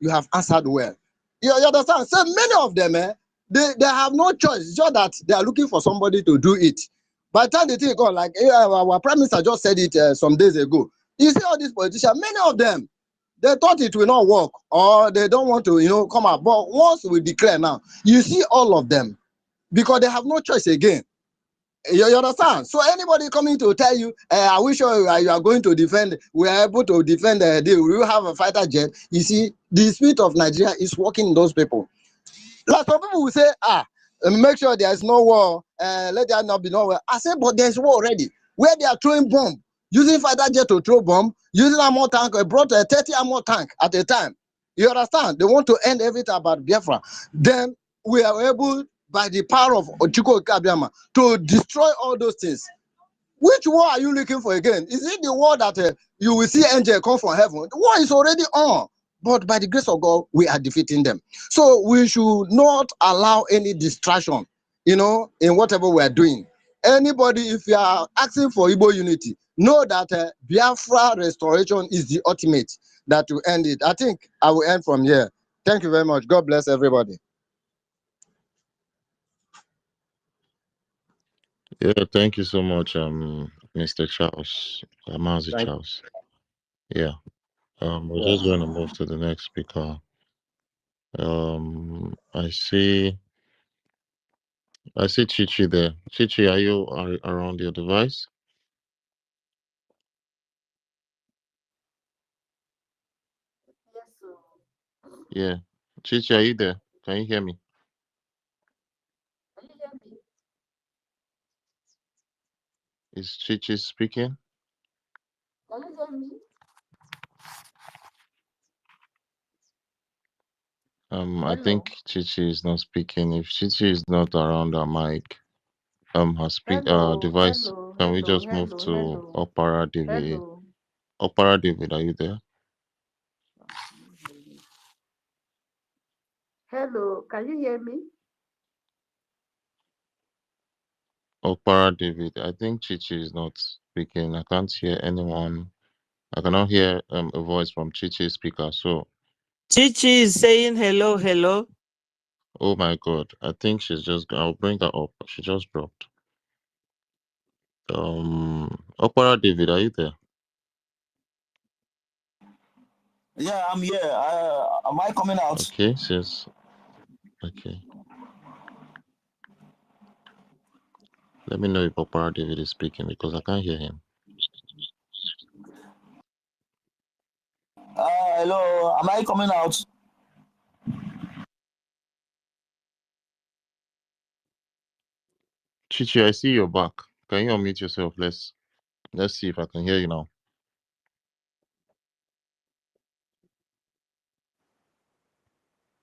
you have answered well. You understand? So many of them, they have no choice. It's just that they are looking for somebody to do it. By the time they think, oh, like our prime minister just said it some days ago. You see all these politicians, many of them, they thought it will not work, or they don't want to, come out. But once we declare now, you see all of them, because they have no choice again. You understand? So anybody coming to tell you, I wish you are going to defend, we are able to defend the deal, we will have a fighter jet. You see, the spirit of Nigeria is working in those people. Like some people will say, make sure there is no war, let there not be no war. I say, but there's war already, where they are throwing bomb, using fighter jet to throw bomb, using armor tank, brought a 30 armor tank at a time. You understand? They want to end everything about Biafra. Then we are able, by the power of EFIK-IBIBIO, to destroy all those things. Which war are you looking for again? Is it the war that you will see angel come from heaven? The war is already on. But by the grace of God, we are defeating them. So we should not allow any distraction, in whatever we are doing. Anybody, if you are asking for Igbo unity, know that Biafra restoration is the ultimate that will end it. I think I will end from here. Thank you very much. God bless everybody. Yeah, thank you so much, Mr. Charles, Mazi Charles. Yeah. We're just going to move to the next speaker. I see Chichi there. Chichi, are you around your device? Yes, sir. Yeah. Chichi, are you there? Can you hear me? Can you hear me? Is Chichi speaking? Can you hear me? I think Chichi is not speaking. If Chichi is not around her mic, her device, can we just move to Opera David? Opera David, are you there? Hello, can you hear me? Opera David, I think Chichi is not speaking. I can't hear anyone. I cannot hear a voice from Chichi's speaker. So Chichi is saying hello, hello. Oh my God, I think she's just. I'll bring her up. She just dropped. Opera David, are you there? Yeah, I'm here. Am I coming out? Okay, sis. Okay. Let me know if Opera David is speaking because I can't hear him. Hello, am I coming out? Chichi, I see you're back. Can you unmute yourself? Let's see if I can hear you now.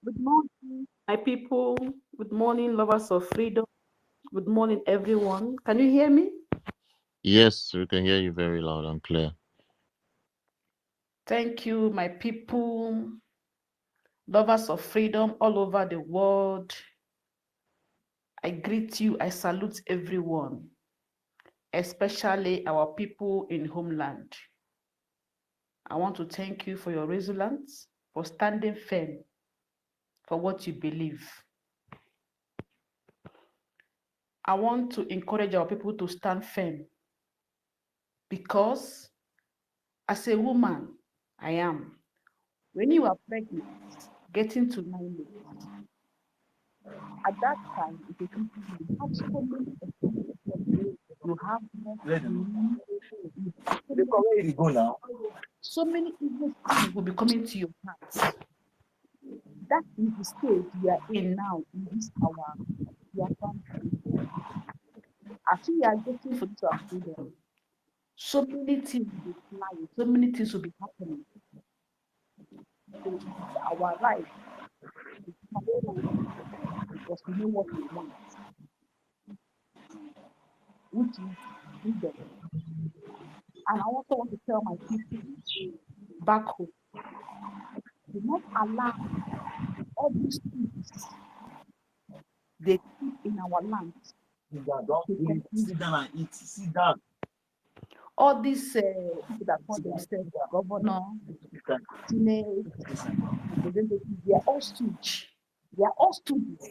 Good morning, my people. Good morning, lovers of freedom. Good morning, everyone. Can you hear me? Yes, we can hear you very loud and clear. Thank you, my people, lovers of freedom all over the world. I greet you. I salute everyone, especially our people in homeland. I want to thank you for your resilience, for standing firm for what you believe. I want to encourage our people to stand firm because as a woman, I am. When you are pregnant, getting to 9 months, at that time, you have so many experiences. You have so many evil things will be coming to your heart. That is the stage we are in now in this hour. We are country. As we are getting for this freedom, so many things will be flying, so many things will be happening. So our life is because we know what we want, which is freedom. And I also want to tell my people back home, do not allow all these things they keep in our land. Sit down and eat. Sit down. all these people that call themselves governor, senate, representatives, they are all stooges. They are all stooges.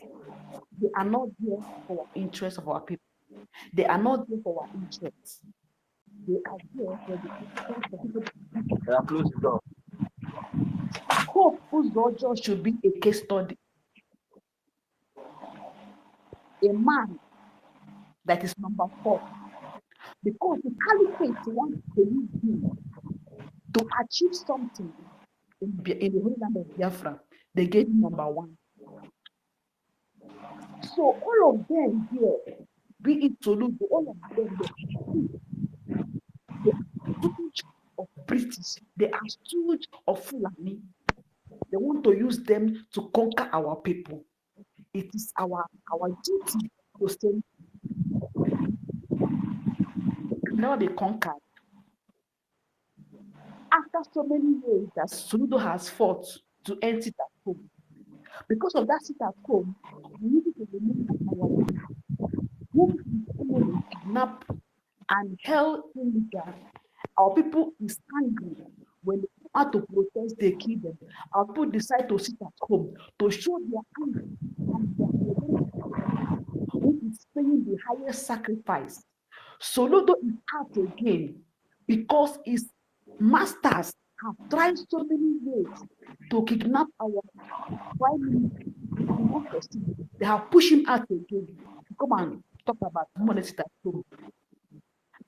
They are not there for interest of our people. They are not there for our interests. They are there for the interest of people. They are close the door. Hope OGOJA should be a case study. A man that is number 4. Because the caliphate wants to use him to achieve something in the holy land of Biafra. They gave him number 1. So all of them here, be it Soludo, all of them, they are stooge of British. They are stooge of Fulani. They want to use them to conquer our people. It is our duty to stand. Never be conquered. After so many years that Soludo has fought to end it at home, because of that sit at home, we need to remember our people whom we kidnap and held illegal. Our people is angry when they come out to protest, they kill them. Our people decide to sit at home to show their anger and their who is paying the highest sacrifice. Soludo is out again because his masters have tried so many ways to kidnap our prime minister. They have pushed him out again. Come and talk about money at home.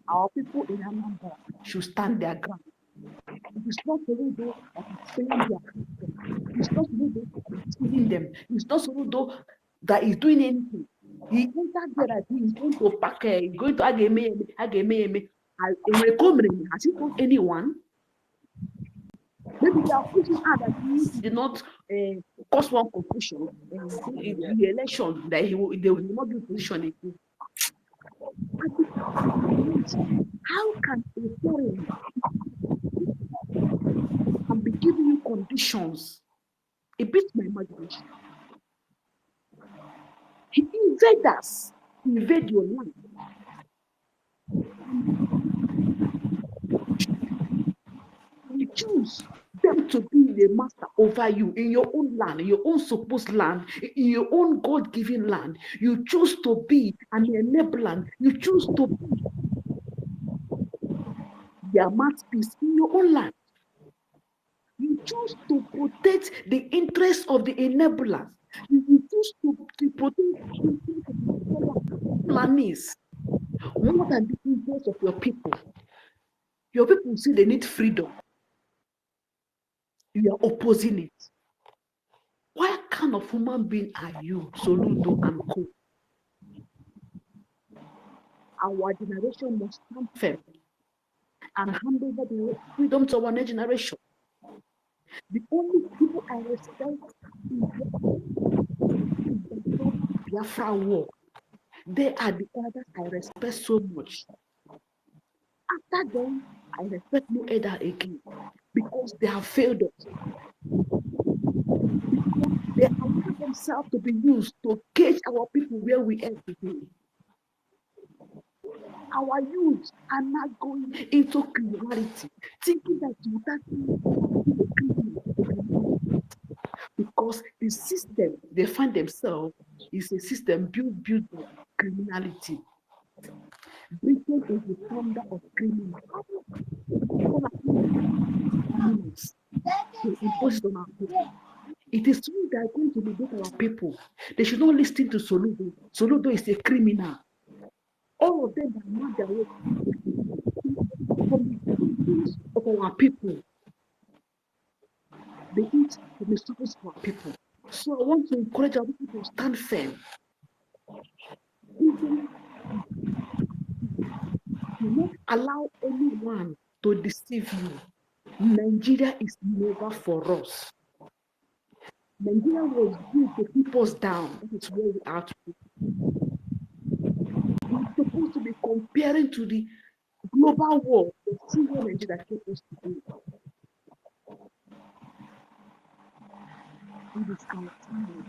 Our people in ANNANG should stand their ground. It is not Soludo that is paying their criticism. It's not Soludo that is feeding them. It's not Soludo that is doing anything. He entered there that he is going to pack, going to Ageme. Has he told anyone? Maybe they are pushing out that he did not cause one confusion in the election, that they will not be position again. How can a foreigner be giving you conditions? It beats my imagination. He invaders invade your land. You choose them to be the master over you in your own land, in your own supposed land, in your own God-given land. You choose to be an enabler. You choose to be their mouthpiece in your own land. You choose to protect the interests of the enablers. You choose to protect the Fulanis more than the interests of your people. Your people say they need freedom. You are opposing it. What kind of human being are you, Soludo and co? Our generation must stand firm and hand over the freedom to our next generation. The only people I respect is the Biafra war. They are the others I respect so much. After them, I respect no other again because they have failed us. They allow themselves to be used to cage our people where we are today. Our youth are not going into criminality, thinking that because the system they find themselves is a system built by criminality. Britain is the founder of criminals. They impose it on our people. It is true they are going to liberate our people. They should not listen to Soludo. Soludo is a criminal. All of them are not their way from the of our people. They eat from the surface of our people. So I want to encourage our people to stand firm. Do not allow anyone to deceive you. Nigeria is never for us. Nigeria was built to keep us down. That is where we are today. We're supposed to be comparing to the global world, the single Nigeria that kept us today. It is our time.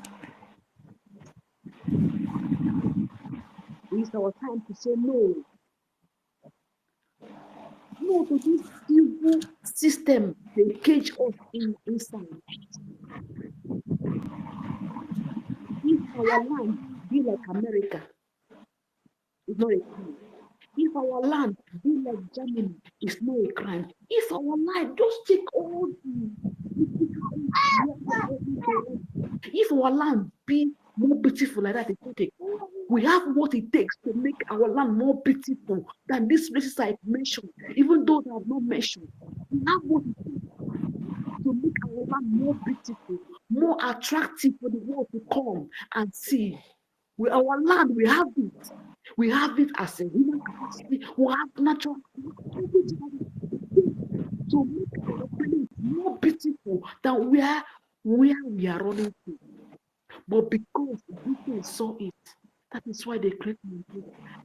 It is our time to say no. No, to this evil system, they cage us inside. If our land be like America, it's not a crime. If our land be like Germany, it's not a crime. If our land, just take all if our land be more beautiful like that, we have what it takes to make our land more beautiful than these places I've mentioned, even though they have not mentioned. We have what it takes to make our land more beautiful, more attractive for the world to come and see. Our land, we have it. We have it as a human capacity. We have natural to make our place more beautiful than where we are running to. But because Britain saw it, that is why they create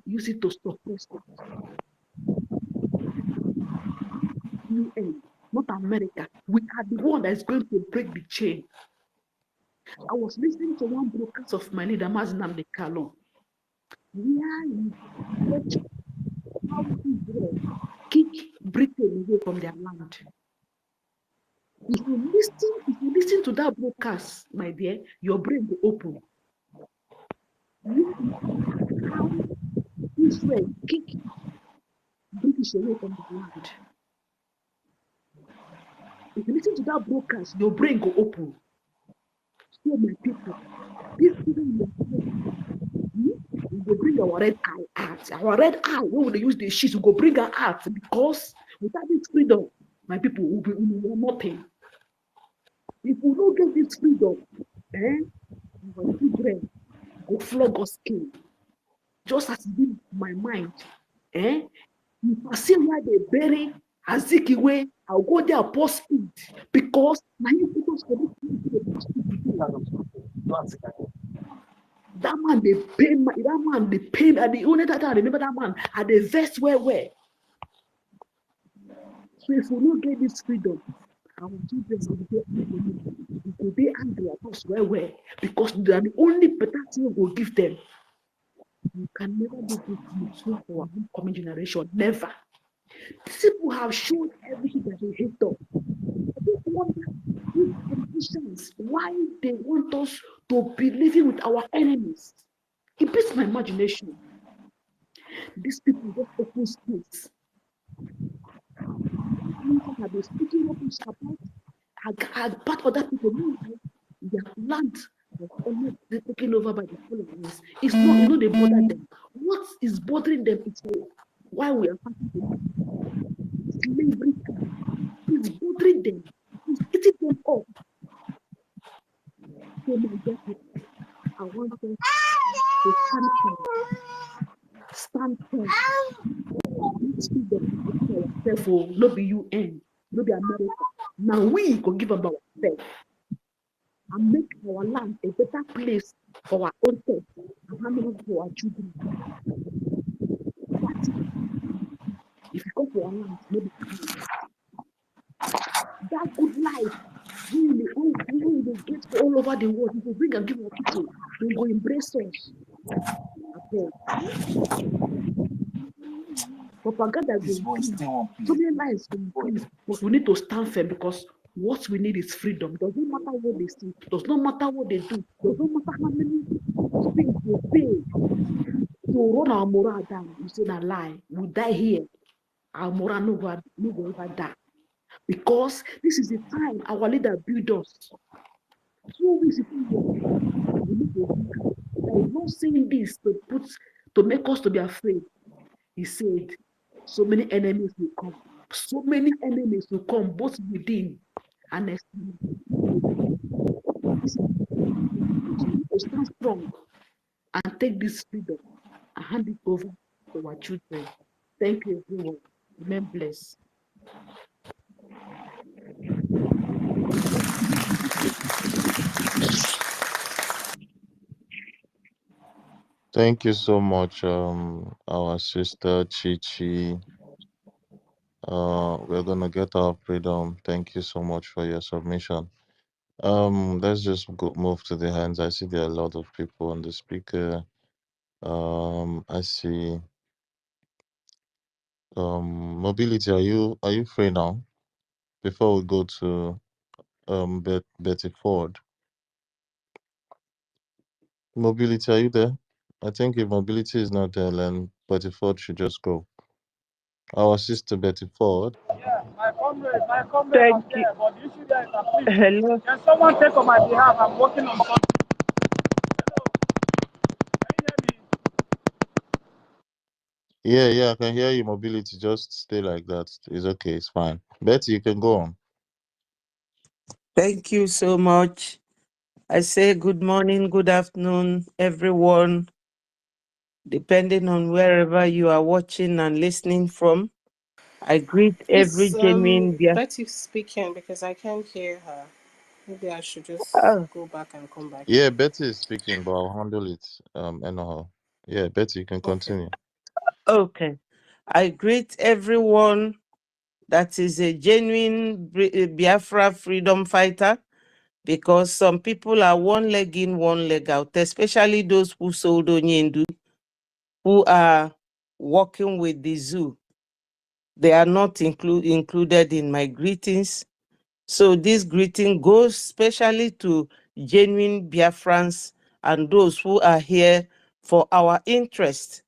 use it to suppress us. UN, not America. We are the one that is going to break the chain. I was listening to one broadcast of my leader, Mazinam de Kalo. Where you how Israel kick Britain away from their land. If you listen to that broadcast, my dear, your brain will open. How Israel kick British away from their land. If you listen to that broadcast, your brain will open. So my people, this freedom you go bring our red eye out. Our red eye, when we use the sheets, we go bring her out because without this freedom, my people will be nothing. If we don't get this freedom, our children go flog us skin. Just as in my mind, if I see why they bury Azikiwe, I'll go there and post it because now you put us for this. That man, they pain, and the only that I remember that man at the vest where. So if we don't get this freedom, our children will be angry at us where because they are the only better thing we will give them. You can never do this for our coming generation. Never. These people have shown everything that they hate us. I don't wonder these politicians why they want us to be living with our enemies. It beats my imagination. These people just open space. Have been speaking about part other people their land was almost taken over by the followers. It's not they bother them. What is bothering them is why we are fighting slavery. It's bothering them. It's eating them up. So I want them to stand firm. No be UN, no be America. Now we can give about ourselves and make our land a better place for our own self and handle for our children. If you come for our land, maybe that good life, we will get all over the world. We will bring and give our people. We will embrace us. Propaganda is so many lives but we need to stand firm because what we need is freedom. Doesn't matter what they see, does not matter what they do, doesn't matter how many things we pay to run our moral down. You say that lie, we die here. Our moral no go ever die. Because this is the time our leader build us. So we are not saying this to make us to be afraid. He said, so many enemies will come. So many enemies will come, both within and external. To stand strong and take this freedom and hand it over to our children. Thank you, everyone. Remain blessed. Thank you so much, our sister Chichi. We're gonna get our freedom. Thank you so much for your submission. Let's just move to the hands. I see there are a lot of people on the speaker. I see Mobility, are you free now? Before we go to Betty Ford. Mobility, are you there? I think if Mobility is not there, then Betty Ford should just go. Our sister Betty Ford. Yeah, my comrade was Thank you. there, but the issue there is that please, Hello. can someone take on my behalf? I'm working on something. Hello, can you hear me? Yeah, I can hear you, Mobility. Just stay like that. It's okay, it's fine. Betty, you can go on. Thank you so much. I say good morning, good afternoon, everyone, depending on wherever you are watching and listening from. I greet every Is genuine Betty speaking because I can't hear her. Maybe I should just Oh, go back and come back Yeah, in. Betty is speaking, but I'll handle it. Anyhow. Yeah, Betty, you can Okay. continue. okay. I greet everyone that is a genuine Biafra freedom fighter, because some people are one leg in, one leg out, especially those who sold Onyendu, who are working with the zoo. They are not included in my greetings. So this greeting goes especially to genuine Biafrans and those who are here for our interest,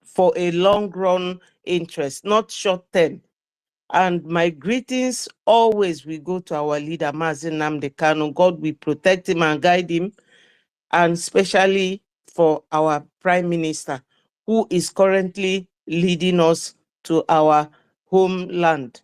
for a long run interest, not short term. And my greetings always will go to our leader, Mazi Nnamdi Kanu. God will protect him and guide him, and especially for our Prime Minister, who is currently leading us to our homeland.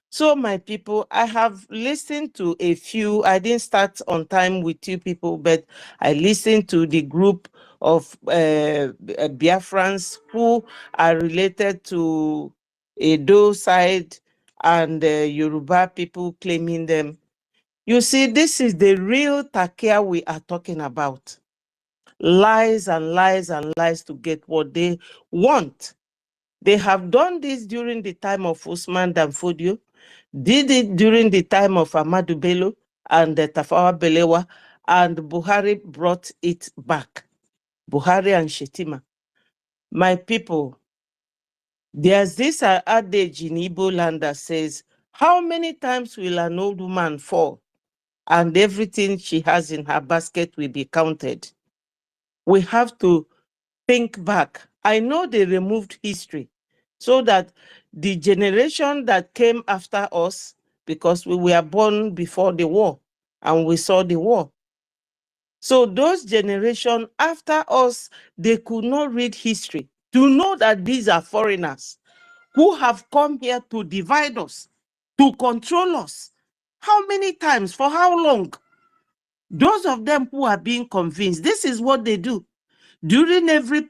So, my people, I have listened to a few. I didn't start on time with you people, but I listened to the group of Biafrans who are related to Edo side and Yoruba people claiming them. You see, this is the real Takia we are talking about. Lies and lies and lies to get what they want. They have done this during the time of Usman Danfodio, did it during the time of Ahmadu Bello and Tafawa Balewa, and Buhari brought it back. Buhari and Shetima. My people, there's this adage in Igbo land that says, how many times will an old woman fall and everything she has in her basket will be counted? We have to think back. I know they removed history so that the generation that came after us, because we were born before the war and we saw the war. So those generation after us, they could not read history to know that these are foreigners who have come here to divide us, to control us. How many times? For how long? Those of them who are being convinced, this is what they do. During every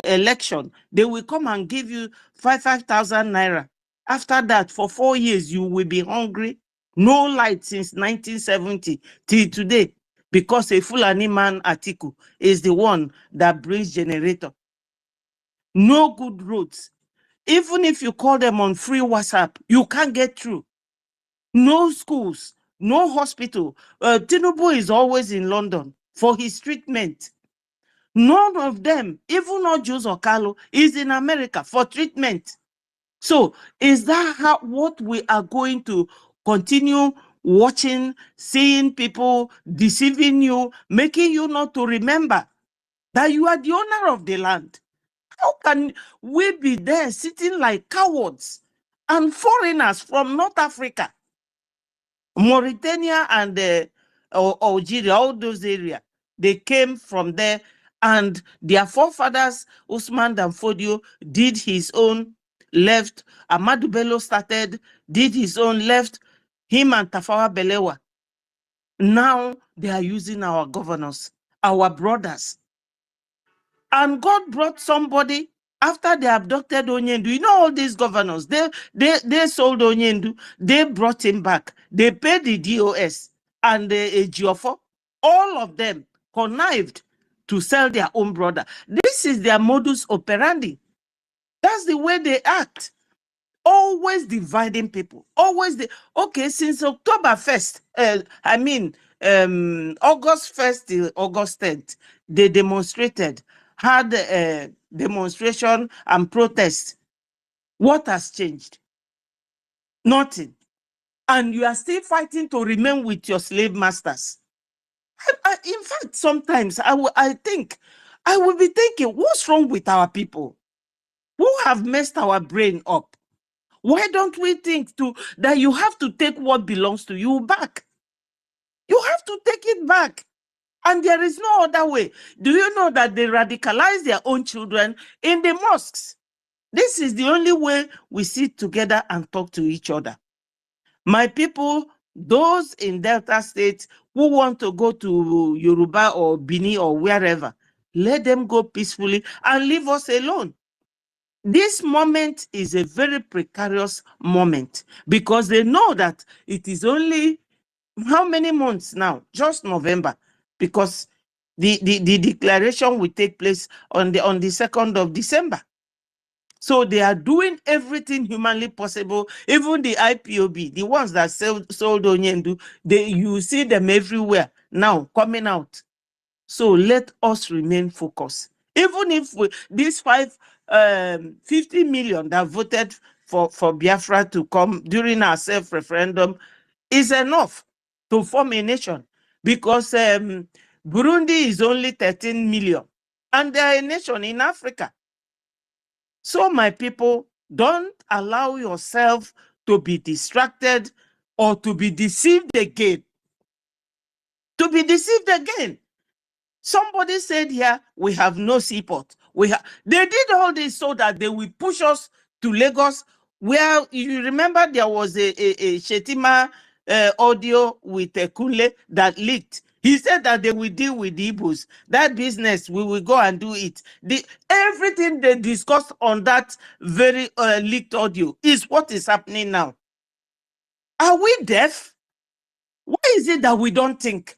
election, they will come and give you 5,000 naira. After that, for 4 years, you will be hungry. No light since 1970 till today, because a Fulani man Atiku is the one that brings generator. No good roads. Even if you call them on free WhatsApp, you can't get through. No schools, no hospital. Tinubu is always in London for his treatment. None of them, even not Jose Okalo, is in America for treatment. So is that what we are going to continue watching, seeing people deceiving you, making you not to remember that you are the owner of the land? How can we be there sitting like cowards and foreigners from North Africa, Mauritania and Algeria, all those areas? They came from there, and their forefathers, Usman Danfodio, did his own, left. Ahmadu Bello started, did his own, left. Him and Tafawa Balewa. Now they are using our governors, our brothers. And God brought somebody after they abducted Onyendu. You know, all these governors, they sold Onyendu, they brought him back. They paid the DOS and the Geoffo. All of them connived to sell their own brother. This is their modus operandi. That's the way they act. Always dividing people. Always okay, since October 1st, August 1st till August 10th, they demonstrated. had a demonstration and protest. What has changed? Nothing. And you are still fighting to remain with your slave masters. In fact, sometimes I think, I will be thinking, what's wrong with our people? Who have messed our brain up? Why don't we think that you have to take what belongs to you back? You have to take it back. And there is no other way. Do you know that they radicalize their own children in the mosques? This is the only way we sit together and talk to each other. My people, those in Delta State who want to go to Yoruba or Bini or wherever, let them go peacefully and leave us alone. This moment is a very precarious moment because they know that it is only how many months now? Just November, because the declaration will take place on the 2nd of December. So they are doing everything humanly possible. Even the IPOB, the ones that sold Onyendu, you see them everywhere now coming out. So let us remain focused. Even if these 50 million that voted for Biafra to come during our self-referendum is enough to form a nation, because Burundi is only 13 million and they are a nation in Africa. So my people, don't allow yourself to be distracted or to be deceived again. To be deceived again. Somebody said here, we have no seaport. They did all this so that they will push us to Lagos, where you remember there was a Shetima audio with Kunle that leaked. He said that they will deal with the Igbos. That business, we will go and do it. Everything they discussed on that very leaked audio is what is happening now. Are we deaf? Why is it that we don't think?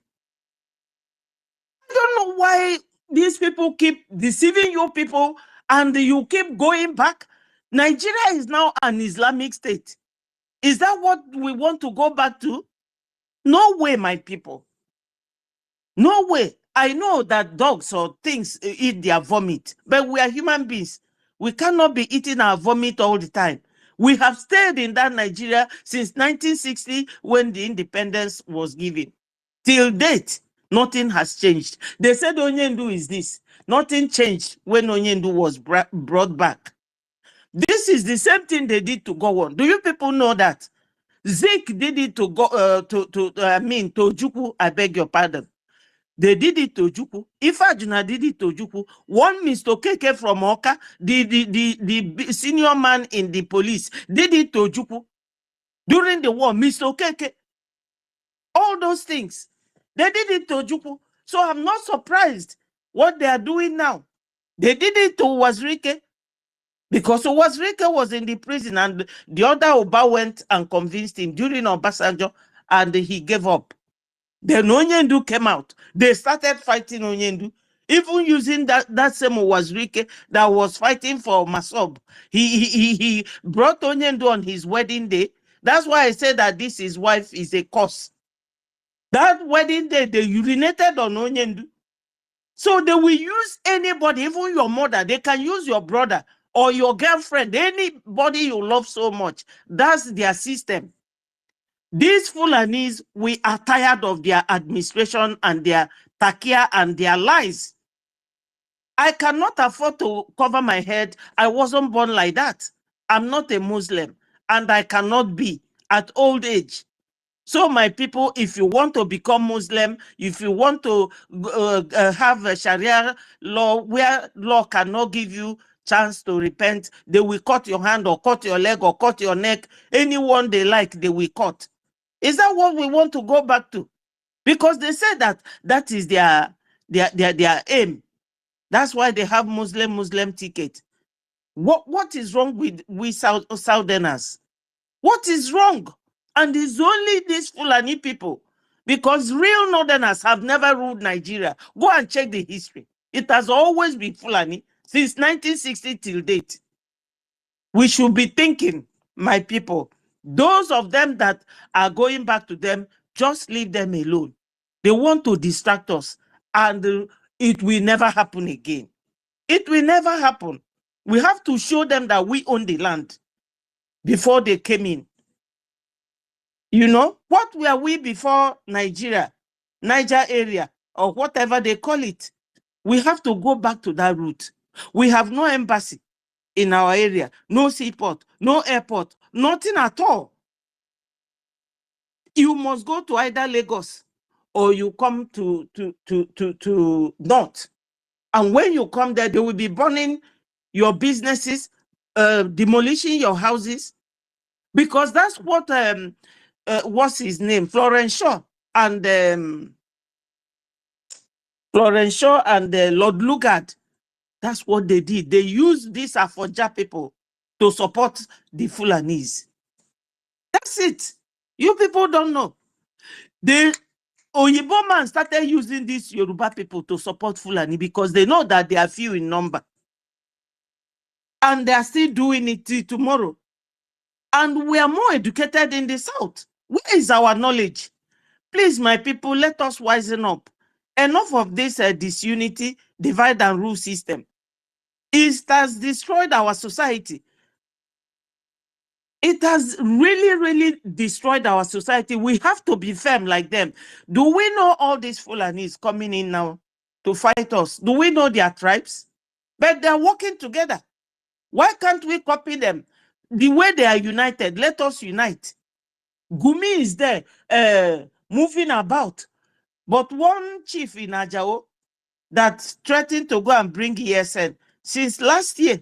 I don't know why these people keep deceiving you people and you keep going back. Nigeria is now an Islamic state. Is that what we want to go back to? No way, my people. No way. I know that dogs or things eat their vomit, but we are human beings. We cannot be eating our vomit all the time. We have stayed in that Nigeria since 1960 when the independence was given. Till date, nothing has changed. They said Onyendu is this. Nothing changed when Onyendu was brought back. This is the same thing they did to Gowon. Do you people know that? Zik did it to Ojukwu, I beg your pardon. They did it to Ojukwu. Ifajuna did it to Ojukwu. One Mr. Keke from Oka, the senior man in the police, did it to Ojukwu. During the war, Mr. Keke. All those things. They did it to Ojukwu. So I'm not surprised what they are doing now. They did it to Wazirike, because Wazirike was in the prison and the other Oba went and convinced him during Obasanjo and he gave up. Then Onyendu came out. They started fighting Onyendu, even using that same Wazirike that was fighting for Masob. He brought Onyendu on his wedding day. That's why I said that his wife is a curse. That wedding day, they urinated on Onyendu. So they will use anybody, even your mother. They can use your brother or your girlfriend, anybody you love so much. That's their system. These Fulanis, we are tired of their administration and their takia and their lies. I cannot afford to cover my head. I wasn't born like that. I'm not a Muslim and I cannot be at old age. So my people, if you want to become Muslim, if you want to have a Sharia law where law cannot give you chance to repent, they will cut your hand or cut your leg or cut your neck. Anyone they like, they will cut. Is that what we want to go back to? Because they say that is their aim. That's why they have Muslim ticket. What is wrong with we Southerners? What is wrong? And it's only these Fulani people, because real Northerners have never ruled Nigeria. Go and check the history. It has always been Fulani since 1960 till date. We should be thinking, my people, those of them that are going back to them, just leave them alone. They want to distract us, and it will never happen again. It will never happen. We have to show them that we own the land before they came in. You know, what were we before Nigeria, Niger area, or whatever they call it? We have to go back to that route. We have no embassy in our area, no seaport, no airport, nothing at all. You must go to either Lagos or you come to North. And when you come there, they will be burning your businesses, demolishing your houses, because that's what what's his name, Florence Shaw and Lord Lugard. That's what they did. They used these Afoja people to support the Fulanis. That's it. You people don't know. The Oyibo man started using these Yoruba people to support Fulani because they know that they are few in number. And they are still doing it till tomorrow. And we are more educated in the South. Where is our knowledge? Please, my people, let us wisen up. Enough of this disunity, divide and rule system. It has destroyed our society. It has really, really destroyed our society. We have to be firm like them. Do we know all these Fulanis coming in now to fight us? Do we know their tribes? But they're working together. Why can't we copy them? The way they are united, let us unite. Gumi is there, moving about. But one chief in Ajao that threatened to go and bring ESN, since last year,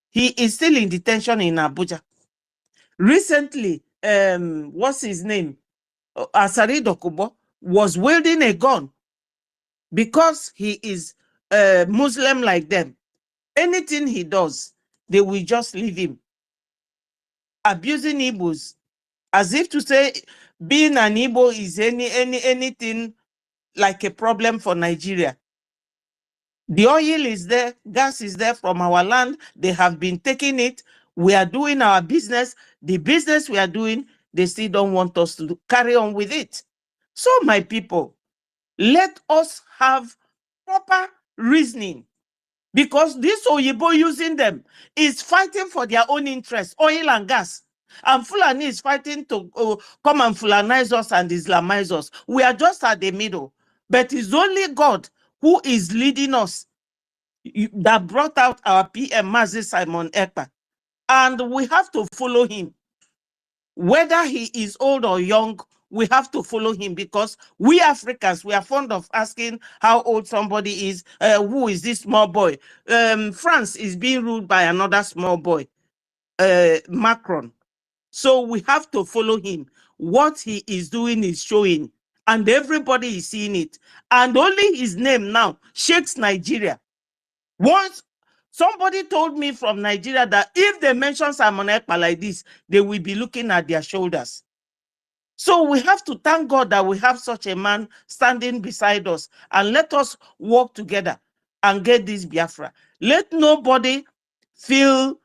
he is still in detention in Abuja. Recently, what's his name? Asari Dokubo was wielding a gun because he is Muslim like them. Anything he does, they will just leave him. Abusing Igbos, as if to say being an Igbo is anything like a problem for Nigeria. The oil is there, gas is there from our land. They have been taking it. We are doing our business. The business we are doing, they still don't want us to carry on with it. So, my people, let us have proper reasoning, because this Oyibo using them is fighting for their own interests, oil and gas. And Fulani is fighting to come and Fulanize us and Islamize us. We are just at the middle. But it's only God who is leading us that brought out our PM, Mazi Simon Ekpa. And we have to follow him. Whether he is old or young, we have to follow him, because we Africans, we are fond of asking how old somebody is. Who is this small boy? France is being ruled by another small boy, Macron. So we have to follow him. What he is doing is showing, and everybody is seeing it. And only his name now shakes Nigeria. Once somebody told me from Nigeria that if they mention Simon Ekpa like this, they will be looking at their shoulders. So we have to thank God that we have such a man standing beside us, and let us work together and get this Biafra. Let nobody feel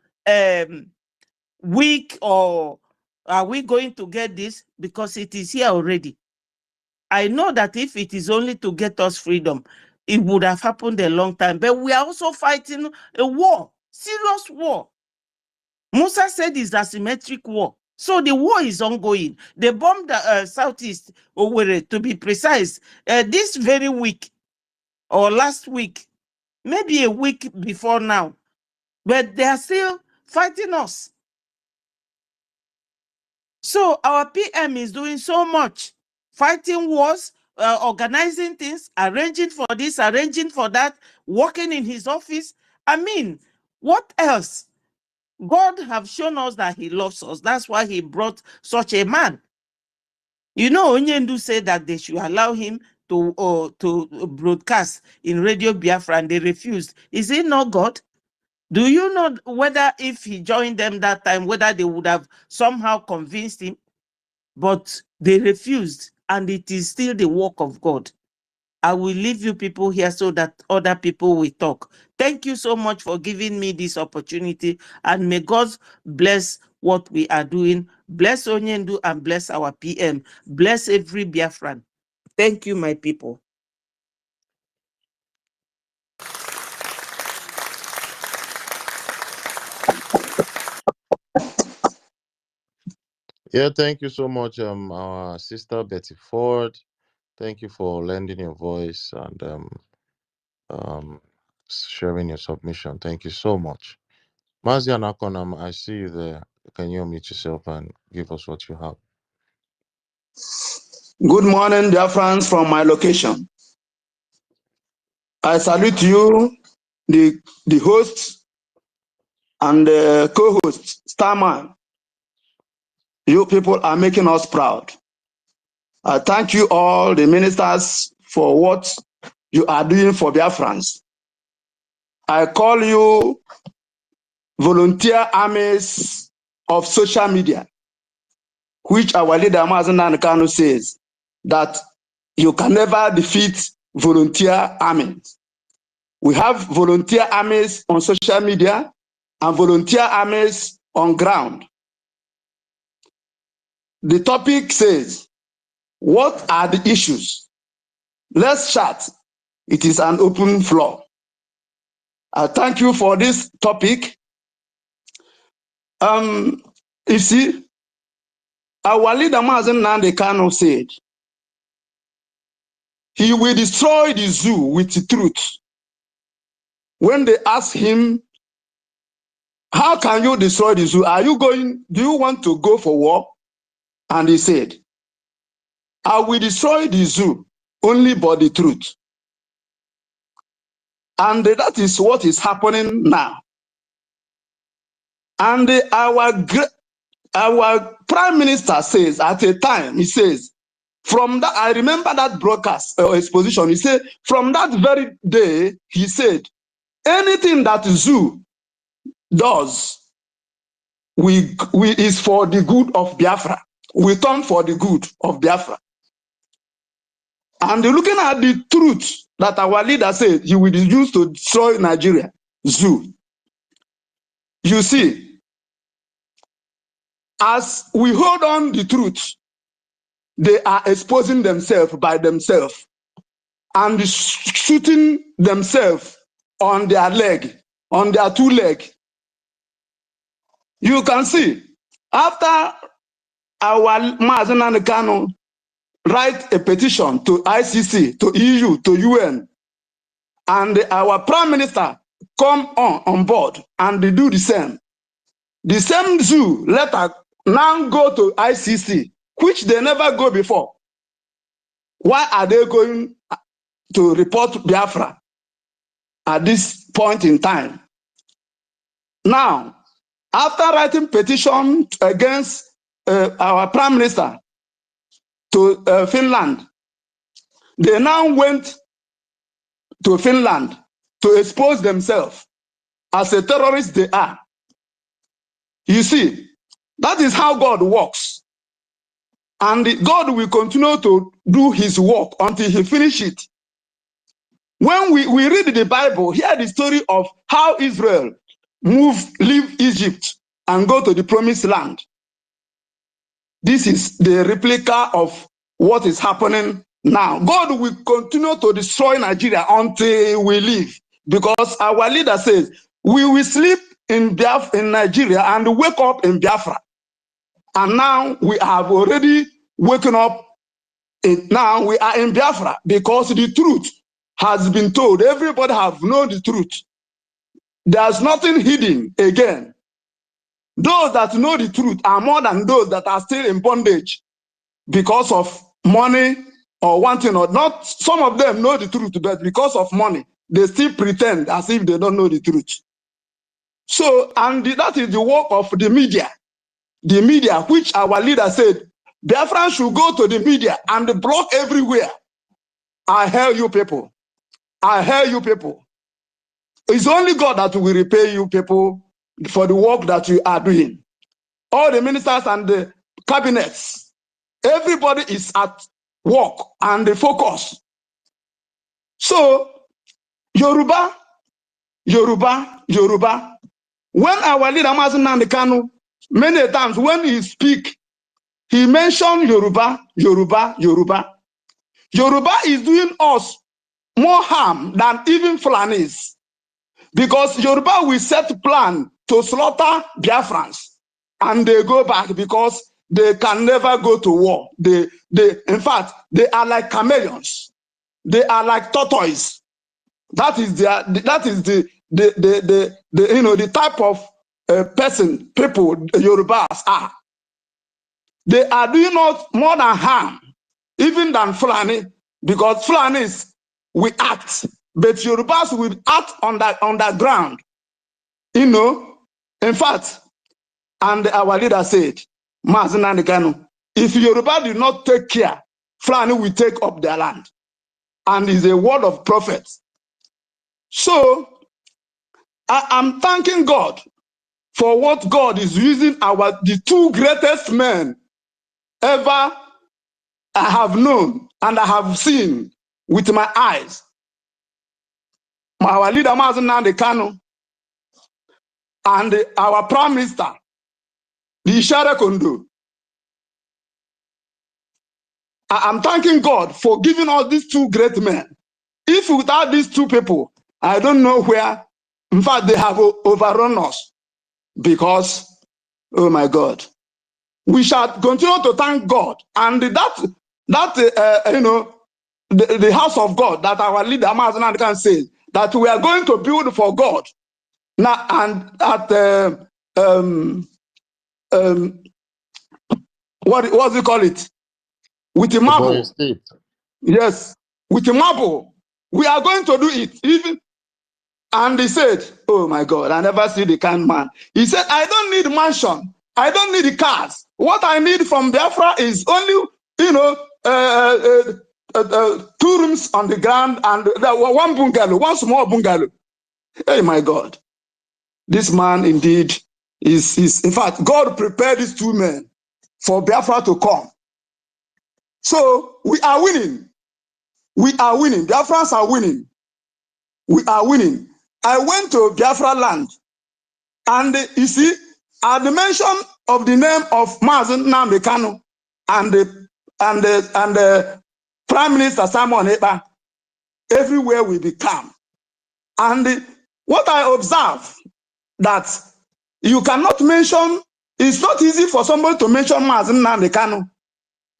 weak or are we going to get this, because it is here already. I know that if it is only to get us freedom, it would have happened a long time. But we are also fighting a war, serious war. Musa said it's asymmetric war. So the war is ongoing. They bombed the southeast, Owerri, to be precise, this very week or last week, maybe a week before now. But they are still fighting us. So our PM is doing so much, fighting wars, organizing things, arranging for this, arranging for that, working in his office. I mean, what else? God have shown us that he loves us. That's why he brought such a man. You know, Onyendu said that they should allow him to broadcast in Radio Biafra, and they refused. Is it not God? Do you know whether if he joined them that time, whether they would have somehow convinced him? But they refused, and it is still the work of God. I will leave you people here so that other people will talk. Thank you so much for giving me this opportunity, and may God bless what we are doing. Bless Onyendu and bless our PM. Bless every Biafran. Thank you, my people. Yeah, thank you so much, our sister Betty Ford. Thank you for lending your voice and um sharing your submission. Thank you so much. Mazian Akonam, I see you there. Can you unmute yourself and give us what you have? Good morning, dear friends from my location. I salute you, the host and the co-host, Starman. You people are making us proud. I thank you all, the ministers, for what you are doing for Biafrans. I call you volunteer armies of social media, which our leader Mazen Kanu says that you can never defeat volunteer armies. We have volunteer armies on social media and volunteer armies on ground. The topic says, what are the issues? Let's chat. It is an open floor. I thank you for this topic. You see, our leader Mazen Kanu said, he will destroy the zoo with the truth. When they asked him, how can you destroy the zoo? Do you want to go for war? And he said, I will destroy the zoo only by the truth. And that is what is happening now. And our prime minister says at a time, he says, from that, I remember that broadcast or exposition, he said, from that very day, he said, anything that zoo does, we is for the good of Biafra. We turn for the good of Biafra. And looking at the truth that our leader said he will use to destroy Nigeria, zoo. You see, as we hold on the truth, they are exposing themselves by themselves and shooting themselves on their leg, on their two legs. You can see, after our Mazen Kanu write a petition to ICC, to EU, to UN, and our prime minister come on board and they do the same. The same zoo letter now go to ICC, which they never go before. Why are they going to report Biafra at this point in time? Now, after writing petition against our prime minister to Finland, they now went to Finland to expose themselves as a terrorist they are. You see, that is how God works. And God will continue to do his work until he finishes it. When we read the Bible, hear the story of how Israel leave Egypt and go to the promised land. This is the replica of what is happening now. God will continue to destroy Nigeria until we leave, because our leader says we will sleep in Nigeria and wake up in Biafra. And now we have already woken up. Now we are in Biafra because the truth has been told. Everybody have known the truth. There's nothing hidden again. Those that know the truth are more than those that are still in bondage because of money or one thing or not. Some of them know the truth, but because of money, they still pretend as if they don't know the truth. So, and that is the work of the media. The media, which our leader said, Biafrans should go to the media and block everywhere. I hear you people. I hear you people. It's only God that will repay you people for the work that you are doing. All the ministers and the cabinets, everybody is at work and they focus. So, Yoruba, Yoruba, Yoruba. When our leader Mazen Kanu, many times when he speak, he mentioned Yoruba, Yoruba, Yoruba. Yoruba is doing us more harm than even Fulanis, because Yoruba will set plan to slaughter Biafrans and they go back because they can never go to war. In fact, they are like chameleons. They are like tortoise. That is the type of person, people, Yorubas are. They are doing not more than harm, even than Fulani, because Fulanis we act, but Yorubas will act on the ground. In fact, and our leader said, if Yoruba do not take care, Fulani will take up their land. And is a word of prophet. So I am thanking God for what God is using the two greatest men ever I have known and I have seen with my eyes. Our leader Mazen Nnamdi Kanu and our Prime Minister, the Ishara Kondo. I am thanking God for giving us these two great men. If without these two people, I don't know where, in fact, they have overrun us. Because, oh my God, we shall continue to thank God. And the house of God that our leader, Mazen can say, that we are going to build for God. Now, and at, what do you call it? With the marble. Yes, with the marble. We are going to do it. Even. And he said, oh my God, I never see the kind man. He said, I don't need mansion. I don't need cars. What I need from Biafra is only, 2 rooms on the ground and one bungalow, one small bungalow. Hey, my God. This man indeed is, in fact, God prepared these two men for Biafra to come. So we are winning. We are winning. Biafrans are winning. We are winning. I went to Biafra land, and you see, at the mention of the name of Mazen Nnamdi Kanu and the Prime Minister Simon Ekpa, everywhere will be calm. And what I observe that you cannot mention, it's not easy for somebody to mention Mazen Nnamdi Kanu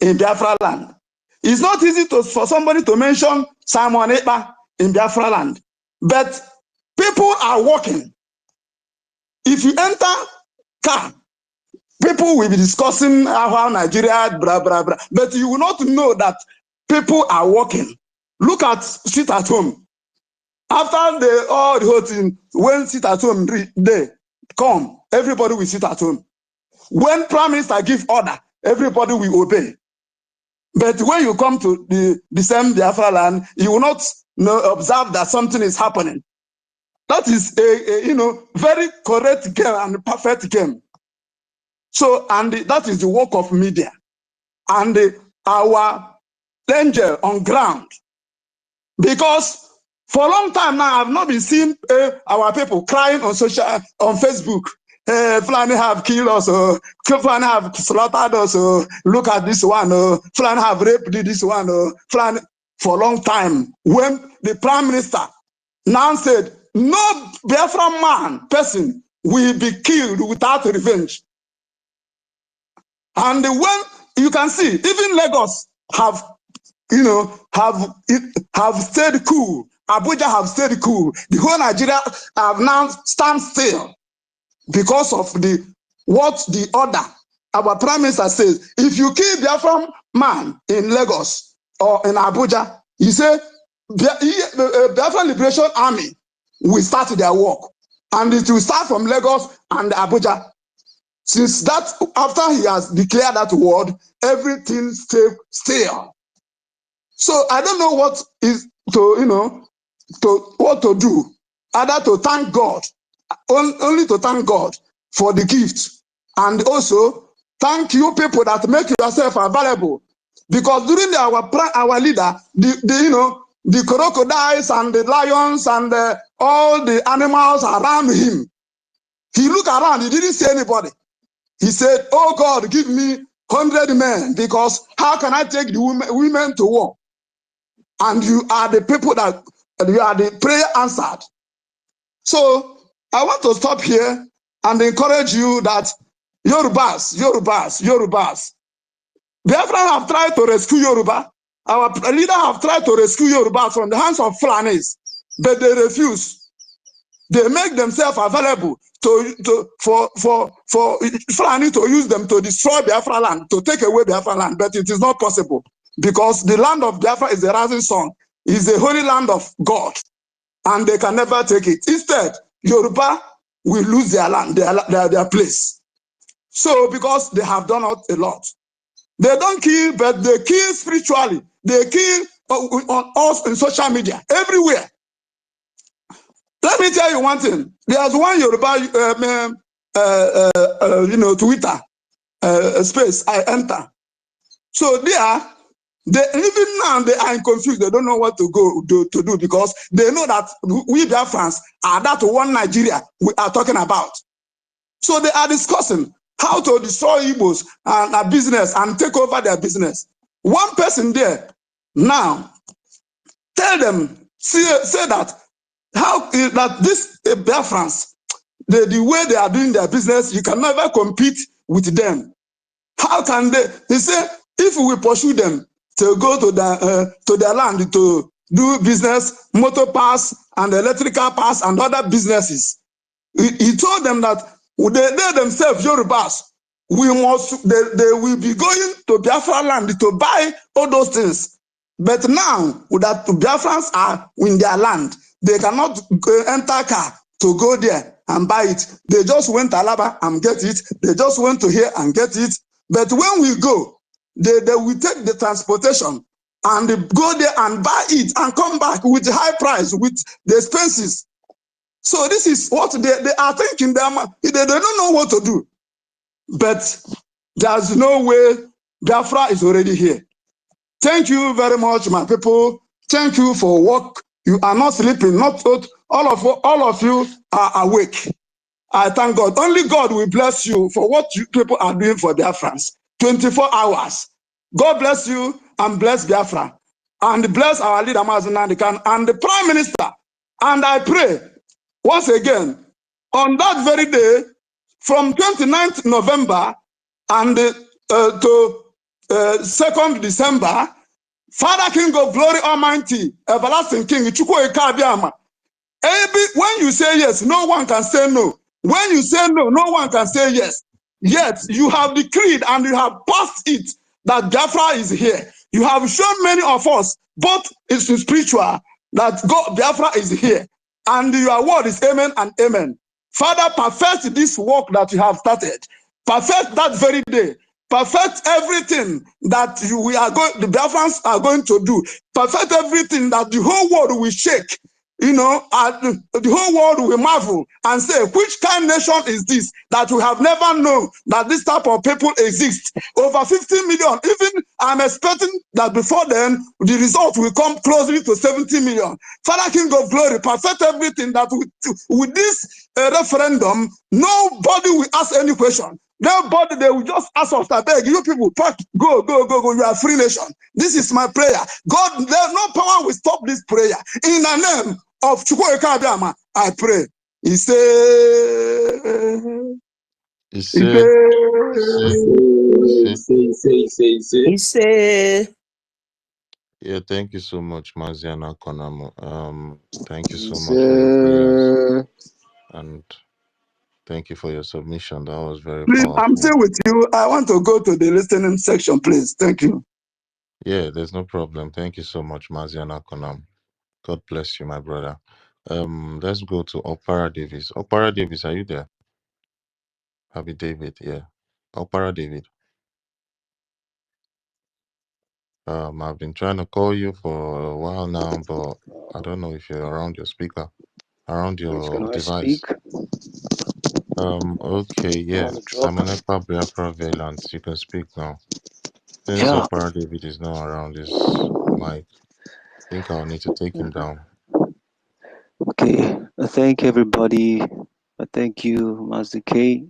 in Biafra land. It's not easy for somebody to mention Simon Ekpa in Biafra land. But people are walking. If you enter car, people will be discussing how Nigeria, blah, blah, blah. But you will not know that people are walking. Look at sit at home. After all the whole thing, when sit at home, they come, everybody will sit at home. When Prime Minister give order, everybody will obey. But when you come to the same Biafra land, you will not observe that something is happening. That is a very correct game and perfect game. So, and that is the work of media. And our danger on ground. Because for a long time now, I've not been seeing our people crying on Facebook. Fulani have killed us, Fulani have slaughtered us, look at this one, Fulani have raped this one, Fulani. For a long time, when the Prime Minister now said, no Biafra person will be killed without revenge. And when you can see, even Lagos have stayed cool. Abuja have stayed cool. The whole Nigeria have now stand still because of what the order. Our Prime Minister says, if you kill Biafra man in Lagos or in Abuja, he said, Biafra Liberation Army will start their work. And it will start from Lagos and Abuja. Since that, after he has declared that word, everything stay still. So I don't know what is what to do. Either to thank God, only to thank God for the gift, and also thank you people that make yourself available. Because during our leader, the crocodiles and the lions and all the animals around him, he looked around, he didn't see anybody. He said, oh God, give me 100 men, because how can I take the women to war? And you are the people that, you are the prayer answered. So I want to stop here and encourage you that Yorubas, Yorubas, Yorubas. Biafra have tried to rescue Yoruba. Our leader have tried to rescue Yoruba from the hands of Fulanis, but they refuse. They make themselves available for Fulani to use them to destroy Biafra land, to take away Biafra land, but it is not possible because the land of Biafra is the rising sun, is the holy land of God, and they can never take it. Instead, Yoruba will lose their land, their place. So because they have done a lot. They don't kill, but they kill spiritually. They kill on us in social media, everywhere. Let me tell you one thing. There's one Yoruba, Twitter space I enter. So there, even now they are confused. They don't know what to do because they know that we Biafrans are that one Nigeria we are talking about. So they are discussing how to destroy Igbos and our business and take over their business. One person there now tell them, say that how that this Biafrans, the way they are doing their business, you can never compete with them. How can they? He said, if we pursue them to go to their land to do business, motor parts and electrical parts and other businesses, he told them that they themselves, Yorubas, they will be going to Biafra land to buy all those things. But now that Biafrans are in their land, they cannot enter car to go there and buy it. They just went to Alaba and get it. They just went to here and get it. But when we go, they will take the transportation and go there and buy it and come back with high price, with the expenses. So this is what they are thinking. They don't know what to do. But there's no way. Biafra is already here. Thank you very much, my people. Thank you for work. You are not sleeping. Not all of you are awake. I thank God. Only God will bless you for what you people are doing for Biafrans. 24 hours. God bless you and bless Biafra. And bless our leader, Mazen Nandikan, and the Prime Minister. And I pray, once again, on that very day, from 29th November and to 2nd December, Father King of Glory Almighty, Everlasting King, when you say yes, no one can say no. When you say no, no one can say yes. Yet you have decreed and you have passed it that Biafra is here. You have shown many of us, both in spiritual, that God Biafra is here. And your word is amen and amen. Father, perfect this work that you have started. Perfect that very day. Perfect everything that the Biafrans are going to do. Perfect everything that the whole world will shake. The whole world will marvel and say, which kind of nation is this that we have never known that this type of people exist? Over 50 million. Even I'm expecting that before then, the result will come closely to 70 million. Father King of Glory, perfect everything that with this referendum, nobody will ask any question. Nobody, they will just ask us to beg you people, go, you are a free nation. This is my prayer. God, no power will stop this prayer. In the name of Chukwuemeka Abịama, I pray. He say. Yeah, thank you so much, Maziana Konamo. Thank you so much for your prayers. And thank you for your submission. That was very please, powerful. I'm still with you. I want to go to the listening section, please. Thank you. Yeah, there's no problem. Thank you so much, Maziana Konam. God bless you, my brother. Let's go to Opara Davis. Opara Davis, are you there? Happy David, yeah. Opara David. I've been trying to call you for a while now, but I don't know if you're around your speaker, around your device. Okay, yeah. Samanepa Biafra Velant, you can speak now. Since Opara David is not around his mic, I think I'll need to take him down. Okay, thank everybody. Thank you, Master K.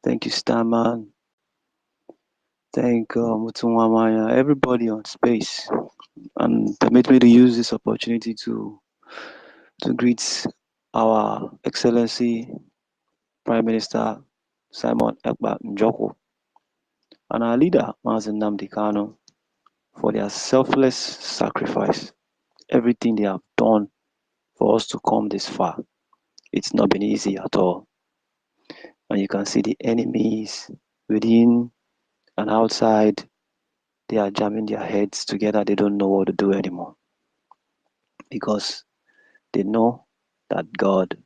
Thank you, Starman. Thank Mutumwamaya, everybody on space. And permit me to use this opportunity to greet our Excellency Prime Minister Simon Ekpa Njoko, and our leader, Mazen Nnamdi Kanu, for their selfless sacrifice. Everything they have done for us to come this far. It's not been easy at all. And you can see the enemies within and outside. They are jamming their heads together. They don't know what to do anymore. Because they know that God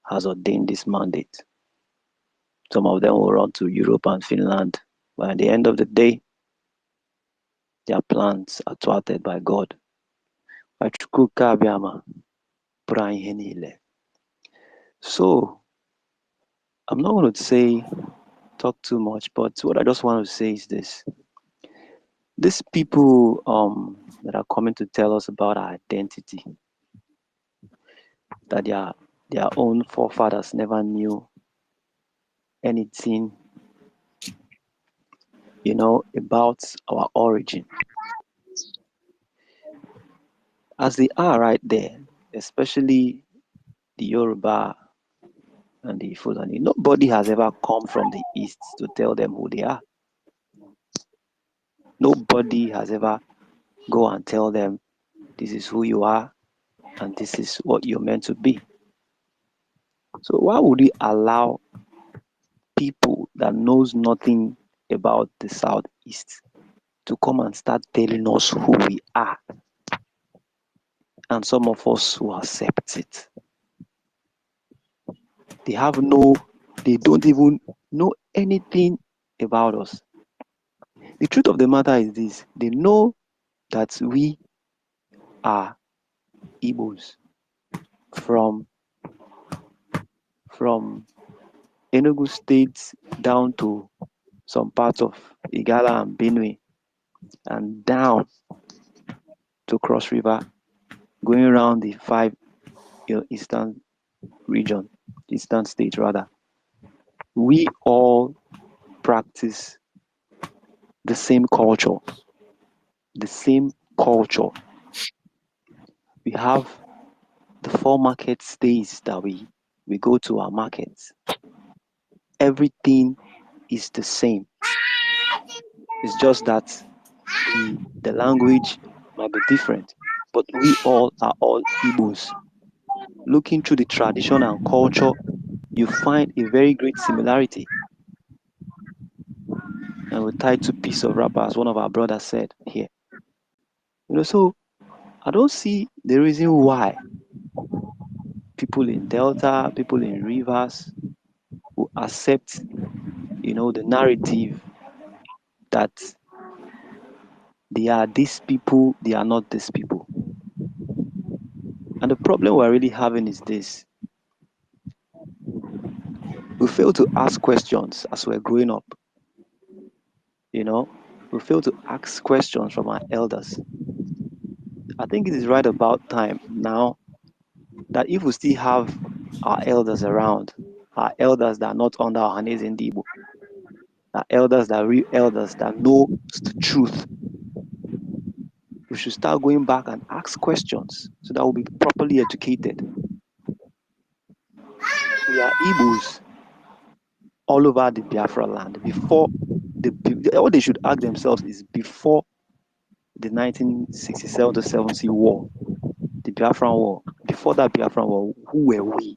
has ordained this mandate. Some of them will run to Europe and Finland. But at the end of the day, their plans are thwarted by God. So, I'm not going to talk too much, but what I just want to say is this. These people that are coming to tell us about our identity, that their own forefathers never knew anything, about our origin. As they are right there, especially the Yoruba and the Fulani, nobody has ever come from the East to tell them who they are. Nobody has ever go and tell them, this is who you are and this is what you're meant to be. So why would we allow people that knows nothing about the Southeast to come and start telling us who we are? And some of us who accept it. They don't even know anything about us. The truth of the matter is this: they know that we are Igbos from Enugu State down to some parts of Igala and Benue, and down to Cross River, going around the 5 eastern states rather. We all practice the same culture. We have the 4 market days that we go to our markets. Everything is the same. It's just that the language might be different, but we all are all Igbos. Looking through the tradition and culture, you find a very great similarity. And we tie to piece of wrapper, as one of our brothers said here. So I don't see the reason why people in Delta, people in Rivers will accept, the narrative that they are these people, they are not these people. And the problem we're really having is this. We fail to ask questions as we're growing up. We fail to ask questions from our elders. I think it is right about time now that if we still have our elders around, our elders that are not under our hands in Igbo, our elders that are real elders that know the truth, we should start going back and ask questions so that we'll be properly educated. We are Igbos all over the Biafra land. What they should ask themselves is, before the 1967 to 70 war, the Biafran war, before that Biafran war, who were we?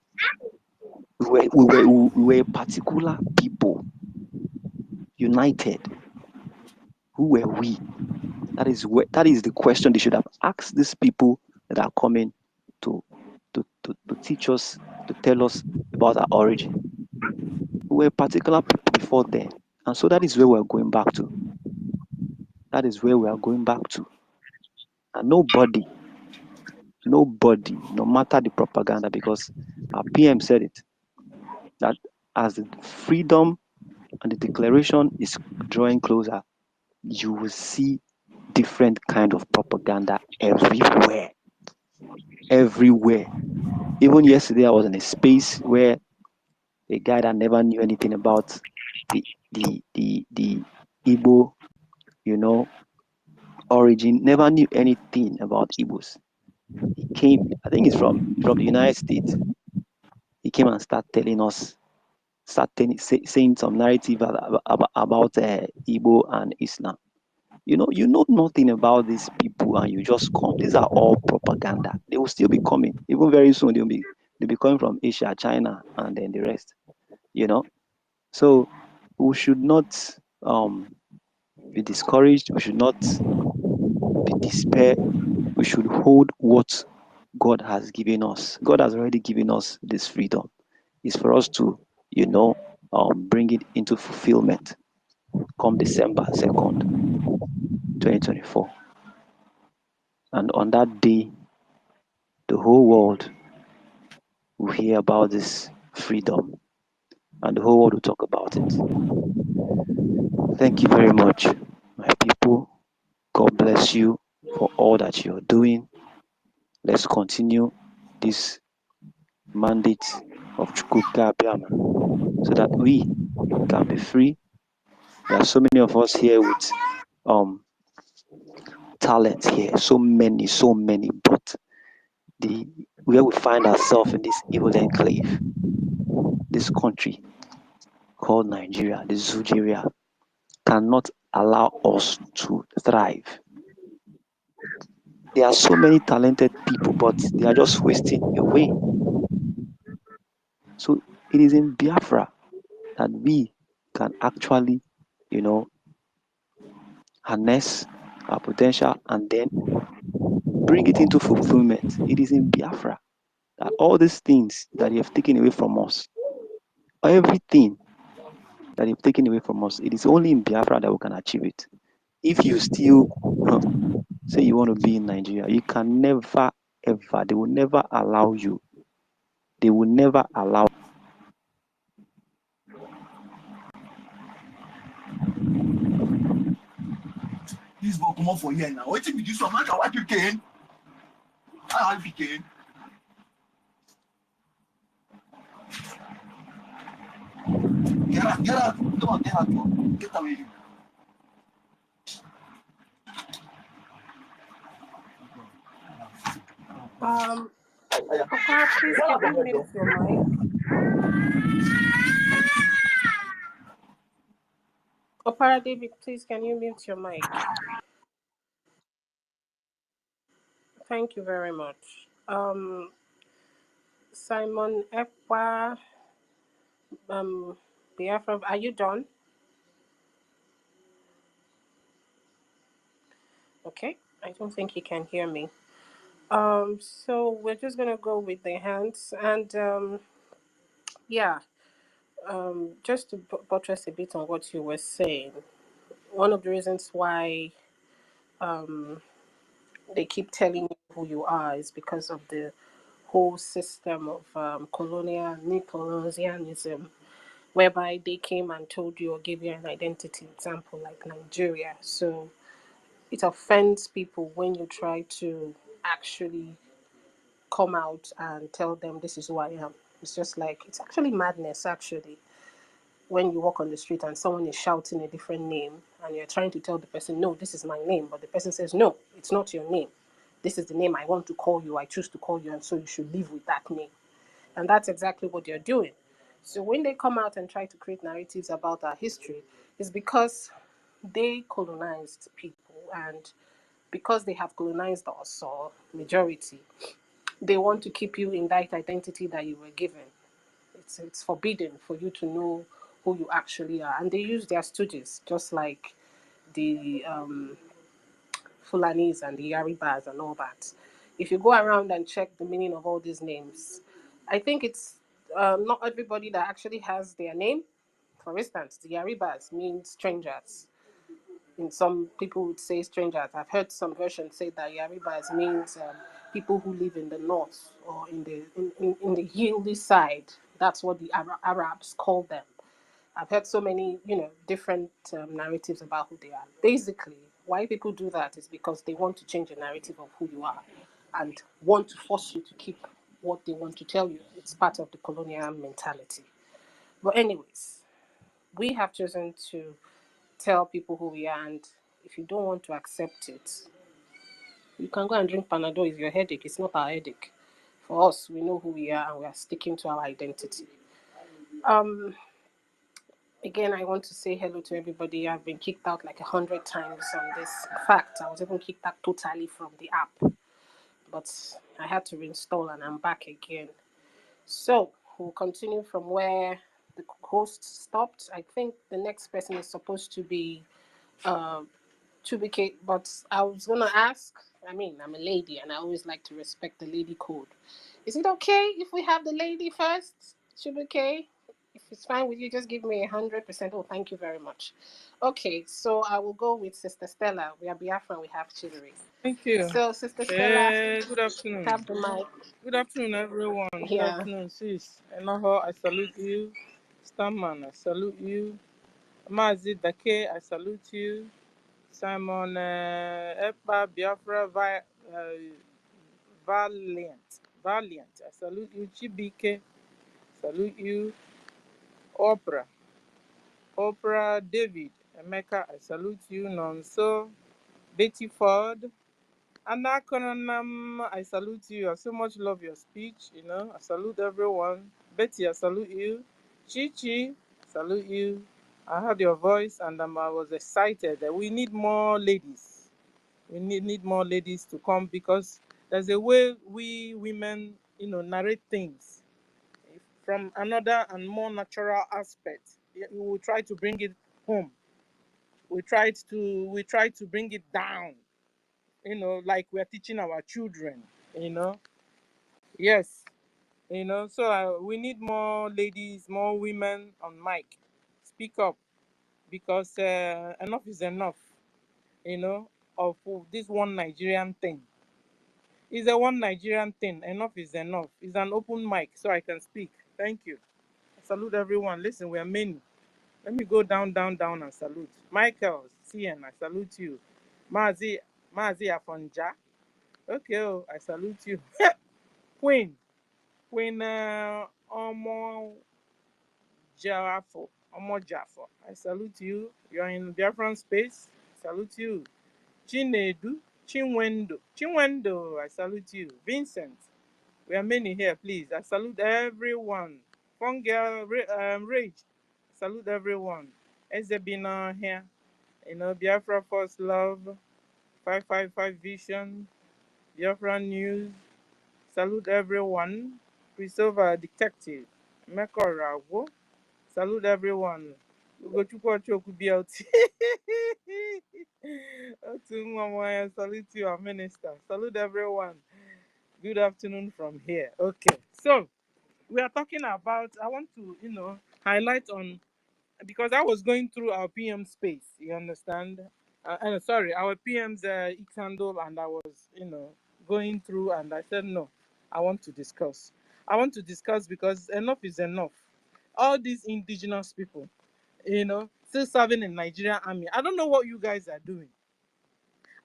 We were particular people, united. Who were we? That is the question they should have asked these people that are coming to teach us, to tell us about our origin. We were particular people before then. And so that is where we're going back to. That is where we are going back to. And nobody, no matter the propaganda, because our PM said it, that as the freedom and the declaration is drawing closer, you will see different kind of propaganda everywhere. Even yesterday, I was in a space where a guy that never knew anything about the Igbo, origin, never knew anything about Igbos. He came, I think he's from the United States. He came and started telling us saying some narrative about Igbo and Islam. You know nothing about these people, and you just come. These are all propaganda. They will still be coming. Even very soon, they'll be coming from Asia, China, and then the rest. So we should not be discouraged. We should not be despair. We should hold what God has given us. God has already given us this freedom. It's for us to, bring it into fulfillment come December 2nd, 2024. And on that day, the whole world will hear about this freedom and the whole world will talk about it. Thank you very much, my people. God bless you for all that you're doing. Let's continue this mandate of Chukwuka Abiyama so that we can be free. There are so many of us here with talent here, so many, but where we find ourselves in this evil enclave, this country called Nigeria, the Zugeria, cannot allow us to thrive. There are so many talented people, but they are just wasting away. So it is in Biafra that we can actually, harness our potential and then bring it into fulfillment. It is in Biafra that all these things that you have taken away from us, everything that you've taken away from us, it is only in Biafra that we can achieve it. If you still say you want to be in Nigeria, you can never, ever, they will never allow you. They will never allow. This will come up for here now. What if you do so much? What you can? How you can? Get out. Come on, get out. Get away. Papa, please can you mute your mic? Opera David, please can you mute your mic? Thank you very much. Simon Ekwa, Biafra, are you done? Okay, I don't think he can hear me. So we're just gonna go with the hands and just to buttress a bit on what you were saying. One of the reasons why they keep telling you who you are is because of the whole system of colonialism, whereby they came and told you or gave you an identity, example like Nigeria. So it offends people when you try to actually come out and tell them this is who I am. It's just like, it's actually madness actually. When you walk on the street and someone is shouting a different name and you're trying to tell the person, no, this is my name, but the person says, no, it's not your name. This is the name I want to call you, I choose to call you, and so you should live with that name. And that's exactly what they're doing. So when they come out and try to create narratives about our history, it's because they colonized people, and because they have colonized us, or majority, they want to keep you in that identity that you were given. It's forbidden for you to know who you actually are. And they use their stooges, just like the Fulanis and the Yaribas and all that. If you go around and check the meaning of all these names, I think it's not everybody that actually has their name. For instance, the Yaribas means strangers. And some people would say strangers. I've heard some versions say that Yaribas means people who live in the north or in the hilly side. That's what the Arabs call them. I've heard so many, different narratives about who they are. Basically, why people do that is because they want to change the narrative of who you are and want to force you to keep what they want to tell you. It's part of the colonial mentality. But anyways, we have chosen to tell people who we are, and if you don't want to accept it, you can go and drink Panadol. It's your headache. It's not our headache. For us, we know who we are and we are sticking to our identity. Again, I want to say hello to everybody. I've been kicked out like 100 times on this. In fact, I was even kicked out totally from the app, but I had to reinstall and I'm back again. So we'll continue from where the host stopped. I think the next person is supposed to be uh, Chubike, but I was gonna ask. I mean, I'm a lady, and I always like to respect the lady code. Is it okay if we have the lady first, Chubike? If it's fine with you, just give me 100%. Oh, thank you very much. Okay, so I will go with Sister Stella. We are Biafra, we have Chidori. Thank you. So, Sister Stella, Good afternoon. have the mic. Good afternoon, everyone. Good Yeah. afternoon, sis. Enoho, I salute you. Starman, I salute you. Mazi Dake, I salute you. Simon Epa Biafra Valiant, I salute you. Chibike, salute you. Oprah David, Emeka, I salute you. Nonso, Betty Ford, Anna Kononam, I salute you. I so much love your speech, I salute everyone. Betty, I salute you. Chichi, salute you. I heard your voice and I was excited that we need more ladies. We need more ladies to come because there's a way we women, narrate things from another and more natural aspect. We will try to bring it home. We tried to bring it down, like we're teaching our children, Yes, so we need more ladies, more women on mic. Speak up because enough is enough, of this one Nigerian thing. It's a one Nigerian thing. Enough is enough. It's an open mic, so I can speak. Thank you. I salute everyone. Listen, we are many. Let me go down, and salute. Michael, CN, I salute you. Mazi Afonja. Okay, I salute you. Queen Omo Jafo, I salute you. You're in Biafran space. I salute you. Chinwendo, I salute you. Vincent, we are many here, please. I salute everyone. Fun girl, Rage, salute everyone. Ezebina here. Biafra First Love, 555 Vision, Biafra News. Salute everyone. Christopher Detective, Meko Rago. Salute everyone. Ugochukwu Ochoku BLT. Salute you, our minister. Salute everyone. Good afternoon from here. Okay, so we are talking about, I want to, highlight on, because I was going through our PM space, you understand? Sorry, our PM's X handle, and I was, going through, and I said, no, I want to discuss. I want to discuss because enough is enough. All these indigenous people, still serving in Nigerian army. I don't know what you guys are doing.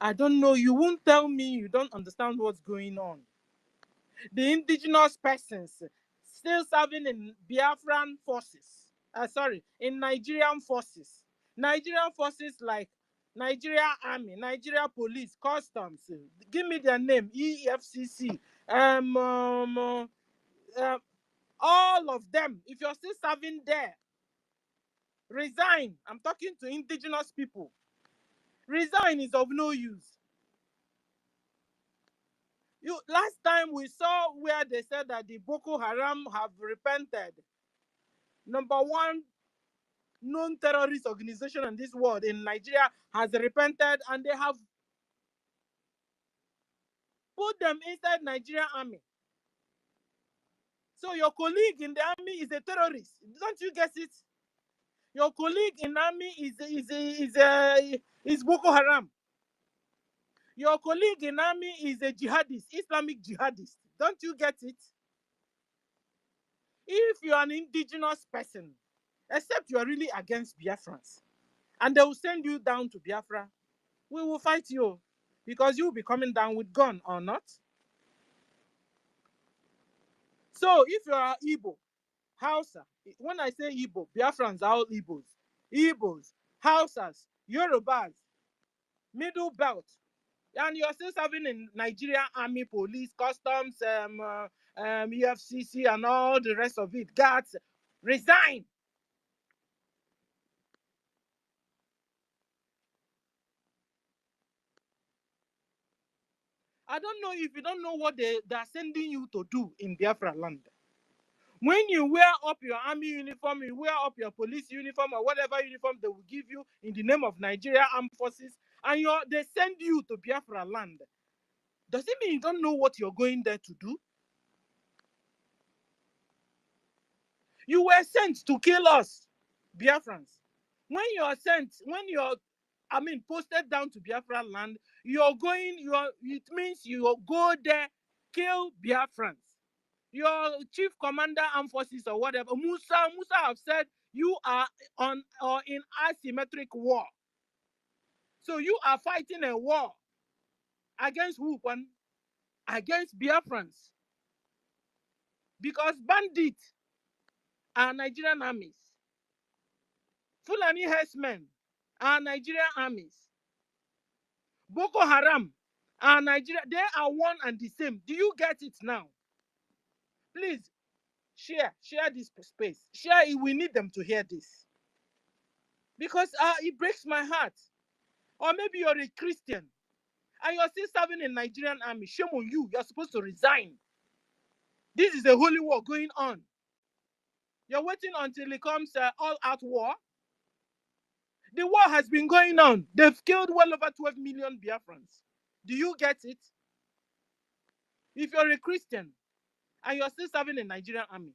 I don't know. You won't tell me you don't understand what's going on. The indigenous persons still serving in Biafran forces. In Nigerian forces. Nigerian forces like Nigeria Army, Nigeria Police, Customs. Give me their name. EFCC. All of them. If you're still serving there, resign. I'm talking to indigenous people. Resign is of no use. Last time we saw where they said that the Boko Haram have repented. Number one known terrorist organization in this world in Nigeria has repented, and they have put them inside Nigerian army. So your colleague in the army is a terrorist. Don't you guess it? Your colleague in army is Boko Haram. Your colleague in army is a jihadist, Islamic jihadist. Don't you get it? If you are an indigenous person, except you are really against Biafrans, and they will send you down to Biafra, we will fight you because you will be coming down with gun or not. So if you are Igbo, Hausa, when I say Igbo, Biafrans are all Igbos. Igbos, Hausas, Yorubas, Middle Belt, and you are still serving in Nigeria Army, Police, Customs, EFCC, and all the rest of it. Guards, resign. I don't know if you don't know what they are sending you to do in Biafra land. When you wear up your army uniform, you wear up your police uniform or whatever uniform they will give you in the name of Nigeria Armed Forces, and they send you to Biafra land. Does it mean you don't know what you're going there to do? You were sent to kill us, Biafrans. When you're posted down to Biafra land, it means you go there, kill Biafrans. Your chief commander armed forces or whatever, Musa have said you are on or in asymmetric war. So you are fighting a war against who? Against Biafrans. Because bandits are Nigerian armies. Fulani herdsmen are Nigerian armies. Boko Haram are Nigeria. They are one and the same. Do you get it now? Please share this space. Share it. We need them to hear this. Because it breaks my heart. Or maybe you're a Christian and you're still serving in Nigerian army. Shame on you. You're supposed to resign. This is a holy war going on. You're waiting until it comes all-out war. The war has been going on. They've killed well over 12 million Biafrans. Do you get it? If you're a Christian and you're still serving in Nigerian army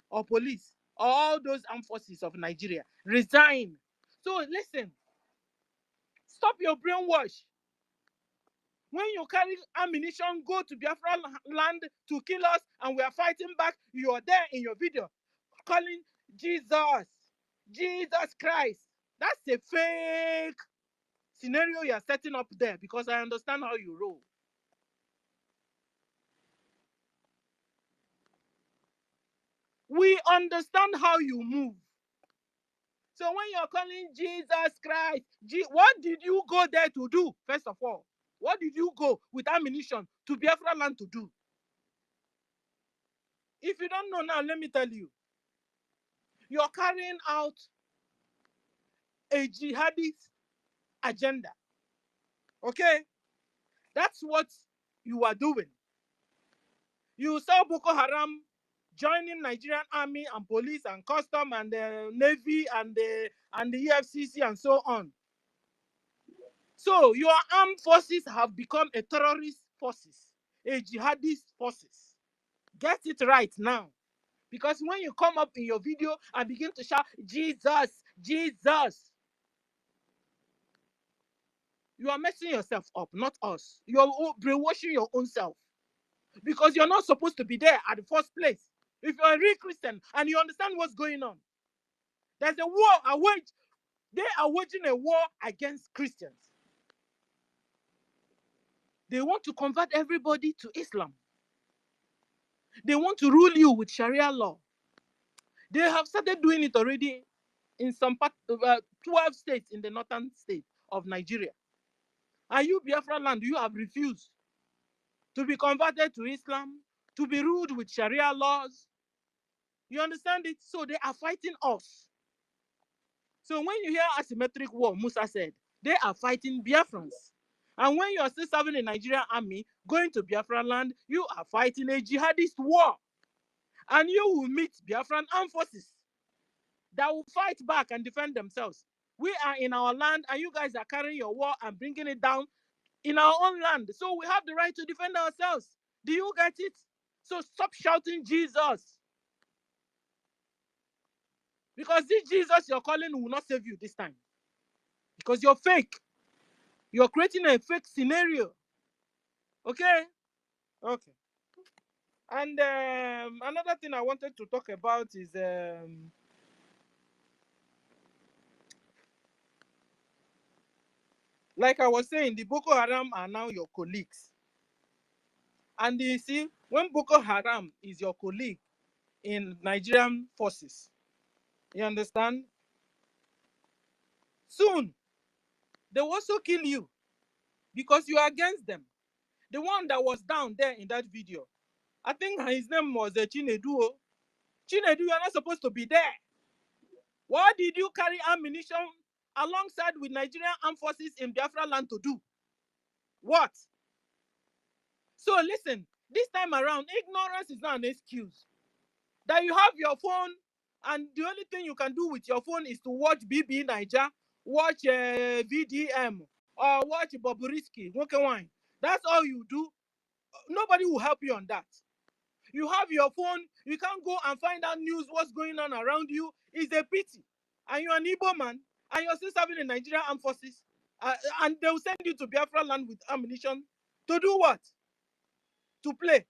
or police or all those armed forces of Nigeria, resign. So listen, stop your brainwash. When you carry ammunition, go to Biafra land to kill us and we are fighting back, you are there in your video calling Jesus Christ. That's a fake scenario you are setting up there, because I understand how you roll. We understand how you move. So when you're calling Jesus Christ, what did you go there to do, first of all? What did you go with ammunition to Biafra land to do? If you don't know now, let me tell you. You're carrying out a jihadist agenda. Okay? That's what you are doing. You saw Boko Haram joining Nigerian army and police and custom and the navy and the EFCC and so on. So your armed forces have become a terrorist forces, a jihadist forces. Get it right now. Because when you come up in your video and begin to shout, Jesus, Jesus, you are messing yourself up, not us. You are brainwashing your own self. Because you're not supposed to be there at the first place. If you're a real Christian and you understand what's going on, there's a war they are waging a war against Christians. They want to convert everybody to Islam. They want to rule you with Sharia law. They have started doing it already in some 12 states in the northern state of Nigeria. And you, Biafra land, you have refused to be converted to Islam, to be ruled with Sharia laws. You understand it? So they are fighting us. So when you hear asymmetric war, Musa said, they are fighting Biafrans. And when you are still serving the Nigerian army, going to Biafra land, you are fighting a jihadist war. And you will meet Biafran armed forces that will fight back and defend themselves. We are in our land and you guys are carrying your war and bringing it down in our own land. So we have the right to defend ourselves. Do you get it? So stop shouting Jesus. Because this Jesus you're calling will not save you this time. Because you're fake. You're creating a fake scenario. Okay? Okay. And another thing I wanted to talk about is like I was saying, the Boko Haram are now your colleagues. And you see, when Boko Haram is your colleague in Nigerian forces, you understand? Soon, they will also kill you because you are against them. The one that was down there in that video, I think his name was Chinedu. Chinedu, you are not supposed to be there. Why did you carry ammunition alongside with Nigerian armed forces in Biafra land to do? What? So listen, this time around, ignorance is not an excuse. That you have your phone, and the only thing you can do with your phone is to watch BB Niger, watch VDM, or watch Bobrisky, Woken Wine. That's all you do. Nobody will help you on that. You have your phone, you can't go and find out news, what's going on around you. It's a pity. And you're an Igbo man, and you're still serving the Nigerian Armed Forces. And they will send you to Biafra land with ammunition. To do what? To play.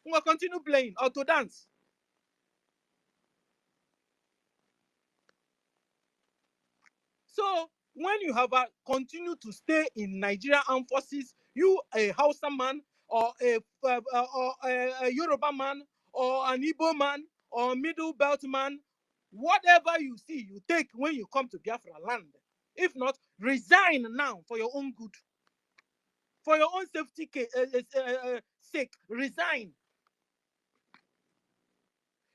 We'll continue playing or to dance. So when you have continued to stay in Nigerian Armed Forces, you a Hausa man or a Yoruba man or an Igbo man or a Middle Belt man, whatever you see, you take when you come to Biafra land. If not, resign now for your own good. For your own safety sake, resign.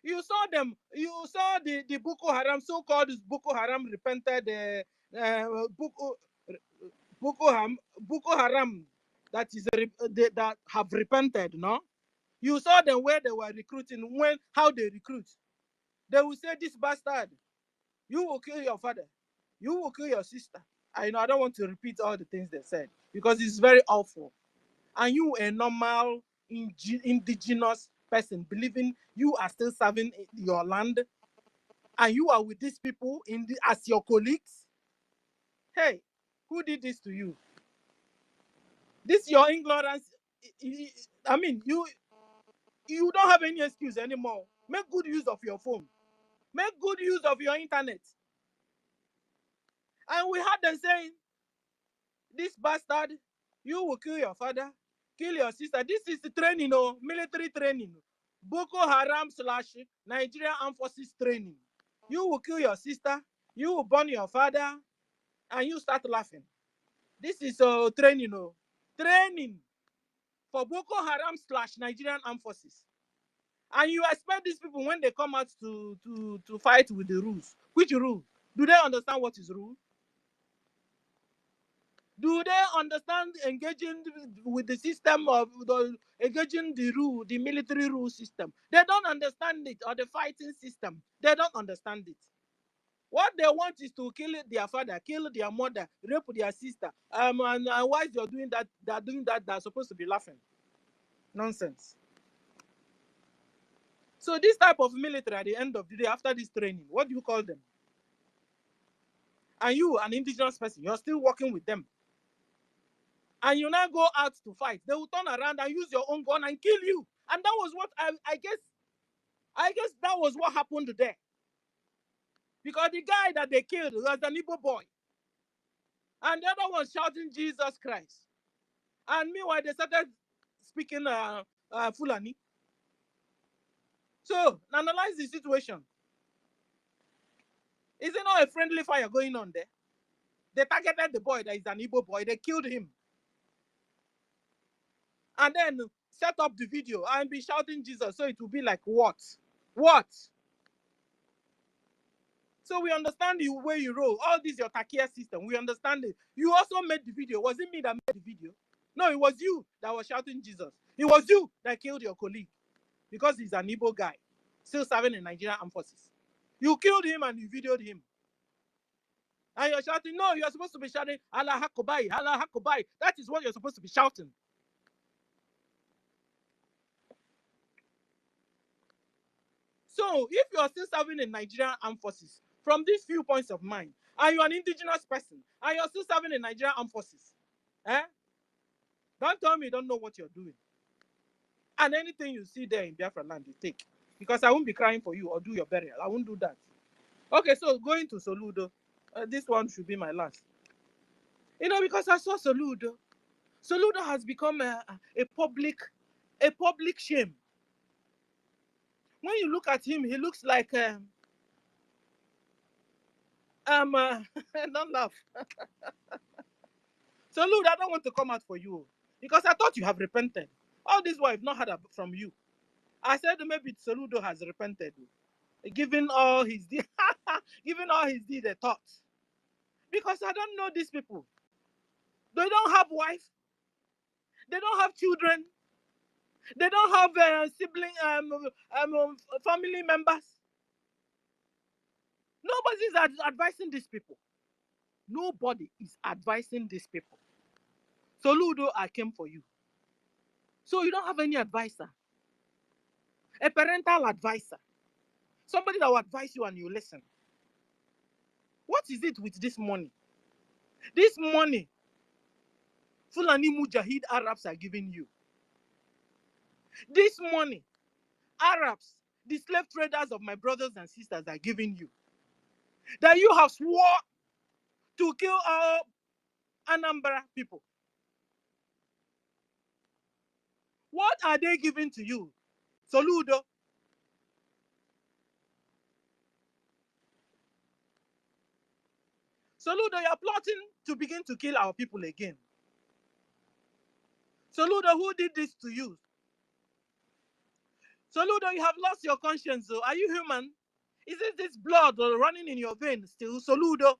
You saw them. You saw the Boko Haram, so-called Boko Haram repented. Boko Haram that is that have repented. No, you saw them where they were recruiting. How they recruit? They will say, "This bastard, you will kill your father, you will kill your sister." I know I don't want to repeat all the things they said because it's very awful. And you, a normal indigenous person, believing you are still serving your land, and you are with these people as your colleagues. Hey, who did this to you? This your ignorance. I mean, you don't have any excuse anymore. Make good use of your phone. Make good use of your internet. And we had them saying, "This bastard, you will kill your father, kill your sister." This is the training, military training. Boko Haram / Nigerian Armed Forces training. You will kill your sister, you will burn your father, and you start laughing. This is training, training for Boko Haram / Nigerian Armed Forces. And you expect these people, when they come out to fight with the rules. Which rule? Do they understand what is rule? Do they understand engaging with the system of engaging the military rule system? They don't understand it, or the fighting system. They don't understand it. What they want is to kill their father, kill their mother, rape their sister. And while you're doing that, they're supposed to be laughing. Nonsense. So this type of military, at the end of the day, after this training, what do you call them? And you, an indigenous person, you're still working with them. And you now go out to fight. They will turn around and use your own gun and kill you. And that was what I guess that was what happened there. Because the guy that they killed was an Igbo boy. And the other one shouting Jesus Christ. And meanwhile, they started speaking Fulani. So, analyze the situation. Is it not a friendly fire going on there? They targeted the boy that is an Igbo boy. They killed him. And then set up the video and be shouting Jesus. So it will be like what? What? So we understand the way you roll. All this your Takia system. We understand it. You also made the video. Was it me that made the video? No, it was you that was shouting Jesus. It was you that killed your colleague because he's an Igbo guy still serving in Nigerian Armed Forces. You killed him and you videoed him. And you're shouting, no, you're supposed to be shouting, Allah Hakubai, Allah Hakubai. That is what you're supposed to be shouting. So if you're still serving in Nigerian Armed Forces, from these few points of mind, and you're an indigenous person, and you're still serving in Nigerian Armed Forces, don't tell me you don't know what you're doing. And anything you see there in Biafra land, you take. Because I won't be crying for you or do your burial. I won't do that. Okay, so going to Soludo. This one should be my last. Because I saw Soludo. Soludo has become a public shame. When you look at him, he looks like don't laugh. Soludo, I don't want to come out for you because I thought you have repented. All this while I've not heard from you. I said maybe Soludo has repented, giving all his deed, a thought. Because I don't know these people. They don't have wife. They don't have children. They don't have sibling, family members. Nobody is advising these people. Nobody is advising these people. So Ludo, I came for you. So you don't have any advisor. A parental advisor. Somebody that will advise you and you listen. What is it with this money? This money, Fulani Mujahid Arabs are giving you. This money, Arabs, the slave traders of my brothers and sisters are giving you. That you have swore to kill our Anambra people. What are they giving to you? Soludo. Soludo, you're plotting to begin to kill our people again. Soludo, who did this to you? Soludo, you have lost your conscience. So are you human? Is it this blood running in your veins still? Soludo.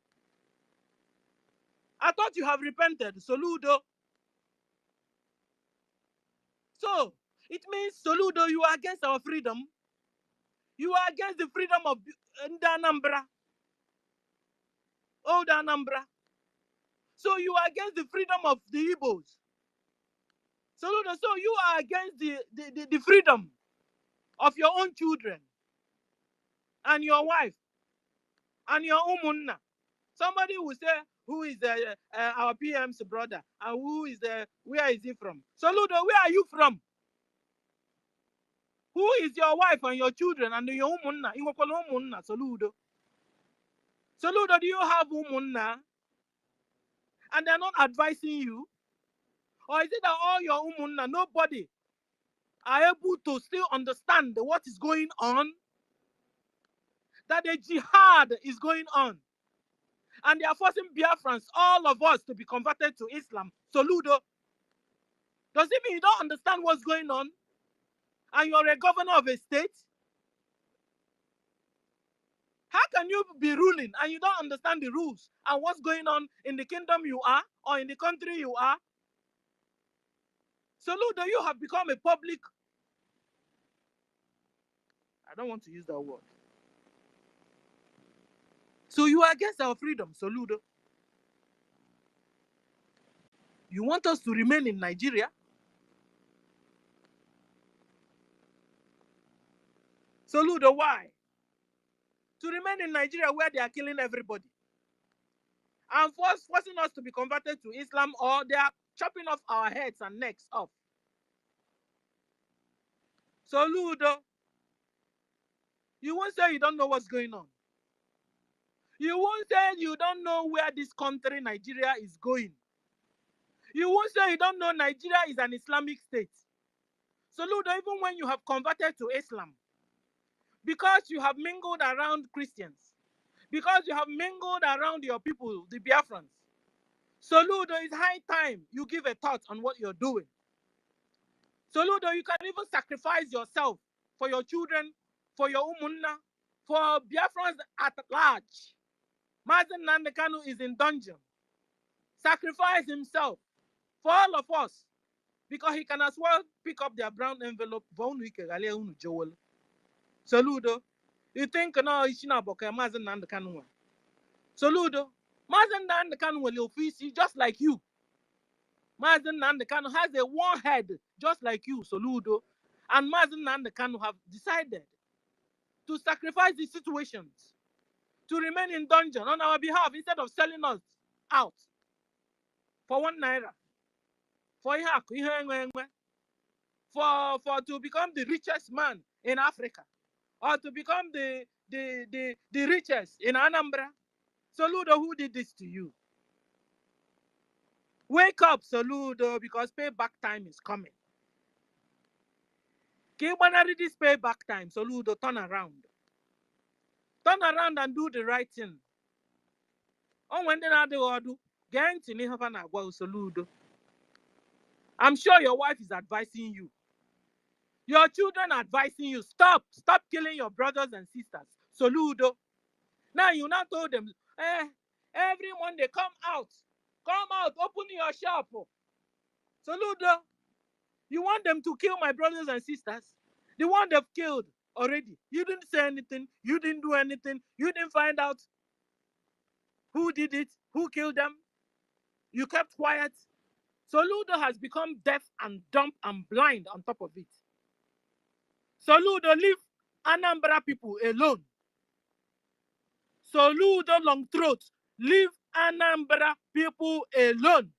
I thought you have repented. Soludo. So, it means, Soludo, you are against our freedom. You are against the freedom of Anambra. Old Anambra. So, you are against the freedom of the Igbos. Soludo, so you are against the freedom of your own children and your wife and your umunna. Somebody will say, who is our PM's brother? And where is he from? Soludo, where are you from? Who is your wife and your children and your umunna? Soludo. Soludo, do you have umunna? And they're not advising you? Or is it that all your umunna, nobody are able to still understand what is going on? That the jihad is going on. And they are forcing Biafrans, all of us, to be converted to Islam. Soludo. Does it mean you don't understand what's going on? And you're a governor of a state? How can you be ruling and you don't understand the rules and what's going on in the kingdom you are or in the country you are? Soludo, you have become a public... I don't want to use that word. So you are against our freedom, Soludo. You want us to remain in Nigeria? Soludo, why? To remain in Nigeria where they are killing everybody. And forcing us to be converted to Islam, or they are chopping off our heads and necks off. Soludo, you won't say you don't know what's going on. You won't say you don't know where this country, Nigeria, is going. You won't say you don't know Nigeria is an Islamic state. Soludo, even when you have converted to Islam, because you have mingled around Christians, because you have mingled around your people, the Biafrans, Soludo, it's high time you give a thought on what you're doing. Soludo, you can even sacrifice yourself for your children, for your umunna, for Biafrans at large. Mazen Nandekanu is in dungeon. Sacrifice himself for all of us, because he can as well pick up their brown envelope. Soludo, you think no Ishina Boka Mazen Nandekanu? Soludo, Mazen Nandekanu will office just like you. Mazen Nandekanu has a one head just like you, Soludo. And Mazen Nandekanu have decided to sacrifice these situations, to remain in dungeon on our behalf instead of selling us out for 1 naira. For to become the richest man in Africa, or to become the richest in Anambra. Soludo, who did this to you? Wake up, Soludo, because payback time is coming. Kibanari this payback time, Soludo, turn around. Turn around and do the right thing. On when they do, Soludo. I'm sure your wife is advising you. Your children are advising you. Stop killing your brothers and sisters. Soludo. Now you now told them, every Monday come out, open your shop. Soludo. You want them to kill my brothers and sisters? The one they've killed already. You didn't say anything. You didn't do anything. You didn't find out who did it, who killed them. You kept quiet. Soludo has become deaf and dumb and blind on top of it. Soludo, leave Anambra people alone. Soludo long throat, leave Anambra people alone.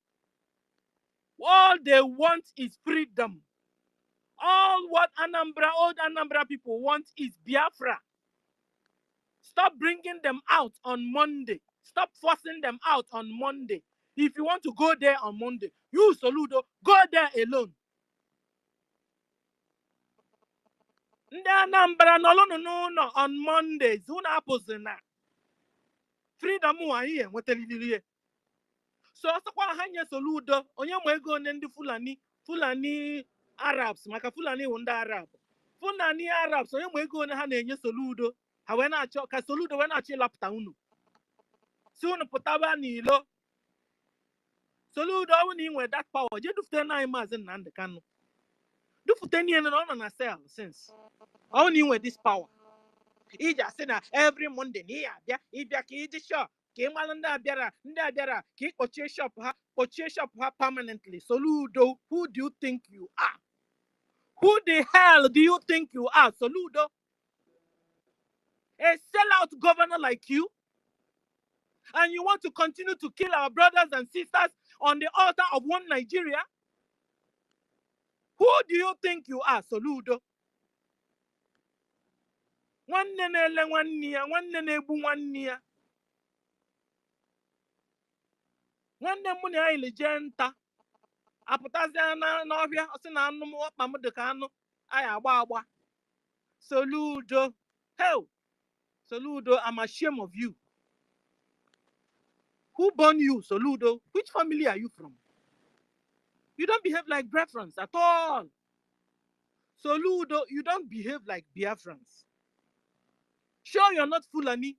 All they want is freedom. All what old Anambra people want is Biafra. Stop bringing them out on Monday. Stop forcing them out on Monday. If you want to go there on Monday, you, Soludo, go there alone. Ndị Anambra nọ on Mondays. Unu apụzi na freedom anyị enwetaliri. So ọsọkwa ha nye Soludo, onye ma ego onye ndị Fulani Arabs, maka Fulani wụ ndị Arab. Fulani Arabs, onye ma ego onye ha na-enye Soludo, ha wee na-achọ ka Soludo wee na-achọ ịlapụta unu. Si unu pụtaba n'ilo. Soludo, ọ na inwe that power, je dufute na anyị Maazị Nnamdi Kanu. Dufute niile na ọ nọ na cell since. Ọ na inwe this power. Ija sị na every Monday na ịbịa ka iji shop ka ị malụ ndị abịara ka ị kpochie shop ha permanently. Soludo, who do you think you are? Who the hell do you think you are, Soludo? A sellout governor like you? And you want to continue to kill our brothers and sisters on the altar of one Nigeria? Who do you think you are, Soludo? Nwanne na-ele nwanne ya, nwanne na-egbu nwanne ya. Nwanne m na ya ilije nta. Apụtazịa n'ọhịa, ọ sị na anụ m ọkpa m dị ka anụ anyị agba. Soludo. Hell, Soludo, I'm ashamed of you. Who born you, Soludo? Which family are you from? You don't behave like Biafrans at all. Soludo, you don't behave like Biafrans. Sure, you're not Fulani.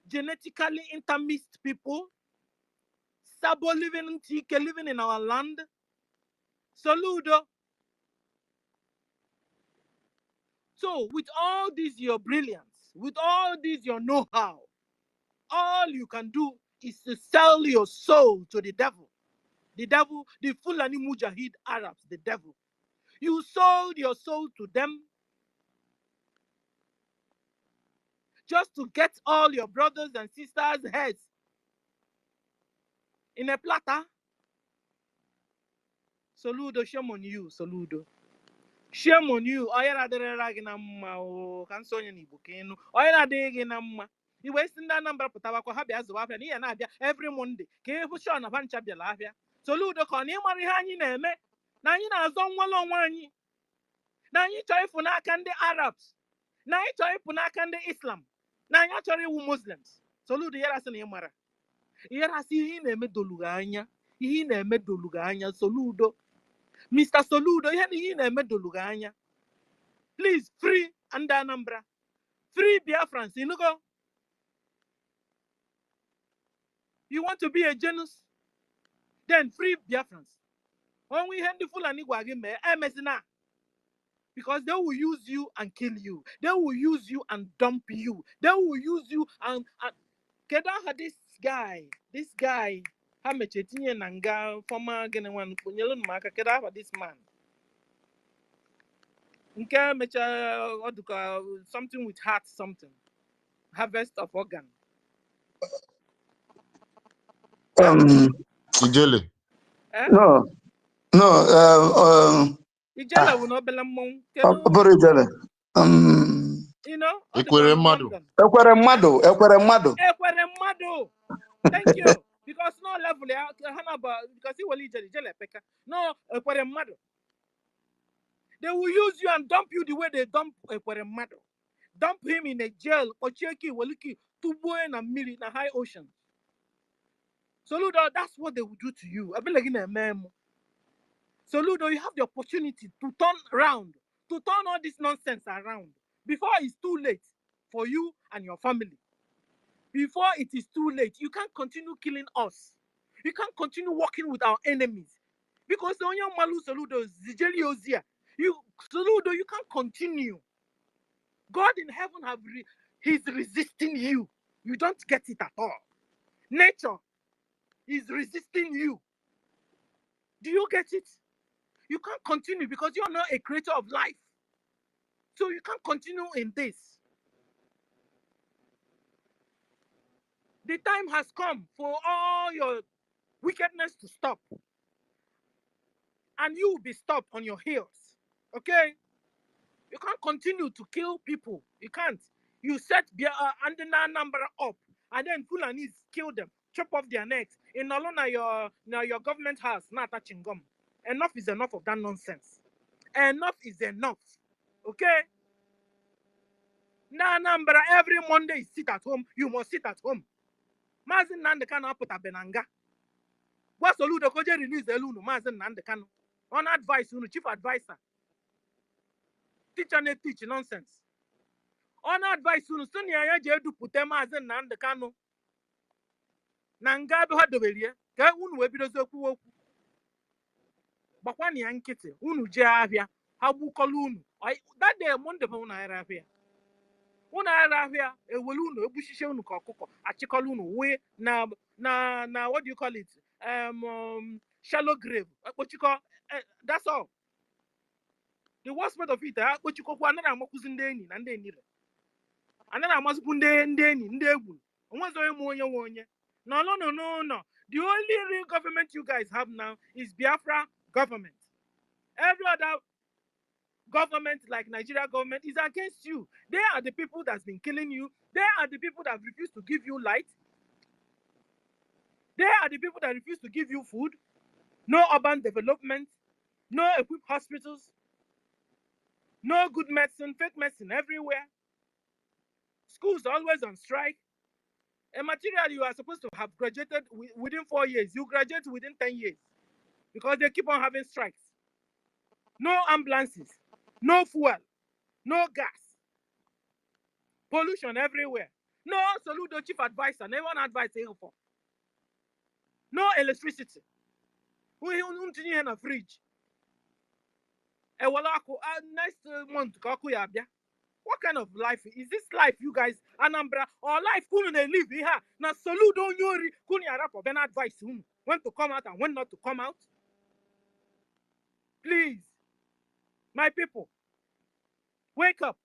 Genetically intermixed people. Sabo living in our land. Soludo. So, with all this your brilliance, with all this your know-how, all you can do is to sell your soul to the devil. The devil, the Fulani Mujahid Arabs, the devil. You sold your soul to them just to get all your brothers and sisters' heads in a platter. Soludo, shame on you, Soludo. Shame on you. Oyera derera gị na mma o ka nsonye n'Igbo ka enu. Oyera adịghị gị na mma. Iwe si ndị Anambra pụtawa kwa ha bịa zụwa afịa n'ihi na-abịa every Monday ka ịhụ shọ na vancha bịala afịa. Soludo ka ọ na ịmara ihe anyị na-eme na anyị na-azọ nwere onwe anyị na anyị chọrọ ịfụ n'aka ndị Arabs na anyị chọrọ ịfụ n'aka ndị Islam na anyị chọrọ iwu Muslims. Soludo yara sị na ịmara yara sị ihe ị na-eme doluga anya ihe ị na-eme doluga anya Soludo. Mr. Soludo, ihe na-eme doluga anya. Please free ndị Anambra. Free Biafrans. Inugo. You want to be a genus? Then free Biafrans. When we hand the Fulani Gwagi me, emesina. Because they will use you and kill you. They will use you and dump you. They will use you and Kedah this guy. Hamechetinye nanga former Genewan Punyelun Maka Kedah this man. Nke mecha something with heart something. Harvest of organ. Ijele. Eh? No. Ijele will not be lamong. You know? Ekwere Madu. Ekwere Madu. Thank you. Because no level because he will Ijele Peka. No, Ekwere Madu. They will use you and dump you the way they dump Ekwere Madu. Dump him in a jail, Ocheki, Waliki, Tubo and Mili in a high ocean. Soludo, that's what they will do to you. I been like in a memo. Soludo, you have the opportunity to turn around, to turn all this nonsense around before it's too late for you and your family. Before it is too late, you can't continue killing us. You can't continue working with our enemies. Because on your Malu Soludo, Zigeliosia, you Soludo, you can't continue. God in heaven he's resisting you. You don't get it at all. Nature is resisting you. Do you get it? You can't continue because you're not a creator of life. So you can't continue in this. The time has come for all your wickedness to stop. And you will be stopped on your heels. Okay? You can't continue to kill people. You can't. You set Andina number up and then Fulanis kill them, chop off their necks. In Alona, your government house, not touching gum. Enough is enough of that nonsense. Enough is enough. Okay? Na number every Monday sit at home. You must sit at home. Mazin Nandekano Apota Benanga. What Soludo Koje release Elunu, Mazin Nandekano. On advice, chief advisor. Teacher ne teach nonsense. On advice, Sonia Jedu Putema Nandekano. Nanga Hadovelia. Ka unu webidozoku. Bakwani Yankete. Unu Javia. Habu Kolunu. That day Monday Pona Arabia. Una Arabia, a Walunu, Bushishunu Kokoko, Achikolunu, we na what do you call it? Shallow grave. What you call that's all. The worst part of it, what you call another Mokuzindeni and then another Masbunde Ndeni, Ndebu. No. The only real government you guys have now is Biafra government. Every other government like Nigeria government is against you. They are the people that's been killing you. They are the people that refuse to give you light. They are the people that refuse to give you food. No urban development. No equipped hospitals. No good medicine, fake medicine everywhere. Schools always on strike. A material you are supposed to have graduated within 4 years. You graduate within 10 years. Because they keep on having strikes. No ambulances. No fuel. No gas. Pollution everywhere. No Soludo chief advisor. No one advice for. No electricity. We don't need a fridge. Next month, what kind of life is this life, you guys? Anambra or life couldn't they live here? Now Soludo Yori couldn't then advise when to come out and when not to come out. Please, my people, wake up.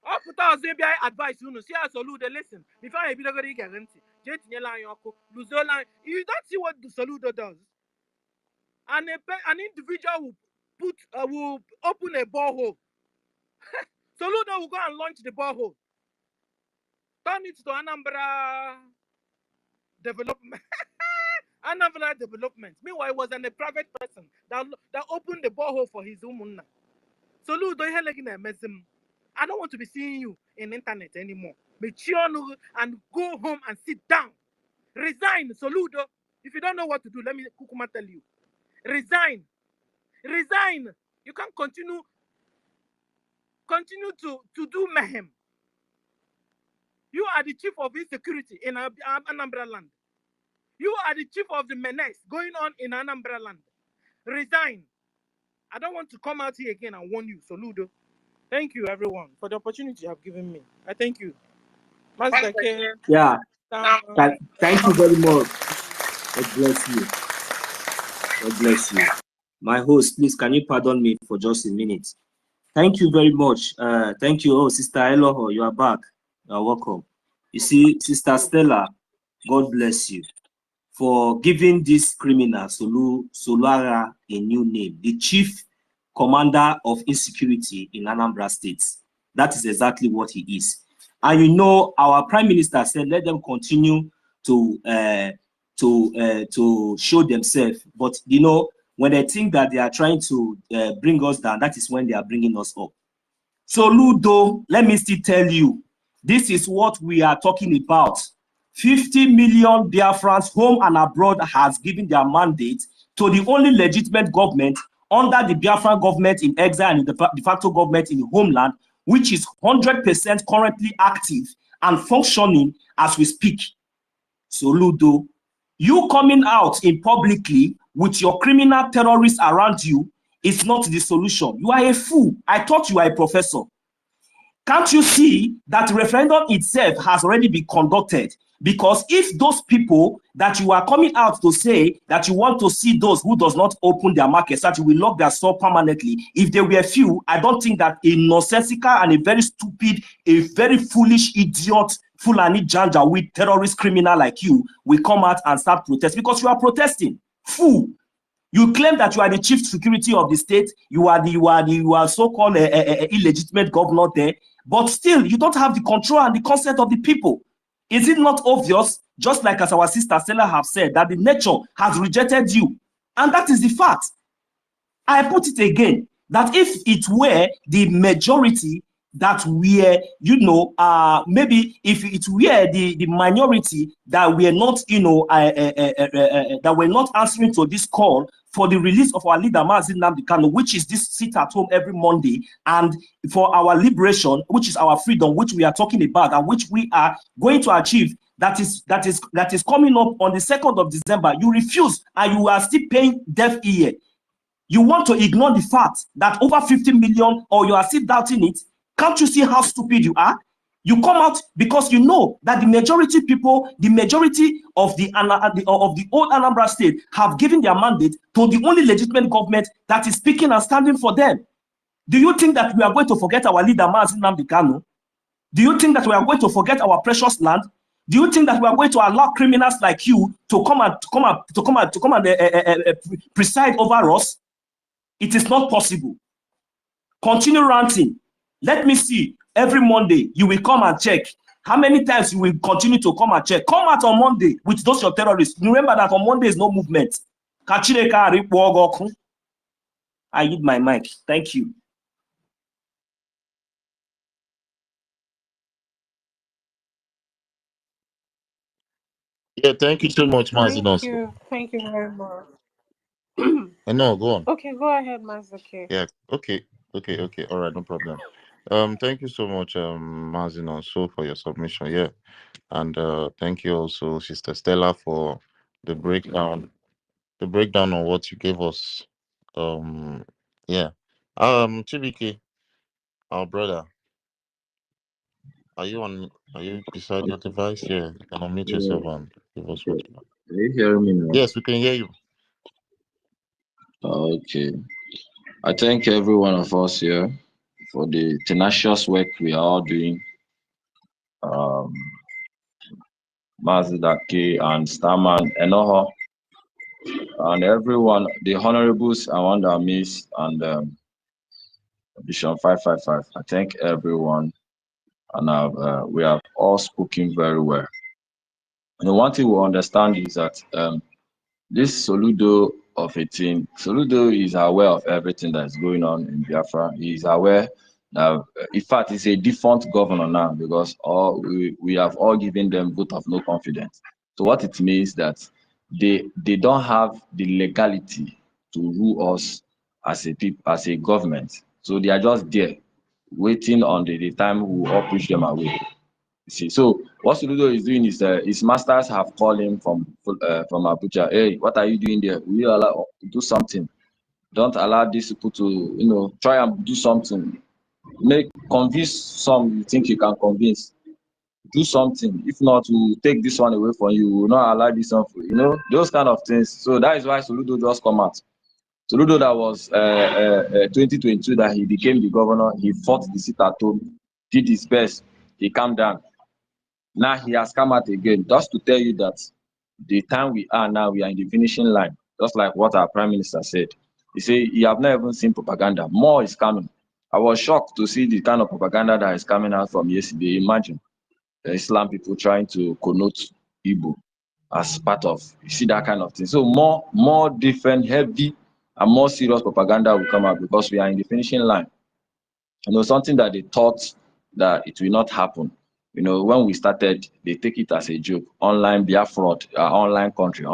Up to us, advice see us Soludo listen. If I be the guarantee, you don't see what the Soludo does. An individual will open a borehole. Soludo will go and launch the borehole. Turn it to Anambra development. Anambra development. Meanwhile, it was a private person that opened the borehole for his woman. Soludo, I don't want to be seeing you in internet anymore. And go home and sit down. Resign, Soludo. If you don't know what to do, let me Kukuma tell you. Resign. Resign. You can't continue to do mayhem. You are the chief of insecurity in Anambra land. You are the chief of the menace going on in Anambra land. Resign. I don't want to come out here again and warn you, Soludo. Thank you, everyone, for the opportunity you have given me. I thank you. Master K. Yeah. Thank you very much. God bless you. God bless you. My host, please, can you pardon me for just a minute? Thank you very much. Thank you. Oh, Sister Eloho, you are back. You are welcome. You see, Sister Stella, God bless you for giving this criminal, Solara, a new name, the chief commander of insecurity in Anambra State. That is exactly what he is. And you know, our Prime Minister said, let them continue to show themselves. But you know, when they think that they are trying to bring us down, that is when they are bringing us up. So Ludo, let me still tell you, this is what we are talking about. 50 million Biafrans, home and abroad, has given their mandate to the only legitimate government under the Biafran government in exile and the de facto government in the homeland, which is 100% currently active and functioning as we speak. So Ludo, you coming out in publicly with your criminal terrorists around you is not the solution. You are a fool. I thought you were a professor. Can't you see that referendum itself has already been conducted? Because if those people that you are coming out to say that you want to see those who does not open their markets, that you will lock their store permanently, if there were few, I don't think that a nonsensical and a very stupid, a very foolish idiot, Fulani Janja with terrorist criminal like you will come out and start protest because you are protesting. Fool. You claim that you are the chief security of the state. You are so-called illegitimate governor there, but still you don't have the control and the consent of the people. Is it not obvious, just like as our sister Stella have said, that the nature has rejected you? And that is the fact. I put it again, that if it were the majority that were, maybe if it were the minority that were not, that were not answering to this call for the release of our leader, Mazi Nnamdi Kanu, which is this sit at home every Monday, and for our liberation, which is our freedom, which we are talking about, and which we are going to achieve, that is coming up on the 2nd of December, you refuse, and you are still paying deaf ear. You want to ignore the fact that over 50 million, or you are still doubting it. Can't you see how stupid you are? You come out because you know that the majority people, the majority of the old Anambra state have given their mandate to the only legitimate government that is speaking and standing for them. Do you think that we are going to forget our leader, Mazi Nnamdi Kanu? Do you think that we are going to forget our precious land? Do you think that we are going to allow criminals like you to come and preside over us? It is not possible. Continue ranting. Let me see. Every Monday, you will come and check. How many times you will continue to come and check? Come out on Monday with those your terrorists. Remember that on Monday is no movement. I hit my mic. Thank you. Yeah, thank you so much, Thank Mazinos. you. Thank you very much. No, go on. Okay, go ahead, Mazuki. Yeah, okay. All right, no problem. Thank you so much, Mazinos, so for your submission. Yeah, and thank you also, Sister Stella, for the breakdown. The breakdown on what you gave us. Yeah. Chibiki, our brother, are you beside your device? Yeah, you can unmute yourself Yeah, and give us what okay. you know. Can you hear me now? Yes, we can hear you. Okay. I thank every one of us here for the tenacious work we are all doing. Um, Mazidaki and Starman, Enoho, and everyone, the honorables around our midst, and Vision 555. I thank everyone, and we have all spoken very well. And one thing we understand is that this Soludo of a team, Soludo is aware of everything that is going on in Biafra. He is aware that, in fact, he's a defunct governor now because we have all given them vote of no confidence. So what it means that they don't have the legality to rule us as a government. So they are just there waiting on the time we will all push them away. See, so what Soludo is doing is his masters have called him from Abuja. Hey, what are you doing there? Will you allow do something? Don't allow these people to try and do something. Convince some you think you can convince. Do something. If not, we'll take this one away from you. We will not allow this one for those kind of things. So that is why Soludo just come out. Soludo that was 2022 that he became the governor, he fought the sit at home, did his best, he calmed down. Now he has come out again just to tell you that the time we are now, we are in the finishing line, just like what our Prime Minister said. He said he have not even seen propaganda. More is coming. I was shocked to see the kind of propaganda that is coming out from yesterday. Imagine the Islam people trying to connote Igbo as part of, you see that kind of thing. So more different, heavy, and more serious propaganda will come out because we are in the finishing line. Something that they thought that it will not happen. When we started, they take it as a joke. Online Biafra, online country.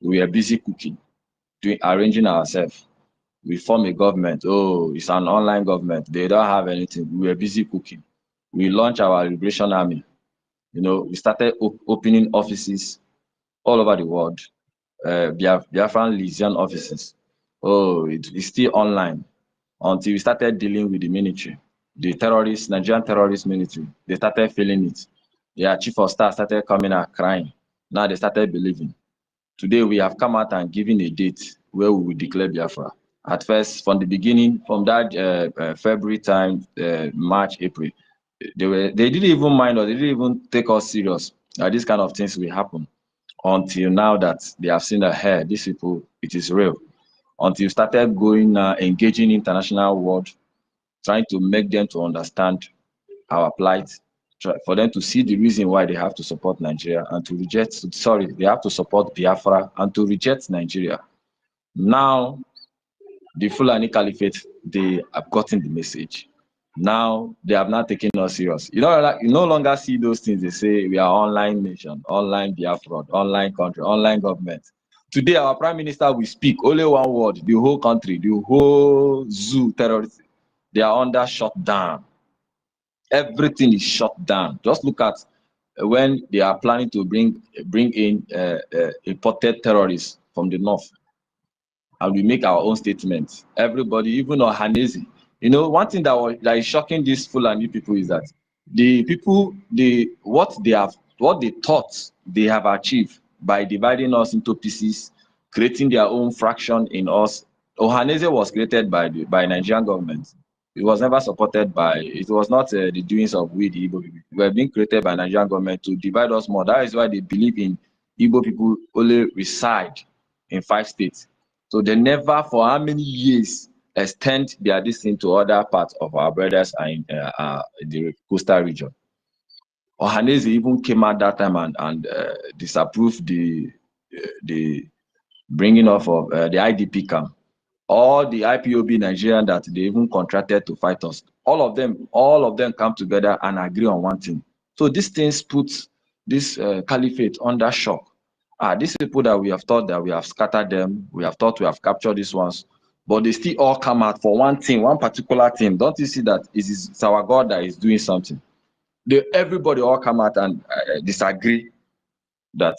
We are busy cooking, arranging ourselves. We form a government. Oh, it's an online government. They don't have anything. We are busy cooking. We launch our Liberation Army. We started opening offices all over the world. Biafran liaison offices. Oh, it's still online until we started dealing with the military. The terrorists, Nigerian terrorist military, they started feeling it. Their chief of staff started coming out crying. Now they started believing. Today we have come out and given a date where we will declare Biafra. At first, from the beginning, from that February time, March, April, they didn't even mind us, they didn't even take us serious. These kind of things will happen until now that they have seen that, hey, these people, it is real. Until you started going, engaging international world, trying to make them to understand our plight, for them to see the reason why they have to support Nigeria and to reject, sorry, they have to support Biafra and to reject Nigeria. Now, the Fulani Caliphate, they have gotten the message. Now, they have not taken us serious. You no longer see those things. They say we are online nation, online Biafra, online country, online government. Today, our prime minister will speak only one word, the whole country, the whole zoo terrorists, they are under shutdown. Everything is shut down. Just look at when they are planning to bring in imported terrorists from the north, and we make our own statements. Everybody, even Ohanese, one thing that is shocking these Fulani people is that the people, what they thought they have achieved by dividing us into pieces, creating their own fraction in us. Ohanese was created by Nigerian government. It was never supported by, it was not the doings of we, the Igbo people. We were being created by Nigerian government to divide us more. That is why they believe in Igbo people only reside in 5 states. So they never, for how many years, extend their distance to other parts of our brothers in the coastal region. Ohanese even came out that time and disapproved the bringing off of the IDP camp. All the IPOB Nigerian that they even contracted to fight us, all of them come together and agree on one thing. So these things put this caliphate under shock. These people that we have thought that we have scattered them, we have thought we have captured these ones, but they still all come out for one thing, one particular thing. Don't you see that it's our God that is doing something? Everybody all come out and disagree that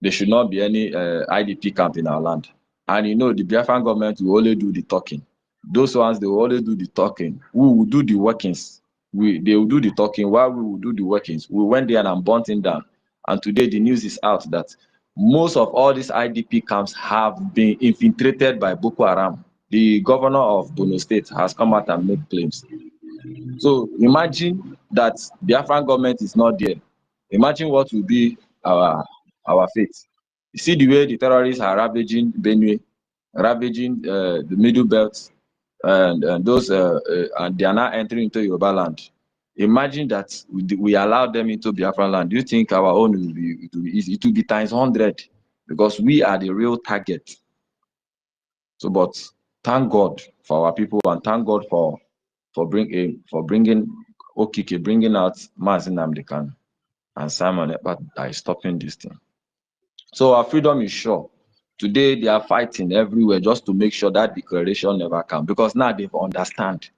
there should not be any IDP camp in our land. And the Biafran government will only do the talking. Those ones, they will only do the talking. We will do the workings. They will do the talking while we will do the workings. We went there and burnt it down. And today the news is out that most of all these IDP camps have been infiltrated by Boko Haram. The governor of Borno State has come out and made claims. So imagine that the Biafran government is not there. Imagine what will be our fate. You see the way the terrorists are ravaging Benue, ravaging the Middle Belt, and those and they are now entering into Yoruba land. Imagine that we allow them into Biafra land. Do you think our own will be easy? It will be times 100 because we are the real target. So, but thank God for our people and thank God for bringing Okike, bringing out Mazi Nnamdi Kanu and Simon Ekpa that is stopping this thing. So our freedom is sure. Today they are fighting everywhere just to make sure that declaration never comes, because now they've understand.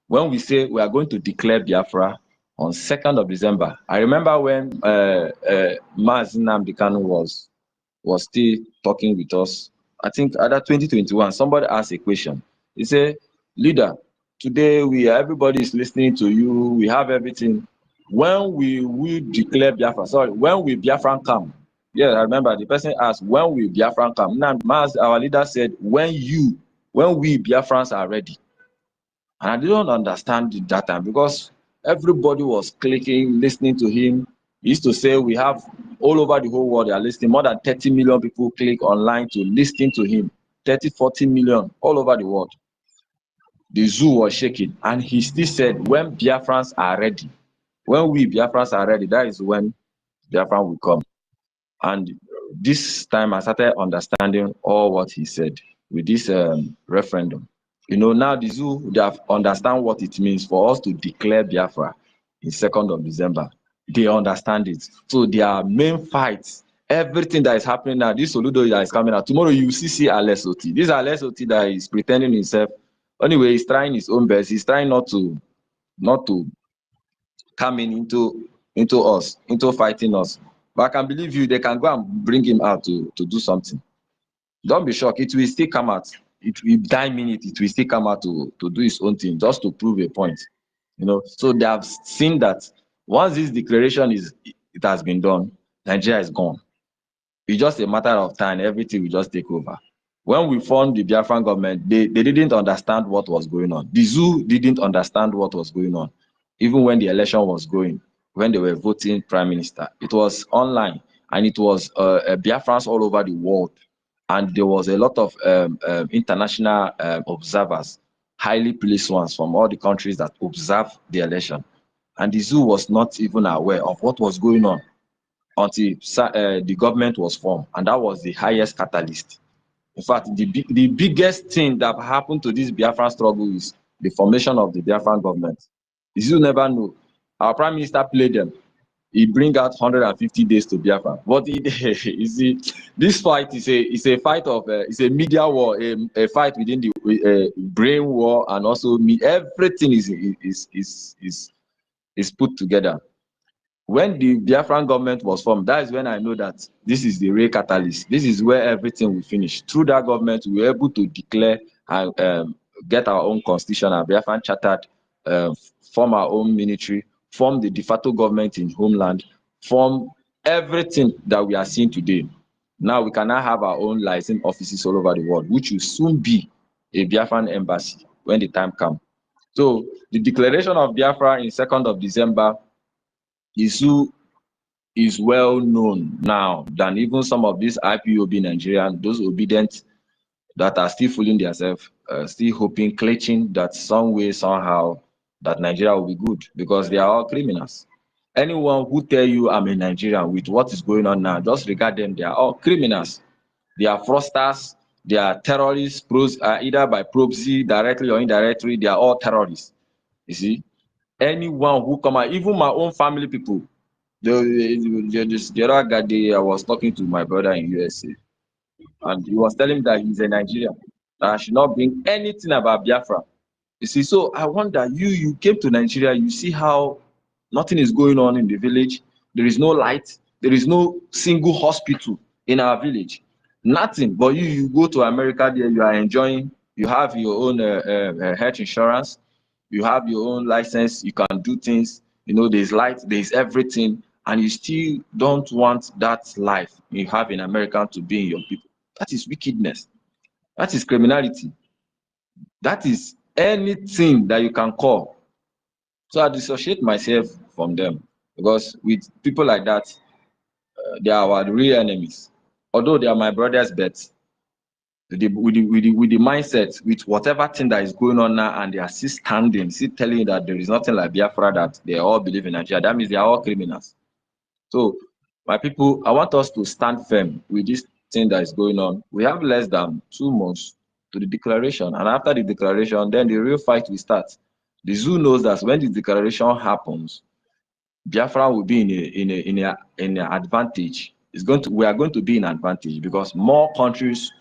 When we say we are going to declare Biafra on 2nd of December, I remember when Mazi Nnamdi Kanu was still talking with us. I think either 2021, somebody asked a question. He said, "Leader, today everybody is listening to you. We have everything. When we declare Biafra, sorry, when we Biafran come?" Yeah, I remember the person asked, "When we Biafran come?" Now, our leader said, when we Biafrans are ready." And I didn't understand that time because everybody was clicking, listening to him. He used to say we have all over the whole world, they are listening. More than 30 million people click online to listen to him. 30, 40 million all over the world. The zoo was shaking. And he still said, when Biafrans are ready, when we Biafrans are ready, that is when Biafran will come. And this time I started understanding all what he said with this referendum. Now the zoo, they have understand what it means for us to declare Biafra in 2nd of December. They understand it. So their main fights, everything that is happening now, this Soludo that is coming out, tomorrow you see Alessoti. This Alessoti that is pretending himself. Anyway, he's trying his own best. He's trying not to come in into us, into fighting us. But I can believe you, they can go and bring him out to do something. Don't be shocked. It will still come out. It will die minute. It will still come out to do its own thing, just to prove a point. You know, so they have seen that once this declaration it has been done, Nigeria is gone. It's just a matter of time. Everything will just take over. When we formed the Biafran government, they didn't understand what was going on. The zoo didn't understand what was going on. Even when the election was going, when they were voting prime minister, it was online, and it was Biafrans all over the world. And there was a lot of international observers, highly placed ones from all the countries that observed the election. And the zoo was not even aware of what was going on until the government was formed, and that was the highest catalyst. In fact, the biggest thing that happened to this Biafran struggle is the formation of the Biafran government. The zoo never knew. Our prime minister played them. He bring out 150 days to Biafra. But you see, this fight is a fight of it's a media war, a fight within the brain war, and also everything is put together. When the Biafran government was formed, that is when I know that this is the real catalyst. This is where everything will finish. Through that government, we were able to declare and get our own constitution, our Biafran chartered, form our own military, form the de facto government in homeland, form everything that we are seeing today. Now we can now have our own licensed offices all over the world, which will soon be a Biafran embassy when the time comes. So the declaration of Biafra in 2nd of December is well known now than even some of these IPOB Nigerians, those obedient that are still fooling themselves, still hoping, clutching that some way, somehow, that Nigeria will be good, because they are all criminals. Anyone who tell you I'm a Nigerian with what is going on now, just regard them, they are all criminals. They are fraudsters, they are terrorists, either by proxy, directly or indirectly, they are all terrorists. You see, anyone who come out, even my own family people, the other guy, I was talking to my brother in USA, and he was telling me that he's a Nigerian, that I should not bring anything about Biafra. You see, so I wonder, you came to Nigeria, you see how nothing is going on in the village. There is no light. There is no single hospital in our village. Nothing. But you go to America there, you are enjoying. You have your own health insurance. You have your own license. You can do things. You know, there's light, there's everything. And you still don't want that life you have in America to be in your people. That is wickedness. That is criminality. That is anything that you can call. So I dissociate myself from them, because with people like that, they are our real enemies. Although they are my brothers, but with the mindset, with whatever thing that is going on now, and they are still standing, still telling you that there is nothing like Biafra, that they all believe in Nigeria, that means they are all criminals. So my people, I want us to stand firm with this thing that is going on. We have less than 2 months to the declaration, and after the declaration, then the real fight will start. The zoo knows that when the declaration happens, Biafra will be in an advantage. We are going to be in advantage, because more countries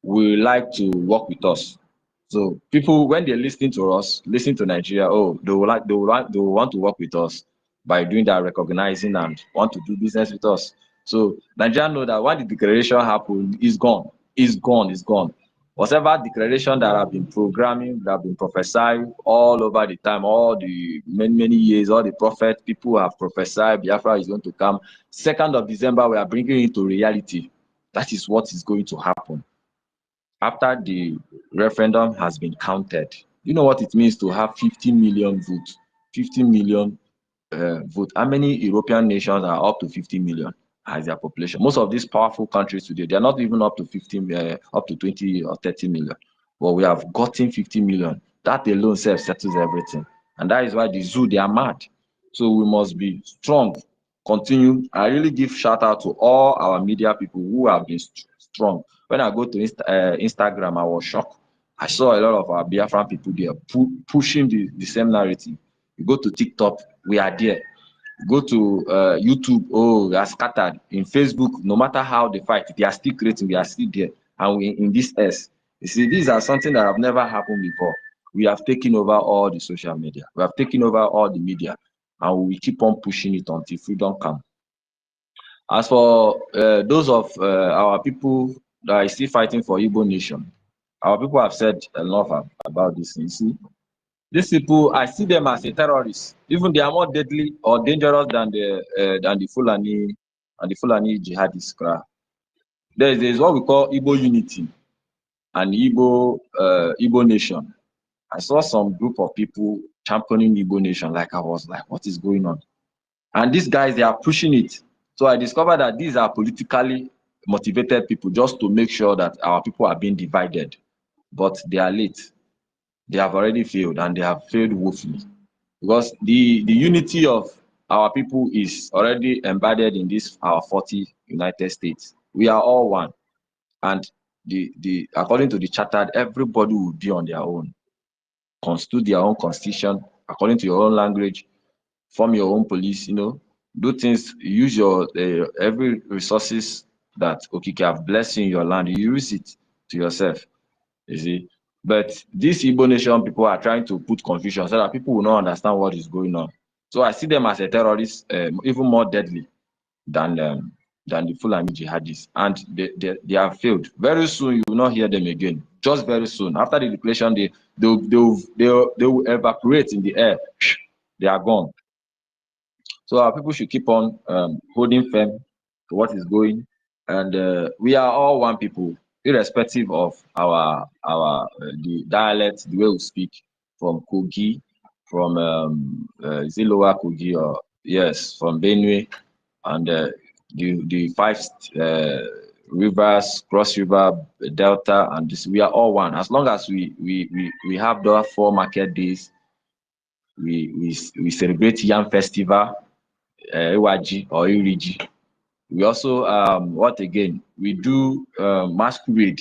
will like to work with us. So people, when they listen to us, listen to Nigeria, oh, they will want to work with us by doing that, recognizing, and want to do business with us. So Nigeria know that when the declaration happened, it's gone. It's gone. It's gone. Whatever declaration that have been programming, that have been prophesied all over the time, all the many years, all the prophet people have prophesied Biafra is going to come. 2nd of December, we are bringing it to reality. That is what is going to happen. After the referendum has been counted, you know what it means to have 50 million votes. 50 million votes. How many European nations are up to 50 million as their population? Most of these powerful countries today, they are not even up to 20 or 30 million. But we have gotten 50 million. That alone settles everything. And that is why the zoo, they are mad. So we must be strong. Continue. I really give shout out to all our media people who have been strong. When I go to Instagram, I was shocked. I saw a lot of our Biafran people there pushing the same narrative. You go to TikTok, we are there. Go to YouTube, oh, they are scattered. In Facebook, no matter how they fight, they are still creating, we are still there. And we in this S. You see, these are something that have never happened before. We have taken over all the social media. We have taken over all the media. And we keep on pushing it until freedom comes. As for those of our people that is still fighting for Igbo nation. Our people have said enough about this. You see, these people, I see them as a terrorist. Even they are more deadly or dangerous than the Fulani jihadists. There is what we call Igbo unity and Igbo nation. I saw some group of people championing Igbo nation. Like I was like, what is going on? And these guys, they are pushing it. So I discovered that these are politically motivated people just to make sure that our people are being divided. But they are late. They have already failed, and they have failed woefully. Because the unity of our people is already embedded in this our 40 United States. We are all one. And the according to the charter, everybody will be on their own, constitute their own constitution according to your own language, form your own police, do things, use your every resources that Okike have blessed you in your land, you use it to yourself, you see. But these Igbo nation people are trying to put confusion so that people will not understand what is going on. So I see them as a terrorist, even more deadly than the Fulani jihadis, and they have failed. Very soon you will not hear them again. Just very soon after the declaration, they will evaporate in the air. They are gone. So our people should keep on holding firm to what is going, and we are all one people, irrespective of our the dialect, the way we speak, from Kogi, from is it Lower Kogi, or yes, from Benue, and the five rivers, Cross River, Delta, and this. We are all one. As long as we have those 4 market days, we celebrate Yam Festival, Iwaji or Iriji. We also what again? We do masquerade,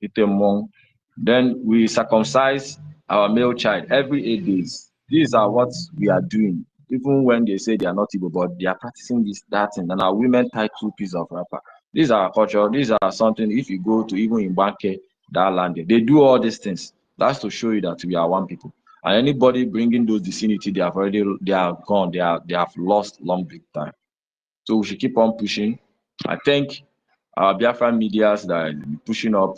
Itemong. Then we circumcise our male child every 8 days. These are what we are doing. Even when they say they are not Igbo, but they are practicing this, that, and our women tie 2 pieces of wrapper. These are our culture. These are something. If you go to even in Banke, that land, they do all these things. That's to show you that we are one people. And anybody bringing those disunity, they are gone. They have lost long big time. So we should keep on pushing. I thank our Biafra medias that are pushing up.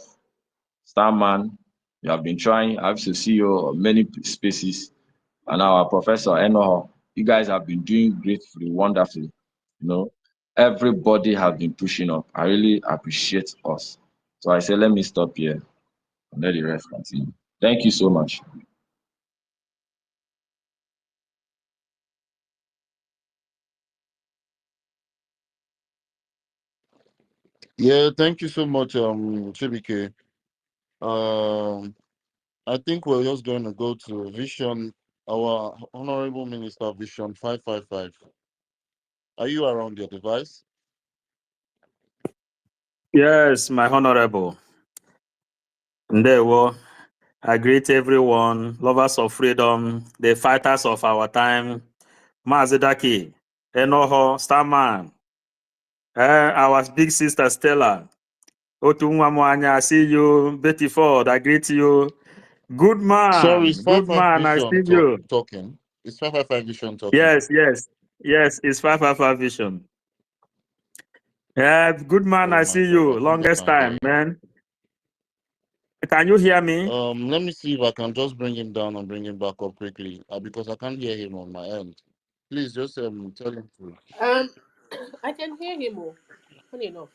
Starman, you have been trying. I have to see you on many spaces. And our Professor Enoho, you guys have been doing gratefully, wonderfully. Everybody has been pushing up. I really appreciate us. So I say, let me stop here and let the rest continue. Thank you so much. Yeah, thank you so much, Chibike. I think we're just going to go to Vision, our Honorable Minister, Vision 555. Are you around your device? Yes, my honorable. Ndewo. I greet everyone, lovers of freedom, the fighters of our time, Mazedaki, Enoho, Starman, our big sister Stella, Otunwamwanya, I see you, Betty Ford, I greet you. Good Sorry, it's man, I see you. talking. It's 555 Vision talking. Yes, it's 555 Vision. Yeah, good man, I see you. Longest time, man. Can you hear me? Let me see if I can just bring him down and bring him back up quickly, because I can't hear him on my end. Please just tell him to. I can hear him more. Funny enough.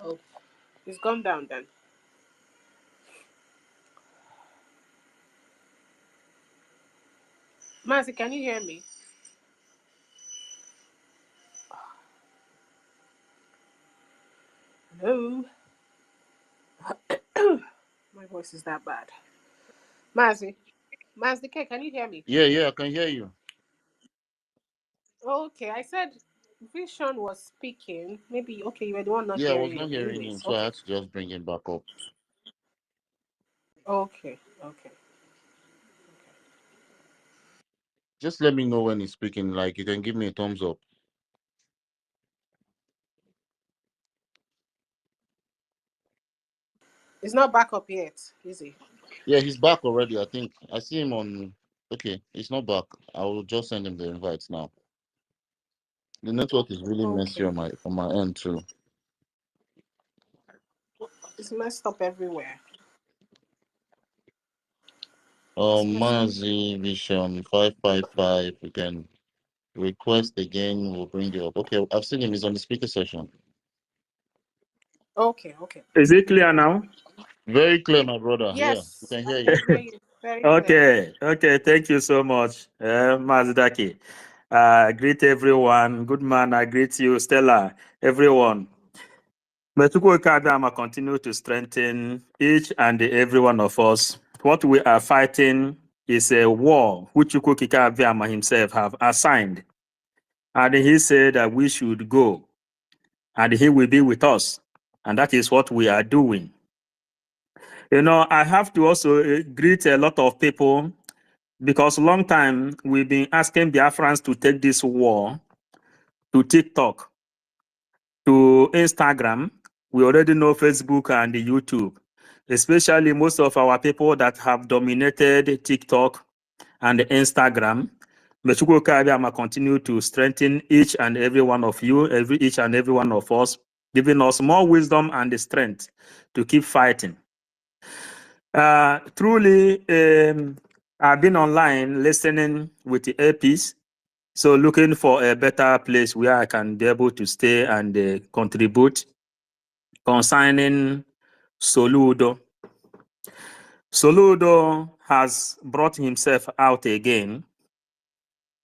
Oh, he's gone down then. Mazi, can you hear me? Hello. My voice is that bad. Mazi K, can you hear me? Yeah, I can hear you. Okay, I said Vision was speaking. Maybe, okay, you were the one not I hearing was not him. hearing him, so I had to just bring him back up. Okay. Just let me know when he's speaking. Like, you can give me a thumbs up. He's not back up yet, is he? Yeah, he's back already. I think I see him on. Okay, he's not back. I will just send him the invites now. The network is really messy Okay. on my end too. It's messed up everywhere. Especially. Mazi Vision 555. We can request again. We'll bring you up. Okay, I've seen him. He's on the speaker session. Okay, okay. Is it clear now? Very clear, my brother. Yes, Yeah, we can I hear can hear you. you very clear. Okay. Thank you so much, Mazidaki. Greet everyone. Good man. I greet you, Stella. Everyone. Metuko Kadama continue to strengthen each and every one of us. What we are fighting is a war which Chukwuka Abiyama himself have assigned. And he said that we should go and he will be with us. And that is what we are doing. You know, I have to also greet a lot of people because long time we've been asking Biafrans to take this war to TikTok, to Instagram. We already know Facebook and YouTube, especially most of our people that have dominated TikTok and Instagram. But Chukwuka continue to strengthen each and every one of you, each and every one of us, giving us more wisdom and the strength to keep fighting. Truly, I've been online listening with the APs, so looking for a better place where I can be able to stay and contribute concerning Soludo. Soludo has brought himself out again,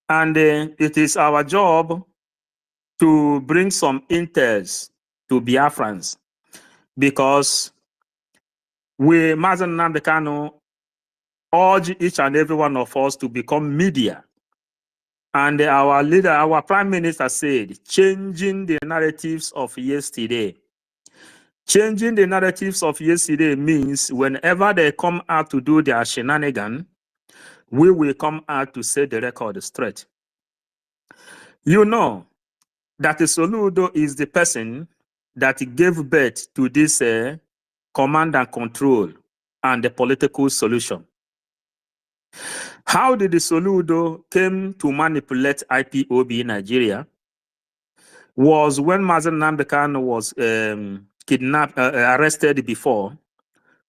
and it is our job to bring some intels to Biafrans because we, Mazen Nambekano, urge each and every one of us to become media. And our leader, our prime minister said, changing the narratives of yesterday. Changing the narratives of yesterday means whenever they come out to do their shenanigan, we will come out to set the record straight. You know that Soludo is the person that gave birth to this command and control and the political solution. How did the Soludo came to manipulate IPOB in Nigeria was when Mazen Namdekan was kidnapped, arrested before.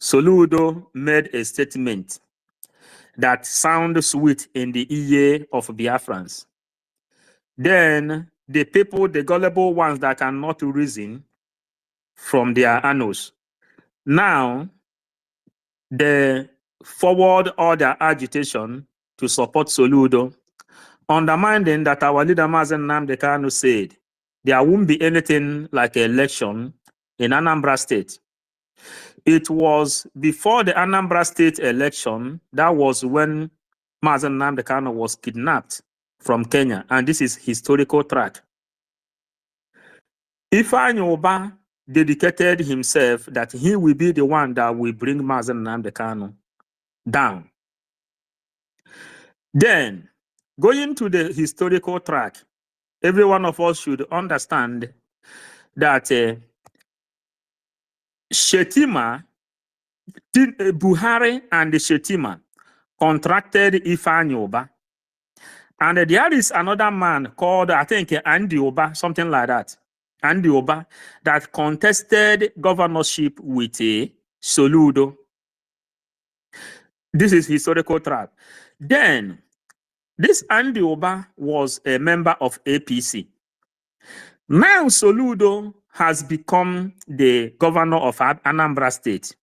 Soludo made a statement that sounded sweet in the ear of Biafrans. Then the people, the gullible ones that cannot reason from their annals, now they forward all their agitation to support Soludo, undermining that our leader Mazen Nnamdi Kanu said there won't be anything like an election in Anambra State. It was before the Anambra State election, that was when Mazen Nnamdi Kanu was kidnapped from Kenya, and this is historical track. Ifeanyi Uba dedicated himself that he will be the one that will bring Mazen Nnamdi Kanu down. Then, going to the historical track, every one of us should understand that Shetima, Buhari and Shetima contracted Ifeanyi Uba. And there is another man called, I think, Andy Uba, something like that. Andy Uba, that contested governorship with Soludo. This is historical track. Then, this Andy Uba was a member of APC. Now Soludo has become the governor of Anambra State.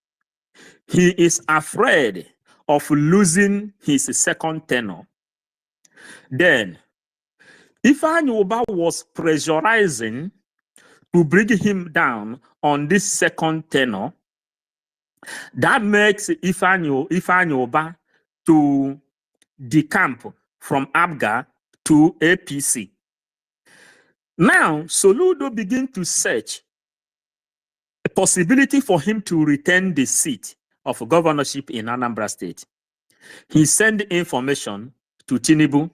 He is afraid of losing his second tenure. Then, Ifeanyi Uba was pressurizing to bring him down on this second tenure. That makes Ifeanyi Uba to decamp from ABGA to APC. Now, Soludo begin to search a possibility for him to retain the seat of governorship in Anambra State. He sent information to Tinubu.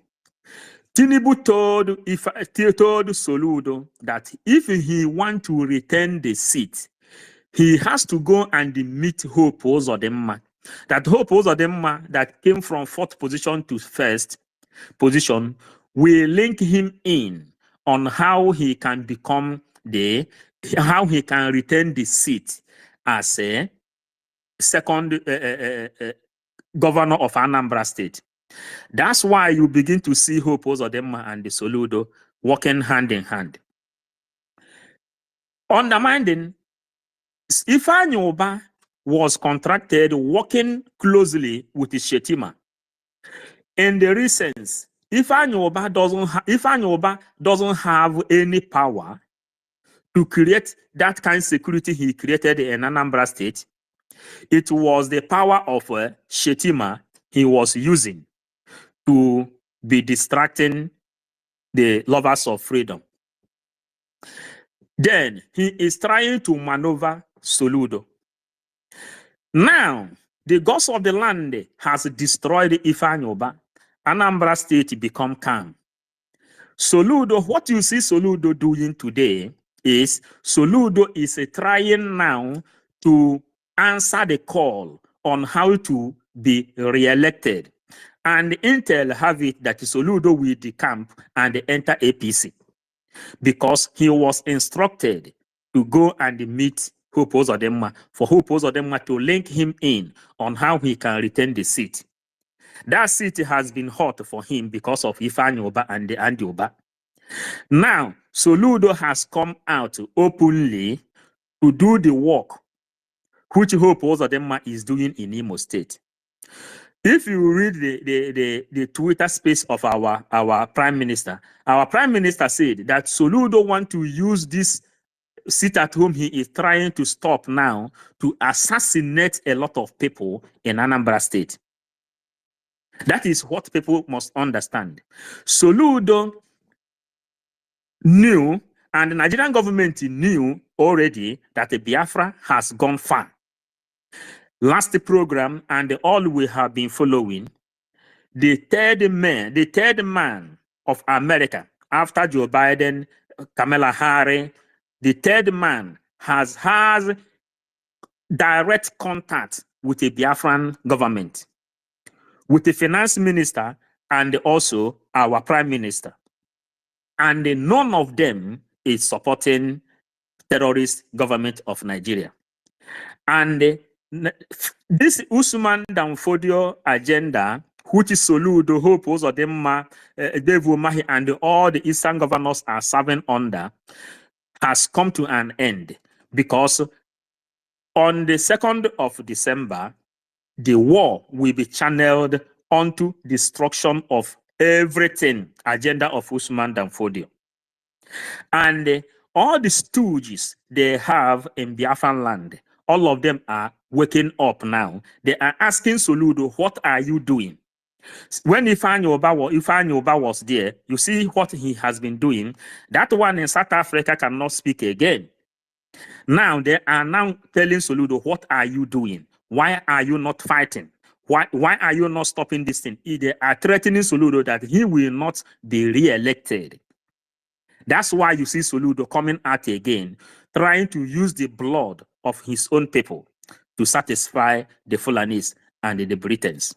Tinubu told Soludo that if he wants to retain the seat, he has to go and meet Hope Uzodimma. That Hope Uzodimma that came from 4th position to 1st position will link him in on how he can become how he can retain the seat as a second governor of Anambra State. That's why you begin to see Hope Uzodimma and the Soludo working hand in hand. Undermining, Ifeanyi Ubah was contracted working closely with Shetima. In the recent, Ifeanyi Ubah doesn't have any power to create that kind of security he created in Anambra State. It was the power of Shetima he was using to be distracting the lovers of freedom. Then he is trying to maneuver Soludo. Now, the gods of the land has destroyed Ifeanyi Ubah. Anambra State become calm. Soludo, what you see Soludo doing today is Soludo is trying now to answer the call on how to be re-elected. And Intel have it that Soludo will decamp and enter APC because he was instructed to go and meet Hope Uzodimma for Hope Uzodimma to link him in on how he can retain the seat. That seat has been hot for him because of Ifeanyi Ubah and the Andy Ubah. Now, Soludo has come out openly to do the work which Hope Uzodimma is doing in Imo State. If you read the Twitter space of our Prime Minister said that Soludo want to use this sit at home he is trying to stop now to assassinate a lot of people in Anambra State. That is what people must understand. Soludo knew, and the Nigerian government knew already, that the Biafra has gone far. Last program, and all we have been following, the third man of America, after Joe Biden, Kamala Harris, the third man has direct contact with the Biafran government, with the finance minister, and also our prime minister. And none of them is supporting terrorist government of Nigeria. And this Usman Danfodio agenda, which is Soludo, Hope Uzodimma, Devu Mahi, and all the Eastern governors are serving under, has come to an end because on the 2nd of December, the war will be channeled onto destruction of everything, agenda of Usman Danfodio. And all the stooges they have in Biafran land, all of them are waking up now. They are asking Soludo, what are you doing? When Ifeanyi Ubah was there, you see what he has been doing. That one in South Africa cannot speak again. Now they are now telling Soludo, what are you doing? Why are you not fighting? Why are you not stopping this thing? They are threatening Soludo that he will not be re-elected. That's why you see Soludo coming out again, trying to use the blood of his own people to satisfy the Fulanis and the Britons.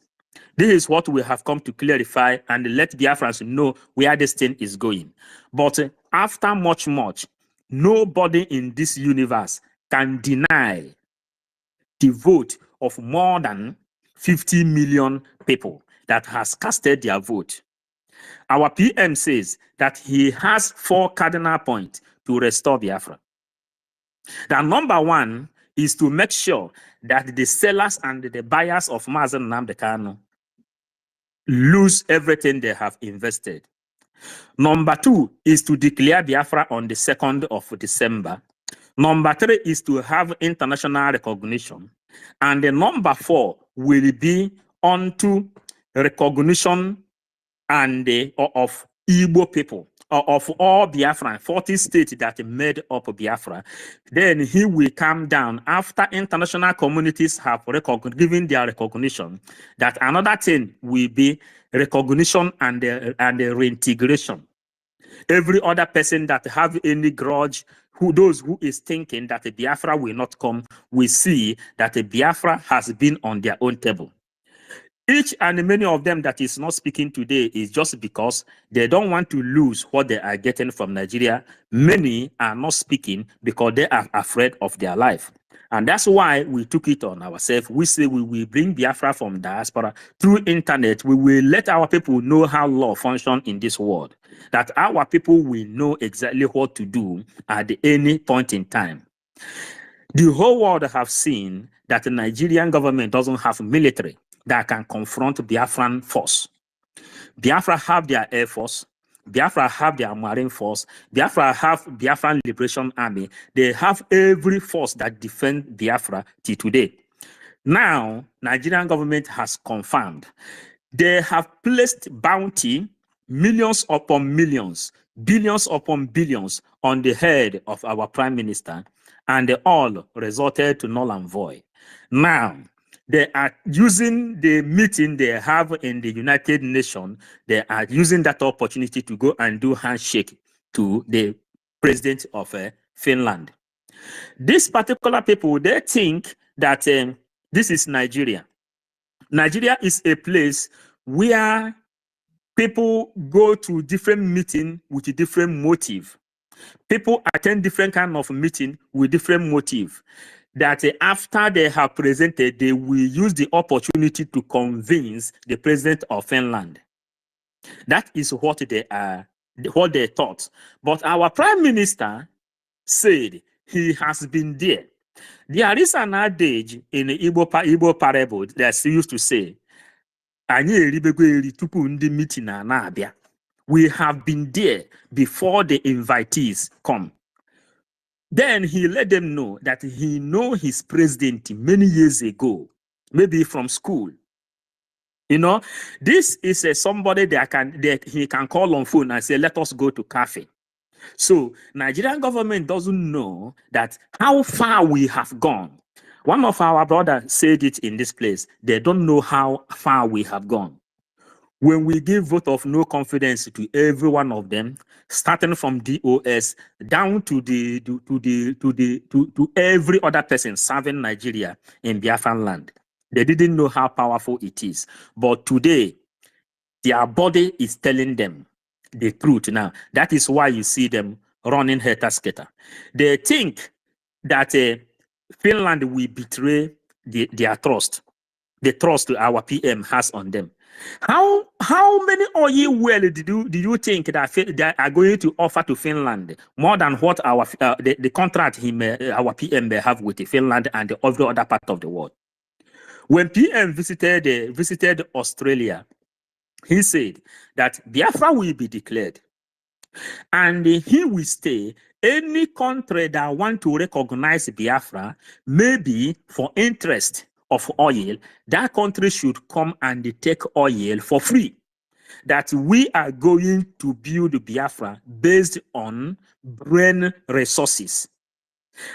This is what we have come to clarify and let Biafrans know where this thing is going. But after much, nobody in this universe can deny the vote of more than 50 million people that has casted their vote. Our PM says that he has 4 cardinal points to restore Biafra. The number 1 is to make sure that the sellers and the buyers of Mazen Nnamdi Kanu lose everything they have invested. Number 2 is to declare Biafra on the 2nd of December. Number 3 is to have international recognition. And the number 4 will be onto recognition and of Igbo people, of all Biafra, 40 states that made up Biafra. Then he will come down after international communities have given their recognition. That another thing will be recognition and the reintegration. Every other person that have any grudge, those who is thinking that the Biafra will not come, we see that the Biafra has been on their own table. Each and many of them that is not speaking today is just because they don't want to lose what they are getting from Nigeria. Many are not speaking because they are afraid of their life. And that's why we took it on ourselves. We say we will bring Biafra from diaspora through internet. We will let our people know how law functions in this world. That our people will know exactly what to do at any point in time. The whole world have seen that the Nigerian government doesn't have military that can confront Biafran force. Biafra have their air force. Biafra have their marine force. Biafra have Biafran Liberation Army. They have every force that defend Biafra till today. Now, Nigerian government has confirmed. They have placed bounty, millions upon millions, billions upon billions on the head of our prime minister, and they all resulted to null and void. Now, they are using the meeting they have in the United Nations, they are using that opportunity to go and do handshake to the president of Finland. These particular people, they think that this is Nigeria. Nigeria is a place where people go to different meetings with a different motive. People attend different kind of meeting with different motive. That after they have presented, they will use the opportunity to convince the president of Finland. That is what they thought. But our prime minister said he has been there. There is an adage in the Igbo parable that used to say, we have been there before the invitees come. Then he let them know that he know his president many years ago, maybe from school. You know, this is somebody that he can call on phone and say, let us go to cafe. So Nigerian government doesn't know that how far we have gone. One of our brothers said it in this place. They don't know how far we have gone. When we give vote of no confidence to every one of them, starting from DOS down to every other person serving Nigeria in Biafran land, they didn't know how powerful it is. But today, their body is telling them the truth now. That is why you see them running helter-skelter. They think that Finland will betray their trust, the trust our PM has on them. How many oil well do you think that they are going to offer to Finland more than what our the contract our PM may have with Finland and every other part of the world? When PM visited Australia, he said that Biafra will be declared, and he will stay. Any country that want to recognize Biafra, maybe for interest of oil, that country should come and take oil for free. That we are going to build Biafra based on brain resources.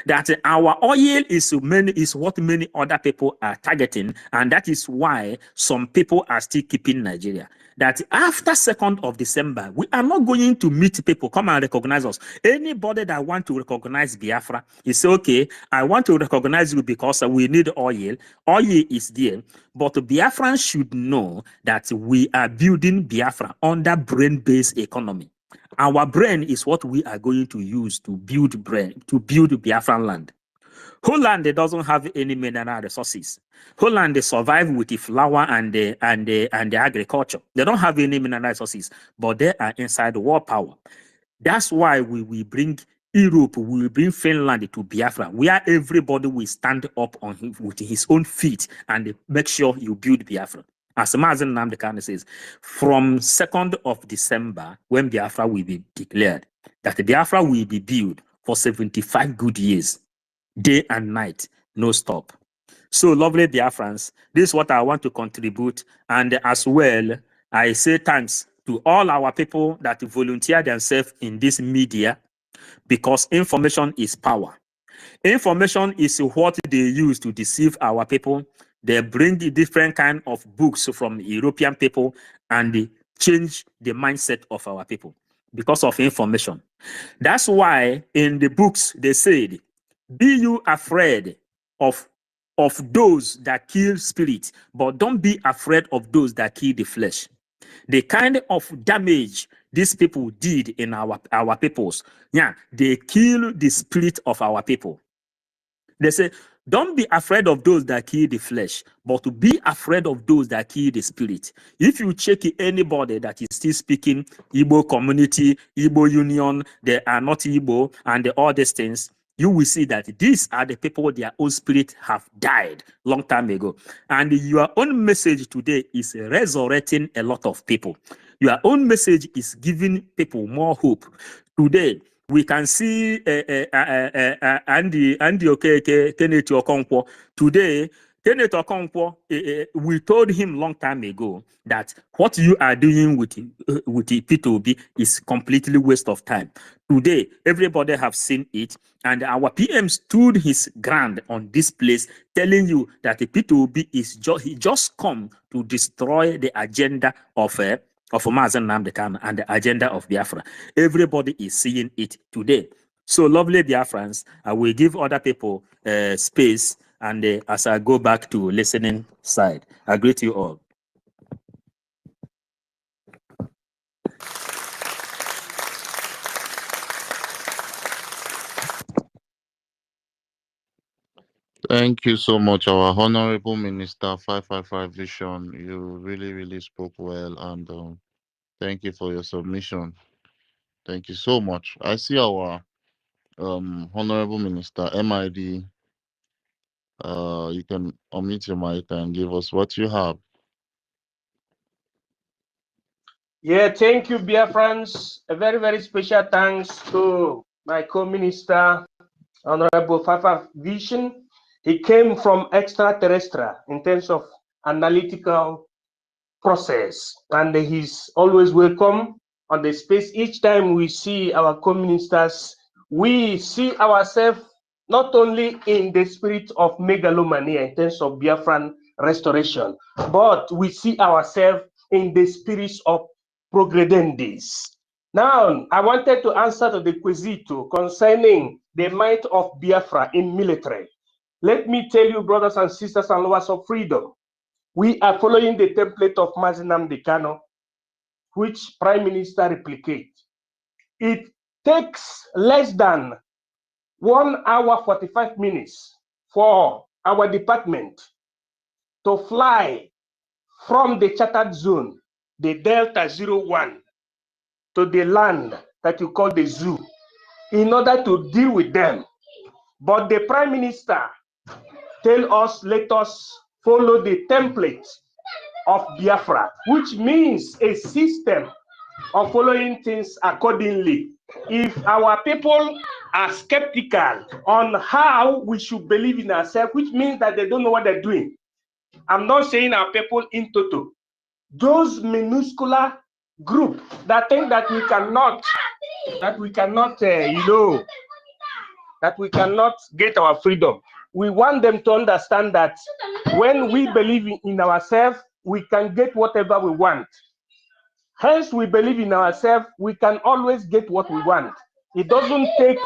That our oil is what many other people are targeting, and that is why some people are still keeping Nigeria. That after 2nd of December, we are not going to meet people, come and recognize us. Anybody that want to recognize Biafra, is say, okay, I want to recognize you because we need oil. Oil is there, but Biafrans should know that we are building Biafra under brain-based economy. Our brain is what we are going to use to build Biafran land. Holland doesn't have any mineral resources. Holland, they survive with the flour and the agriculture. They don't have any mineral resources, but they are inside war power. That's why we will bring Europe, we will bring Finland to Biafra, where everybody will stand up with his own feet and make sure you build Biafra. As Mazen Namdekane says, from 2nd of December, when Biafra will be declared, that Biafra will be built for 75 good years, day and night, no stop. So, lovely Biafrans, this is what I want to contribute. And as well, I say thanks to all our people that volunteer themselves in this media, because information is power. Information is what they use to deceive our people. They bring the different kind of books from European people and they change the mindset of our people because of information. That's why in the books they said, be you afraid of of those that kill spirit, but don't be afraid of those that kill the flesh. The kind of damage these people did in our peoples, yeah, they kill the spirit of our people. They say, don't be afraid of those that kill the flesh, but to be afraid of those that kill the spirit. If you check anybody that is still speaking Igbo community, Igbo union, they are not Igbo, and all these things, you will see that these are the people, their own spirit have died long time ago. And your own message today is resurrecting a lot of people. Your own message is giving people more hope. Today, we can see Andy Okeke, Kenneth Okonkwo. Today, Kenneth Okonkwo, we told him long time ago that what you are doing with the P2B is completely waste of time. Today, everybody have seen it, and our PM stood his ground on this place, telling you that the P2B is just come to destroy the agenda of Mazen Namdekan and the agenda of Biafra. Everybody is seeing it today. So, lovely Biafrans, I will give other people space, and as I go back to listening side, I greet you all. Thank you so much, our Honorable Minister 555 Vision. You really, really spoke well, and thank you for your submission. Thank you so much. I see our Honorable Minister MID. You can unmute your mic and give us what you have. Yeah, thank you, Biafrans. A very, very special thanks to my co-minister, Honorable Fafa Vision. He came from extraterrestrial in terms of analytical process, and he's always welcome on the space. Each time we see our co-ministers, we see ourselves not only in the spirit of megalomania in terms of Biafran restoration, but we see ourselves in the spirit of progredendis. Now, I wanted to answer to the quesito concerning the might of Biafra in military. Let me tell you, brothers and sisters and lovers of freedom, we are following the template of Mazi Nnamdi Kanu, which Prime Minister replicate. It takes less than 1 hour 45 minutes for our department to fly from the chartered zone, the Delta 01, to the land that you call the zoo, in order to deal with them. But the Prime Minister tell us, let us follow the template of Biafra, which means a system of following things accordingly. If our people are skeptical on how we should believe in ourselves, which means that they don't know what they're doing. I'm not saying our people in total. Those minuscule group that think that we cannot, that we cannot get our freedom. We want them to understand that when we believe in ourselves, we can get whatever we want. Hence, we believe in ourselves, we can always get what we want. It doesn't take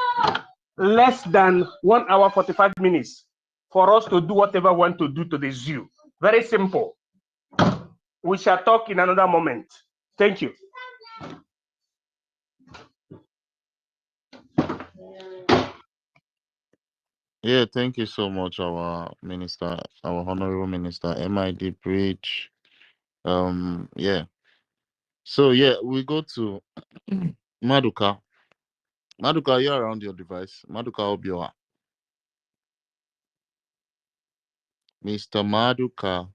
less than 1 hour 45 minutes for us to do whatever we want to do to the zoo. Very simple. We shall talk in another moment. Thank you. Yeah, thank you so much, our minister, our Honorable Minister MID Bridge. Yeah. So yeah, we go to Maduka. Maduka, you're around your device. Maduka Obioa. Mr. Maduka.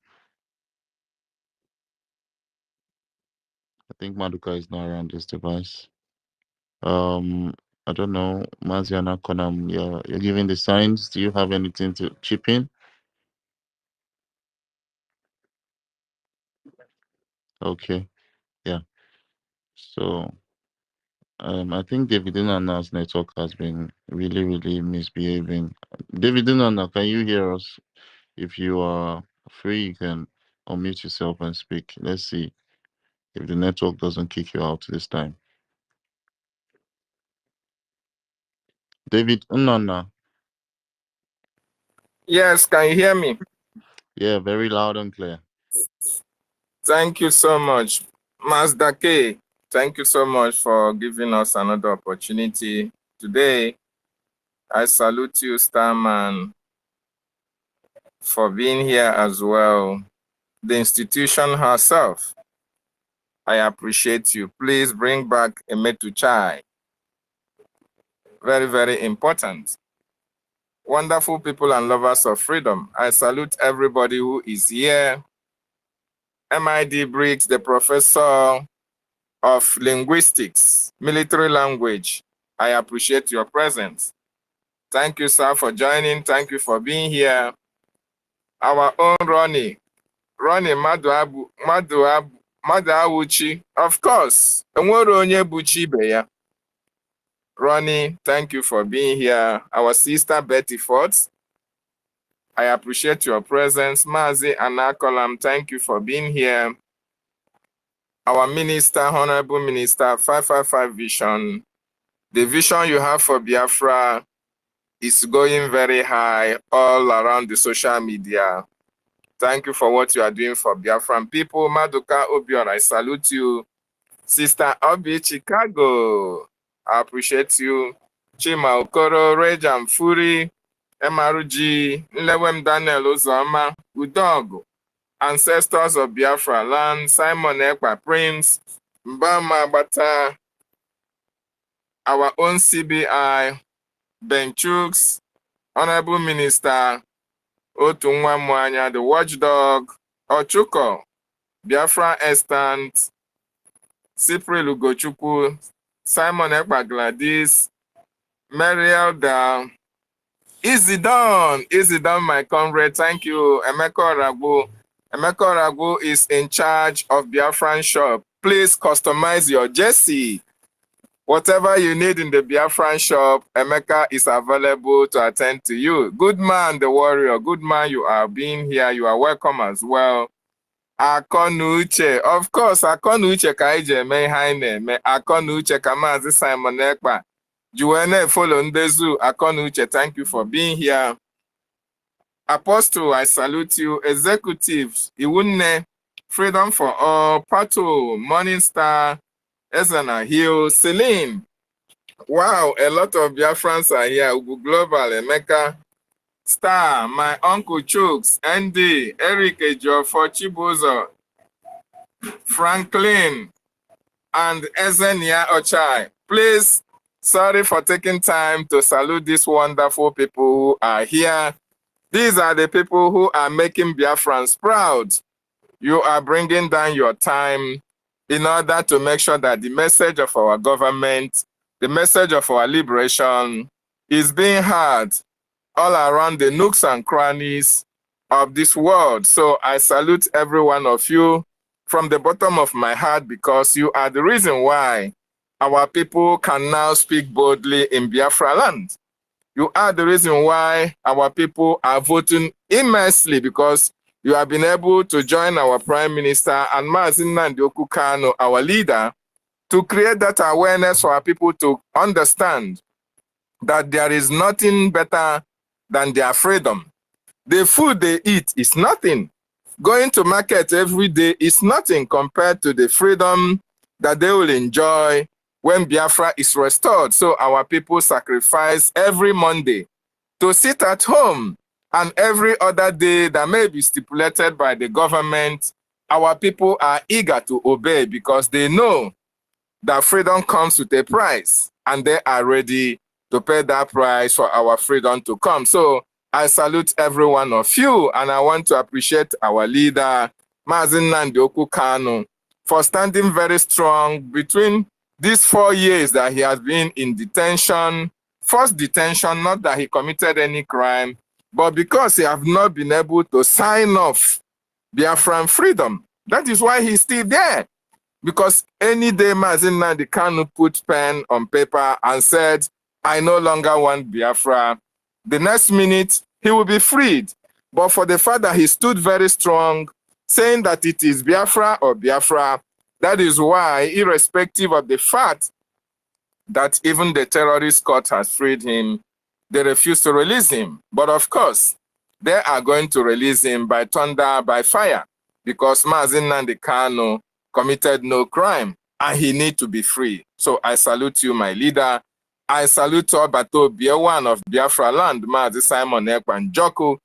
I think Maduka is not around this device. I don't know. Maziana Konam, you're giving the signs. Do you have anything to chip in? Okay. Yeah. So I think David Nana's network has been really, really misbehaving. David Nana, can you hear us? If you are free, you can unmute yourself and speak. Let's see if the network doesn't kick you out this time. David Nana. Yes, can you hear me? Yeah, very loud and clear. Thank you so much. Mazda K, thank you so much for giving us another opportunity today. I salute you, Starman, for being here as well. The institution herself, I appreciate you. Please bring back Emetu Chai. Very, very important. Wonderful people and lovers of freedom. I salute everybody who is here. MID Briggs, the professor of linguistics, military language. I appreciate your presence. Thank you, sir, for joining. Thank you for being here. Our own Ronnie Maduawuchi, of course. Ronnie, thank you for being here. Our sister Betty Ford, I appreciate your presence. Mazi Anakolam, thank you for being here. Our minister, Honorable Minister, 555 Vision. The vision you have for Biafra is going very high all around the social media. Thank you for what you are doing for Biafran people. Maduka Obion, I salute you. Sister Obi Chicago, I appreciate you. Chima Okoro, Rejam Furi, MRG, Nlewem Daniel Uzoma, Udogo, Ancestors of Biafra Land, Simon Ekpa Prince, Mbama Bata, our own CBI, Ben Chooks, Honorable Minister, Otunwa Mwanya, the Watchdog, Ochuko, Biafra Estant, Cyprian Ugochukwu, Simon Ekpa Gladys, Mariel Da, Easy done, my comrade. Thank you, Emeka Ragu. Emeka Ragu is in charge of Biafran shop. Please customize your jersey. Whatever you need in the Biafran shop, Emeka is available to attend to you. Good man, the warrior. Good man, you are being here. You are welcome as well. Akonuche. Of course, Akonuche kaije me haine. Me Akonuche kamazi Simon Ekpa. Juene follow Ndezu. Akonuche, thank you for being here. Apostle, I salute you. Executives, Iwunne, Freedom for All, Pato, Morning Star, Ezana Hill, Celine. Wow, a lot of Biafrans are here. Ugu Global, Emeka, Star, my uncle Chooks, Andy, Eric Ejiofor, Chibuzo, Franklin, and Ezenia Ochai. Please, sorry for taking time to salute these wonderful people who are here. These are the people who are making Biafrans proud. You are bringing down your time in order to make sure that the message of our government, the message of our liberation is being heard all around the nooks and crannies of this world. So I salute every one of you from the bottom of my heart, because you are the reason why our people can now speak boldly in Biafra land. You are the reason why our people are voting immensely, because you have been able to join our Prime Minister and Mazi Nnamdi Kanu, our leader, to create that awareness for our people to understand that there is nothing better than their freedom. The food they eat is nothing. Going to market every day is nothing compared to the freedom that they will enjoy when Biafra is restored. So our people sacrifice every Monday to sit at home, and every other day that may be stipulated by the government, our people are eager to obey, because they know that freedom comes with a price, and they are ready to pay that price for our freedom to come. So I salute every one of you, and I want to appreciate our leader, Mazi Nnamdi Kanu, for standing very strong between these 4 years that he has been in detention. First detention, not that he committed any crime, but because he have not been able to sign off Biafran freedom. That is why he's still there. Because any day Mazi Nnamdi Kanu put pen on paper and said, I no longer want Biafra, the next minute he will be freed. But for the fact that he stood very strong, saying that it is Biafra or Biafra, that is why, irrespective of the fact that even the terrorist court has freed him, they refuse to release him. But of course, they are going to release him by thunder, by fire, because Mazi Nnamdi Kanu committed no crime and he need to be free. So I salute you, my leader. I salute Obato Biewan of Biafra land, Mazi Simon Ekpan-Joku,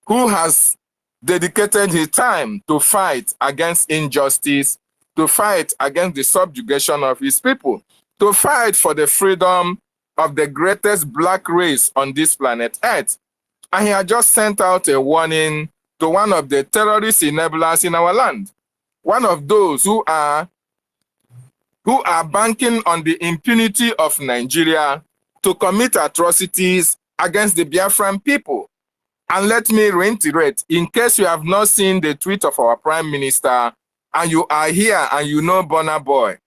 who has dedicated his time to fight against injustice, to fight against the subjugation of his people, to fight for the freedom of the greatest black race on this planet Earth. And he had just sent out a warning to one of the terrorist enablers in our land, one of those who are banking on the impunity of Nigeria to commit atrocities against the Biafran people. And let me reiterate, in case you have not seen the tweet of our Prime Minister, and you are here and you know Burna Boy,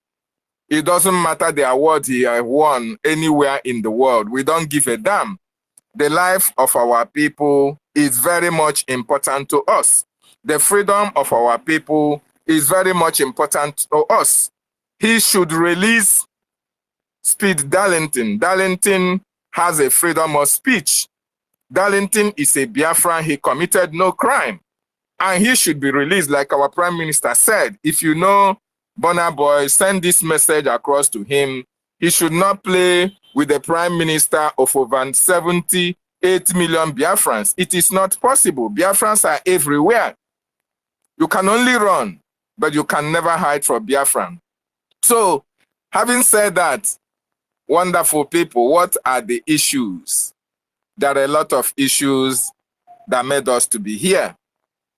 it doesn't matter the award he won anywhere in the world. We don't give a damn. The life of our people is very much important to us. The freedom of our people is very much important to us. He should release Speed Darlington. Darlington has a freedom of speech. Darlington is a Biafran. He committed no crime. And he should be released, like our Prime Minister said. If you know Burna Boy, send this message across to him. He should not play with the Prime Minister of over 78 million Biafrans. It is not possible. Biafrans are everywhere. You can only run, but you can never hide from Biafran. So, having said that, wonderful people, what are the issues? There are a lot of issues that made us to be here.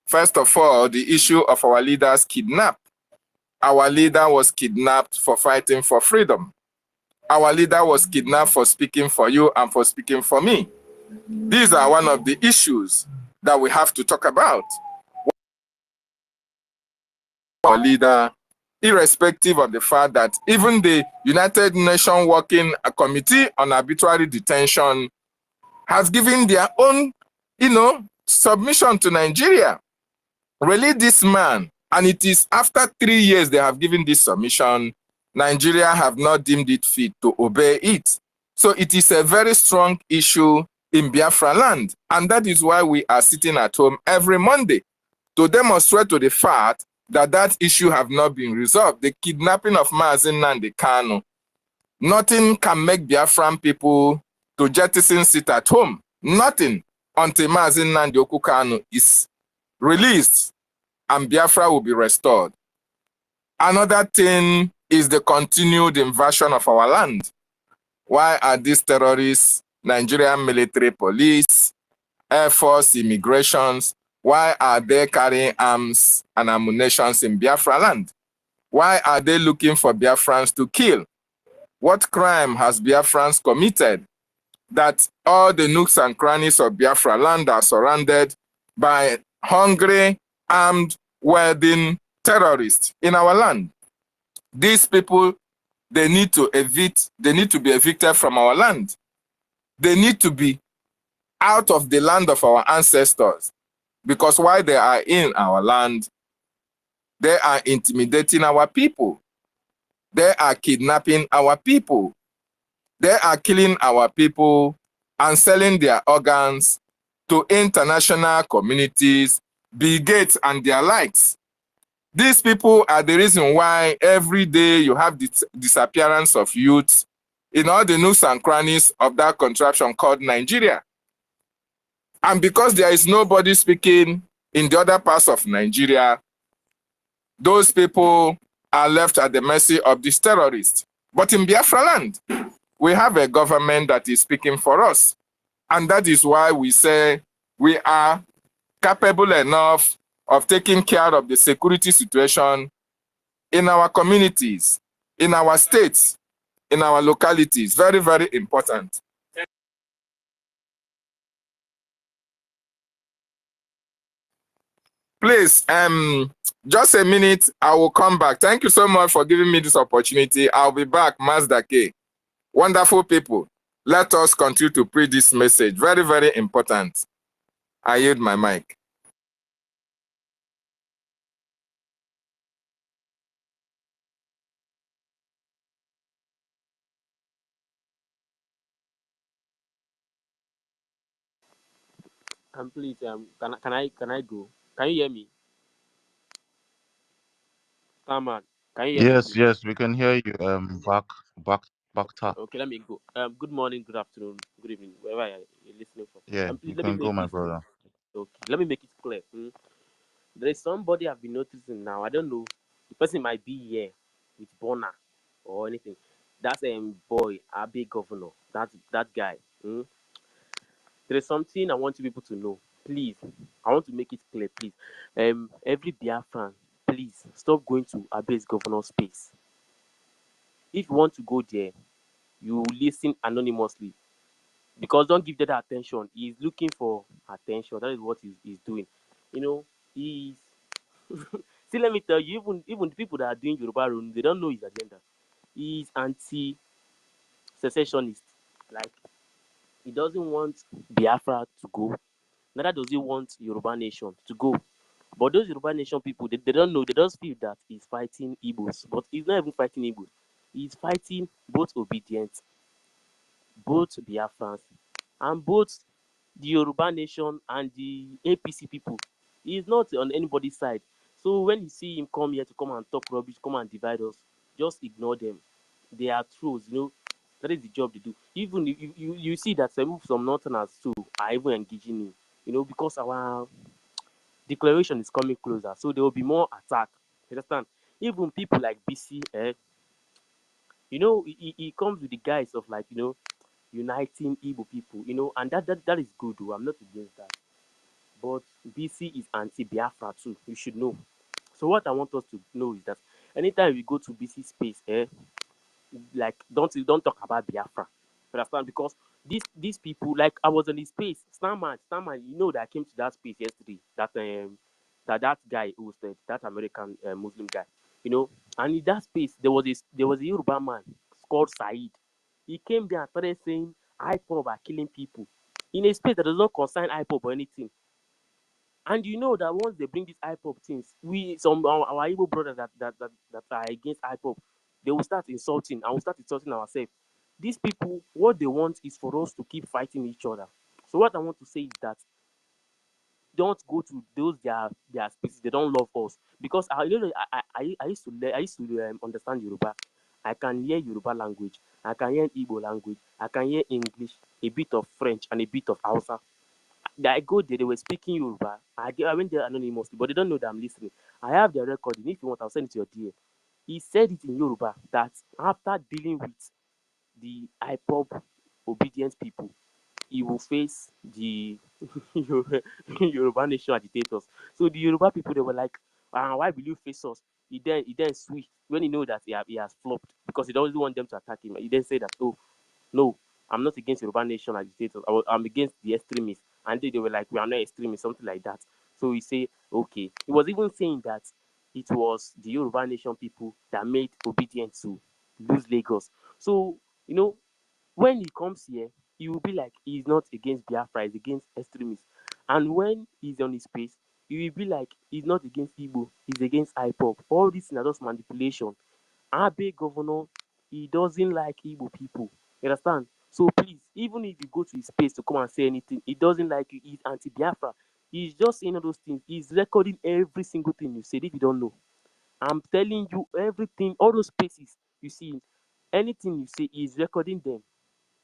First of all, the issue of our leaders kidnapped. Our leader was kidnapped for fighting for freedom. Our leader was kidnapped for speaking for you and for speaking for me. These are one of the issues that we have to talk about. Our leader, irrespective of the fact that even the United Nations Working Committee on Arbitrary Detention has given their own, submission to Nigeria. Release this man, and it is after 3 years they have given this submission. Nigeria have not deemed it fit to obey it. So it is a very strong issue in Biafra land, and that is why we are sitting at home every Monday to demonstrate to the fact that that issue have not been resolved. The kidnapping of Mazi Nnamdi Kanu, nothing can make Biafran people to jettison sit at home. Nothing until Mazi Nnamdi Kanu is released and Biafra will be restored. Another thing is the continued invasion of our land. Why are these terrorists, Nigerian military police, Air Force, immigrations, why are they carrying arms and ammunition in Biafra land? Why are they looking for Biafrans to kill? What crime has Biafrans committed that all the nooks and crannies of Biafra land are surrounded by hungry, armed, wedding terrorists in our land? These people, they need to be evicted from our land. They need to be out of the land of our ancestors, because while they are in our land, they are intimidating our people. They are kidnapping our people. They are killing our people and selling their organs to international communities, Bill Gates and their likes. These people are the reason why every day you have the disappearance of youth in all the nooks and crannies of that contraption called Nigeria. And because there is nobody speaking in the other parts of Nigeria, those people are left at the mercy of these terrorists. But in Biafra land, we have a government that is speaking for us. And that is why we say we are capable enough of taking care of the security situation in our communities, in our states, in our localities. Very, very important. Please, just a minute, I will come back. Thank you so much for giving me this opportunity. I'll be back, Mazda K. Wonderful people. Let us continue to preach this message. Very, very important. I yield my mic. Please, can I go? Can you hear me? Starman, can you hear me, Yes, please? yes, we can hear you. Back tap. Okay, let me go. Good morning, good afternoon, good evening, wherever you're listening from. Yeah, Please you let me can go, make my this. brother. Okay, let me make it clear. There is somebody I've been noticing now. I don't know. The person might be here with Bonner or anything. That's boy, a big governor. That guy. There is something I want you people to know. Please, I want to make it clear, please. Every Biafran, please stop going to Abe's governor space. If you want to go there, you listen anonymously because don't give that attention. He's looking for attention. That is what he's doing. You know, he's see. Let me tell you, even the people that are doing Yoruba rule, they don't know his agenda. He's anti-secessionist. Like he doesn't want Biafra to go. Neither does he want Yoruba nation to go. But those Yoruba nation people, they don't know. They just feel that he's fighting Igbos, but he's not even fighting Igbos. He's fighting both obedient, both Biafrans, and both the Yoruba nation and the APC people. He's not on anybody's side. So when you see him come here to come and talk rubbish, come and divide us, just ignore them. They are trolls, you know. That is the job they do. Even if you see that some northerners too are even engaging him, you know, because our declaration is coming closer. So there will be more attack. You understand? Even people like BC, you know, he comes with the guise of like, you know, uniting Igbo people, you know, and that is good. Though. I'm not against that. But BC is anti-Biafra too. You should know. So what I want us to know is that anytime we go to BC space, like don't talk about Biafra. You understand? Because these people, like I was in the space, Starman, you know that I came to that space yesterday. That guy who said that American Muslim guy, you know, and in that space there was a Yoruba man called Said. He came there and started saying IPOB are killing people in a space that does not concern IPOB or anything. And you know that once they bring these IPOP things, our Igbo brothers that are against IPOP, they will start insulting and we'll start insulting ourselves. These people, what they want is for us to keep fighting each other. So what I want to say is that don't go to those their spaces. They don't love us because I used to understand Yoruba. I can hear Yoruba language. I can hear Igbo language. I can hear English, a bit of French, and a bit of Hausa. I go there, they were speaking Yoruba. I went there anonymously, but they don't know that I'm listening. I have their recording. If you want, I'll send it to your DM. He said it in Yoruba that after dealing with the IPOB obedient people, he will face the Yoruba nation agitators. So the Yoruba people, they were like, why will you face us? He then switched when he know that he has flopped because he doesn't want them to attack him. He then said that, oh, no, I'm not against Yoruba nation agitators. I'm against the extremists. And they were like, we are not extremists, something like that. So we say, okay. He was even saying that it was the Yoruba nation people that made obedient to lose Lagos. So, you know, when he comes here, he will be like he's not against Biafra, he's against extremists. And when he's on his space, he will be like he's not against Igbo, he's against IPOP. All this is just manipulation. Abe governor, he doesn't like Igbo people. You understand? So please, even if you go to his space to come and say anything, he doesn't like you. He's anti-Biafra. He's just saying all those things. He's recording every single thing you said. If you don't know, I'm telling you everything. All those spaces you see, anything you say, he's recording them.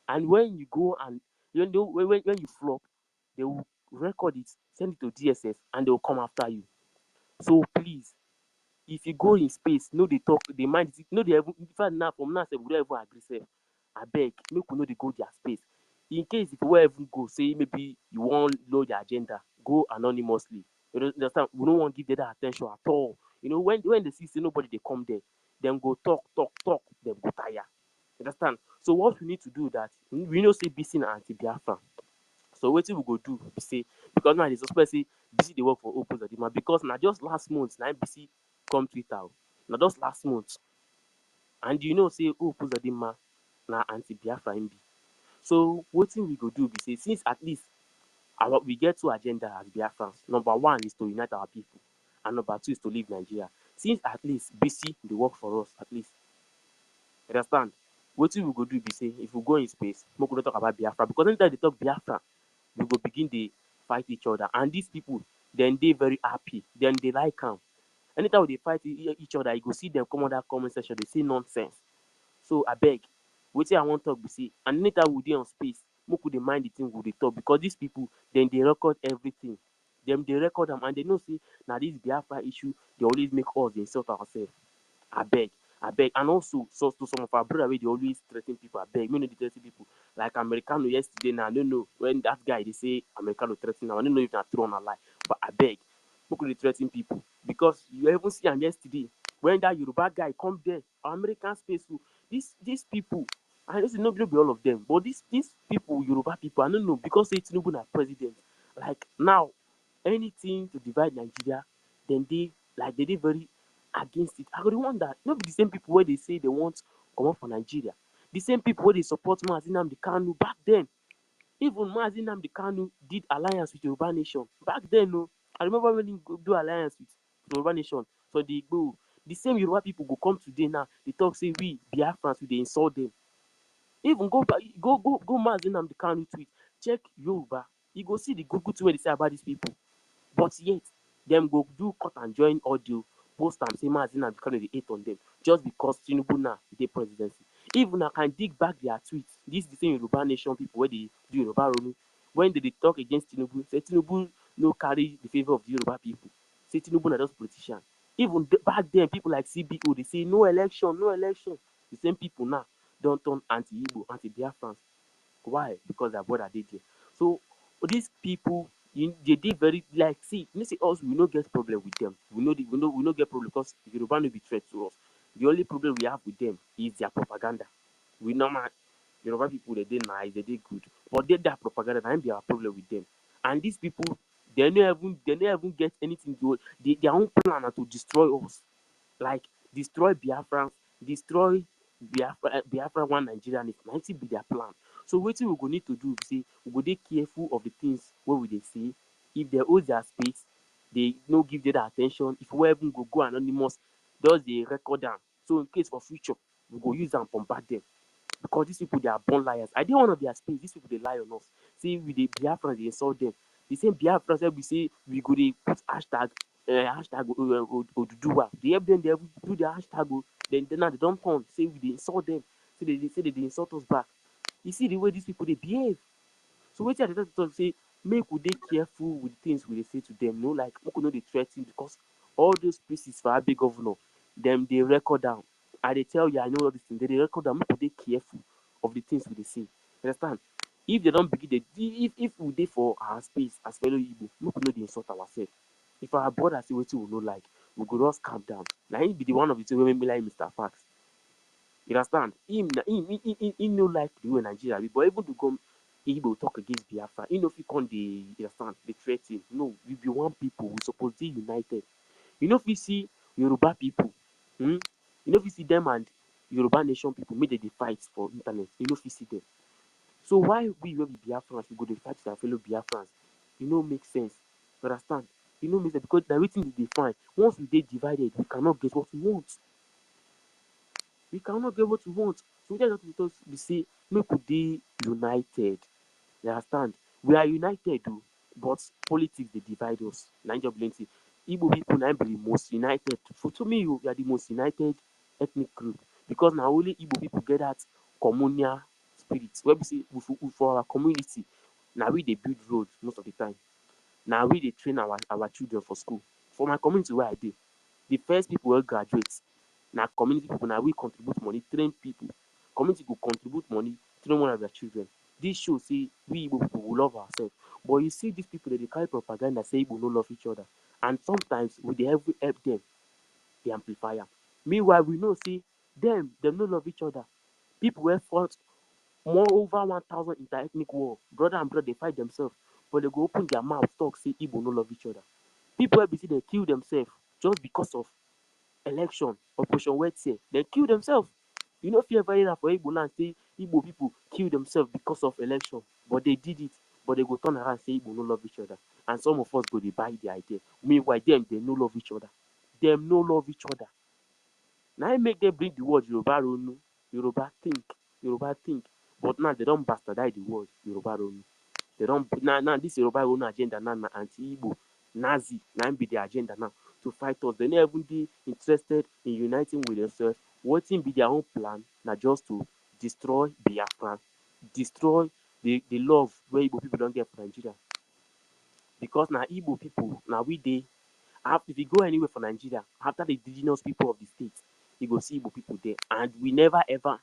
And when you go and you know when you flop, they will record it, send it to DSS, and they will come after you. So please, if you go in space, no dey talk, dey mind it, no dey even in fact now from now sef we don even agree sef. Abeg make we no dey go their space. In case if you wan even go say maybe you wan know their agenda, go anonymously. You know, understand? We no wan give them that at ten tion at all. You know, when they see say nobody dey come there, dem go talk, dem go tire. You understand? So what we need to do that we know say BC na anti-Biafra. So wetin we go do be say because now dey suspect say BC dey work for Opozadima because na just last month na BC come Twitter o. Na just last month. And you know say Opozadima na anti-Biafra im be. So wetin we go do be say since at least we get two agenda as Biafrans. Number one is to unite our people and number two is to leave Nigeria. Since at least BC dey work for us at least. You understand? Wetin we go do be say if we go in space, make we no talk about Biafra because anytime they talk Biafra, we go begin dey fight each other, and these people then they very happy, then they like them. Anytime they fight each other, you go see them come on that comment section, they say nonsense. So I beg, wetin I wan talk be say, and anytime we dey on space, make we dey mind the thing we dey talk, because these people then they record everything. Them they record them, and they know say now this Biafra issue, they always make us dey insult ourselves. I beg, and also so to some of our brother wey dey always threaten people. I beg, me no dey threaten people. Like Americano yesterday now, I don't know when that guy they say Americano threaten now. I don't know if na true or na lie, but I beg, make we dey threaten people, because you even see am yesterday when that Yoruba guy come there, our American space. So these people, I know say no be all of them, but these people, Yoruba people, I don't know, because say Tinubu na president. Like now, anything to divide Nigeria, then they like they dey very against it. I go dey wonder, no be the same people where they say they want come up for Nigeria, the same people where they support Mazi Nnamdi Kanu back then. Even Mazi Nnamdi Kanu did alliance with Yoruba Nation back then. No, I remember when he do alliance with Yoruba Nation. So they go, the same Yoruba people go come today now. They talk say we Biafrans, we they insult them. Even go Mazi Nnamdi Kanu tweet, check Yoruba, you go see the good thing wey they say about these people. But yet, them go do cut and join audio, post and say Mazi Nnamdi Kanu dey hate on them just because Tinubu now dey presidency. Even I can dig back their tweets. This is the same Yoruba Nation people where they do Yoruba Ronu. When they talk against Tinubu, say Tinubu no carry the favor of the Yoruba people. Say Tinubu na just politician. Even back then, people like CBO, they say no election, no election. The same people now don't turn anti-Igbo, anti-Biafrans. Why? Because their brother did there. So these people, they did very like, see, you see us, we no get problem with them. We no get problem because Yoruba no be threat to us. The only problem we have with them is their propaganda. We normal Yoruba people, they nice, they good, but their propaganda, that be our problem with them. And these people, they never even get anything to their own plan are to destroy us, like destroy Biafrans, destroy Biafra one Nigeria. It might be their plan. So what we go need to do is say we go dey careful of the things where we they say. If they hold their space, they no give them the attention. If we even go anonymous, does they record them? So in case for future, we go use them bombard them. Because these people, they are born liars. I didn't one of their space. These people, they lie on us. See, with the Biafrans, they insult them. The same Biafrans, we say we go they put hashtag Oduduwa. They help them, they do their hashtag. Then now they don't come. Say we they insult them. So they say they insult us back. You see the way these people they behave. So wait till I talk say make we dey careful with the things we dey say to them. No, like we no dey threaten, because all those places for our big governor, them they record down. I they tell you, I know all these things. They record down. Make we dey careful of the things we dey say. Understand? If they don't begin, if we dey for our space as fellow Igbo, make we no dey insult ourselves. If our brother say wetin we no like, we go just calm down. Now he be the one of the two wey make me like Mr. Fax. You understand? Him no like the way Nigeria be, but even to come Igbo talk against Biafra, he no fit come the understand the threat him. No, we be one people. We supposed to be united. You know if we see Yoruba people, you know if you see them and Yoruba Nation people, make they fight for internet. You know if you see them. So why we will be Biafrans, we go to fight with our fellow Biafrans? You know make sense. You understand? You know make sense, because everything they find. Once we get divided, we cannot get what we want. We cannot get what we want. So we just say, make we be united. You understand? We are united, though, but politics they divide us. Nigeria plenty. Igbo people now be the most united. For to me, we are the most united ethnic group, because now only Igbo people get that communal spirit. Where we say for our community, now we they build roads most of the time. Now we they train our children for school. For my community where I did, the first people will graduate. Now community people, now we contribute money, train people. Community will contribute money, train one of their children. This shows say we Igbo people will love ourselves. But you see these people, they carry propaganda, say Igbo no love each other. And sometimes we they help them, the amplifier. Meanwhile, we know say them no love each other. People were fought more over 1,000 inter-ethnic war. Brother and brother, they fight themselves. But they go open their mouth, talk, say Igbo no love each other. People will be see they kill themselves just because of election, Operation Wetse. They kill themselves. You know, if you ever hear that for Igbo land, say Igbo people kill themselves because of election. But they did it. But they go turn around and say Igbo no love each other. And some of us go, they buy the idea. Meanwhile, they no love each other. Them no love each other. Now I make them bring the word Yoruba Ronu, Yoruba think. But now they don't bastardize the word Yoruba Ronu. They don't now this Yoruba own agenda now anti-Igbo, Nazi, now be the agenda now to fight us. They never be interested in uniting with themselves. What be their own plan? Now just to destroy Biafra, destroy the love where Igbo people don't get for Nigeria. Because now Igbo people, now if you go anywhere for Nigeria, after the indigenous people of the state, you go see Igbo people there. And we never ever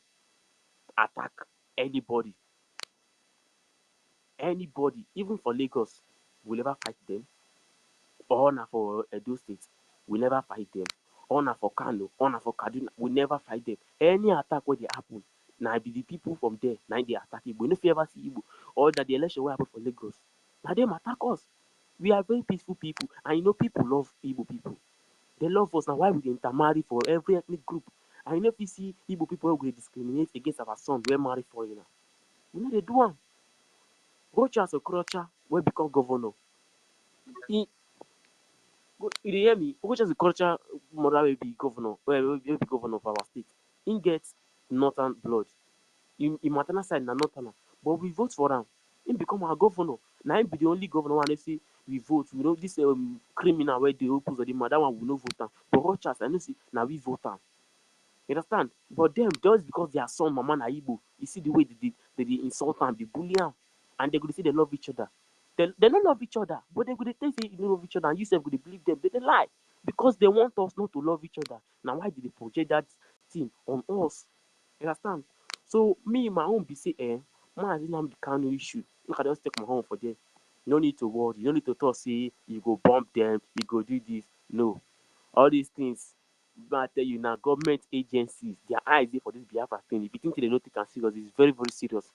attack anybody. Anybody, even for Lagos, we never fight them. Or na for Edo State, we never fight them. Or na for Kano, or na for Kaduna, we never fight them. Any attack where they happen, now be the people from there, now they attack Igbo. No ever see Igbo. Or that the election will happen for Lagos, now them attack us. We are very peaceful people, and you know people love Igbo people. They love us. Now why we dey intermarry for every ethnic group? And you know if you see Igbo people who will discriminate against our son, we marry foreigner. You know they do one. OGOJA Okorocha will become governor. You dey hear me? OGOJA Okorocha mother will be governor. Will be governor of our state. He gets northern blood. In maternal side na northern, but we vote for him. He become our governor. Now he be the only governor when they say we vote. We know this criminal where they oppose the man. That one we no vote am. But OGOJA, I know see now we vote am. You understand? But them just because their son mama na Igbo, you see the way they insult am, they bully am, and they go say they love each other. They don't love each other, but they go say you don't love each other, and you self go believe them. They lie because they want us not to love each other. Now why did they project that thing on us? You understand? So me my own be say man didn't have the kind of issue. Look, I just take my home for them. No need to worry. You don't need to talk. Say you go bump them. You go do this. No, all these things. But I tell you now, government agencies, their eyes there for this Biafra thing. If you think they don't take it serious, it's very, very serious.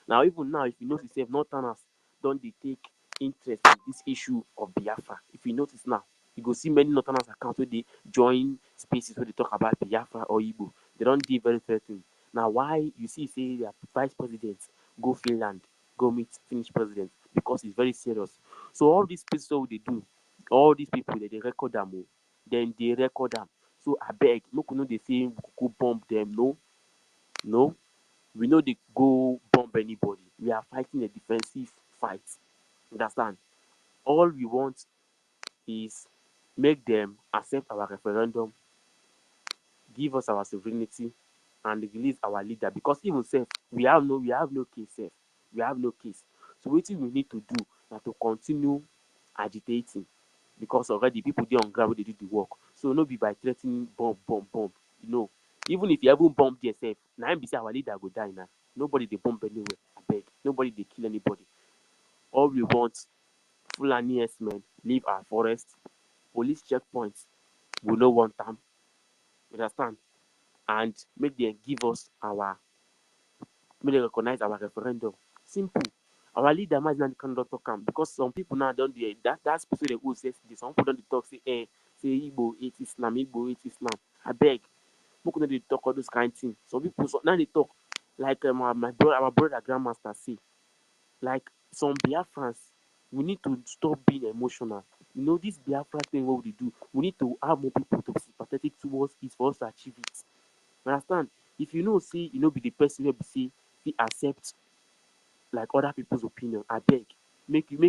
Now, even now, if you notice, if Northerners don't they take interest in this issue of Biafra. If you notice now, you go see many Northerners accounts where they join spaces where they talk about Biafra or Igbo. They don't do very threatening. Now, why you see, say, their vice president go Finland, go meet Finnish president, because it's very serious. So all these places what they do, all these people they record them, then they record them. So I beg, make we no dey say we go bomb them. No, we know they go bomb anybody. We are fighting a defensive fight. Understand? All we want is make them accept our referendum, give us our sovereignty, and release our leader. Because even self, we have no case. Self, we have no case. So what we need to do is to continue agitating, because already people there on ground they do the work. So no be by threatening bomb. You know, even if you haven't bombed yourself, now be say our leader go die now. Nobody they bomb anywhere. I beg. Nobody they kill anybody. All we want, Fulani men leave our forest, police checkpoints. We no want them. Understand? And make them give us make them recognize our referendum. Simple. Our leader might not cannot talk am, because some people now don't do that special they go say this. Some people don't talk say say Igbo hate Islam, Igbo hate Islam. I beg. People know they talk all those kind of things. Some people now they talk like our brother grandmaster say, like some Biafrans, we need to stop being emotional. You know, this Biafra thing, what we do, we need to have more people to be sympathetic towards it for us to achieve it. Understand? If you know, say, you know, be the person who be say, we accept like other people's opinion, I beg, make you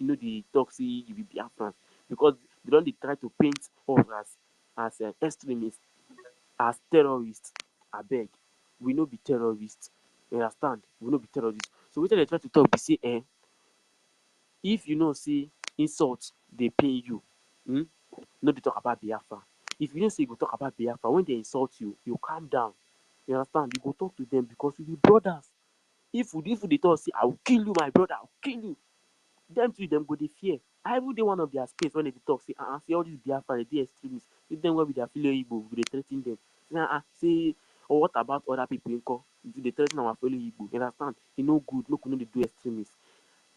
know the talk say you be Biafrans, because they don't they try to paint us as extremists, as terrorists. I beg, we no be terrorists. You understand? We no be terrorists. So we they try to talk, be say, if you know, say insult they pay you, no they talk about Biafra. If you don't say you go talk about Biafra, when they insult you, you calm down. You understand? You go talk to them, because we be brothers. If they talk say I will kill you, my brother, I will kill you, them too them go they fear. I will dey one of their space when they talk say see all these Biafra they extremists. If them where with their fellow Igbo, we dey threaten them. Say say, or what about other people in call? They threaten our fellow Igbo. You understand? It no good. Look, we know they do extremists.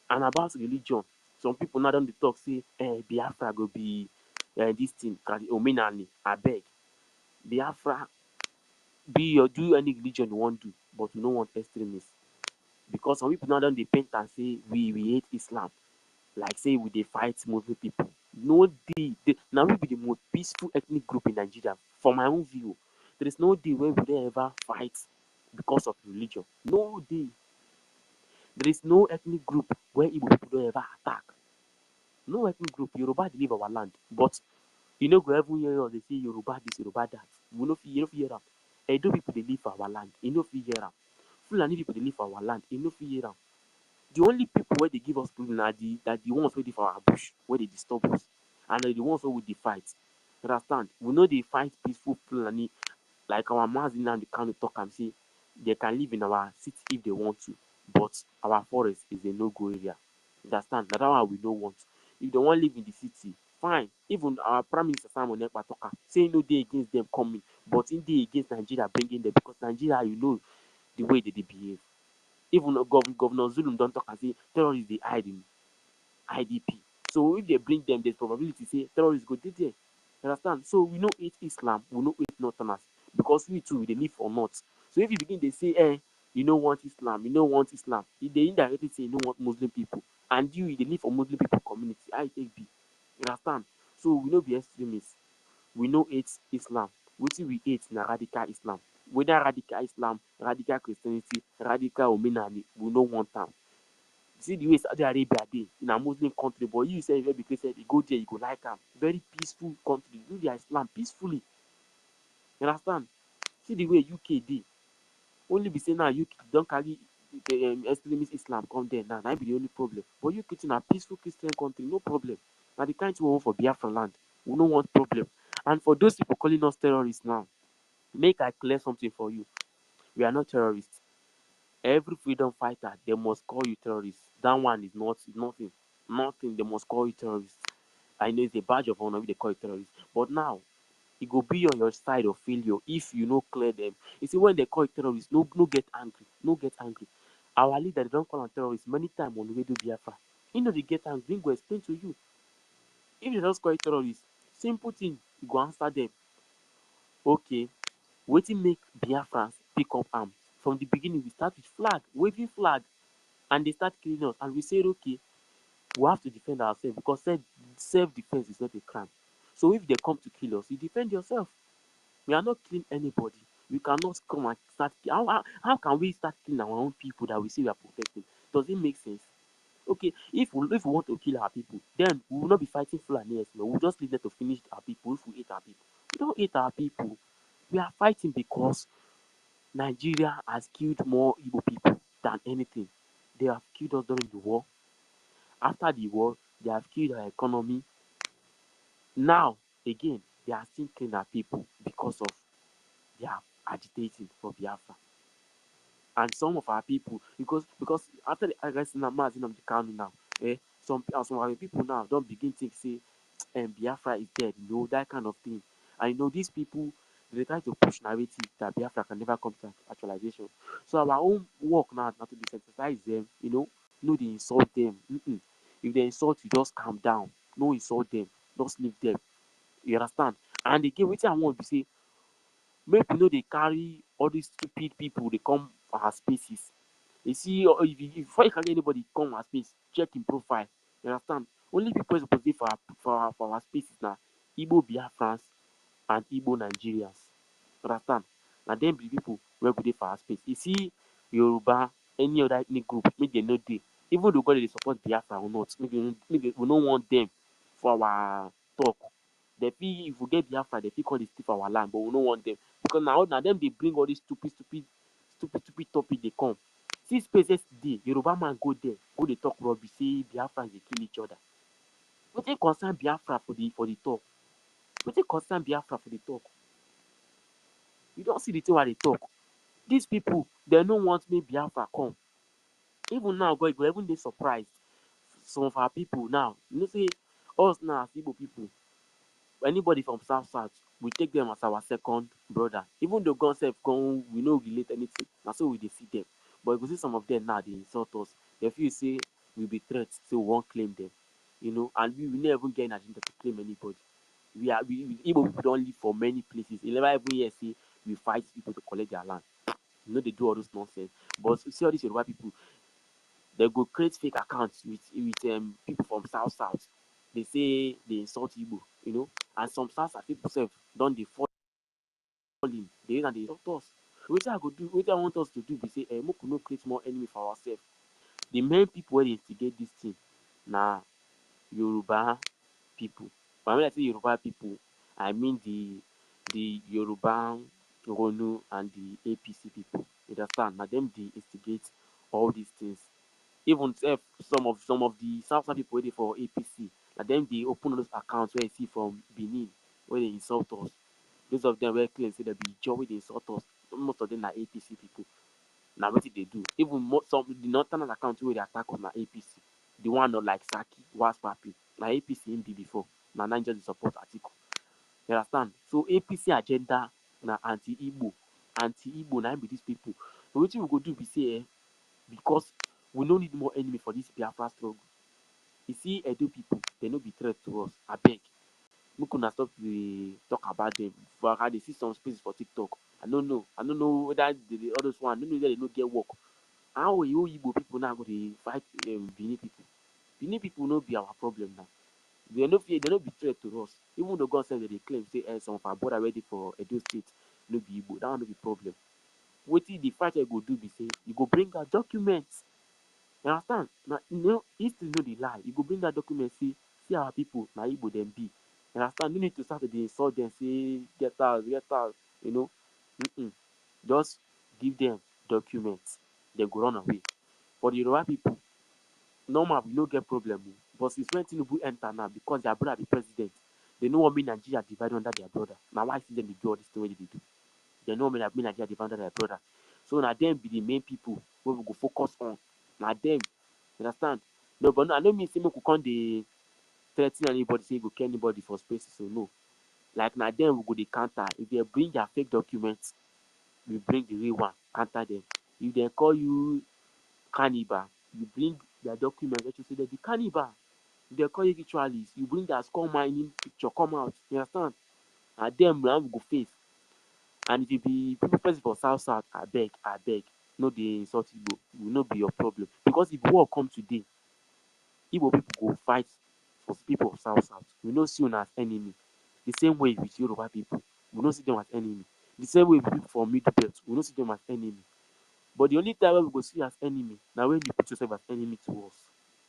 And about religion, some people now don't talk say Biafra go be this thing, Omenani. I beg, Biafra be or do any religion you want to, but we don't want extremists. Because some people now don't paint and say we hate Islam, like say we dey fight Muslim people. No day, now we be the most peaceful ethnic group in Nigeria. For my own view, there is no day where we dey ever fight because of religion. No day. There is no ethnic group where Igbo people don't ever attack. No ethnic group. Yoruba they leave our land, but you know, go every year they say Yoruba this, Yoruba that. We no fear, you no fear them. Edo people they live for our land. You no fear them. Fulani people they live for our land. You no fear them. The only people where they give us problem are the ones where they for our bush, where they disturb us, and the ones where we dey fight. Understand? We know they fight peaceful Fulani, like our Mazin and the kind of talk and say they can live in our city if they want to, but our forest is a no-go area. Understand? That's why we don't want. If they want to live in the city, fine. Even our Prime Minister Simon Ekpa talk am, say no dey against them coming, but in dey against Nigeria bringing them because Nigeria, you know the way they behave. Even Governor Zulum don't talk and say terrorists they hide in IDP. So if they bring them, there's probability say terrorists go dey there. Understand? So we know it Islam, we know it Northerners because we too they live for North. So if you begin they say, you don't want Islam, you don't want Islam, they indirectly say you don't want Muslim people, and you they live for Muslim people community. I take B. You understand? So we know be extremists. We know it's Islam. Wetin we hate na radical Islam. Whether radical Islam, radical Christianity, radical Omenani, we no want am. See the way Saudi Arabia dey in a Muslim country, but you say you be Christian, you go there, you go like am. Very peaceful country. Do their Islam peacefully. You understand? See the way UK dey. Only be say now UK don't carry the extremist Islam come there now. That be the only problem. But UK in a peaceful Christian country, no problem. Now the kind we want for Biafra land, we no want problem. And for those people calling us terrorists now, make I clear something for you. We are not terrorists. Every freedom fighter, they must call you terrorists. That one is not nothing. Nothing. They must call you terrorists. I know it's a badge of honor if they call you terrorists. But now, it will be on your side of failure if you no clear them. You see, when they call you terrorists, no get angry. No get angry. Our leader, they don't call them terrorists many times on Radio Biafra. You know they get angry, he go explain to you. If they just call you terrorists, simple thing, you go answer them. Okay, wetin make Biafrans pick up arms? From the beginning, we start with flag, waving flag, and they start killing us. And we said, okay, we have to defend ourselves because self-defense is not a crime. So if they come to kill us, you defend yourself. We are not killing anybody. We cannot come and start. How can we start killing our own people that we say we are protecting? Does it make sense? Okay, if we want to kill our people, then we will not be fighting Fulani. We'll just leave them to finish our people if we hate our people. We don't hate our people. We are fighting because Nigeria has killed more Igbo people than anything. They have killed us during the war. After the war, they have killed our economy. Now, again, they are still killing our people because of they are agitating for Biafra. And some of our people, because after the arresting of the Kanu now, some of our people now don't begin to say, Biafra is dead, that kind of thing. And these people, they try to push narrative that Biafra can never come to actualization. So our own work now to desensitize them, no, they insult them. If they insult you, just calm down. No insult them. Just leave them. You understand? And again, what I want to say, make we know they carry all these stupid people, they come for our spaces. You see, before you carry anybody come our space, check in profile. You understand? Only people supposed to be for our spaces now. Igbo Biafrans and Igbo Nigerians. Understand? Now then be people where go dey for our space. You see, Yoruba, any other ethnic group, make they know they. Even though God they support Biafra or not, we don't want them for our talk. They feel if we get Biafra, they feel call this for our land, but we don't want them. Because now them they bring all these stupid topic they come. See spaces day, Yoruba man go there, go they talk rubbish, say Biafrans they kill each other. What they concern Biafra for the talk? What they concern Biafra for the talk? You don't see the thing where they talk. These people, they don't want me Biafra come. Even now, God, even they surprised. Some of our people now, say us now as Igbo people, anybody from South, we take them as our second brother. Even though God said, we no relate anything. That's how we see them. But you see some of them now, they insult us. They feel say we be threats, so we won't claim them. And we never even get an agenda to claim anybody. We Igbo people don't live for many places. You never even hear say we fight people to collect their land. They do all those nonsense. But see all these Yoruba people, they go create fake accounts with people from South. They say they insult Igbo, and some South people don't they fall in. They insult us. What I want us to do be say, we no create more enemy for ourselves. The main people where they instigate this thing, na Yoruba people. But when I say Yoruba people, I mean the Yoruba, Ronu, and the APC people. You understand? Now them they instigate all these things. Even if some of the South people waiting for APC, and then they open those accounts where you see from Benin, where they insult us. Those of them were claim say they be joy they insult us. Most of them are APC people. Now what did they do? Even some the northern account where they attack on na APC. The one not like Saki, was Papi. Now APC in be before. Now Niger the support article. You understand? So APC agenda na anti-Igbo. Anti-Igbo now be these people. So what we go do be say because we don't need more enemy for this Biafra struggle. You see, Edo people, they no be threat to us. I beg. We could stop the talk about them. For how they see some spaces for TikTok. I don't know. I don't know whether the others one. I don't know whether they don't get work. How will you Igbo people now go to fight Benin people? Benin people no be our problem now. They no fear. They no be threat to us. Even though God said that they claim say some of our border ready for Edo State, no be Igbo. That one no be problem. What the fighter go do be say you go bring out documents. You understand? Now, you know, history no dey lie. You go bring that document, see our people, na Igbo them be. You understand? You need to start to dey insult them, say, get out, you know. Just give them documents. They go run away. For the Yoruba people, normal, we no get problem. But since when Tinubu enter now, because their brother be president, they know what mean Nigeria divide under their brother. Now, why see them do all this thing wey they do? They know me Nigeria divide under their brother. So now them be the main people where we go focus on. Now them. You understand? No, but no, I don't mean say we can't dey threaten anybody, say go kill anybody for spaces. So no. Like now then we go the counter. If they bring their fake documents, we bring the real one, counter them. If they call you cannibal, you bring their documents that you say they be cannibal. If they call you ritualist, you bring their skull mining picture, come out. You understand? And them now we go face. And if you be people person for South, I beg. No dey insult Igbo. Will not be your problem. Because if war come today, Igbo people go fight for people of South. We no see una as enemy. The same way with Yoruba people, we no see them as enemy. The same way with people from Middle Belt, we no see them as enemy. But the only time where we go see as enemy, now when you put yourself as enemy to us,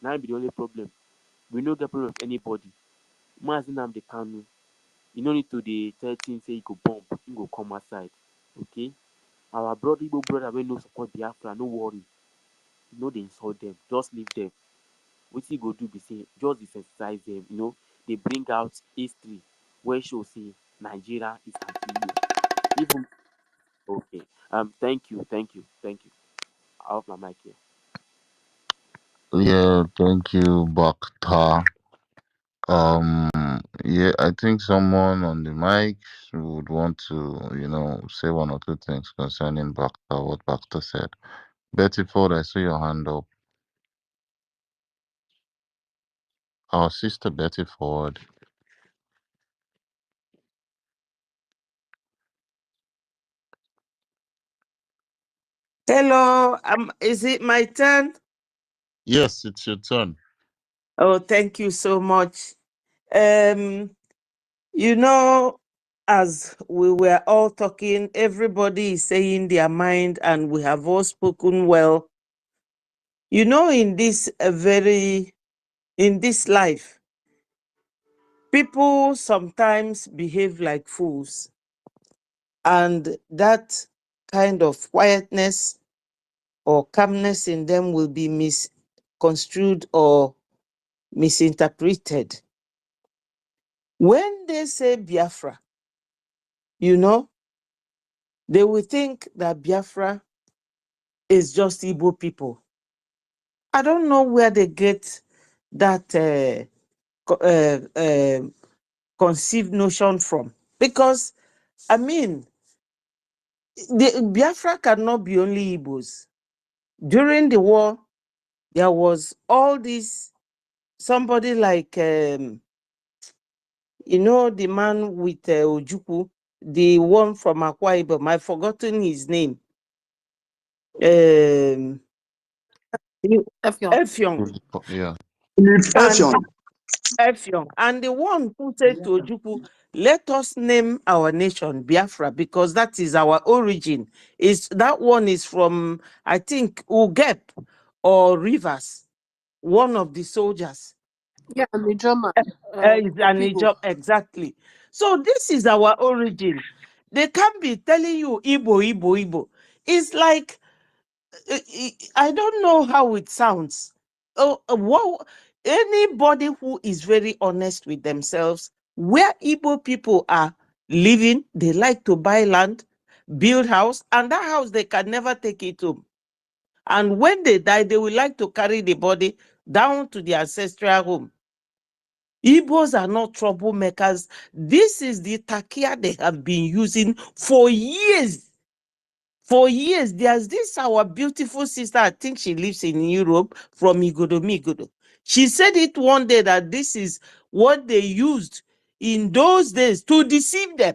now be the only problem. We no get problem with anybody. Mazinam the Kanu, you no need to the 13 say you go bomb, you go come outside. Okay? Our brother, Igbo brother, when no support Biafra, no worry. No, they insult them. Just leave them. What you go do be say just desensitize them, you know. They bring out history where show say Nigeria is anti-Igbo. Even okay. Thank you. I have my mic here. Yeah, thank you, Bakta. Yeah, I think someone on the mic would want to, say one or two things concerning Bakta, what Bakta said. Betty Ford, I saw your hand up. Our sister Betty Ford. Hello, is it my turn? Yes, it's your turn. Oh, thank you so much. You know, as we were all talking, everybody is saying their mind, and we have all spoken well. You know, in this life, people sometimes behave like fools, and that kind of quietness or calmness in them will be misconstrued or misinterpreted. When they say Biafra, you know, they will think that Biafra is just Igbo people. I don't know where they get that conceived notion from. Because, I mean, the Biafra cannot be only Igbos. During the war, there was all this, somebody like, the man with Ojukwu, the one from Akwa Ibom, I've forgotten his name. Effiong. Yeah. Effiong. And the one who said to Ojukwu, let us name our nation Biafra, because that is our origin. That one is from, I think, Ugep or Rivers, one of the soldiers. Yeah, Nijoma. Is an Ijaw, exactly. So this is our origin. They can't be telling you Igbo, Igbo, Igbo. It's like, I don't know how it sounds. Anybody who is very honest with themselves, where Igbo people are living, they like to buy land, build house, and that house they can never take it home. And when they die, they will like to carry the body down to the ancestral home. Igbos are not troublemakers. This is the takia they have been using for years. For years, there's this our beautiful sister, I think she lives in Europe, from Migodo. She said it one day that this is what they used in those days to deceive them.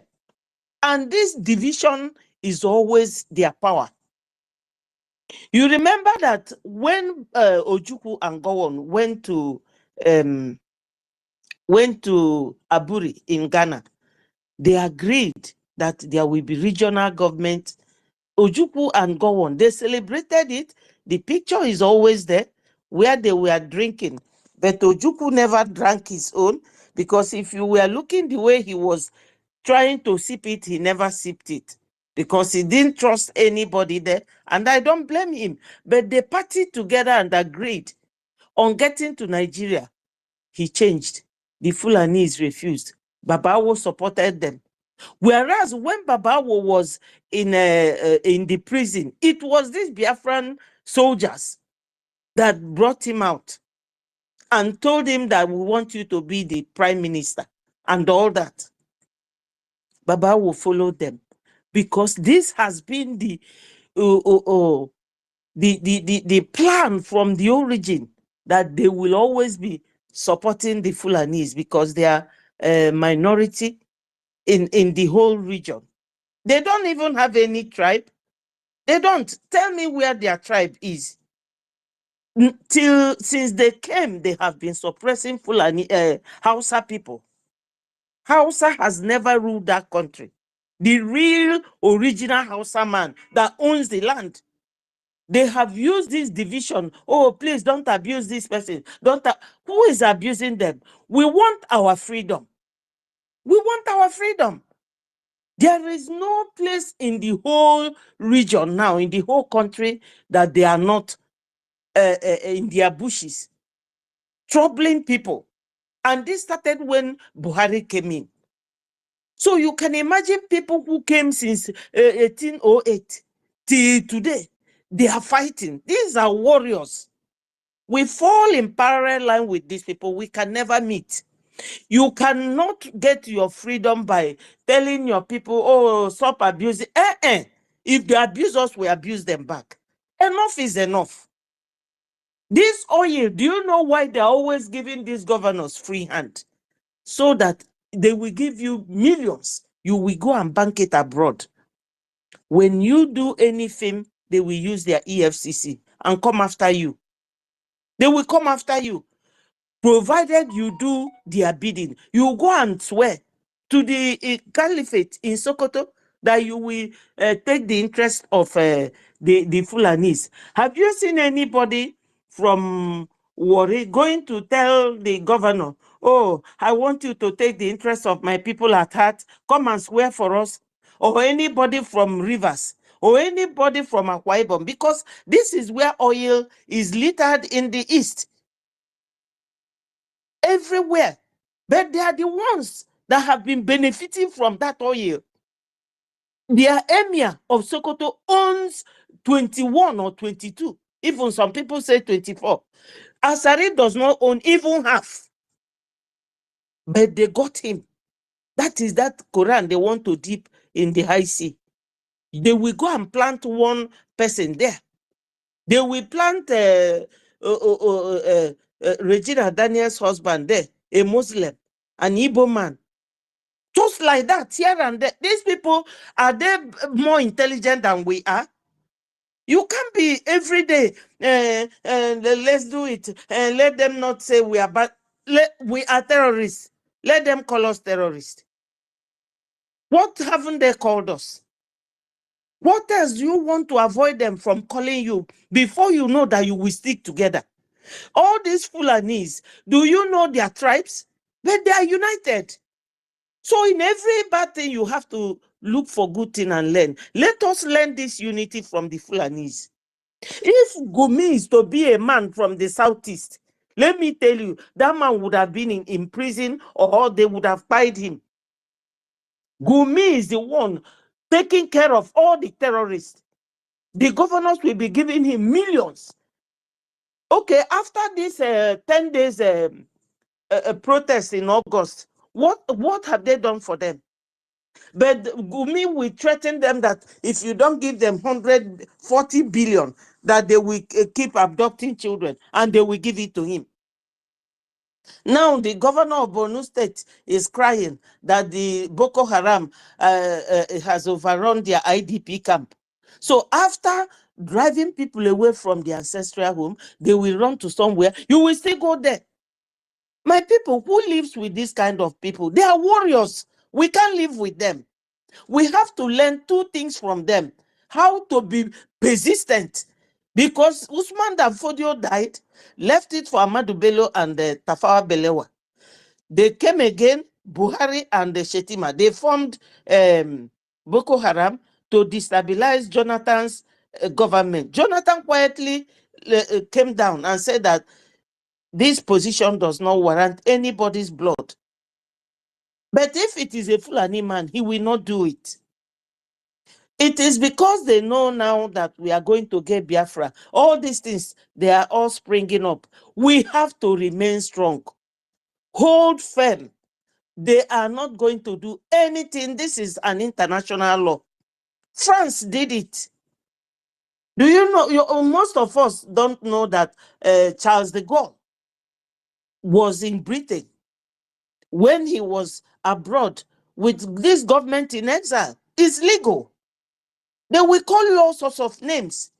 And this division is always their power. You remember that when Ojukwu and Gowon went to Aburi in Ghana, they agreed that there will be regional government. Ojukwu and Gowon, they celebrated it. The picture is always there where they were drinking. But Ojukwu never drank his own, because if you were looking the way he was trying to sip it, he never sipped it, because he didn't trust anybody there. And I don't blame him. But they partied together and agreed on getting to Nigeria. He changed. The Fulanis refused. Babawo supported them. Whereas when Babawo was in the prison, it was these Biafran soldiers that brought him out and told him that we want you to be the prime minister and all that. Babawo followed them, because this has been the plan from the origin, that they will always be supporting the Fulanis because they are a minority in the whole region. They don't even have any tribe. They don't. Tell me where their tribe is. Since they came, they have been suppressing Fulani Hausa people. Hausa has never ruled that country. The real original Hausa man that owns the land. They have used this division. Oh, please don't abuse this person. Who is abusing them? We want our freedom. We want our freedom. There is no place in the whole region now, in the whole country, that they are not in their bushes, troubling people. And this started when Buhari came in. So you can imagine people who came since 1808 till today. They are fighting. These are warriors. We fall in parallel line with these people. We can never meet. You cannot get your freedom by telling your people, oh, stop abusing. If they abuse us, we abuse them back. Enough is enough. This oil, do you know why they're always giving these governors free hand? So that they will give you millions. You will go and bank it abroad. When you do anything, they will use their EFCC and come after you. They will come after you. Provided you do their bidding. You go and swear to the caliphate in Sokoto that you will take the interest of the Fulanis. Have you seen anybody from Warri going to tell the governor, oh, I want you to take the interest of my people at heart, come and swear for us? Or anybody from Rivers, or anybody from Akwa Ibom, because this is where oil is littered in the east. Everywhere. But they are the ones that have been benefiting from that oil. Their emir of Sokoto owns 21 or 22. Even some people say 24. Asari does not own even half. But they got him. That is that Quran they want to dip in the high sea. They will go and plant one person there. They will plant Regina Daniel's husband there, a Muslim, an Igbo man. Just like that, here and there. These people, are they more intelligent than we are? You can't be every day, let's do it, and let them not say we are bad. We are terrorists. Let them call us terrorists. What haven't they called us? What else do you want to avoid them from calling you before you know that you will stick together? All these Fulanis, do you know their tribes? But they are united. So in every bad thing, you have to look for good thing and learn. Let us learn this unity from the Fulanis. If Gumi is to be a man from the southeast, let me tell you, that man would have been in prison or they would have tied him. Gumi is the one taking care of all the terrorists. The governors will be giving him millions. Okay, after this 10 days protest in August, what have they done for them? But Gumi will threaten them that if you don't give them 140 billion, that they will keep abducting children, and they will give it to him. Now the governor of Borno State is crying that the Boko Haram has overrun their IDP camp. So after driving people away from their ancestral home, they will run to somewhere. You will still go there. My people, who lives with this kind of people? They are warriors. We can't live with them. We have to learn two things from them. How to be persistent. Because Usman Danfodio died, left it for Ahmadu Bello and Tafawa Balewa. They came again, Buhari and Shetima. They formed Boko Haram to destabilize Jonathan's government. Jonathan quietly came down and said that this position does not warrant anybody's blood. But if it is a Fulani man, he will not do it. It is because they know now that we are going to get Biafra. All these things, they are all springing up. We have to remain strong. Hold firm. They are not going to do anything. This is an international law. France did it. Do you know, most of us don't know that Charles de Gaulle was in Britain when he was abroad with this government in exile. It's legal. They will call you all sorts of names.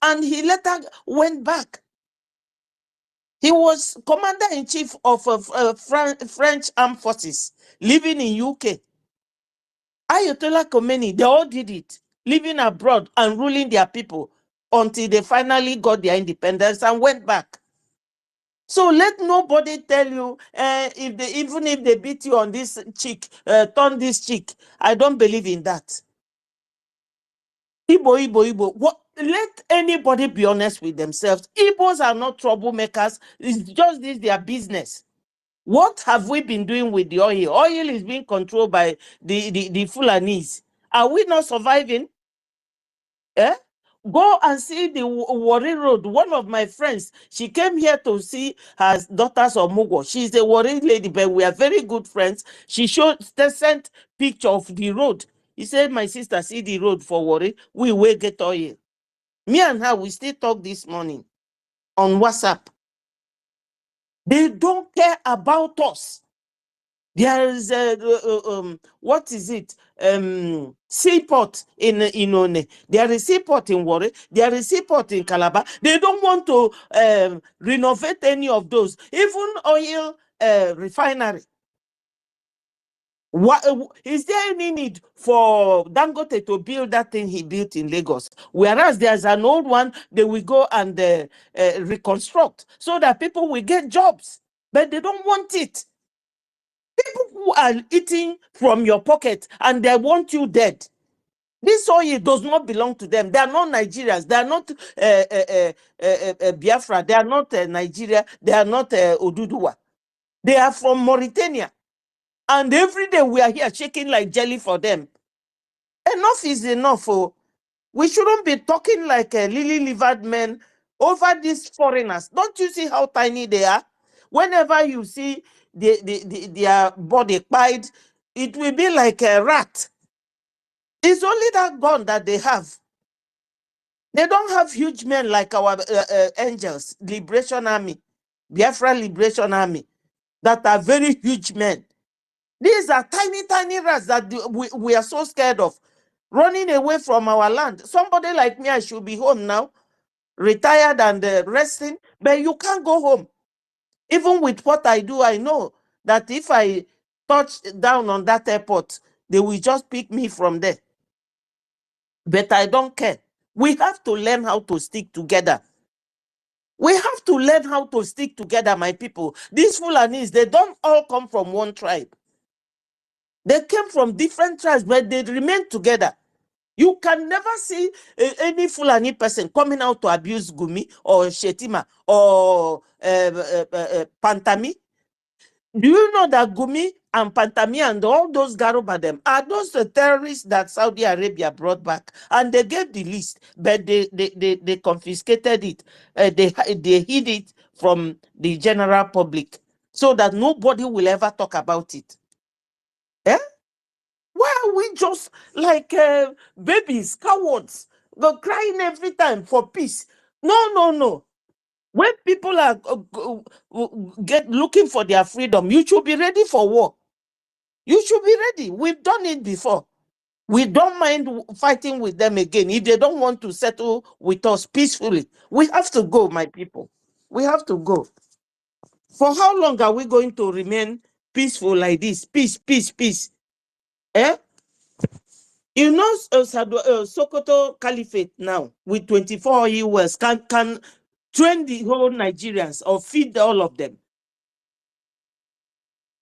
And he later went back. He was commander-in-chief of French armed forces, living in UK. Ayatollah Khomeini, they all did it, living abroad and ruling their people until they finally got their independence and went back. So let nobody tell you, even if they beat you on this cheek, turn this cheek. I don't believe in that. Igbo. What? Let anybody be honest with themselves. Igbos are not troublemakers. It's just this their business. What have we been doing with the oil? Oil is being controlled by the Fulanis. Are we not surviving? Eh? Go and see the Warri Road. One of my friends, she came here to see her daughters of Mugo. She's a Warri lady, but we are very good friends. She sent picture of the road. He said, my sister, see the road for Warri. We will get oil. Me and her, we still talk this morning on WhatsApp. They don't care about us. There is what is it? Seaport in One. There is seaport in Warri. There is seaport in Calabar. They don't want to renovate any of those. Even oil refinery. What is there any need for Dangote to build that thing he built in Lagos? Whereas there's an old one, they will go and reconstruct so that people will get jobs. But they don't want it. People who are eating from your pocket and they want you dead. This oil does not belong to them. They are not Nigerians. They are not Biafra. They are not Nigeria. They are not Oduduwa. They are from Mauritania. And every day we are here shaking like jelly for them. Enough is enough. Oh. We shouldn't be talking like lily-livered men over these foreigners. Don't you see how tiny they are? Whenever you see their body pied, it will be like a rat. It's only that gun that they have. They don't have huge men like our angels, Liberation Army, Biafra Liberation Army, that are very huge men. These are tiny rats that we are so scared of, running away from our land. Somebody like me, I should be home now, retired and resting, but you can't go home. Even with what I do, I know that if I touch down on that airport, they will just pick me from there. But I don't care. We have to learn how to stick together. We have to learn how to stick together, my people. These Fulanis, they don't all come from one tribe. They came from different tribes, but they remain together. You can never see any Fulani person coming out to abuse Gumi or Shetima or Pantami. Do you know that Gumi and Pantami and all those Garobadem are those terrorists that Saudi Arabia brought back? And they gave the list, but they confiscated it. They hid it from the general public so that nobody will ever talk about it. Eh? Why are we just like babies, cowards, crying every time for peace? No. When people are looking for their freedom, you should be ready for war. You should be ready. We've done it before. We don't mind fighting with them again. If they don't want to settle with us peacefully, we have to go, my people. We have to go. For how long are we going to remain peaceful like this? Peace. Eh? You know, Sokoto Caliphate now with 24 years can train the whole Nigerians or feed all of them.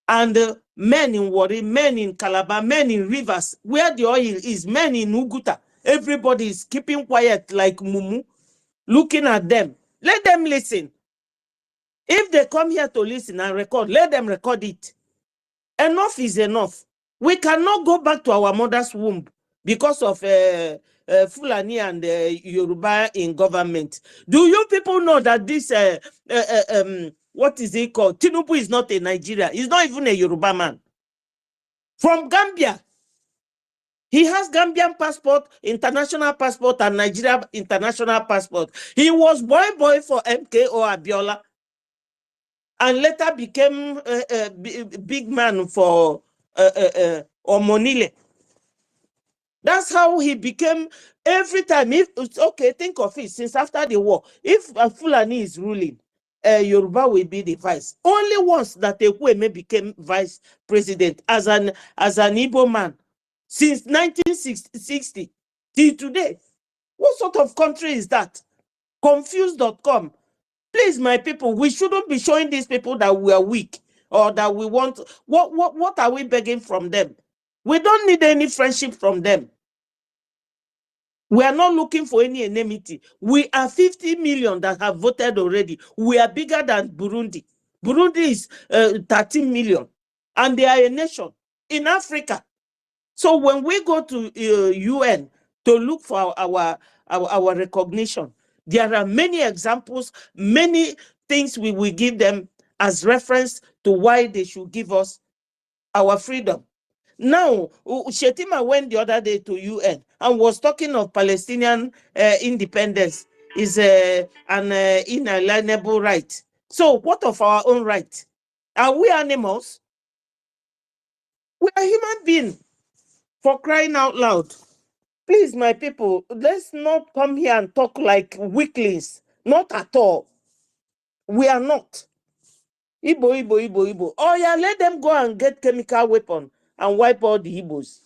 And men in Wari, men in Calabar, men in Rivers, where the oil is, men in Uguta. Everybody is keeping quiet like Mumu, looking at them. Let them listen. If they come here to listen and record, let them record it. Enough is enough. We cannot go back to our mother's womb because of Fulani and Yoruba in government. Do you people know that this, what is it called? Tinubu is not a Nigeria. He's not even a Yoruba man. From Gambia. He has Gambian passport, international passport, and Nigeria international passport. He was boy for MKO Abiola. And later became a big man for Omonile. That's how he became. Every time, if it's okay, think of it, since after the war, if Fulani is ruling, Yoruba will be the vice. Only once that Ekweme became vice president as an Igbo man, since 1960 till today. What sort of country is that? Confused.com. Please, my people, we shouldn't be showing these people that we are weak or that we want. What are we begging from them? We don't need any friendship from them. We are not looking for any enmity. We are 50 million that have voted already. We are bigger than Burundi. Burundi is 13 million. And they are a nation in Africa. So when we go to UN to look for our recognition, there are many examples, many things we will give them as reference to why they should give us our freedom. Now, Shetima went the other day to UN and was talking of Palestinian independence is an inalienable right. So what of our own right? Are we animals? We are human beings, for crying out loud. Please, my people, let's not come here and talk like weaklings. Not at all. We are not. Igbo. Oh yeah, let them go and get chemical weapon and wipe all the Igbos.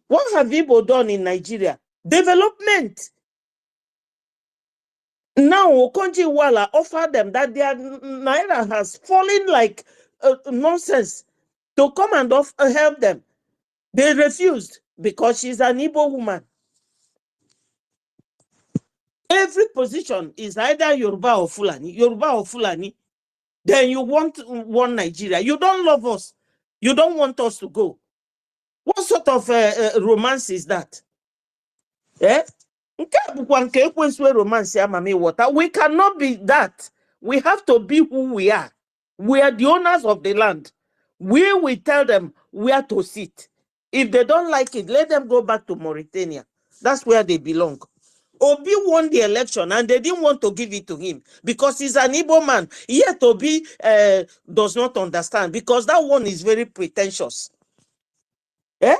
What have Igbo done in Nigeria? Development. Now, Okonji Wala offered them that their Naira has fallen like nonsense to come and help them. They refused because she's an Igbo woman. Every position is either Yoruba or Fulani. Then you want one Nigeria. You don't love us. You don't want us to go. What sort of romance is that? Eh? We cannot be that. We have to be who we are. We are the owners of the land. We will tell them where to sit. If they don't like it, let them go back to Mauritania. That's where they belong. Obi won the election and they didn't want to give it to him because he's an Igbo man. Yet Obi does not understand because that one is very pretentious. Eh?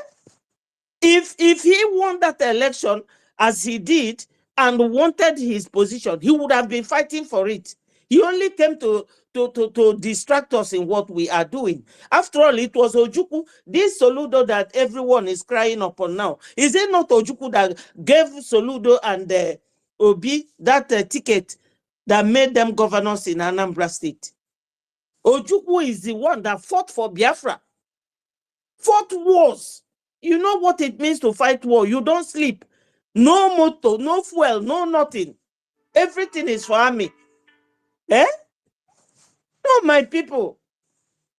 If he won that election as he did and wanted his position, he would have been fighting for it. He only came to to distract us in what we are doing. After all, it was Ojukwu, this Soludo that everyone is crying upon now. Is it not Ojukwu that gave Soludo and Obi that ticket that made them governors in Anambra State? Ojukwu is the one that fought for Biafra, fought wars. You know what it means to fight war. You don't sleep. No motor, no fuel, no nothing. Everything is for army. Eh? No, my people.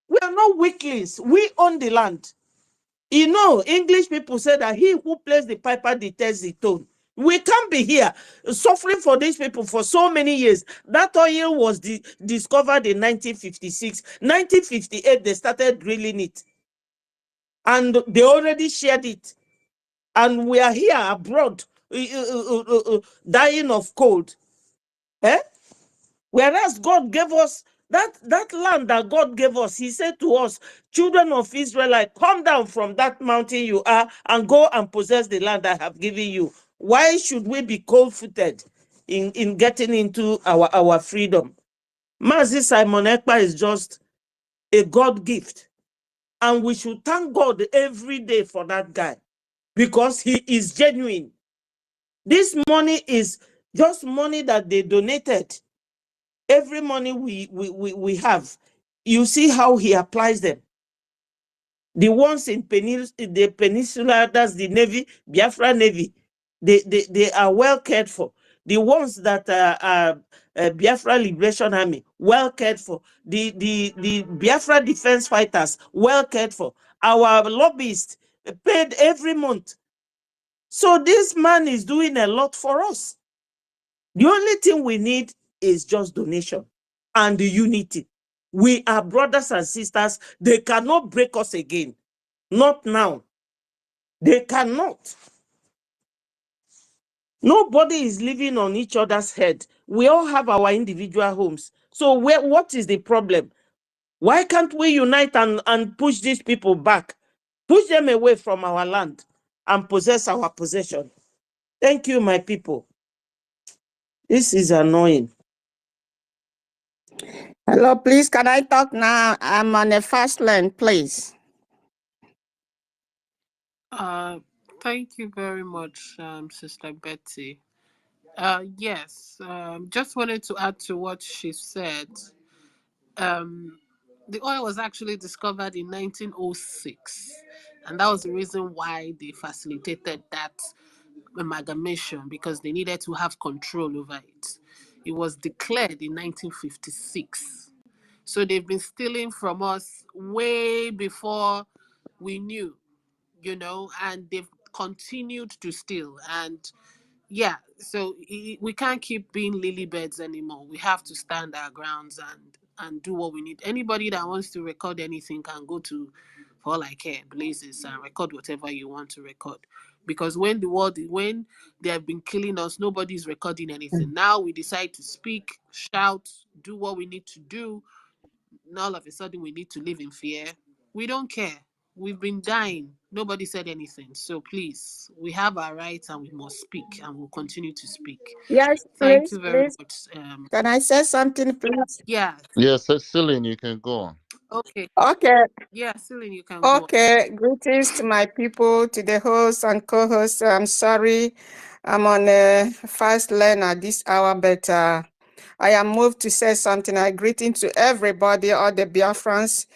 We are not weaklings. We own the land. You know, English people say that he who plays the piper detests the tone. We can't be here suffering for these people for so many years. That oil was discovered in 1956. 1958, they started drilling it. And they already shared it. And we are here abroad, dying of cold. Eh? Whereas God gave us that land that God gave us. He said to us, children of Israel, come down from that mountain you are and go and possess the land I have given you. Why should we be cold-footed in getting into our freedom? Mazi Simon Ekpa is just a God gift. And we should thank God every day for that guy because he is genuine. This money is just money that they donated. Every money we have, you see how he applies them. The ones in the peninsula, that's the Navy, Biafra Navy, they are well cared for. The ones that are Biafra Liberation Army, well cared for. The Biafra defense fighters, well cared for. Our lobbyists paid every month. So this man is doing a lot for us. The only thing we need is just donation and unity. We are brothers and sisters. They cannot break us again. Not now. They cannot. Nobody is living on each other's head. We all have our individual homes. So what is the problem? Why can't we unite and push these people back? Push them away from our land and possess our possession. Thank you, my people. This is annoying. Hello, please, can I talk now? I'm on a fast lane, please. Thank you very much, Sister Betty. Yes, just wanted to add to what she said. The oil was actually discovered in 1906, and that was the reason why they facilitated that amalgamation, because they needed to have control over it. It was declared in 1956. So they've been stealing from us way before we knew, and they've continued to steal. And yeah, so we can't keep being lily beds anymore. We have to stand our grounds and do what we need. Anybody that wants to record anything can go to For All I Care Blazes and record whatever you want to record. Because when they have been killing us, nobody's recording anything. Now we decide to speak, shout, do what we need to do. And all of a sudden we need to live in fear. We don't care. We've been dying. Nobody said anything. So please, we have our rights and we must speak, and we'll continue to speak. Yes, Thank please, you very please. much. Can I say something, please? Yeah. Yes, Celine, you can go on. Okay. Okay. Yeah, Celine, you can go on. Okay. Greetings to my people, to the host and co-host. I'm sorry, I'm on a fast lane at this hour, but I am moved to say something. I greeting to everybody, all the Biafrans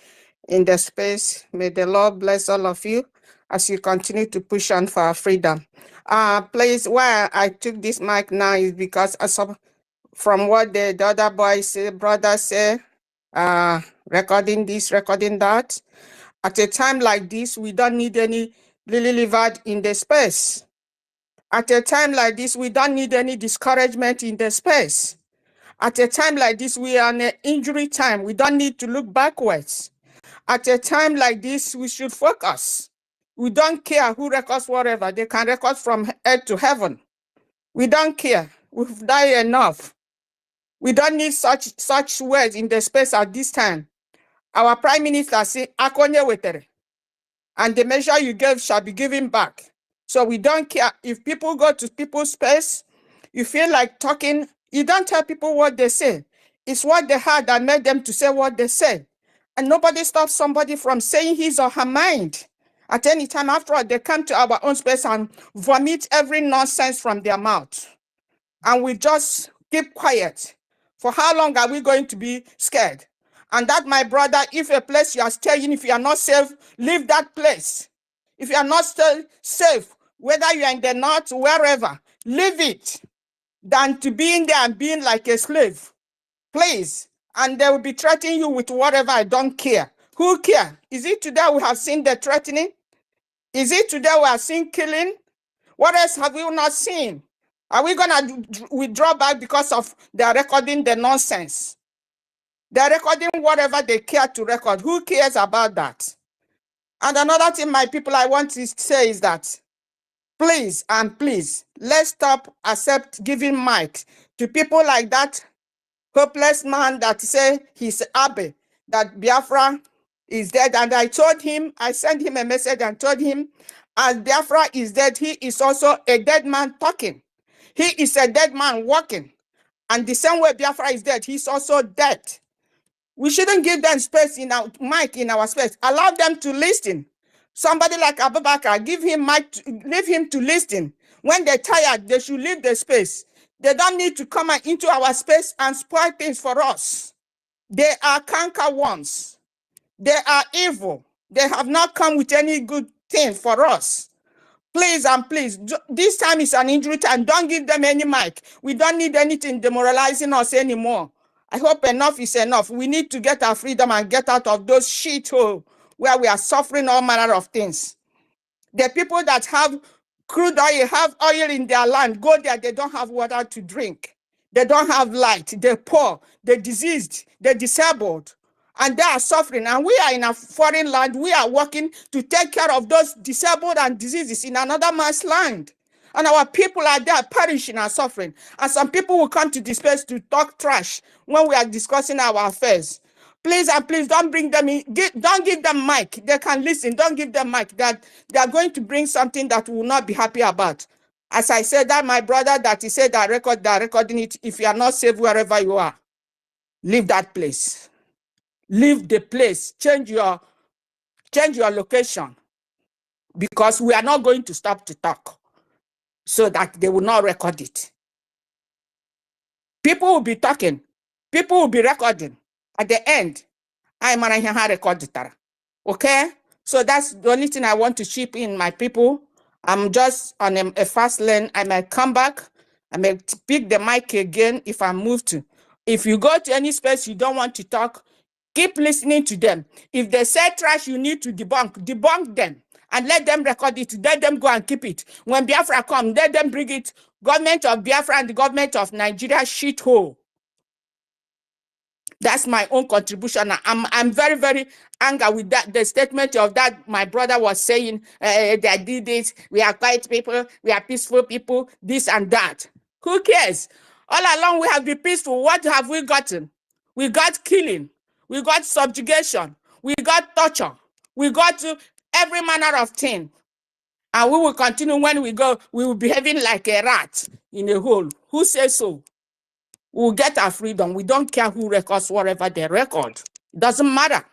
in the space. May the Lord bless all of you as you continue to push on for our freedom. Please, why I took this mic now is because from what the other boys say, brothers say, recording this, recording that. At a time like this, we don't need any lily livered in the space. At a time like this, we don't need any discouragement in the space. At a time like this, we are in an injury time. We don't need to look backwards. At a time like this, we should focus. We don't care who records whatever. They can record from earth to heaven. We don't care. We've died enough. We don't need such words in the space at this time. Our Prime Minister said, "Akonye wetere," and the measure you gave shall be given back. So we don't care if people go to people's space. You feel like talking, you don't tell people what they say. It's what they had that made them to say what they said. And nobody stops somebody from saying his or her mind. At any time, after all, they come to our own space and vomit every nonsense from their mouth. And we just keep quiet. For how long are we going to be scared? And that, my brother, if a place you are staying, if you are not safe, leave that place. If you are not still safe, whether you are in the north, wherever, leave it, than to be in there and being like a slave. Please. And they will be threatening you with whatever. I don't care. Who care? Is it today we have seen the threatening? Is it today we have seen killing? What else have we not seen? Are we going to withdraw back because of they're recording the nonsense? They're recording whatever they care to record. Who cares about that? And another thing, my people, I want to say is that please and please, let's stop accept giving mic to people like that hopeless man that say he's Abe, that Biafra is dead. And I told him, I sent him a message and told him, as Biafra is dead, he is also a dead man talking. He is a dead man walking. And the same way Biafra is dead, he's also dead. We shouldn't give them space in our mic in our space. Allow them to listen. Somebody like Abubakar, give him mic, leave him to listen. When they're tired, they should leave the space. They don't need to come into our space and spoil things for us. They are canker worms. They are evil. They have not come with any good thing for us. Please and please, this time is an injury time. Don't give them any mic. We don't need anything demoralizing us anymore. I hope enough is enough. We need to get our freedom and get out of those shithole where we are suffering all manner of things. The people that have crude oil, have oil in their land, go there, they don't have water to drink. They don't have light. They're poor, they're diseased, they're disabled, and they are suffering. And we are in a foreign land. We are working to take care of those disabled and diseases in another man's land. And our people are there perishing and suffering. And some people will come to this place to talk trash when we are discussing our affairs. Please and please don't bring them in. Don't give them mic. They can listen. Don't give them mic. That they are going to bring something that we will not be happy about. As I said, that my brother that he said that they're recording it. If you are not safe wherever you are, leave that place. Leave the place. Change your location. Because we are not going to stop to talk so that they will not record it. People will be talking. People will be recording. At the end, I'm going to record it. Okay? So that's the only thing I want to chip in, my people. I'm just on a fast lane. I might come back. I may pick the mic again if I move to. If you go to any space you don't want to talk, keep listening to them. If they say trash, you need to debunk them and let them record it. Let them go and keep it. When Biafra come, let them bring it. Government of Biafra and the government of Nigeria shithole. That's my own contribution. I'm very, very angry with that. The statement of that my brother was saying, they did this, we are quiet people, we are peaceful people, this and that. Who cares? All along we have been peaceful. What have we gotten? We got killing, we got subjugation, we got torture, we got every manner of thing. And we will continue. When we go, we will be behaving like a rat in a hole. Who says so? We'll get our freedom. We don't care who records whatever they record. It doesn't matter.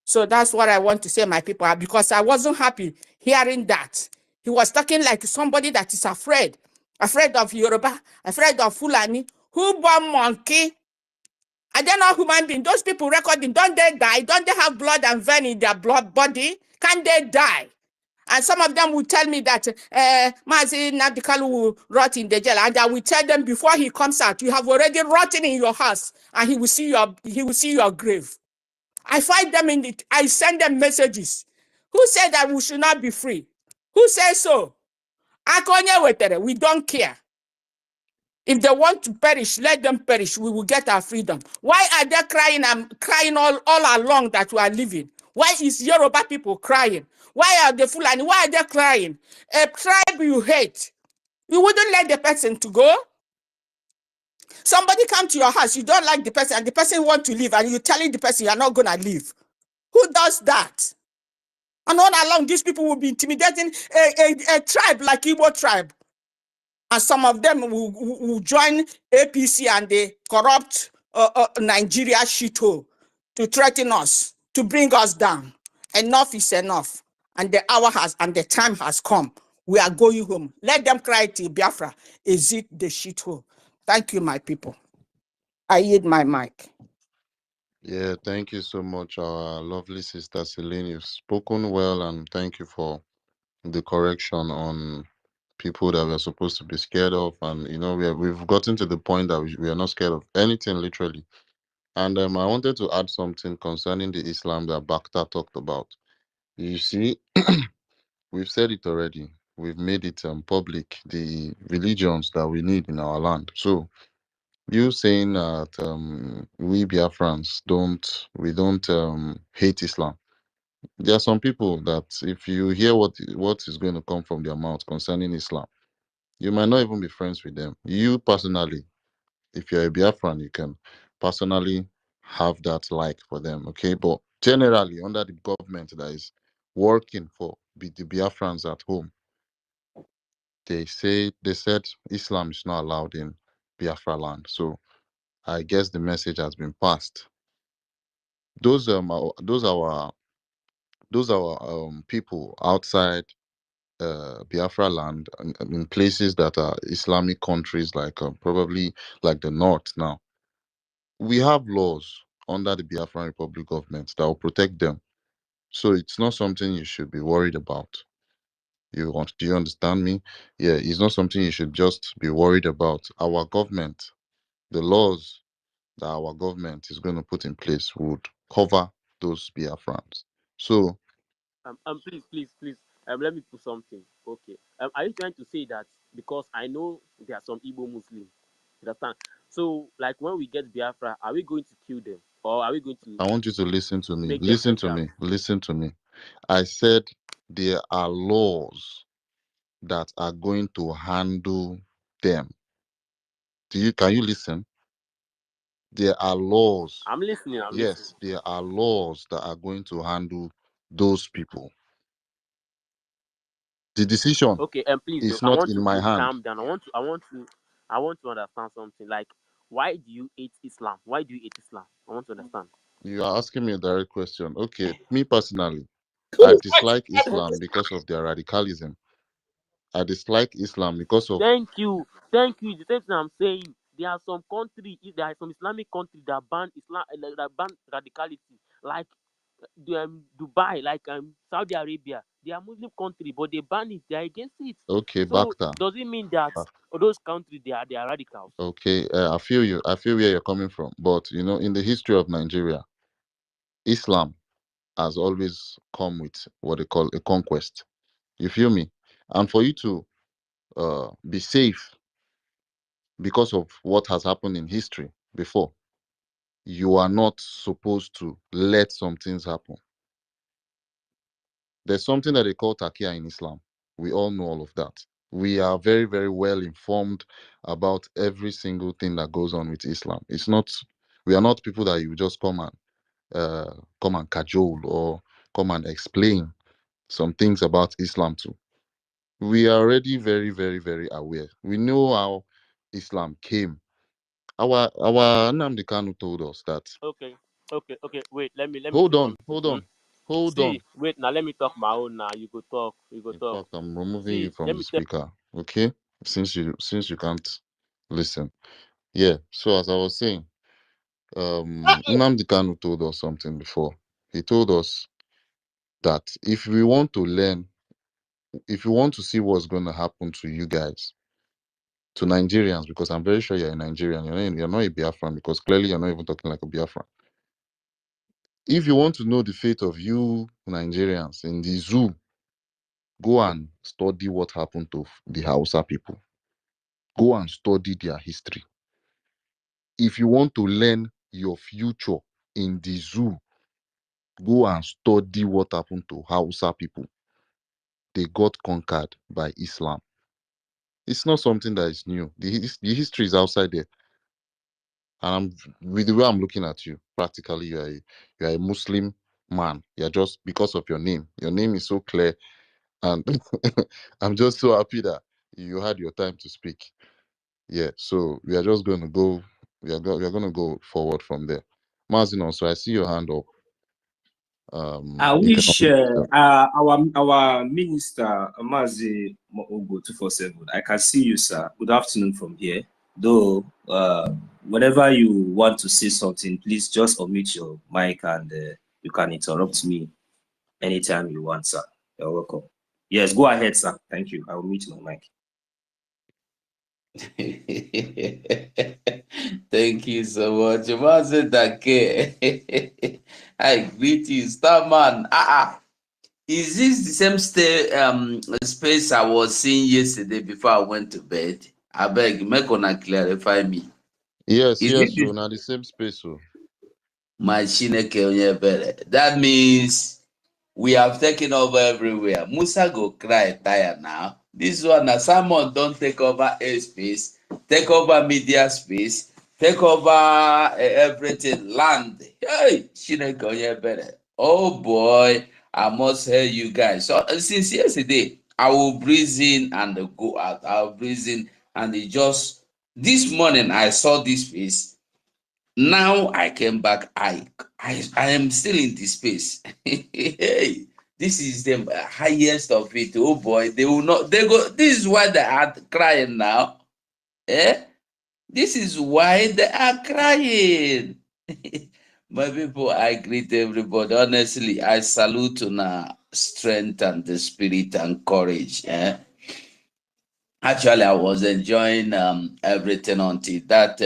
So that's what I want to say, my people, because I wasn't happy hearing that. He was talking like somebody that is afraid of Yoruba, afraid of Fulani. Who born monkey? I don't know human being. Those people recording, don't they die? Don't they have blood and vein in their blood body? Can they die? And some of them will tell me that Mazi Nabdikalu will rot in the jail. And I will tell them before he comes out, you have already rotten in your house, and he will see your grave. I fight them in it. I send them messages. Who said that we should not be free? Who says so? We don't care. If they want to perish, let them perish. We will get our freedom. Why are they crying? I'm crying all along that we are living. Why is Yoruba people crying? Why are the Fulani? Why are they crying? A tribe you hate, you wouldn't let the person to go. Somebody come to your house, you don't like the person, and the person want to leave, and you telling the person you're not gonna leave. Who does that? And all along, these people will be intimidating a tribe like Igbo tribe. And some of them will join APC and the corrupt Nigeria shithole to threaten us, to bring us down. Enough is enough. And the hour has and the time has come. We are going home. Let them cry till Biafra is it the shithole. Thank you, my people. I yield my mic. Yeah, thank you so much, our lovely sister Celine. You've spoken well, and thank you for the correction on people that we're supposed to be scared of. And we've gotten to the point that we are not scared of anything, literally. And I wanted to add something concerning the Islam that Bakta talked about. You see, we've said it already. We've made it public, the religions that we need in our land. So you saying that we Biafrans don't hate Islam. There are some people that if you hear what is going to come from their mouth concerning Islam, you might not even be friends with them. You personally, if you're a Biafran, you can personally have that like for them, okay? But generally, under the government that is working for the Biafrans at home, they said Islam is not allowed in Biafra land. So I guess the message has been passed. Those people outside Biafra land in places that are Islamic countries, like probably like the north now. We have laws under the Biafran Republic government that will protect them. So it's not something you should be worried about. Do you understand me? Yeah, it's not something you should just be worried about. Our government, the laws that our government is going to put in place would cover those Biafrans. So Please, let me put something. Okay. Are you trying to say that because I know there are some Igbo Muslims, understand? So, like when we get Biafra, are we going to kill them, or are we going to I want you to listen to me. make them Listen to settle? me. Listen to me. I said there are laws that are going to handle them. Can you listen? There are laws. I'm listening. Yes, there are laws that are going to handle those people. The decision Okay, and please, is I not want in to my hand. calm down. I want to understand something. Like, why do you hate Islam? Why do you hate Islam? I want to understand. You are asking me a direct question. Okay, me personally, I dislike Islam because of their radicalism. I dislike Islam because of Thank you. The same thing I'm saying. There are some there are some Islamic countries that ban Islam, that ban radicality, like Dubai, like Saudi Arabia. They are Muslim country, but they ban it. They are against it. okay, So Bakta. does it mean that those countries they are radicals? Okay, I feel you. I feel where you're coming from. But in the history of Nigeria, Islam has always come with what they call a conquest. You feel me? And for you to be safe because of what has happened in history before, you are not supposed to let some things happen. There's something that they call takia in Islam. We all know all of that. We are very, very well informed about every single thing that goes on with Islam. We are not people that you just come and cajole or come and explain some things about Islam to. We are already very, very, very aware. We know how Islam came. Our Nnamdi Kanu told us that. Okay. Wait, let me Hold say on, something. hold on, hold See, on. wait, now let me talk my own. Now you go talk. In fact, I'm removing you See, from let the me tell. speaker, okay? Since you can't listen. Yeah. So as I was saying, Nnamdi Kanu told us something before. He told us that if we want to learn, if you want to see what's going to happen to you guys, to Nigerians, because I'm very sure you're a Nigerian, you're not a Biafran, because clearly you're not even talking like a Biafran. If you want to know the fate of you Nigerians in the zoo, go and study what happened to the Hausa people. Go and study their history. If you want to learn your future in the zoo, go and study what happened to Hausa people. They got conquered by Islam. It's not something that is new. The history is outside there. And with the way I'm looking at you, practically you're a Muslim man. You're just because of your name. Your name is so clear, and I'm just so happy that you had your time to speak. Yeah, so we are just going to go we are going to go forward from there. Mazino, so I see your hand up. I You can wish our minister, Mazi Ogo 247, I can see you, sir. Good afternoon from here. Though, whenever you want to say something, please just unmute your mic and you can interrupt me anytime you want, sir. You're welcome. Yes, go ahead, sir. Thank you. I will mute my mic. Thank you so much. I greet you, Starman. Is this the same space I was seeing yesterday before I went to bed? I beg, make una clarify me. Yes, Is yes, so it now the same space. So. my Chineke onye bere? That means we have taken over everywhere. Musa go cry tire now. This one, Simon don't take over air space, take over media space, take over everything, land. Hey, Chineke onye bere. Oh boy, I must hear you guys. So since yesterday, I will breathe in and go out. I will breathe in and it just, this morning I saw this face. Now I came back. I am still in this space. Hey, this is the highest of it. Oh boy, they will not. They go. This is why they are crying now. This is why they are crying. My people, I greet everybody. Honestly, I salute on strength and the spirit and courage. Actually, I was enjoying everything until that.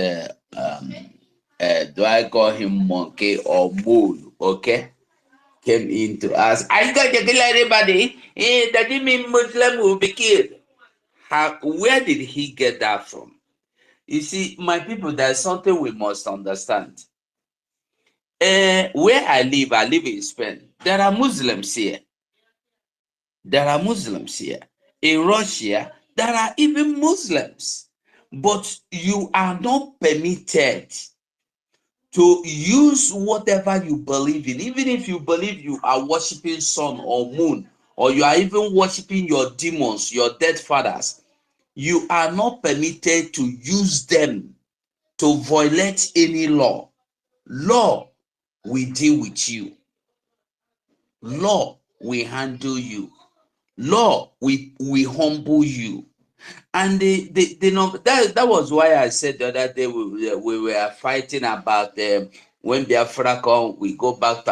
Do I call him monkey or mole? Okay, came in to ask, are you going to kill everybody? That didn't mean Muslim will be killed. Where did he get that from? You see, my people, there's something we must understand. Where I live in Spain. There are Muslims here. There are Muslims here. In Russia, there are even Muslims. But you are not permitted to use whatever you believe in. Even if you believe you are worshiping sun or moon, or you are even worshiping your demons, your dead fathers, you are not permitted to use them to violate any law. Law will deal with you. Law will handle you. Law will humble you. And that was why I said the other day we were fighting about when BIAFRACOIN, we go back to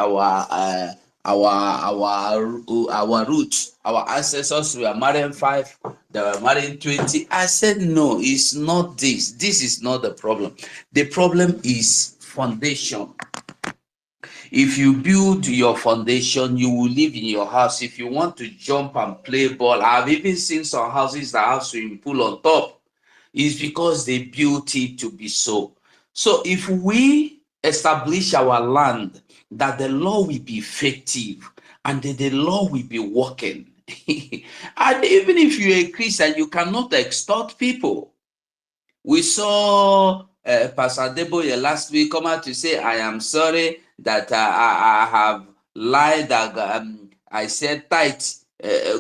our roots. Our ancestors were marrying 5, they were marrying 20. I said no, it's not this. This is not the problem. The problem is foundation. If you build your foundation, you will live in your house. If you want to jump and play ball, I've even seen some houses that have swimming pool on top. It's because they built it to be so. So if we establish our land, that the law will be effective and that the law will be working. And even if you're a Christian, you cannot extort people. We saw Pastor Deboye last week come out to say, I am sorry that I have lied, that I said tithe.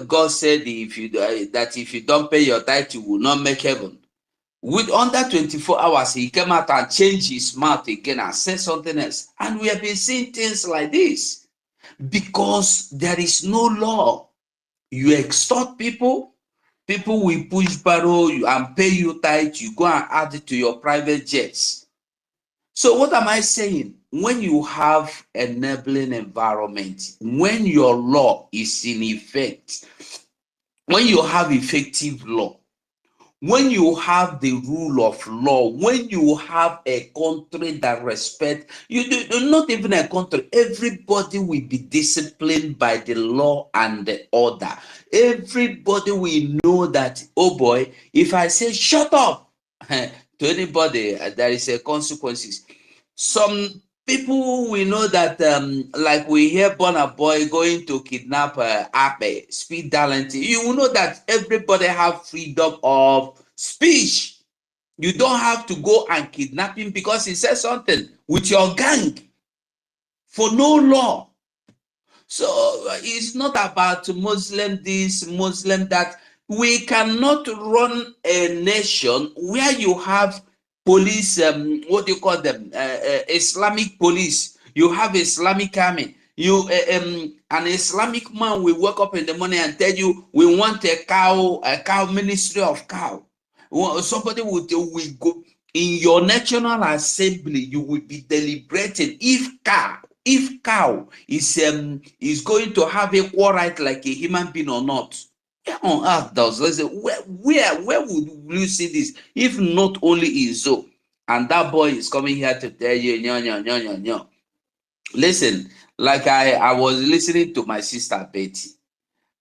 God said that if you don't pay your tithe, you will not make heaven. With under 24 hours, he came out and changed his mouth again and said something else. And we have been seeing things like this because there is no law. You extort people, people will push barrel you and pay you tithe, you go and add it to your private jets. So what am I saying? When you have enabling environment, when your law is in effect, when you have effective law, when you have the rule of law, when you have a country that respect you, not even a country, everybody will be disciplined by the law and the order. Everybody will know that, oh boy, if I say shut up to anybody, there is a consequences. Some people we know that, like we hear Burna Boy going to kidnap Ape, speed talent. You will know that everybody have freedom of speech. You don't have to go and kidnap him because he said something with your gang for no law. So it's not about Muslim this, Muslim that. We cannot run a nation where you have police, what do you call them? Islamic police. You have Islamic army. You an Islamic man will wake up in the morning and tell you we want a cow ministry of cow. Somebody will go in your national assembly. You will be deliberating if cow is going to have equal right like a human being or not. Where on earth does this? Where would you see this if not only in Zo? And that boy is coming here to tell you, Listen, like I was listening to my sister Betty.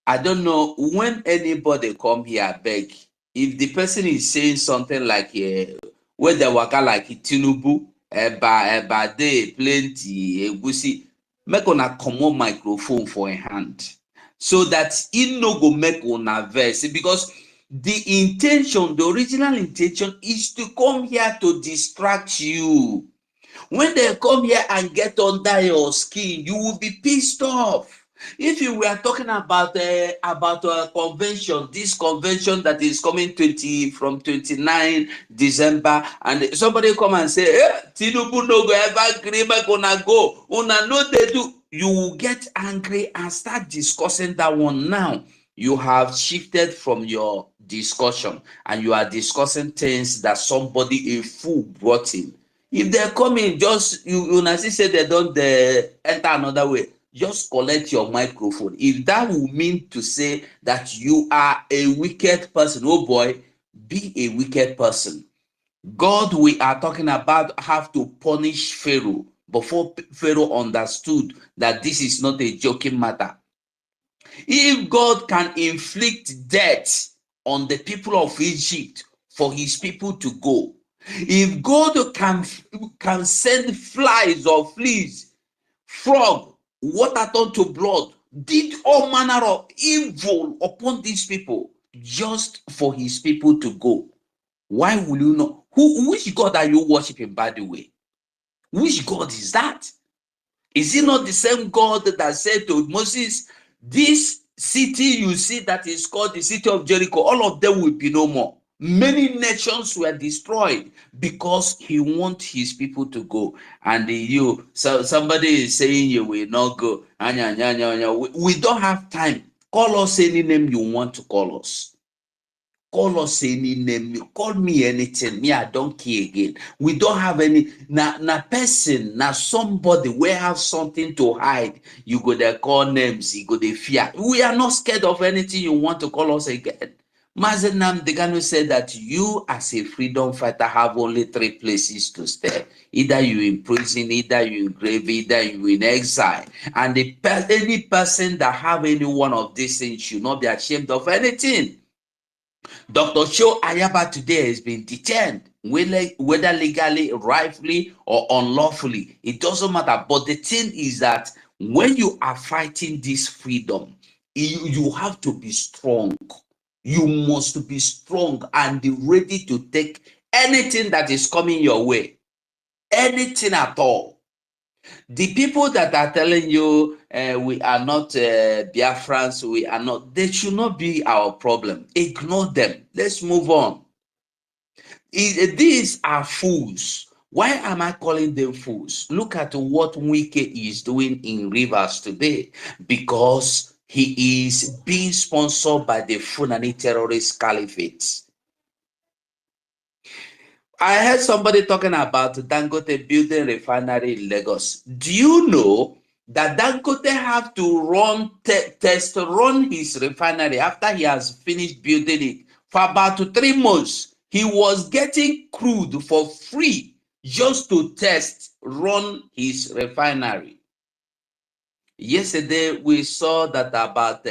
I don't know when anybody come here beg, if the person is saying something like where they waka like Tinubu, eba dey plenty egusi, make una comot microphone for a hand so that it no go make una vex, because the original intention is to come here to distract you. When they come here and get under your skin, you will be pissed off. If you were talking about a convention, this convention that is coming from 29 December, and somebody come and say, Tinubu no go ever agree, make una go. Una no they do. You will get angry and start discussing that one. Now you have shifted from your discussion and you are discussing things that somebody, a fool, brought in. If they come in, just you say they don't enter another way, just collect your microphone. If that will mean to say that you are a wicked person, oh boy, be a wicked person. God, we are talking about, have to punish Pharaoh before Pharaoh understood that this is not a joking matter. If God can inflict death on the people of Egypt for his people to go, if God can send flies or fleas, frog, water turned to blood, did all manner of evil upon these people just for his people to go, why will you not? Which God are you worshiping, by the way? Which God is that? Is it not the same God that said to Moses, this city you see that is called the city of Jericho, all of them will be no more? Many nations were destroyed because he wants his people to go. And somebody is saying you will not go. We don't have time. Call us any name you want to call us. Call us any name. Call me anything. Me, I don't care again. We don't have any. Na person, na somebody, we have something to hide. You go there, call names. You go there, fear. We are not scared of anything you want to call us again. Mazenam Degano said that you, as a freedom fighter, have only 3 places to stay. Either you in prison, either you in grave, either you in exile. And any person that have any one of these things should not be ashamed of anything. Dr. Cho Ayaba today has been detained, whether legally, rightfully, or unlawfully. It doesn't matter. But the thing is that when you are fighting this freedom, you have to be strong. You must be strong and be ready to take anything that is coming your way. Anything at all. The people that are telling you we are not Biafrans, we are not, they should not be our problem. Ignore them. Let's move on. These are fools. Why am I calling them fools? Look at what Wike is doing in Rivers today, because he is being sponsored by the Fulani terrorist caliphate. I heard somebody talking about Dangote building refinery in Lagos. Do you know that Dangote have to run his refinery after he has finished building it for about 3 months? He was getting crude for free just to run his refinery. Yesterday, we saw that about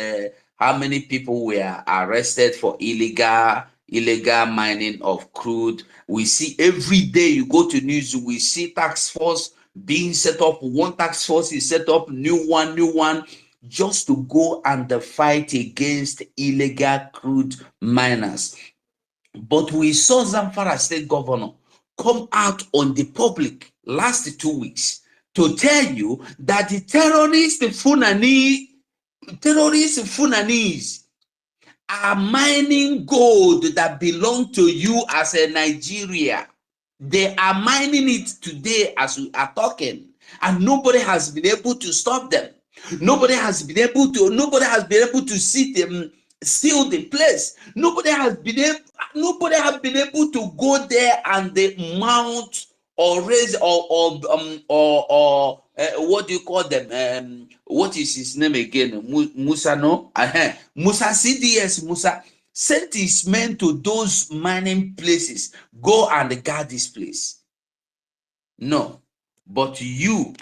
how many people were arrested for illegal mining of crude. We see every day you go to news, we see task force being set up. One task force is set up, new one, just to go and fight against illegal crude miners. But we saw Zamfara state governor come out on the public last 2 weeks to tell you that the terrorist Funanis are mining gold that belong to you as a Nigeria. They are mining it today as we are talking, and nobody has been able to stop them. Nobody has been able to see them seal the place. Nobody has been able to go there and they mount or raise or what do you call them? What is his name again? Musa, no? Musa, CDS Musa sent his men to those mining places. Go and guard this place. No, but you,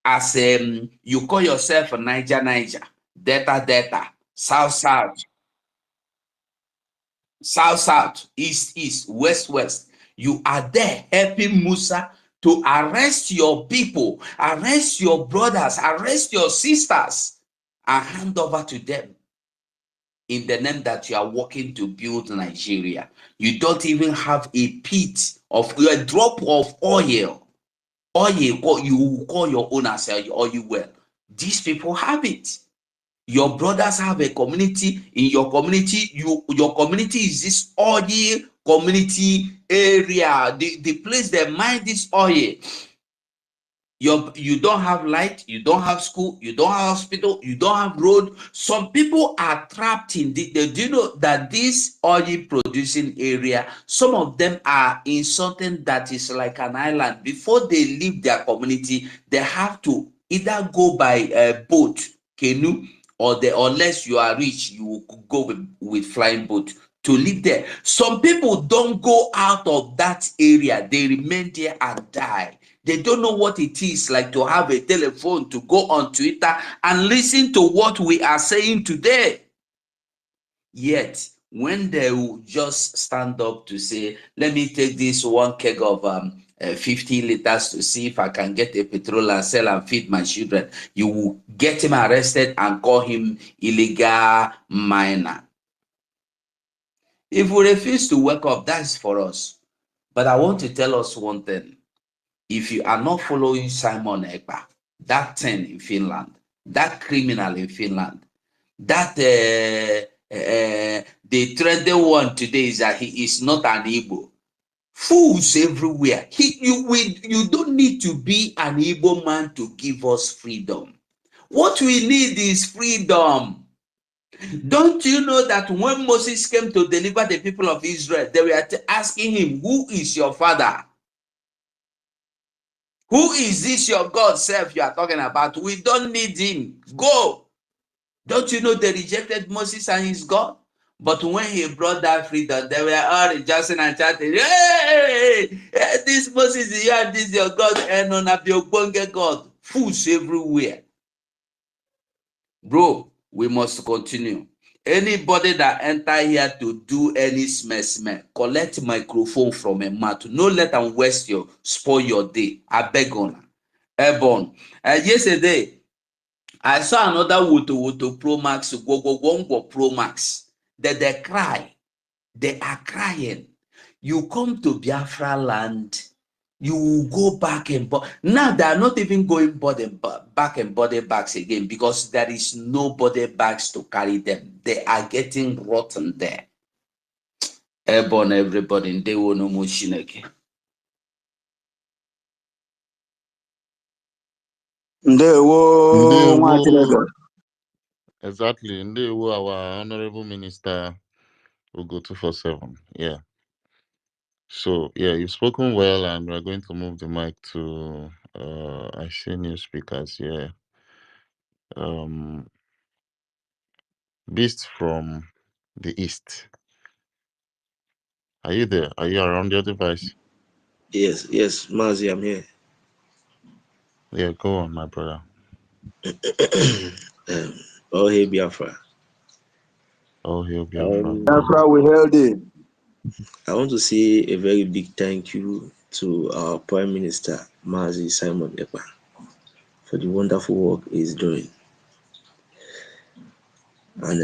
as you call yourself a Niger, Delta, South, East, West. You are there helping Musa to arrest your people, arrest your brothers, arrest your sisters, and hand over to them in the name that you are working to build Nigeria. You don't even have a pit of a drop of oil. You call your own as oil well. These people have it. Your brothers have a community. In your community, your community is this oil community area. The place they mine this oil. You don't have light, you don't have school, you don't have hospital, you don't have road. Some people are trapped in the, do you know that this oil producing area, some of them are in something that is like an island. Before they leave their community, they have to either go by boat, canoe, or unless you are rich, you will go with flying boat to live there. Some people don't go out of that area, they remain there and die. They don't know what it is like to have a telephone, to go on Twitter and listen to what we are saying today. Yet, when they will just stand up to say, let me take this one keg of 50 liters to see if I can get a petrol and sell and feed my children, you will get him arrested and call him illegal miner. If we refuse to wake up, that's for us. But I want to tell us one thing. If you are not following Simon Ekpa, that 10 in Finland, that criminal in Finland, that the trending one today is that he is not an Igbo. Fools everywhere. You don't need to be an Igbo man to give us freedom. What we need is freedom. Don't you know that when Moses came to deliver the people of Israel, they were asking him, who is your father? Who is this your God self you are talking about? We don't need him. Go. Don't you know they rejected Moses and his God? But when he brought that freedom, they were all rejoicing and chanting, hey, this Moses is here, this is your God, and on a God. Fools everywhere. Bro, we must continue. Anybody that enter here to do any smell, collect microphone from a mat. No let them waste spoil your day. I beg on. Ebon. Yesterday, I saw another Woto Pro Max, go Pro Max. They cry. They are crying. You come to Biafra land, you will go back and now they are not even going back and body bags again because there is no body bags to carry them. They are getting rotten there. Airborne, everybody, they will no more shineke. Exactly. Ndewo, our honorable minister will go 247. Yeah. So yeah, you've spoken well, and we're going to move the mic to I see new speakers here. Beast from the east. Are you there? Are you around your device? Yes, Mazi, I'm here. Yeah, go on, my brother. Oh, hey, Biafra. Oh, hey, Biafra. Biafra, we held it. I want to say a very big thank you to our Prime Minister, Mazi Simon Ekpa, for the wonderful work he's doing. And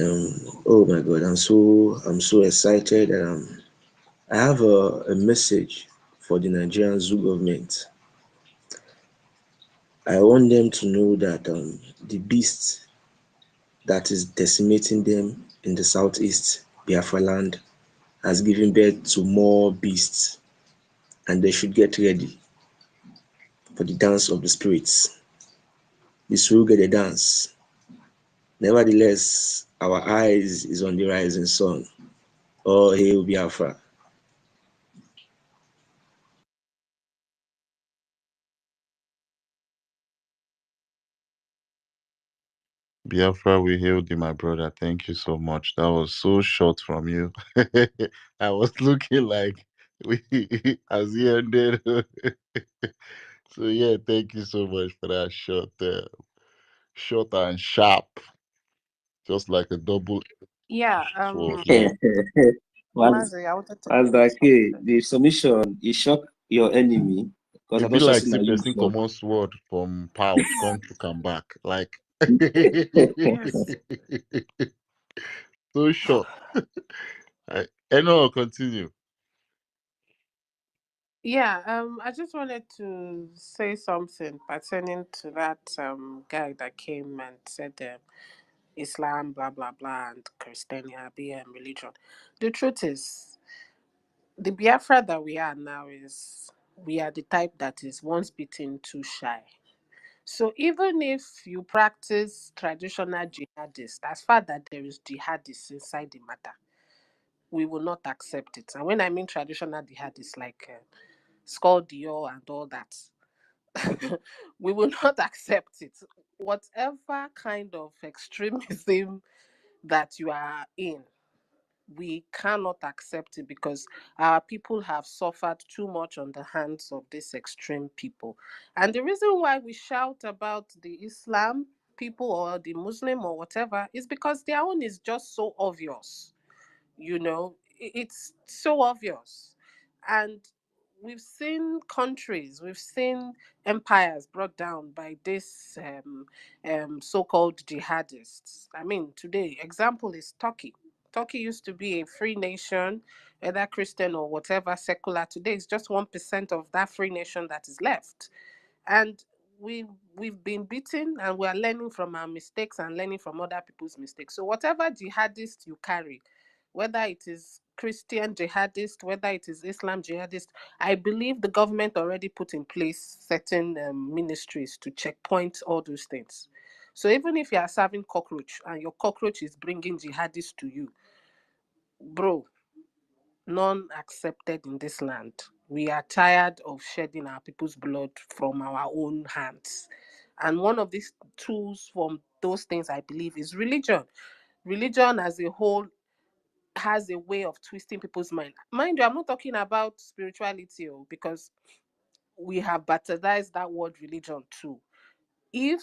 oh my God, I'm so excited, and I have a message for the Nigerian Zoo government. I want them to know that the beast that is decimating them in the southeast Biafra land has given birth to more beasts. and they should get ready for the dance of the spirits. This will get a dance. Nevertheless, our eyes is on the rising sun. Oh, hail Biafra. Biafra, we hailed you, my brother. Thank you so much. That was so short from you. I was looking like we as he ended. So yeah, thank you so much for that short and sharp, just like a double Yeah, sword. Yeah. Mazi, I wanted to As say that okay, something. the submission is shock your enemy because I It be don't like see see that you person shock. common sword from pouch, come to come back. Like Yes. so short. Continue. Yeah, I just wanted to say something pertaining to that guy that came and said Islam, blah blah blah, and Christianity and religion. The truth is, the Biafra that we are now is we are the type that is once bitten too shy. So even if you practice traditional jihadist, as far that there is jihadists inside the matter, we will not accept it. And when I mean traditional jihadists, like Skull Dior and all that, we will not accept it. Whatever kind of extremism that you are in, we cannot accept it because our people have suffered too much on the hands of these extreme people. And the reason why we shout about the Islam people or the Muslim or whatever is because their own is just so obvious. It's so obvious. And we've seen countries, we've seen empires brought down by this so-called jihadists. I mean, today example is Turkey. Turkey used to be a free nation, whether Christian or whatever, secular. Today it's just 1% of that free nation that is left. And we've been beaten, and we are learning from our mistakes and learning from other people's mistakes. So whatever jihadist you carry, whether it is Christian jihadist, whether it is Islam jihadist, I believe the government already put in place certain ministries to checkpoint all those things. So even if you are serving cockroach and your cockroach is bringing jihadists to you, bro, none accepted in this land. We are tired of shedding our people's blood from our own hands. And one of these tools from those things, I believe, is religion. Religion as a whole has a way of twisting people's mind. Mind you, I'm not talking about spirituality, because we have baptized that word religion too. If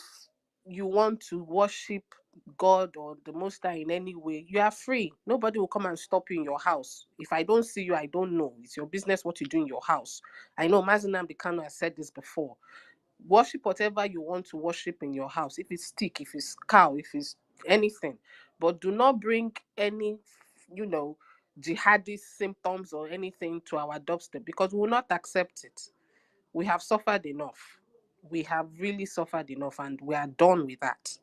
you want to worship God or the Most High in any way, you are free. Nobody will come and stop you in your house. If I don't see you, I don't know. It's your business what you do in your house. I know Mazinam Bikano has said this before. Worship whatever you want to worship in your house. If it's stick, if it's cow, if it's anything. But do not bring any, jihadist symptoms or anything to our doorstep, because we will not accept it. We have suffered enough. We have really suffered enough, and we are done with that.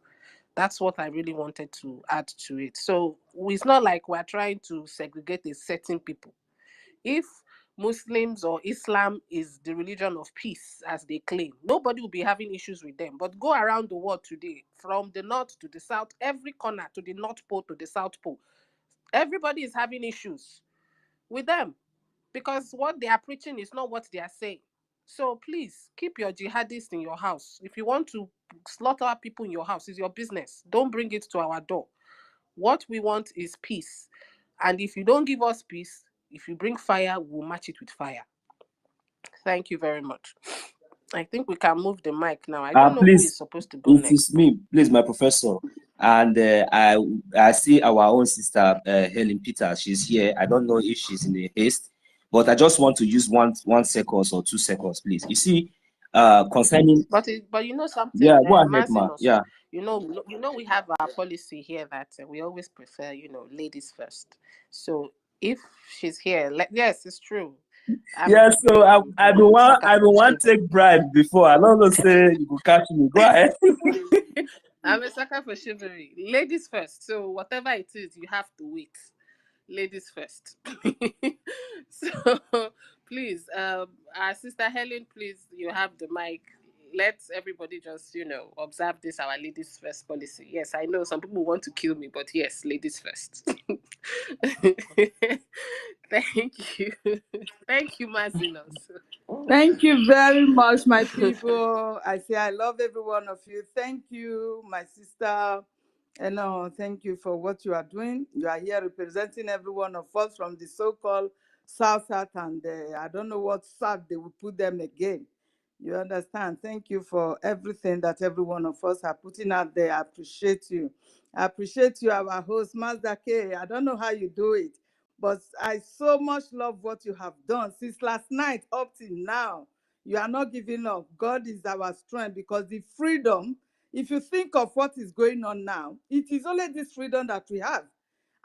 That's what I really wanted to add to it. So it's not like we're trying to segregate a certain people. If Muslims or Islam is the religion of peace, as they claim, nobody will be having issues with them. But go around the world today, from the north to the south, every corner, to the North Pole to the South Pole, everybody is having issues with them, because what they are preaching is not what they are saying. So please keep your jihadists in your house. If you want to slaughter people in your house, it's your business. Don't bring it to our door. What we want is peace. And if you don't give us peace, if you bring fire, we'll match it with fire. Thank you very much. I think we can move the mic now. I don't know who is Please, supposed to go it next. is me, please, my professor. And I see our own sister Helen Peter. She's here. I don't know if she's in a haste, but I just want to use one seconds or 2 seconds, please. You see, concerning. But you know something, Yeah, go ahead, Mazin ma. also, Yeah. we have our policy here that we always prefer, ladies first. So if she's here, yes, it's true. Yeah, so I don't want sucker for take bribe before. I don't know say you go catch me. Go ahead. I'm a sucker for chivalry. Ladies first. So whatever it is, you have to wait. Ladies first. So Please, our sister Helen, please, you have the mic. Let everybody just, observe this, our ladies first policy. Yes, I know some people want to kill me, but yes, ladies first. Thank you. Thank you, Mazinos. Thank you very much, my people. I say I love every one of you. Thank you, my sister. And thank you for what you are doing. You are here representing every one of us from the so-called South, and I don't know what South they will put them again. You understand? Thank you for everything that every one of us are putting out there. I appreciate you. I appreciate you, our host, Mazda K. I don't know how you do it, but I so much love what you have done since last night up till now. You are not giving up. God is our strength, because the freedom, if you think of what is going on now, it is only this freedom that we have.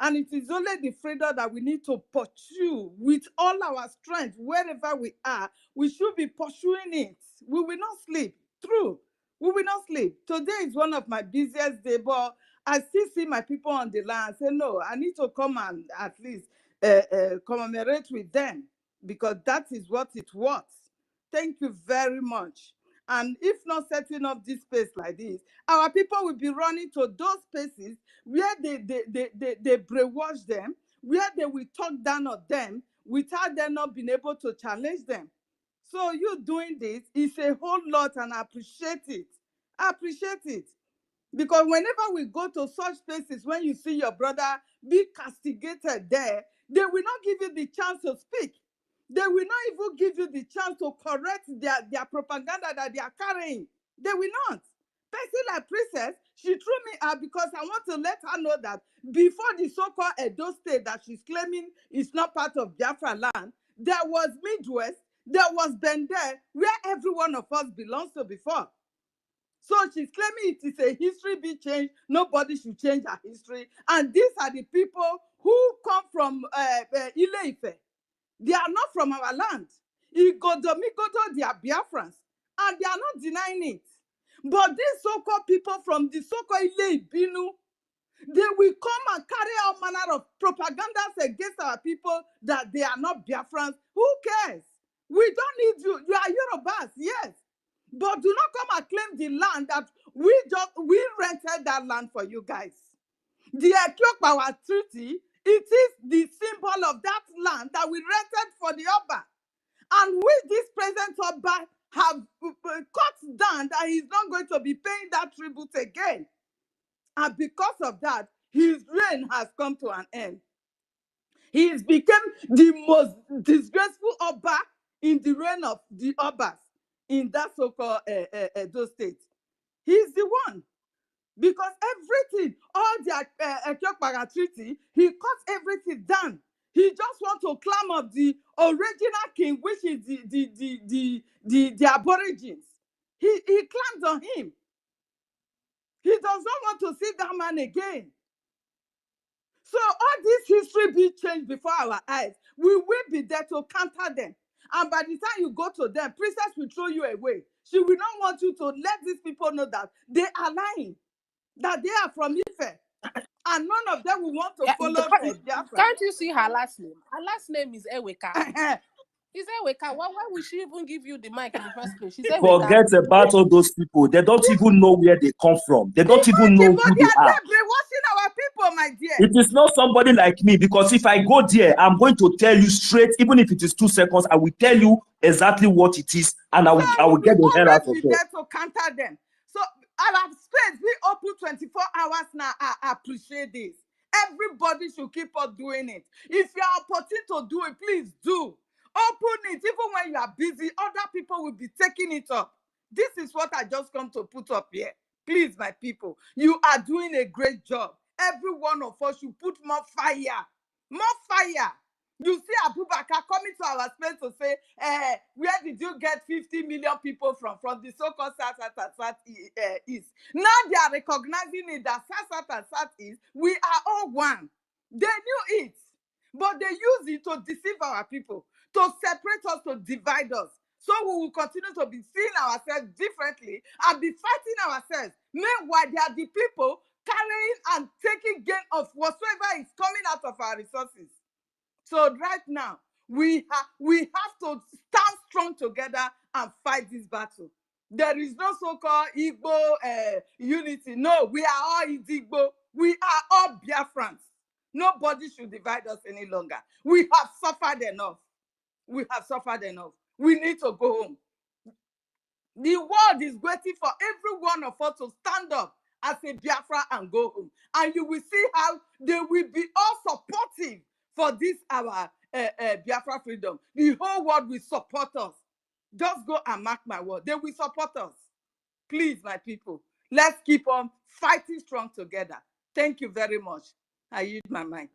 And it is only the freedom that we need to pursue with all our strength. Wherever we are, we should be pursuing it. We will not sleep. True. We will not sleep. Today is one of my busiest days, but I still see my people on the line say, no, I need to come and at least commemorate with them, because that is what it was. Thank you very much. And if not setting up this space like this, our people will be running to those spaces where they brainwash them, where they will talk down on them without them not being able to challenge them. So you doing this is a whole lot, and I appreciate it. I appreciate it. Because whenever we go to such places, when you see your brother be castigated there, they will not give you the chance to speak. They will not even give you the chance to correct their propaganda that they are carrying. They will not. Person like Princess, she threw me out because I want to let her know that before the so-called Edo state that she's claiming is not part of Biafra land, there was Midwest, there was Bende, where every one of us belongs to before. So she's claiming it is a history be changed. Nobody should change her history. And these are the people who come from Ile-Ife. They are not from our land. Igodo, they are Biafrans. And they are not denying it. But these so-called people from the so-called Ile-Ibinu, they will come and carry all manner of propagandas against our people that they are not Biafrans. Who cares? We don't need you. You are Yorubas, yes. But do not come and claim the land that we rented that land for you guys. The EFIK-IBIBIO Treaty, it is the symbol of that land that we rented for the Oba. And with this present Oba have cut down that he's not going to be paying that tribute again. And because of that, his reign has come to an end. He has become the most disgraceful Oba in the reign of the Obas in that so-called Edo state. He's the one. Because everything, all the EFIK-IBIBIO Treaty, he cut everything down. He just wants to climb up the original king, which is the Aborigines. He climbed on him. He does not want to see that man again. So all this history be changed before our eyes. We will be there to counter them. And by the time you go to them, Princess will throw you away. She will not want you to let these people know that they are lying, that they are from Ife. And none of them will want to follow Biafra. Can't you see her last name? Her last name is Eweka. Is Eweka. Why would she even give you the mic in the first place? She's Eweka. Forget about all those people. They don't even know where they come from. They don't even know who they are. Brainwashing our people, my dear. It is not somebody like me, because if I go there, I'm going to tell you straight, even if it is 2 seconds, I will tell you exactly what it is, and I will get the hell out of there. There to counter them. So our space be open 24 hours now. I appreciate this. Everybody should keep on doing it. If you are opportune to do it, please do. Open it. Even when you are busy, other people will be taking it up. This is what I just come to put up here. Please, my people, you are doing a great job. Every one of us should put more fire. More fire. You see Abubakar coming to our space to say, where did you get 50 million people from the so-called South East? Now they are recognizing it that South and South East, we are all one. They knew it, but they use it to deceive our people, to separate us, to divide us. So we will continue to be seeing ourselves differently and be fighting ourselves. Meanwhile, they are the people carrying and taking gain of whatsoever is coming out of our resources. So right now, We have to stand strong together and fight this battle. There is no so-called Igbo unity. No, we are all Igbo. We are all Biafrans. Nobody should divide us any longer. We have suffered enough. We have suffered enough. We need to go home. The world is waiting for every one of us to stand up as a Biafra and go home. And you will see how they will be all supportive for this our Biafra freedom. The whole world will support us. Just go and mark my word. They will support us. Please, my people, let's keep on fighting strong together. Thank you very much. I use my mic.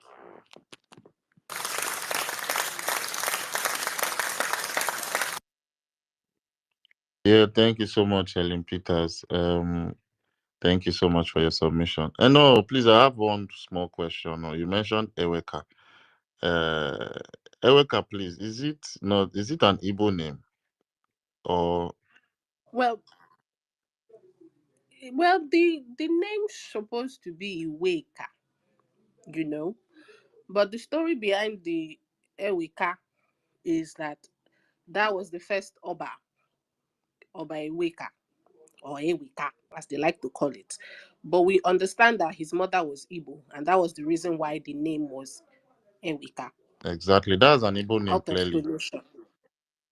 Yeah, thank you so much, Helen Peters. Thank you so much for your submission. And no, please, I have one small question. You mentioned Eweka. Eweka, please, is it an Igbo name or Well, the name's supposed to be Iweka, but the story behind the Eweka is that was the first Oba Iweka, or Eweka, as they like to call it. But we understand that his mother was Igbo, and that was the reason why the name was Eweka. exactly? That's an Igbo name, Out of clearly. donation.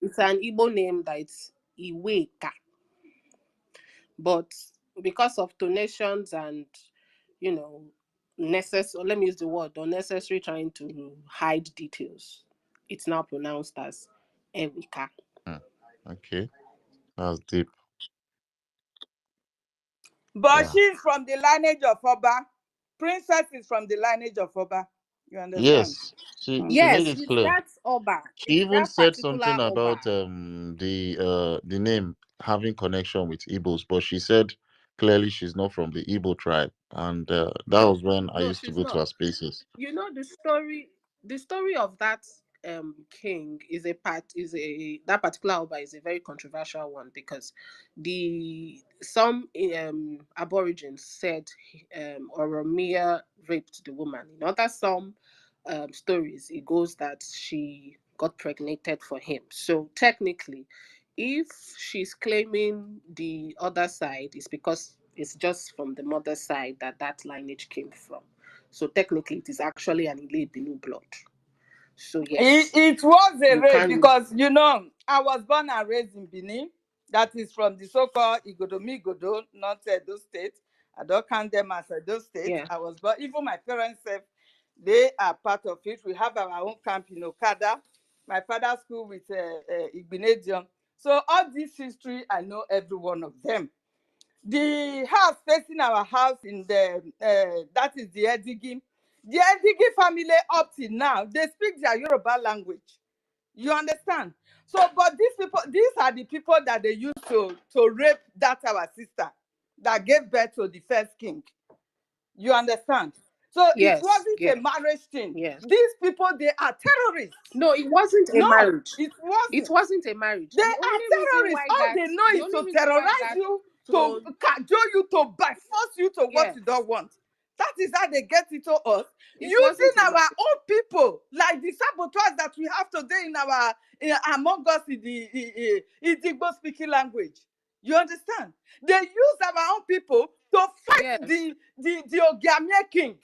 It's an Igbo name that it's Iweka. But because of donations and, let me use the word, unnecessary trying to hide details, it's now pronounced as Eweka. Okay, that's deep. But Wow. she's from the lineage of Oba. Princess is from the lineage of Oba. You understand? Yes, she made it clear. That's Oba. She even said something about the name having connection with Igbos, but she said clearly she's not from the Igbo tribe, and that was when I used to go to her spaces. The story of that king that particular Oba is a very controversial one, because some aborigines said Oromia raped the woman. In some stories, it goes that she got pregnated for him. So technically, if she's claiming the other side, it's because it's just from the mother's side that lineage came from. So technically, it is actually an Ile-Binu blood. So yes, it was a rape, because I was born and raised in Benin. That is from the so-called Igodo, not Edo State. I don't count them as Edo State. Yeah. I was born. Even my parents said they are part of it. We have our own camp in Okada. My father's school with Igbinedium. So all this history, I know every one of them. The house facing our house in that is the Edigim. The Edigim family up till now, they speak their Yoruba language. You understand? So, but these are the people that they used to rape that our sister that gave birth to the first king. You understand? So it wasn't a marriage thing. Yes. These people, they are terrorists. No, it wasn't a marriage. It wasn't. It wasn't a marriage. They are terrorists. All they know is to terrorize you, to cajole you, to by force you to what you don't want. That is how they get it to us. Using our own people, like the saboteurs that we have today among us in the Igbo speaking language. You understand? They use our own people to fight the Ogiame king.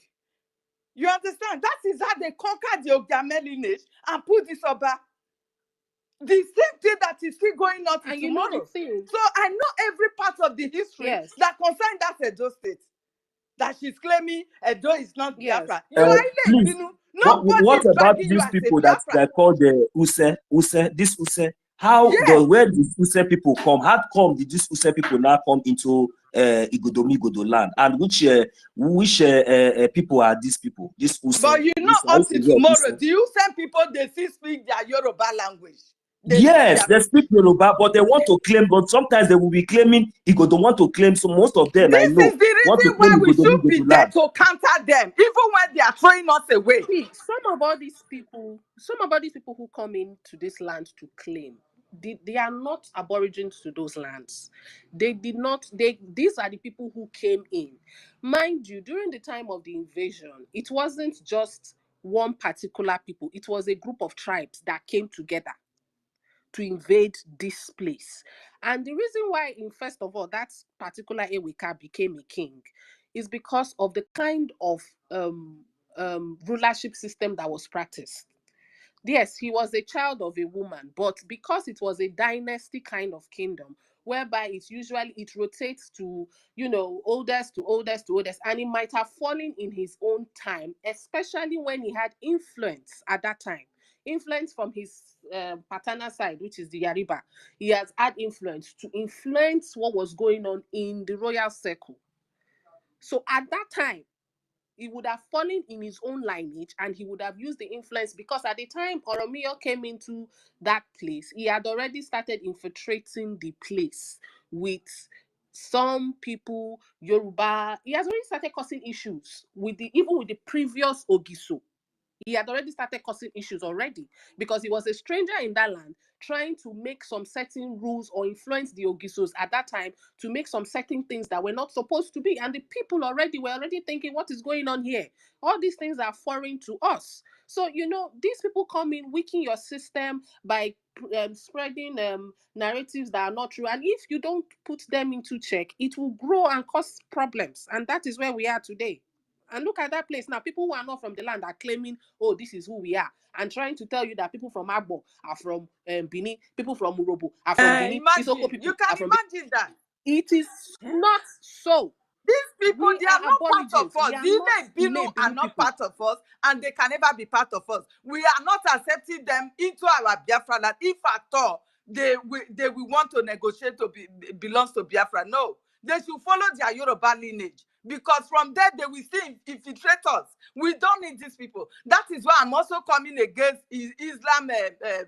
You understand? That is how they conquered the Ogiame lineage and put this Oba. The same thing that is still going on to tomorrow. So I know every part of the history that concerns that Edo State. That she's claiming Edo is not Biafra. You are please, what about these people that they call the Use? This Use? Where did Use people come? How come did these Use people now come into Igodo land? And which people are these people? This Use. But up to tomorrow, the Use people, they still speak their Yoruba language. Yes, they speak Yoruba, but they want to claim. But sometimes they will be claiming Igodo want to claim. So most of them, I know, this is the reason why we should be there to counter them, even when they are throwing us away. See, some of all these people who come into this land to claim, they are not aborigines to those lands. These are the people who came in. Mind you, during the time of the invasion, it wasn't just one particular people. It was a group of tribes that came together to invade this place. And the reason why, first of all, that particular Eweka became a king is because of the kind of rulership system that was practiced. Yes, he was a child of a woman, but because it was a dynasty kind of kingdom, whereby it rotates to, oldest to oldest to oldest, and it might have fallen in his own time, especially when he had influence at that time. Influence from his paternal side, which is the Yariba. He has had influence to influence what was going on in the royal circle. So at that time, he would have fallen in his own lineage, and he would have used the influence, because at the time Oromiyo came into that place, he had already started infiltrating the place with some people, Yoruba. He has already started causing issues even with the previous Ogiso. He had already started causing issues already, because he was a stranger in that land, trying to make some certain rules or influence the Ogisos at that time to make some certain things that were not supposed to be. And the people were already thinking, what is going on here? All these things are foreign to us. So, these people come in, weaken your system by spreading narratives that are not true. And if you don't put them into check, it will grow and cause problems. And that is where we are today. And look at that place now. People who are not from the land are claiming, oh, this is who we are, and trying to tell you that people from Agbo are from Bini, people from Urobo are from Bini. You can imagine that. It is not so. These people, they are not part of us. These Bino are not part of us, and they can never be part of us. We are not accepting them into our Biafra land. If at all they will want to negotiate to belongs to Biafra, no. They should follow their Yoruba lineage, because from there they will still infiltrate us. We don't need these people. That is why I'm also coming against Islam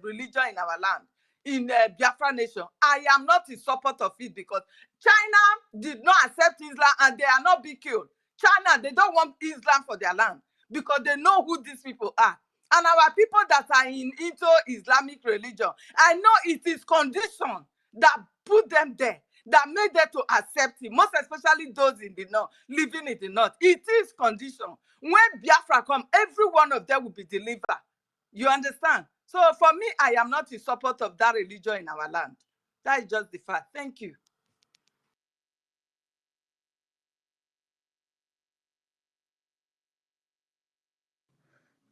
religion in our land, in Biafra nation. I am not in support of it, because China did not accept Islam, and they are not being killed. China, they don't want Islam for their land, because they know who these people are. And our people that are into Islamic religion, I know it is condition that put them there, that made them to accept it, most especially those in the north, living in the north. It is condition. When Biafra come, every one of them will be delivered. You understand? So for me, I am not in support of that religion in our land. That is just the fact. Thank you.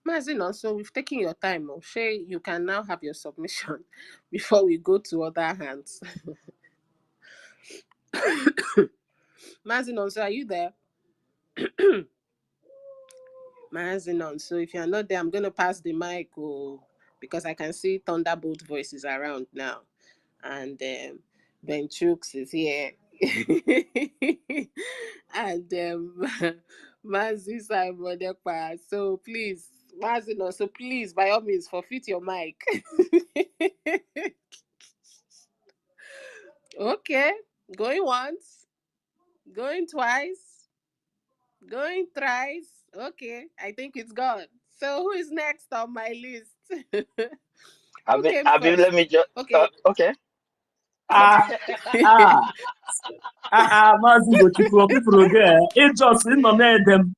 Mazin, so we've taken your time. Shay, you can now have your submission before we go to other hands. Mazin, so are you there? Mazin, so if you're not there, I'm going to pass the mic, because I can see Thunderbolt voices around now. And Ben Chooks is here. And Mazi Simon Ekpa. So please, Mazin, so please, by all means, forfeit your mic. Okay, going once, going twice, going thrice. Okay, I think it's gone. So who is next on my list? Let me just. Okay. Okay. Mazi Gochukwu, people again. It just in on them.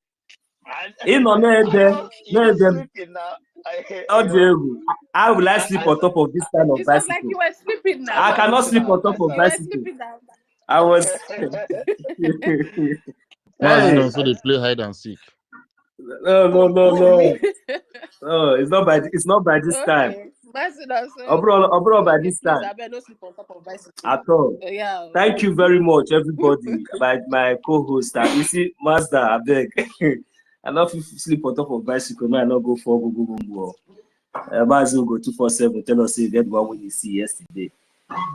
In on them. I will I sleep on top of this kind of bicycle. It's like you were sleeping now. I cannot sleep on top of bicycle. I was. Hey. So they play hide and seek. No. No, it's not by this time. Abroad by this time. At all. Yeah. Thank you very much, everybody. my co-host. You see, Master, I beg. I love if you sleep on top of bicycle. No, I not go for go. Master go 247. Tell us if that one when you see yesterday.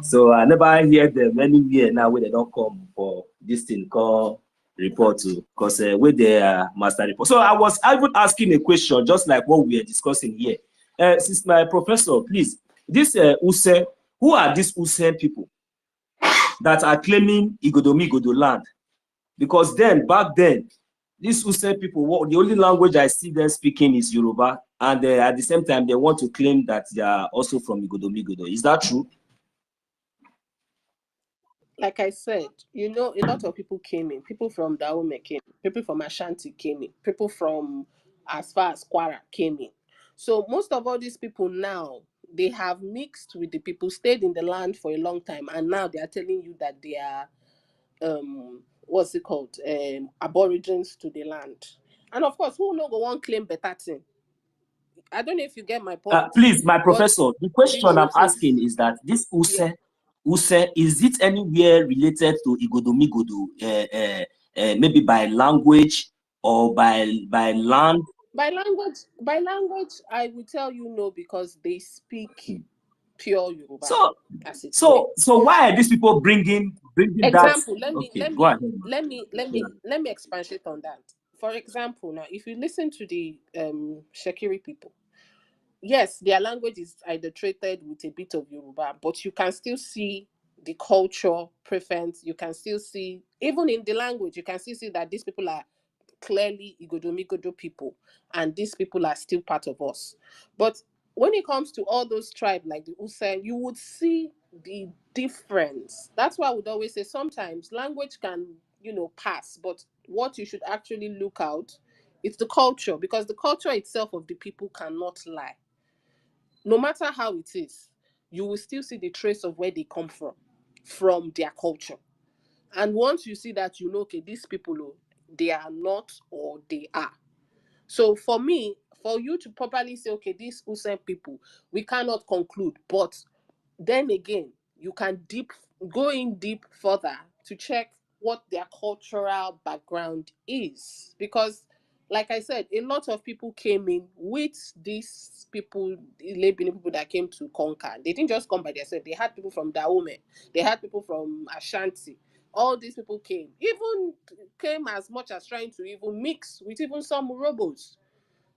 So I never hear them anywhere now when they don't come for this thing called report to, because with their master report. So I was even asking a question just like what we are discussing here. Since my professor, please, this Use, who are these Use people that are claiming Igodo land? Because back then, these Use people, the only language I see them speaking is Yoruba, and at the same time, they want to claim that they are also from Igodo. Is that true? Like I said, a lot of people came in. People from Dahomey came in. People from Ashanti came in. People from as far as Kwara came in. So most of all these people now, they have mixed with the people, stayed in the land for a long time, and now they are telling you that they are what's it called? Aborigines to the land. And of course, who no go one claim better thing? I don't know if you get my point. Please, my But professor, the question I'm truth asking is that this yeah. Use, is it anywhere related to Igodomigodo, maybe by language or by land? By language, I will tell you no, because they speak pure Yoruba as it were. So why are these people bringing Example, that? let Go ahead. me expatiate on that. For example, now if you listen to the Shekiri people, yes, their language is adulterated with a bit of Yoruba, but you can still see the culture preference. You can still see, even in the language, you can still see that these people are clearly Igodomigodo people, and these people are still part of us. But when it comes to all those tribes like the Usain, you would see the difference. That's why I would always say sometimes language can, pass, but what you should actually look out is the culture, because the culture itself of the people cannot lie. No matter how it is, you will still see the trace of where they come from their culture. And once you see that, okay, these people, they are not or they are. So for me, for you to properly say, okay, these Usain people, we cannot conclude. But then again, you can go in deep further to check what their cultural background is. Because, like I said, a lot of people came in with these people, the Lebanon people that came to conquer. They didn't just come by themselves. They had people from Dahomey. They had people from Ashanti. All these people came. Even came as much as trying to even mix with even some Urobos.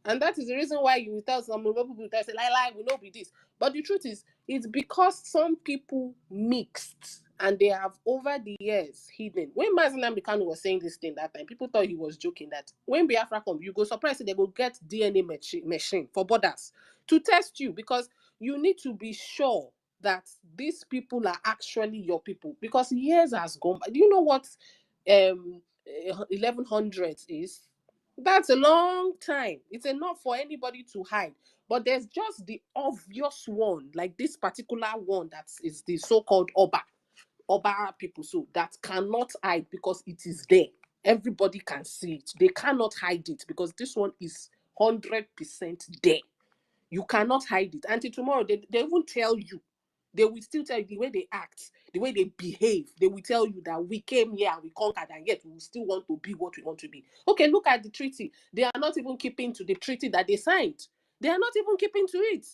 And that is the reason why you will tell some Yoruba people that say, lie, we know be this. But the truth is, it's because some people mixed and they have over the years hidden. When Mazinam Bikanu was saying this thing that time, people thought he was joking that when Biafra come, you go surprised they go get DNA machine for borders to test you, because you need to be sure that these people are actually your people, because years has gone by. Do you know what 1100s is? That's a long time. It's enough for anybody to hide. But there's just the obvious one, like this particular one that is the so-called Oba people, so that cannot hide because it is there. Everybody can see it. They cannot hide it because this one is 100% there. You cannot hide it. Until tomorrow, they won't tell you. They will still tell you the way they act, the way they behave. They will tell you that we came here, we conquered, and yet we still want to be what we want to be. Okay, look at the treaty. They are not even keeping to the treaty that they signed. They are not even keeping to it.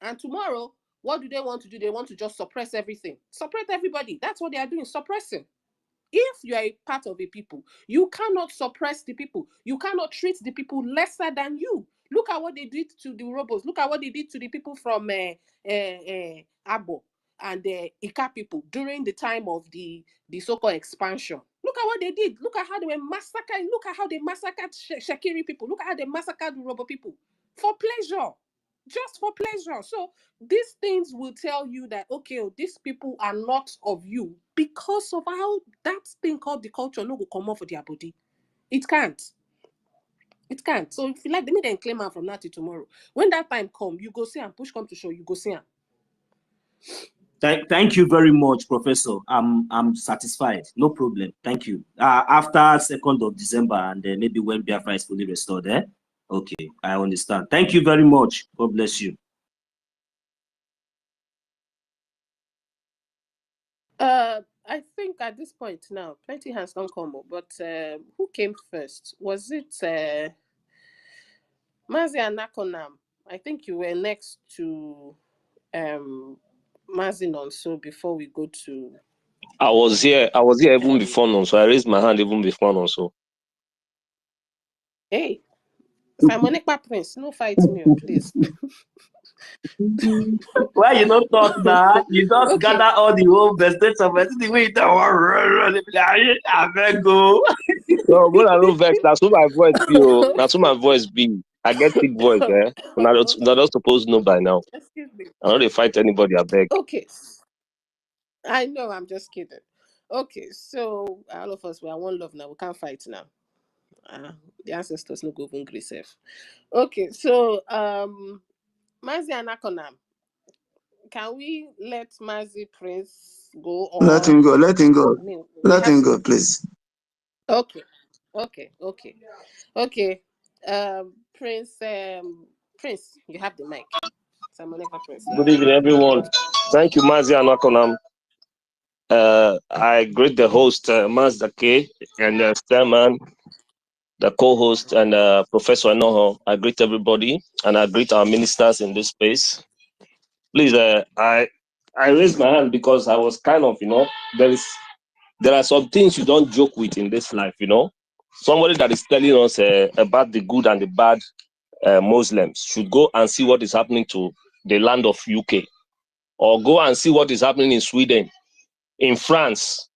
And tomorrow, what do they want to do? They want to just suppress everything. Suppress everybody. That's what they are doing, suppressing. If you are a part of a people, you cannot suppress the people. You cannot treat the people lesser than you. Look at what they did to the robots. Look at what they did to the people from Abo and the Ika people during the time of the so-called expansion. Look at what they did. Look at how they were massacred. Look at how they massacred Shekiri people. Look at how they massacred the Robo people for pleasure. Just for pleasure. So these things will tell you that, okay, these people are not of you because of how that thing called the culture no go come off for their body. It can't. It can't. So if you like, they may then claim her from now to tomorrow. When that time come, you go see and push come to show, you go see her. Thank you very much, Professor. I'm satisfied. No problem. Thank you. After 2nd of December, and then maybe when Biafra is fully restored, eh? Okay, I understand. Thank you very much. God bless you. I think at this point now, plenty hands don't come up, but who came first? Was it Mazi and Nakonam? I think you were next to Mazinon, so before we go to... I was here even before now, so I raised my hand even before now, so. Hey, Simon Prince, no fight me, please. Why you not talk now? You just Okay. gather all the whole best of it. The way I better go. No, but I don't vex. That's what my voice be. That's what my voice be. I get thick voice, eh? And I'm not supposed to know by now. Excuse me. I don't fight anybody, I beg. Okay. I know, I'm just kidding. Okay, so all of us, we are one love now. We can't fight now. The ancestors no go even safe. Okay, so Mazi Anakonam, can we let Mazi Prince go, Let or him go. Let him go. I mean we Let have him to? go, please. Okay, okay. Prince, Prince, you have the mic. Simon Ever Prince. Good evening, everyone. Thank you, Mazi Anakonam. I greet the host, Mazda K, and Stamman, the co-host, and Professor Anoho. I greet everybody, and I greet our ministers in this space. Please, I raised my hand because I was kind of, there are some things you don't joke with in this life, Somebody that is telling us about the good and the bad Muslims should go and see what is happening to the land of UK, or go and see what is happening in Sweden, in France,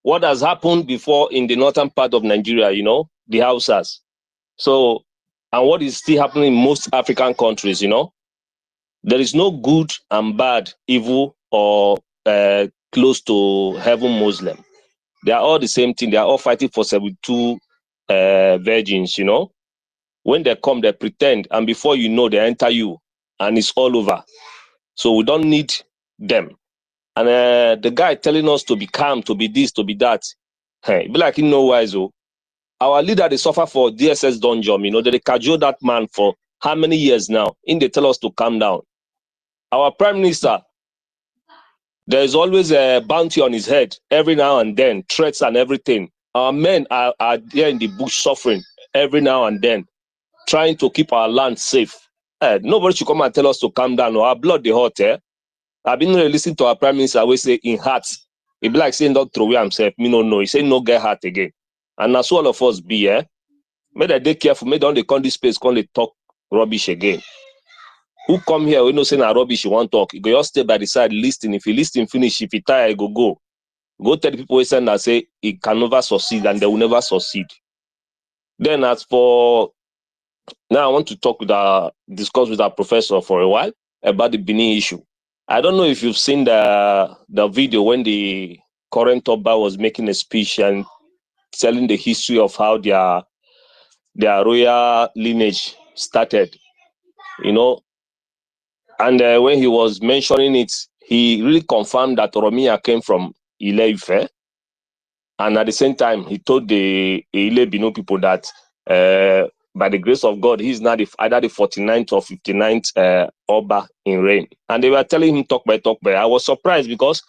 what has happened before in the northern part of Nigeria, the Hausas. So, and what is still happening in most African countries, There is no good and bad, evil, or close to heaven Muslim. They are all the same thing. They are all fighting for 72 virgins, When they come, they pretend, and before you know, they enter you, and it's all over. So we don't need them. And the guy telling us to be calm, to be this, to be that, hey, be like in no wise. Oh. Our leader, they suffer for DSS dungeon, they cajole that man for how many years now? They tell us to calm down. Our prime minister, there is always a bounty on his head every now and then, threats and everything. Our men are there in the bush suffering every now and then, trying to keep our land safe. Nobody should come and tell us to calm down. Our blood, they hot, I've been listening to our prime minister always say in heart. It be like saying don't throw away himself. Me no know. He say no get heart again. And that's all of us be, May they careful. May don't they come this space, come they talk rubbish again. Who come here, we know say na rubbish you want talk. You go just stay by the side, listen. If you listen, finish. If you tire, you go. Go tell the people who send that say it can never succeed and they will never succeed. Then as for now, I want to discuss with our professor for a while about the Benin issue. I don't know if you've seen the video when the current Oba was making a speech and telling the history of how their royal lineage started, And when he was mentioning it, he really confirmed that Oromia came from Ile-Ife. And at the same time, he told the Ile-Binu people that by the grace of God, he's not either the 49th or 59th Oba in reign. And they were telling him talk by. I was surprised because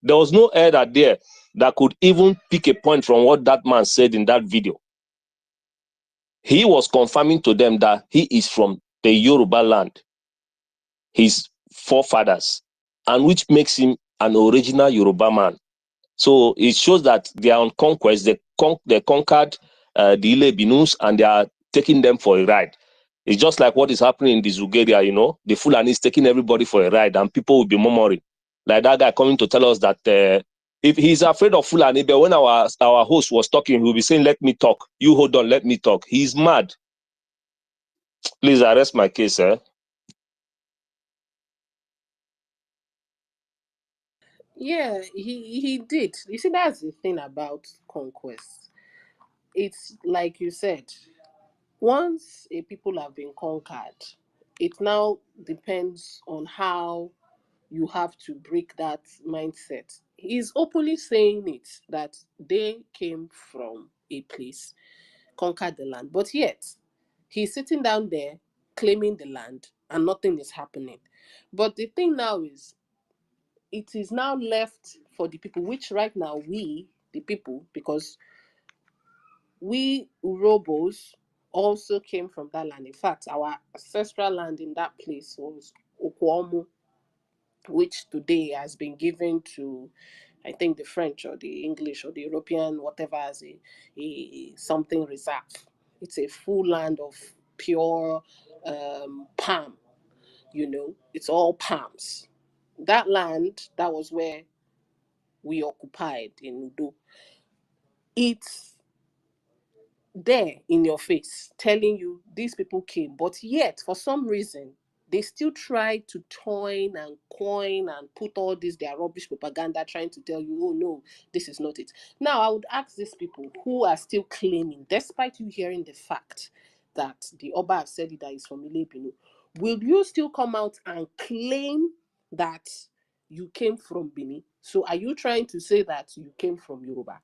there was no elder there that could even pick a point from what that man said in that video. He was confirming to them that he is from the Yoruba land, his forefathers, and which makes him an original Yoruba man. So it shows that they are on conquest. They conquered the Ile-Binus and they are taking them for a ride. It's just like what is happening in the Zugeria, The Fulani is taking everybody for a ride and people will be murmuring. Like that guy coming to tell us that if he's afraid of Fulani, but when our host was talking, he will be saying, let me talk. You hold on, let me talk. He's mad. Please arrest my case, Yeah, he did. You see, that's the thing about conquest. It's like you said, once a people have been conquered, it now depends on how you have to break that mindset. He's openly saying it that they came from a place, conquered the land, but yet he's sitting down there claiming the land and nothing is happening. But the thing now is, it is now left for the people, which right now we, the people, because we Urobos also came from that land. In fact, our ancestral land in that place was Okwomu, which today has been given to, I think, the French or the English or the European, whatever, as a something reserve. It's a full land of pure palm. It's all palms. That land, that was where we occupied in Udo. It's there in your face, telling you these people came, but yet for some reason they still try to toy and coin and put all this their rubbish propaganda trying to tell you, oh no, this is not it. Now, I would ask these people who are still claiming, despite you hearing the fact that the Oba have said it that is from Ile-Binu, will you still come out and claim that you came from Benin? So are you trying to say that you came from Yoruba?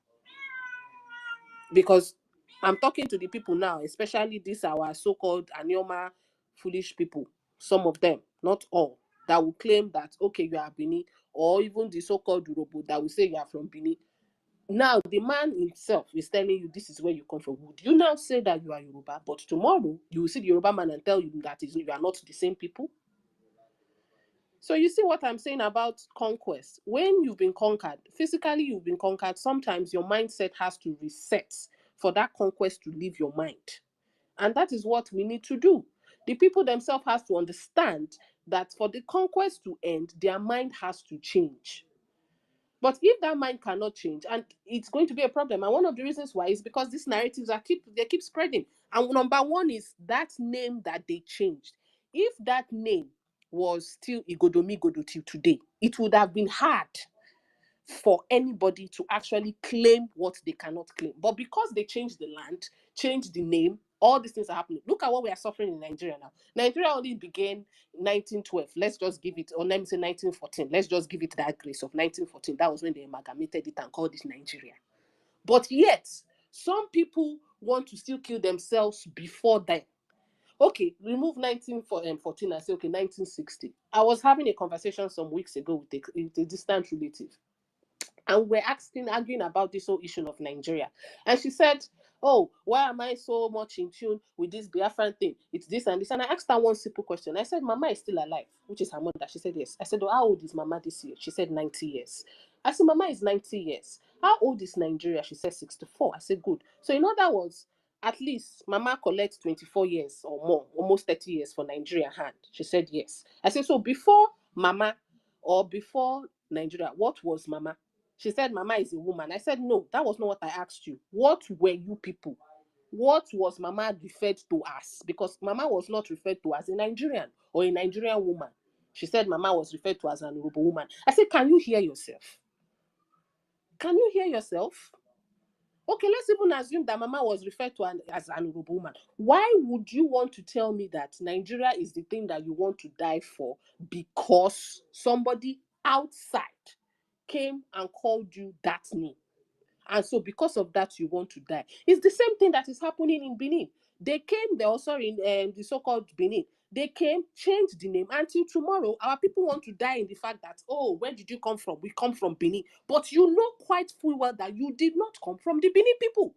Because I'm talking to the people now, especially these our so-called Anioma foolish people, some of them, not all, that will claim that, okay, you are Benin, or even the so-called Yoruba that will say you are from Benin. Now, the man himself is telling you this is where you come from. Would you now say that you are Yoruba, but tomorrow you will see the Yoruba man and tell you that you are not the same people? So you see what I'm saying about conquest. When you've been conquered, physically you've been conquered, sometimes your mindset has to reset for that conquest to leave your mind. And that is what we need to do. The people themselves has to understand that for the conquest to end, their mind has to change. But if that mind cannot change, and it's going to be a problem, and one of the reasons why is because these narratives keep spreading. And number one is that name that they changed. If that name was still Igodomigodo till today, it would have been hard for anybody to actually claim what they cannot claim. But because they changed the land, changed the name, all these things are happening. Look at what we are suffering in Nigeria now. Nigeria only began 1912. Let's just give it, or let me say 1914. Let's just give it that grace of 1914. That was when they amalgamated it and called it Nigeria. But yet, some people want to still kill themselves before then. Okay, remove 1914 and say, okay, 1960. I was having a conversation some weeks ago with a distant relative. And we're arguing about this whole issue of Nigeria. And she said, oh, why am I so much in tune with this Biafran thing? It's this and this. And I asked her one simple question. I said, Mama is still alive, which is her mother. She said, yes. I said, oh, how old is Mama this year? She said, 90 years. I said, Mama is 90 years. How old is Nigeria? She said, 64. I said, good. So in other words, at least Mama collects 24 years or more, almost 30 years for Nigeria hand. She said, yes. I said, so before Mama or before Nigeria, what was Mama? She said, Mama is a woman. I said, no, that was not what I asked you. What were you people? What was Mama referred to as? Because Mama was not referred to as a Nigerian or a Nigerian woman. She said Mama was referred to as an Yoruba woman. I said, can you hear yourself? Can you hear yourself? Okay, let's even assume that Mama was referred to as an Yoruba woman. Why would you want to tell me that Nigeria is the thing that you want to die for because somebody outside came and called you that name? And so because of that, you want to die. It's the same thing that is happening in Benin. They came, in the so-called Benin. They came, changed the name. Until tomorrow, our people want to die in the fact that, oh, where did you come from? We come from Benin. But you know quite full well that you did not come from the Benin people.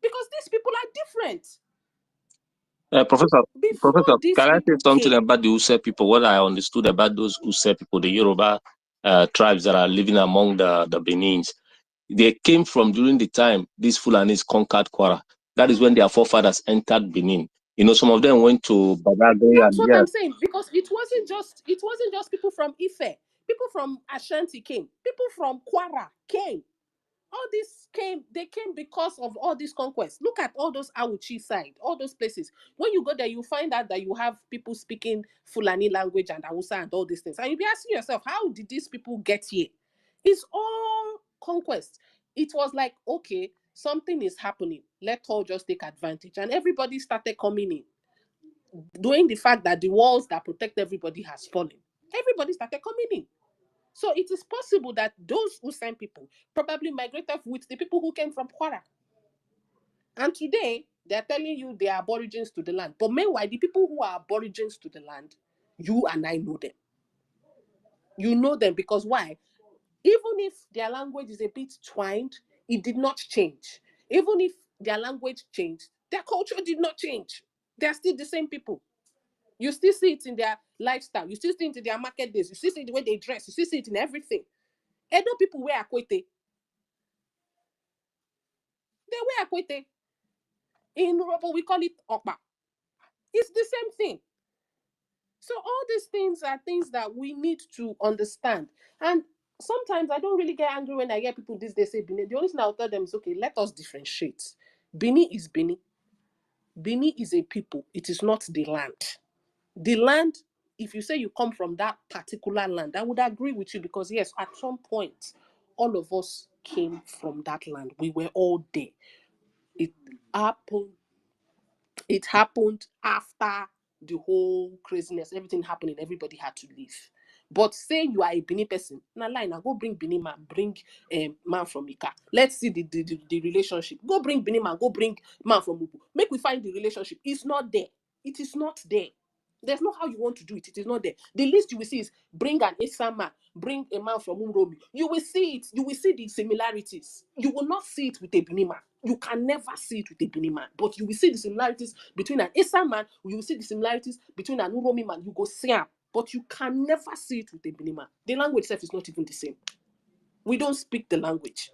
Because these people are different. Professor, can I say something about the Use people? What I understood about those Use people, the Yoruba tribes that are living among the Benins, they came from during the time these Fulanis conquered Kwara. That is when their forefathers entered Benin. You know, some of them went to Badagry. That's what I'm saying, because it wasn't just people from Ife. People from Ashanti came. People from Kwara came. All this they came because of all these conquests. Look at all those Awuchi side, all those places. When you go there, you find out that you have people speaking Fulani language and Hausa and all these things. And you'll be asking yourself, how did these people get here? It's all conquest. It was like, okay, something is happening. Let's all just take advantage. And everybody started coming in. Doing the fact that the walls that protect everybody has fallen. Everybody started coming in. So it is possible that those who sent people probably migrated with the people who came from Kwara. And today, they're telling you they are aborigines to the land. But meanwhile, the people who are aborigines to the land, you and I know them. You know them because why? Even if their language is a bit twined, it did not change. Even if their language changed, their culture did not change. They're still the same people. You still see it in their lifestyle. You still see it in their market days. You still see it in the way they dress. You still see it in everything. Edo people wear akwete. They wear akwete. In Europe, we call it okpa. It's the same thing. So all these things are things that we need to understand. And sometimes I don't really get angry when I hear people these days say Bini. The only thing I'll tell them is, okay, let us differentiate. Bini is Bini. Bini is a people. It is not the land. The land if you say you come from that particular land, I would agree with you, because yes, at some point, all of us came from that land. We were all there. It happened. It happened after the whole craziness, everything happening, everybody had to leave. But say you are a Benin person, now line, now go bring Benin man, bring man from Ika. Let's see the relationship. Go bring Benin man, go bring man from Ubu. Make we find the relationship. It's not there. It is not there. There's not how you want to do it. It is not there. The least you will see is bring an Esan man, bring a man from Umromi. You will see it. You will see the similarities. You will not see it with a Benin man. You can never see it with a Benin man. But you will see the similarities between an Esan man. You will see the similarities between an Uromi man. You go see them. But you can never see it with a Benin man. The language itself is not even the same. We don't speak the language.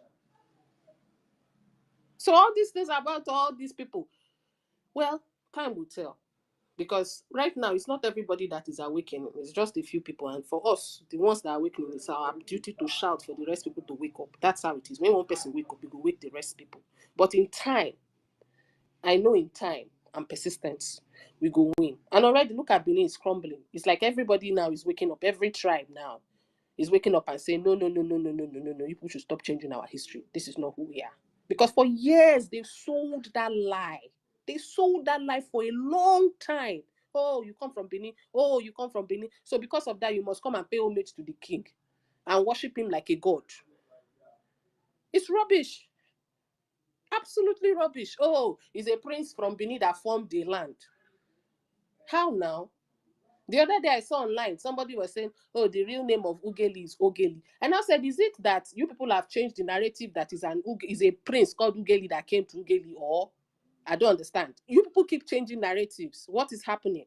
So all these things about all these people, well, time will tell. Because right now, it's not everybody that is awakening. It's just a few people. And for us, the ones that are awakening, it's our duty to shout for the rest people to wake up. That's how it is. When one person wake up, we go wake the rest people. But in time, I know in time and persistence, we go win. And already, look at Benin, it's crumbling. It's like everybody now is waking up. Every tribe now is waking up and saying, no, you people should stop changing our history. This is not who we are. Because for years, they've sold that lie. They sold that lie for a long time. Oh, you come from Benin. Oh, you come from Benin. So because of that, you must come and pay homage to the king and worship him like a god. It's rubbish. Absolutely rubbish. Oh, he's a prince from Benin that formed the land. How now? The other day I saw online, somebody was saying, oh, the real name of Ugeli is Ogeli. And I said, is it that you people have changed the narrative that is a prince called Ugeli that came to Ugeli? Or I don't understand. You people keep changing narratives. What is happening?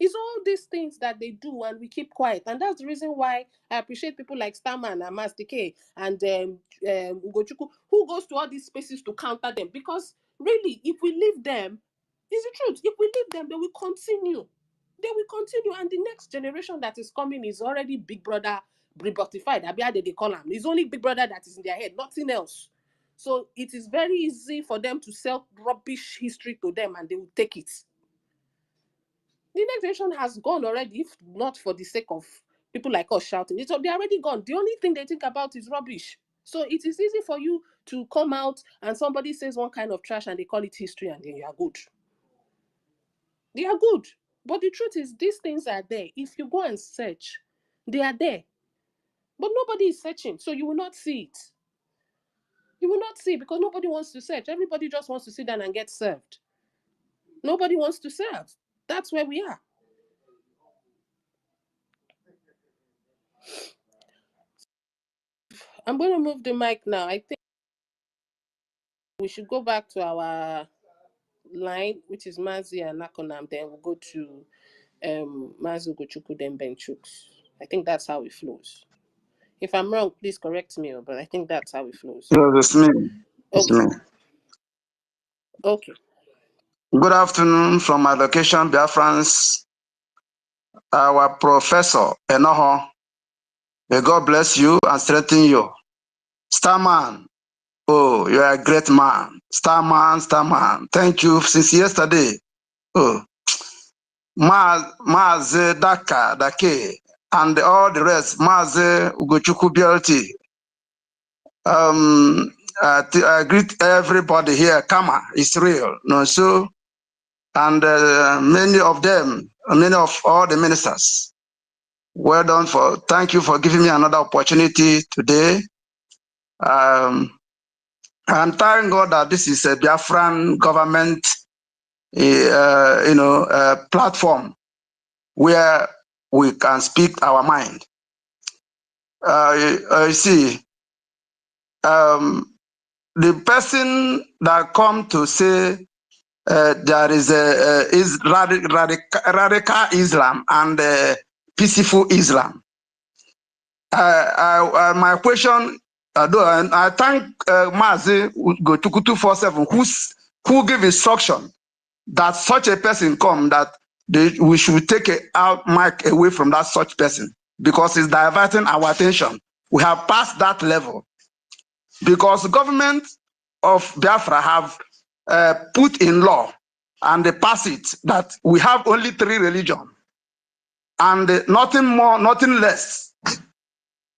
It's all these things that they do and we keep quiet. And that's the reason why I appreciate people like Starman and Master K and Ugochukwu, who goes to all these spaces to counter them. Because really, if we leave them, it's the truth. If we leave them, they will continue. They will continue. And the next generation that is coming is already Big Brother reportified. They call him. It's only Big Brother that is in their head, nothing else. So it is very easy for them to sell rubbish history to them and they will take it. The next generation has gone already, if not for the sake of people like us shouting. They're already gone. The only thing they think about is rubbish. So it is easy for you to come out and somebody says one kind of trash and they call it history and then you are good. They are good. But the truth is, these things are there. If you go and search, they are there. But nobody is searching, so you will not see it. You will not see it because nobody wants to search. Everybody just wants to sit down and get served. Nobody wants to serve. That's where we are. I'm going to move the mic now. I think we should go back to our line, which is Mazi and Nakonam. Then we'll go to Mazi Ugochukwu, then Benchooks. I think that's how it flows. If I'm wrong, please correct me, but I think that's how it flows. No, it's me. It's me. Okay. Good afternoon from my location, Biafrans. Our professor, Enoho. May God bless you and strengthen you. Starman. Oh, you are a great man. Starman. Thank you since yesterday. Oh, Maze Dake, and all the rest. Maze Ugochukwu BLT. I greet everybody here. Kama is real. No, so, and many of all the ministers. Well done thank you for giving me another opportunity today. And thank God that this is a Biafran government, platform where we can speak our mind. You see, the person that come to say there is radical Islam and peaceful Islam. My question, I thank Mazi Ugochukwu 247 who gave instruction that such a person come that we should take our mic away from that such person because it's diverting our attention. We have passed that level because the government of Biafra have put in law and they pass it that we have only 3 religions. and nothing more, nothing less.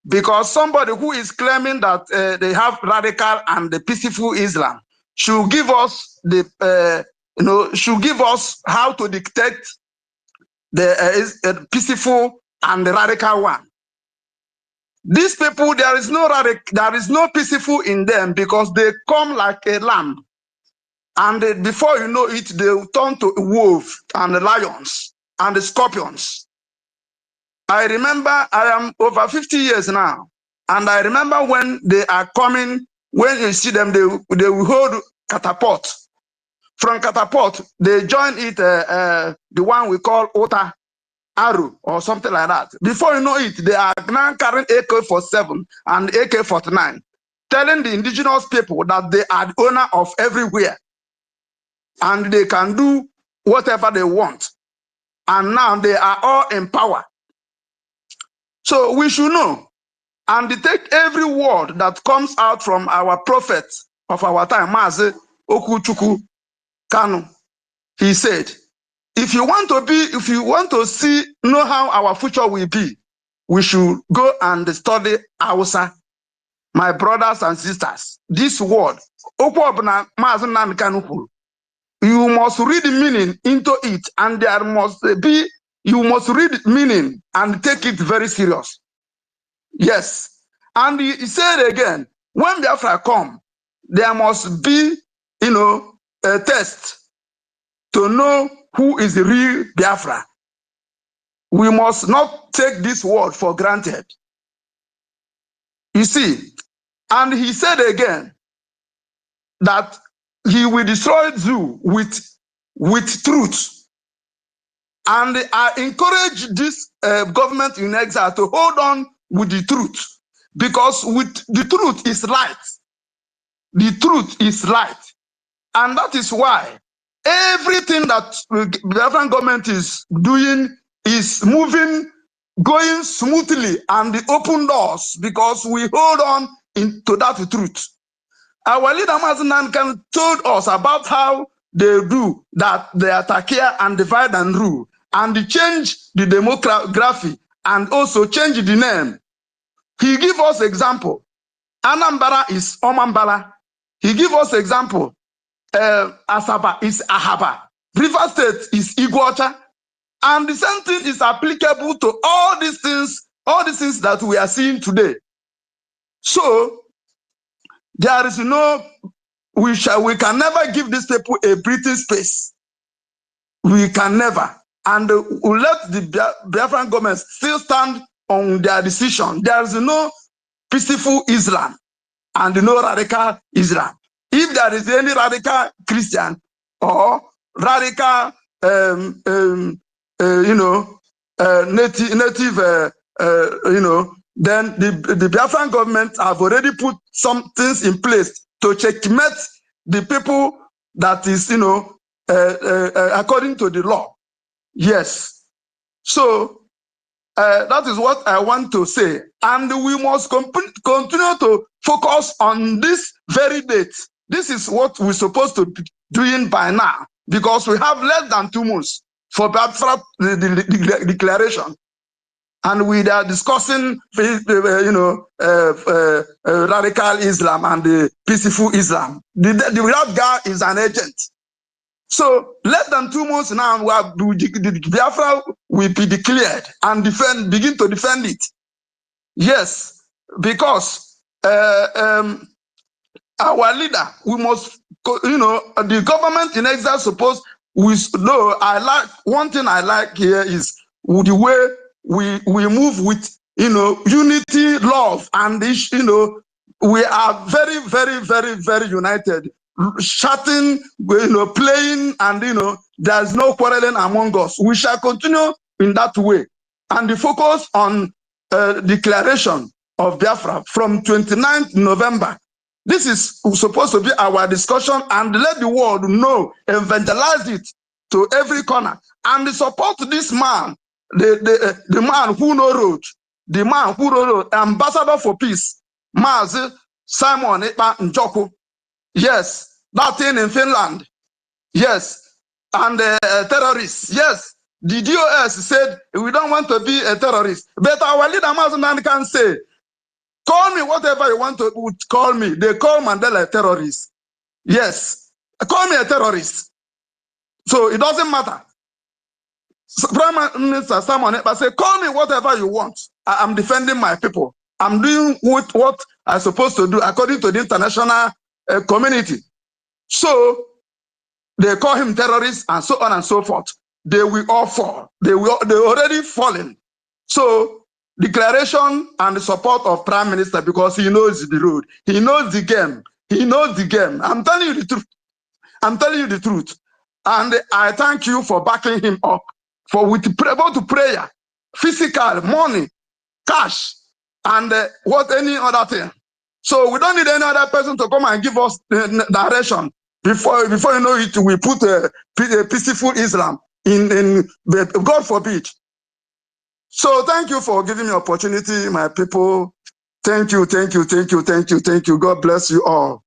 Because somebody who is claiming that they have radical and the peaceful Islam should give us the should give us how to dictate the peaceful and the radical one. These people, there is no peaceful in them because they come like a lamb, and before you know it, they turn to wolves and the lions and the scorpions. I remember I am over 50 years now, and I remember when they are coming, when you see them, they will hold catapult. From catapult, they join it, the one we call Ota Arrow or something like that. Before you know it, they are now carrying AK-47 and AK-49, telling the indigenous people that they are the owner of everywhere and they can do whatever they want. And now they are all in power. So we should know and take every word that comes out from our prophet of our time, Mazi Okuchukwu Kanu. He said, if you want to know how our future will be, we should go and study Hausa. My brothers and sisters, this word, you must read the meaning into it, and you must read meaning and take it very serious. Yes. And he said again, when Biafra come, there must be, a test to know who is the real Biafra. We must not take this word for granted. You see, and he said again that he will destroy Zoo with truth. And I encourage this government in exile to hold on with the truth, because with the truth is light. The truth is light. And that is why everything that the Biafran government is doing is moving, going smoothly, and the open doors, because we hold on to that truth. Our leader Mazinankan told us about how they do that, they attack here and divide and rule, and they change the demography and also change the name. He give us example. Anambra is Omambala. He give us example. Asaba is Ahaba. River State is Iguacha. And the same thing is applicable to all these things that we are seeing today. So there is no, we can never give these people a breathing space. We can never. And we let the Biafran government still stand on their decision. There is no peaceful Islam and no radical Islam. If there is any radical Christian or radical, native, then the Biafran government have already put some things in place to checkmate the people that is, according to the law. Yes. So that is what I want to say. And we must continue to focus on this very date. This is what we're supposed to be doing by now, because we have less than 2 months for Biafra declaration. And we are discussing, radical Islam and the peaceful Islam. The real guy is an agent. So less than 2 months now, the Biafra will be declared and begin to defend it. Yes, because our leader, we must, the government in exile supposed, one thing I like here is the way we move with, unity, love, and we are very, very, very, very united. Chatting, playing, and there's no quarreling among us. We shall continue in that way, and the focus on declaration of Biafra from 29th November. This is supposed to be our discussion, and let the world know, evangelize it to every corner, and support this man, the man who wrote, the man who wrote, ambassador for peace, Mazi Simon Ekpa Njoku. Yes, that thing in Finland. Yes, and terrorists. Yes, The DOS said we don't want to be a terrorist. But our leader Mazunan can say, call me whatever you want to call me. They call Mandela a terrorist. Yes. Call me a terrorist. So it doesn't matter. Prime Minister Simon Ekpa say, call me whatever you want. I'm defending my people. I'm doing what I'm supposed to do according to the international community. So they call him terrorist and so on and so forth. They will all fall. They already fallen. So declaration and the support of Prime Minister because he knows the road. He knows the game. He knows the game. I'm telling you the truth. I'm telling you the truth. And I thank you for backing him up. For with about prayer, physical, money, cash, and what any other thing. So we don't need any other person to come and give us the direction. Before you know it, we put a peaceful Islam in God forbid. So thank you for giving me opportunity, my people. Thank you, thank you, thank you, thank you, thank you. God bless you all.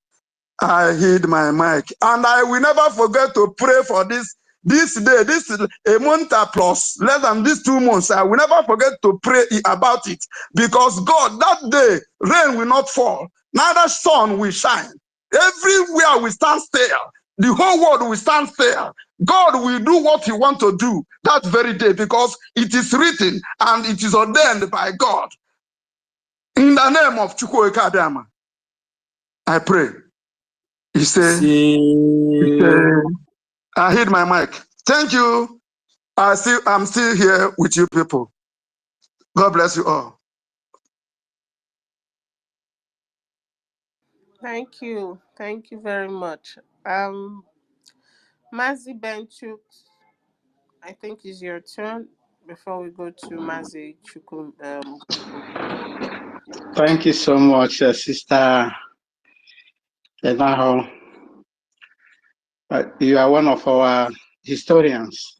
I hid my mic. And I will never forget to pray for this day. This is a month plus, less than these 2 months. I will never forget to pray about it. Because God, that day, rain will not fall. Neither sun will shine. Everywhere we stand still. The whole world will stand still. God will do what he wants to do that very day because it is written and it is ordained by God. In the name of Chukwu Ekadama, I pray. He said, I hid my mic. Thank you. I'm still here with you people. God bless you all. Thank you. Thank you very much. Mazi Benchuk, I think it's your turn before we go to Mazi Chukum. Thank you so much, Sister Enaho. You are one of our historians.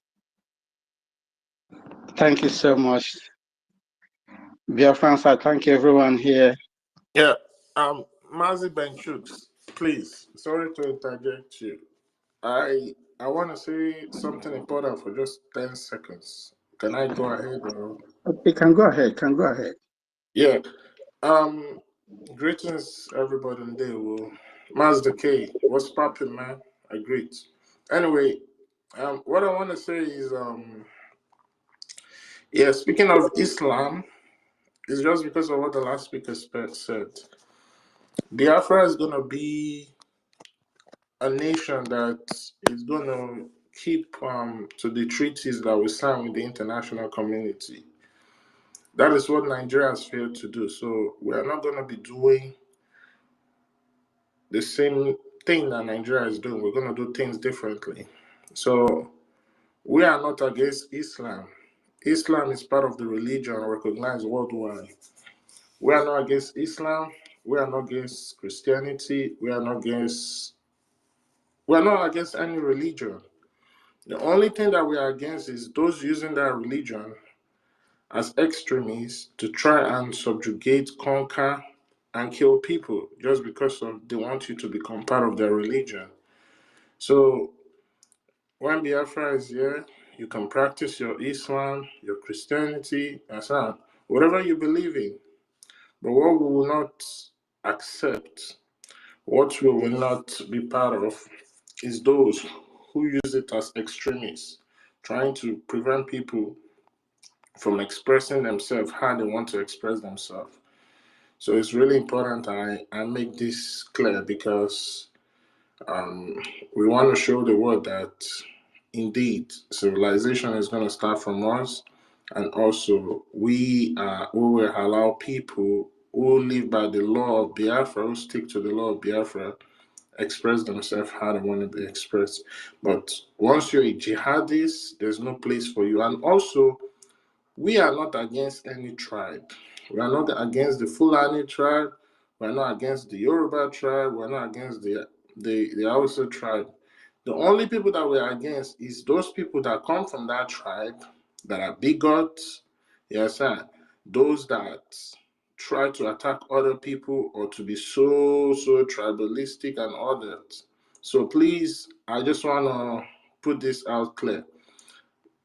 Thank you so much. Biafrans, I thank everyone here. Yeah, Mazi Benchuk, please, sorry to interject you. I want to say something important for just 10 seconds. Can I go ahead? Or? You can go ahead. Yeah. Greetings, everybody in there. Well, Mazda K, what's poppin', man? I greet. Anyway, what I want to say is, yeah, speaking of Islam, it's just because of what the last speaker said. Biafra is going to be a nation that is going to keep to the treaties that we signed with the international community. That is what Nigeria has failed to do. So we are not going to be doing the same thing that Nigeria is doing. We're going to do things differently. So we are not against Islam. Islam is part of the religion recognized worldwide. We are not against Islam. We are not against Christianity. We are not against any religion. The only thing that we are against is those using that religion as extremists to try and subjugate, conquer, and kill people just because they want you to become part of their religion. So when Biafra is here, you can practice your Islam, your Christianity, Islam, whatever you believe in. But what we will not accept, what we will not be part of, is those who use it as extremists, trying to prevent people from expressing themselves how they want to express themselves. So it's really important I make this clear because we want to show the world that indeed civilization is going to start from us, and also we will allow people who live by the law of Biafra, who stick to the law of Biafra, express themselves how they want to be expressed. But once you're a jihadist, there's no place for you. And also, we are not against any tribe. We are not against the Fulani tribe. We are not against the Yoruba tribe. We are not against the Hausa tribe. The only people that we are against is those people that come from that tribe that are bigots. Yes, sir. Those that try to attack other people or to be so tribalistic and all that. So please, I just want to put this out clear.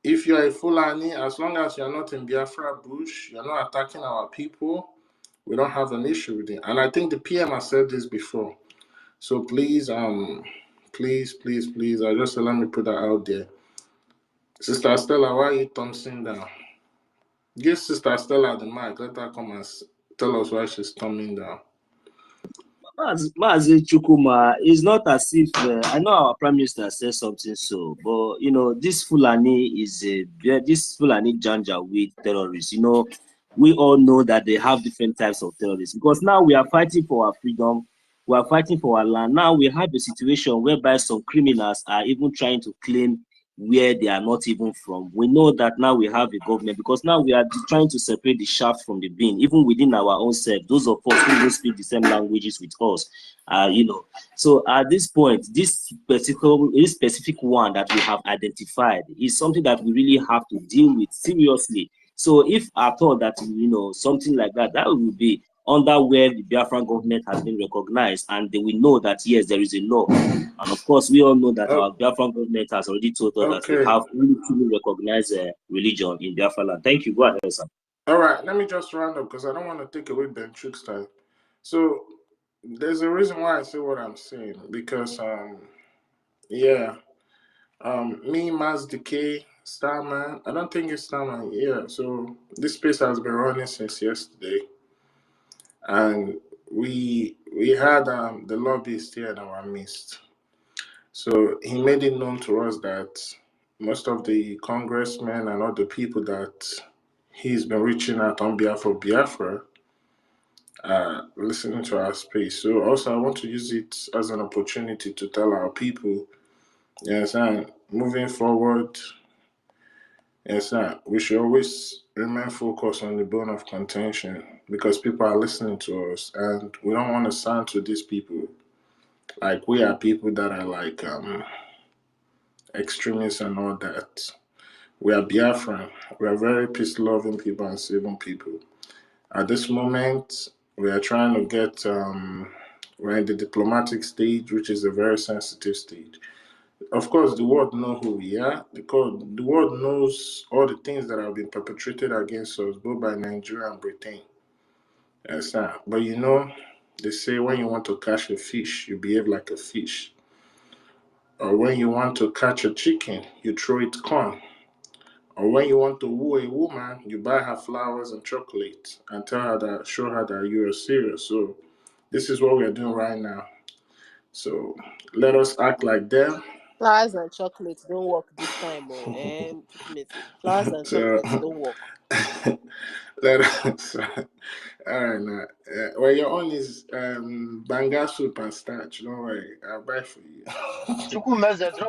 if you're a Fulani, as long as you're not in Biafra bush, you're not attacking our people, we don't have an issue with it. And I think the PM has said this before. So please, please, I just let me put that out there. Sister Stella, why are you thumbsing down? Give Sister Stella the mic. Let her come and tell us why she's thumbing down. Mazi Chukuma, it's not as if I know our Prime Minister said something so, but you know, this Fulani is this Fulani Janja with terrorists. You know, we all know that they have different types of terrorists because now we are fighting for our freedom, we are fighting for our land. Now we have a situation whereby some criminals are even trying to claim where they are not even from. We know that now we have a government because now we are trying to separate the shaft from the bean, even within our own self. Those of us who don't speak the same languages with us, you know. So at this point, this specific one that we have identified is something that we really have to deal with seriously. So if I thought that, you know, something like that, that would be under where the Biafran government has been recognized, and they will know that yes, there is a law. And of course, we all know that our Biafran government has already told us that we have really truly recognized religion in Biafra land. Thank you. Go ahead, sir. All right, let me just round up because I don't want to take away Ben Trick's time. So there's a reason why I say what I'm saying because yeah, me, Mazda K, Starman, I don't think it's Starman. Yeah, so this space has been running since yesterday, and we had the lobbyist here in our midst. So he made it known to us that most of the congressmen and other people that he's been reaching out on behalf of Biafra listening to our space. So also I want to use it as an opportunity to tell our people, yes, and moving forward, yes, we should always remain focused on the bone of contention because people are listening to us and we don't want to sound to these people like we are people that are like extremists and all that. We are Biafran. We are very peace-loving people and saving people. At this moment, we are trying to get, we're in the diplomatic stage, which is a very sensitive stage. Of course, the world knows who we are. The world knows all the things that have been perpetrated against us, both by Nigeria and Britain. Yes, sir. But you know, they say when you want to catch a fish, you behave like a fish. Or when you want to catch a chicken, you throw it corn. Or when you want to woo a woman, you buy her flowers and chocolate and show her that you are serious. So this is what we're doing right now. So let us act like them. Flowers and chocolates don't work this time. Flowers and chocolates don't work. Let us. All right, now. Well, your own is banga soup and starch. Don't worry, I'll buy for you. Drop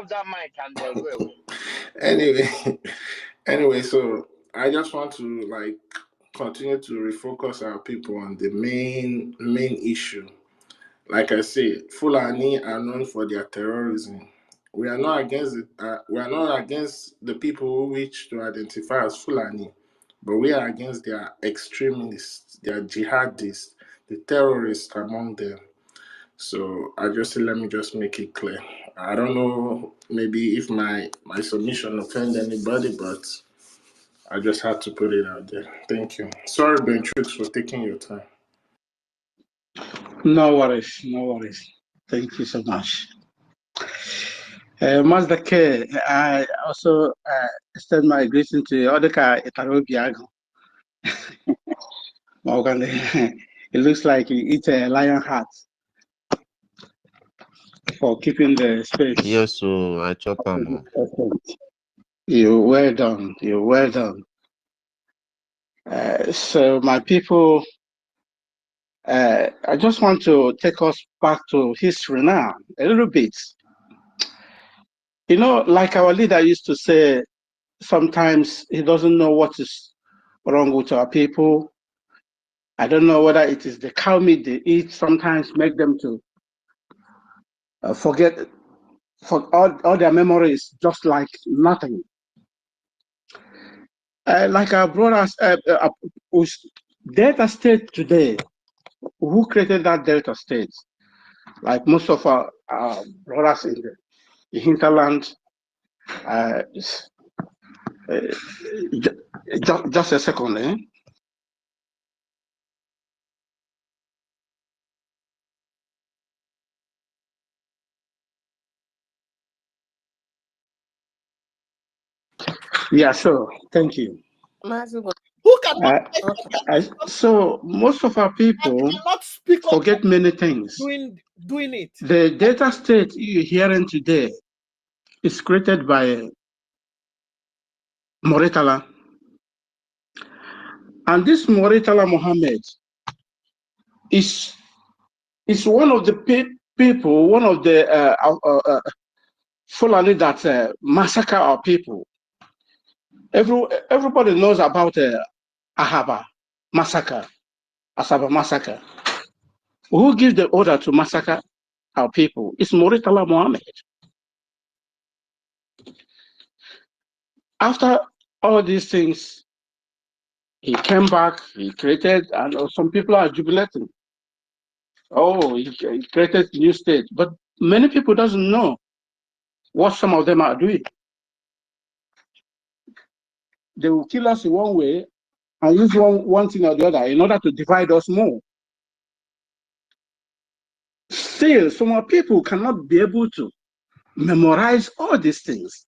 that mic and go away. Anyway, so I just want to like continue to refocus our people on the main issue. Like I say, Fulani are known for their terrorism. We are not against it. We are not against the people who wish to identify as Fulani, but we are against their extremists, their jihadists, the terrorists among them. So let me just make it clear. I don't know maybe if my submission offend anybody, but I just had to put it out there. Thank you. Sorry, Ben Tricks, for taking your time. No worries, no worries. Thank you so much. Mazda K, I also extend my greeting to Odeka Itarobiago. Morgan, it looks like you eat a lion heart for keeping the space. Yes, so I chop them. You're well done. You're well done. So my people, I just want to take us back to history now, a little bit. You know, like our leader used to say, sometimes he doesn't know what is wrong with our people. I don't know whether it is the cow meat they eat, sometimes make them to forget for all their memories, just like nothing. Like our brothers, Delta State today, who created that Delta State? Like most of our brothers in the hinterland, Just a second, eh? Yeah, sure. Thank you. Who cannot So most of our people speak up forget many things. doing it? The data state you're hearing today is created by Moritala. And this Moritala Mohammed is one of the people, one of the Fulani that massacre our people. Everybody knows about Ahaba massacre, Asaba massacre. Who gives the order to massacre our people? It's Moritala Mohammed. After all these things, he came back, he created, and some people are jubilating. Oh, he created new state. But many people doesn't know what some of them are doing. They will kill us in one way and use one thing or the other in order to divide us more. Still, some people cannot be able to memorize all these things.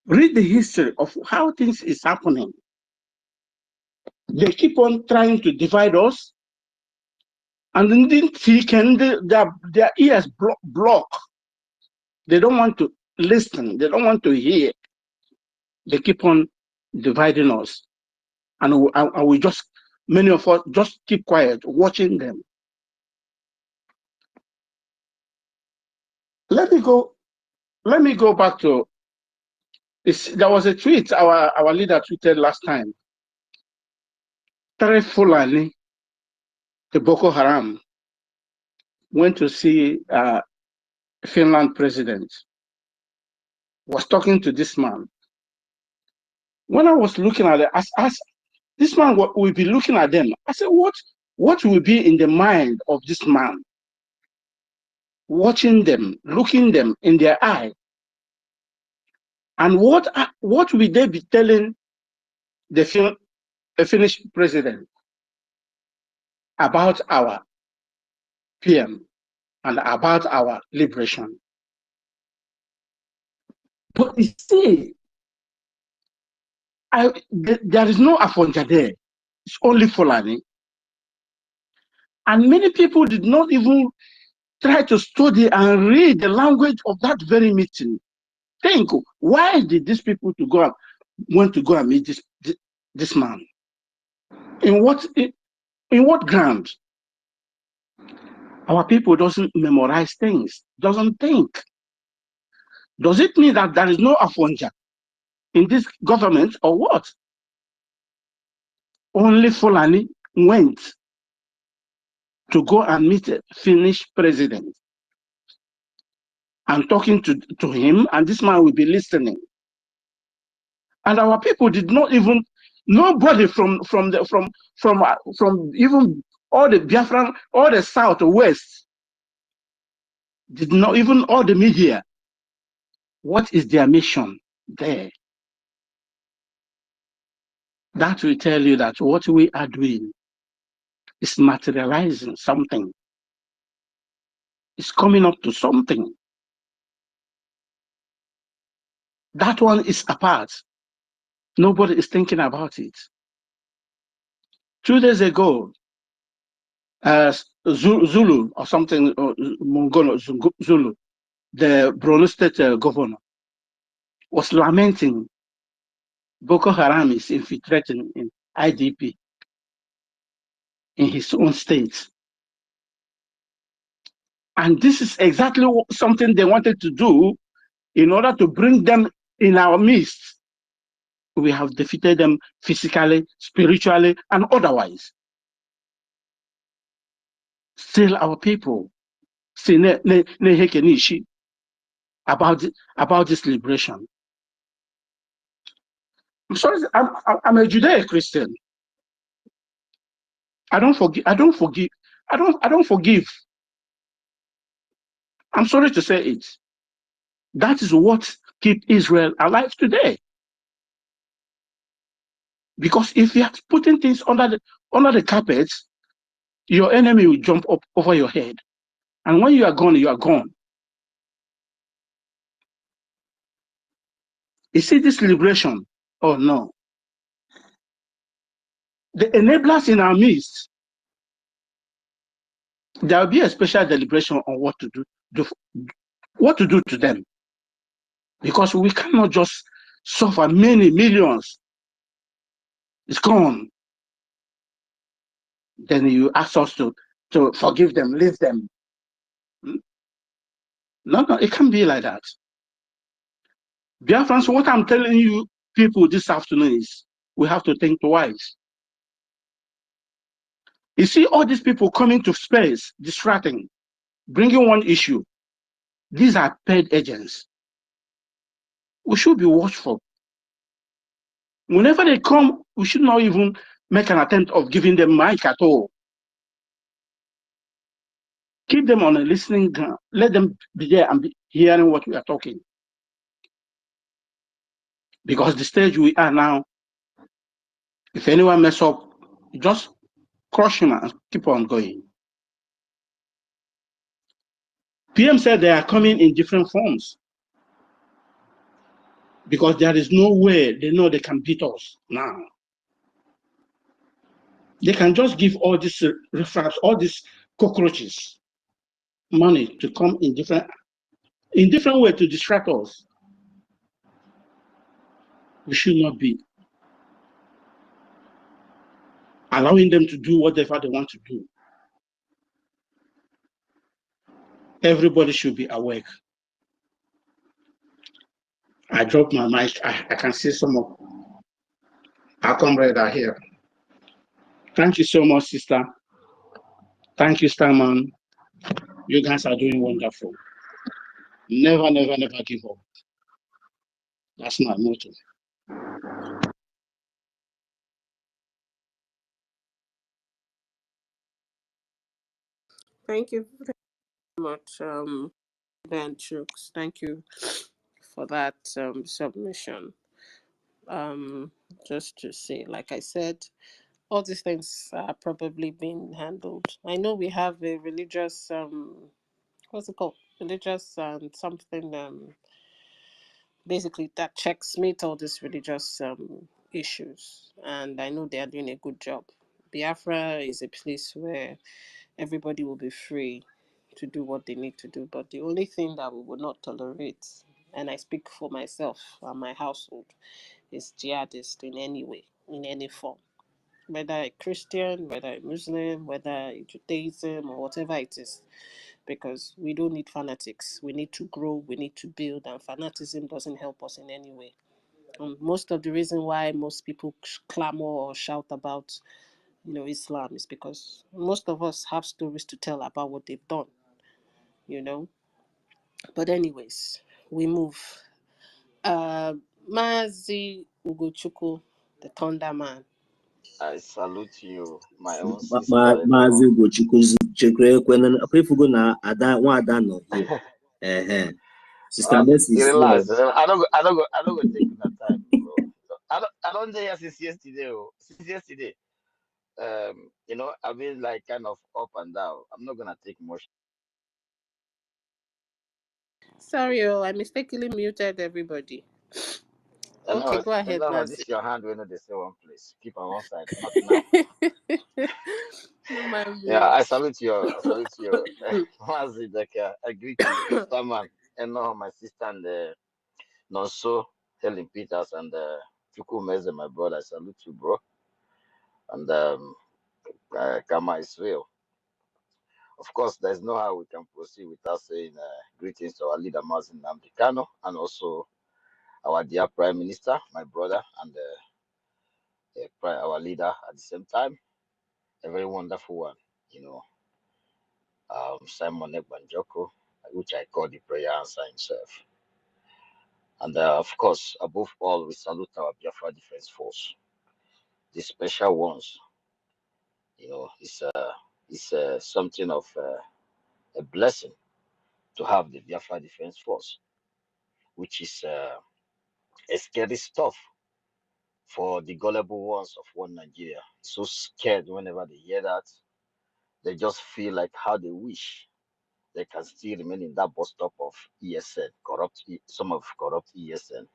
Read the history of how things is happening. They keep on trying to divide us, and then their ears block. They don't want to listen. They don't want to hear. They keep on dividing us, and we just, many of us just keep quiet, watching them. Let me go back to this. There was a tweet our leader tweeted last time. Tare Fulani, the Boko Haram, went to see Finland president, was talking to this man. When I was looking at it, as this man will be looking at them, I said, what will be in the mind of this man? Watching them, looking them in their eye, and what will they be telling the Finnish president about our PM and about our liberation? But you see, there is no Afonja there. It's only Fulani. And many people did not even try to study and read the language of that very meeting. Think, why did these people want to go and meet this man? In what ground? Our people doesn't memorize things, doesn't think. Does it mean that there is no Afonja in this government or what? Only Fulani went to go and meet a Finnish president and talking to him, and this man will be listening. And our people did not even, nobody from even all the Biafran, all the south or west, did not, even all the media. What is their mission there? That will tell you that what we are doing is materializing something. It's coming up to something. That one is apart. Nobody is thinking about it. 2 days ago, Zulu or something, or Mongolo Zulu, the Borno State governor, was lamenting Boko Haram is infiltrating in IDP in his own state. And this is exactly something they wanted to do in order to bring them in our midst. We have defeated them physically, spiritually, and otherwise. Still our people say about this liberation. I'm sorry, I'm a Judeo-Christian. I don't forgive. I'm sorry to say it. That is what keeps Israel alive today. Because if you are putting things under the carpet, your enemy will jump up over your head. And when you are gone, you are gone. You see this liberation? Oh no. The enablers in our midst, there will be a special deliberation on what to do to them. Because we cannot just suffer many millions. It's gone. Then you ask us to forgive them, leave them. No, it can't be like that. Biafrans, what I'm telling you people this afternoon is we have to think twice. You see all these people coming to space, distracting, bringing one issue. These are paid agents. We should be watchful. Whenever they come, we should not even make an attempt of giving them mic at all. Keep them on a listening ground. Let them be there and be hearing what we are talking. Because the stage we are now, if anyone mess up, just crush him and keep on going. PM said they are coming in different forms. Because there is no way they know they can beat us now. They can just give all these refraps, all these cockroaches money to come in different ways to distract us. We should not be allowing them to do whatever they want to do. Everybody should be awake. I dropped my mic. I can see some of our comrades are here. Thank you so much, sister. Thank you, Starman. You guys are doing wonderful. Never, never, never give up. That's my motto. Thank you very much, Ben Chooks. Thank you for that submission. Just to say, like I said, all these things are probably being handled. I know we have a religious what's it called? Religious and something basically that checks meet all these religious issues, and I know they are doing a good job. Biafra is a place where everybody will be free to do what they need to do, but the only thing that we will not tolerate, and I speak for myself and my household, is jihadist in any way, in any form, whether a Christian, whether a Muslim, whether a Judaism, or whatever it is, because we don't need fanatics. We need to grow, we need to build, and fanaticism doesn't help us in any way. Most of the reason why most people clamor or shout about, Islam is because most of us have stories to tell about what they've done, But anyways, we move. Mazi Ugochukwu, the Thunder Man. I salute you, my own sister. Mazi Ugochukwu chekwere apefugo na ada nwa ada no here. Sister Mercy is relax. I don't go take that time, bro. I don't say since yesterday. Since yesterday. I've been like kind of up and down. I'm not gonna take much. Sorry, I mistakenly muted everybody. Okay, go ahead, no, this is your hand. We're not the same one place. Keep on one side, not now. No mind me. Yeah, I salute you. Mazi, I greet you, Starman, and my sister and Nonso, Helen Peters, and Chukwumeze, my brother. I salute you, bro. And Kama Israel. Of course, there's no how we can proceed without saying greetings to our leader, Mazin Namdekano, and also our dear Prime Minister, my brother, and our leader at the same time. A very wonderful one, Simon Ekbanjoko, which I call the prayer answer himself. And of course, above all, we salute our Biafra Defense Force, the special ones. It's something of a blessing to have the Biafra Defense Force, which is a scary stuff. for the gullible ones of one Nigeria. So scared whenever they hear that. They just feel like how they wish they can still remain in that bus stop of ESN, some of corrupt ESN,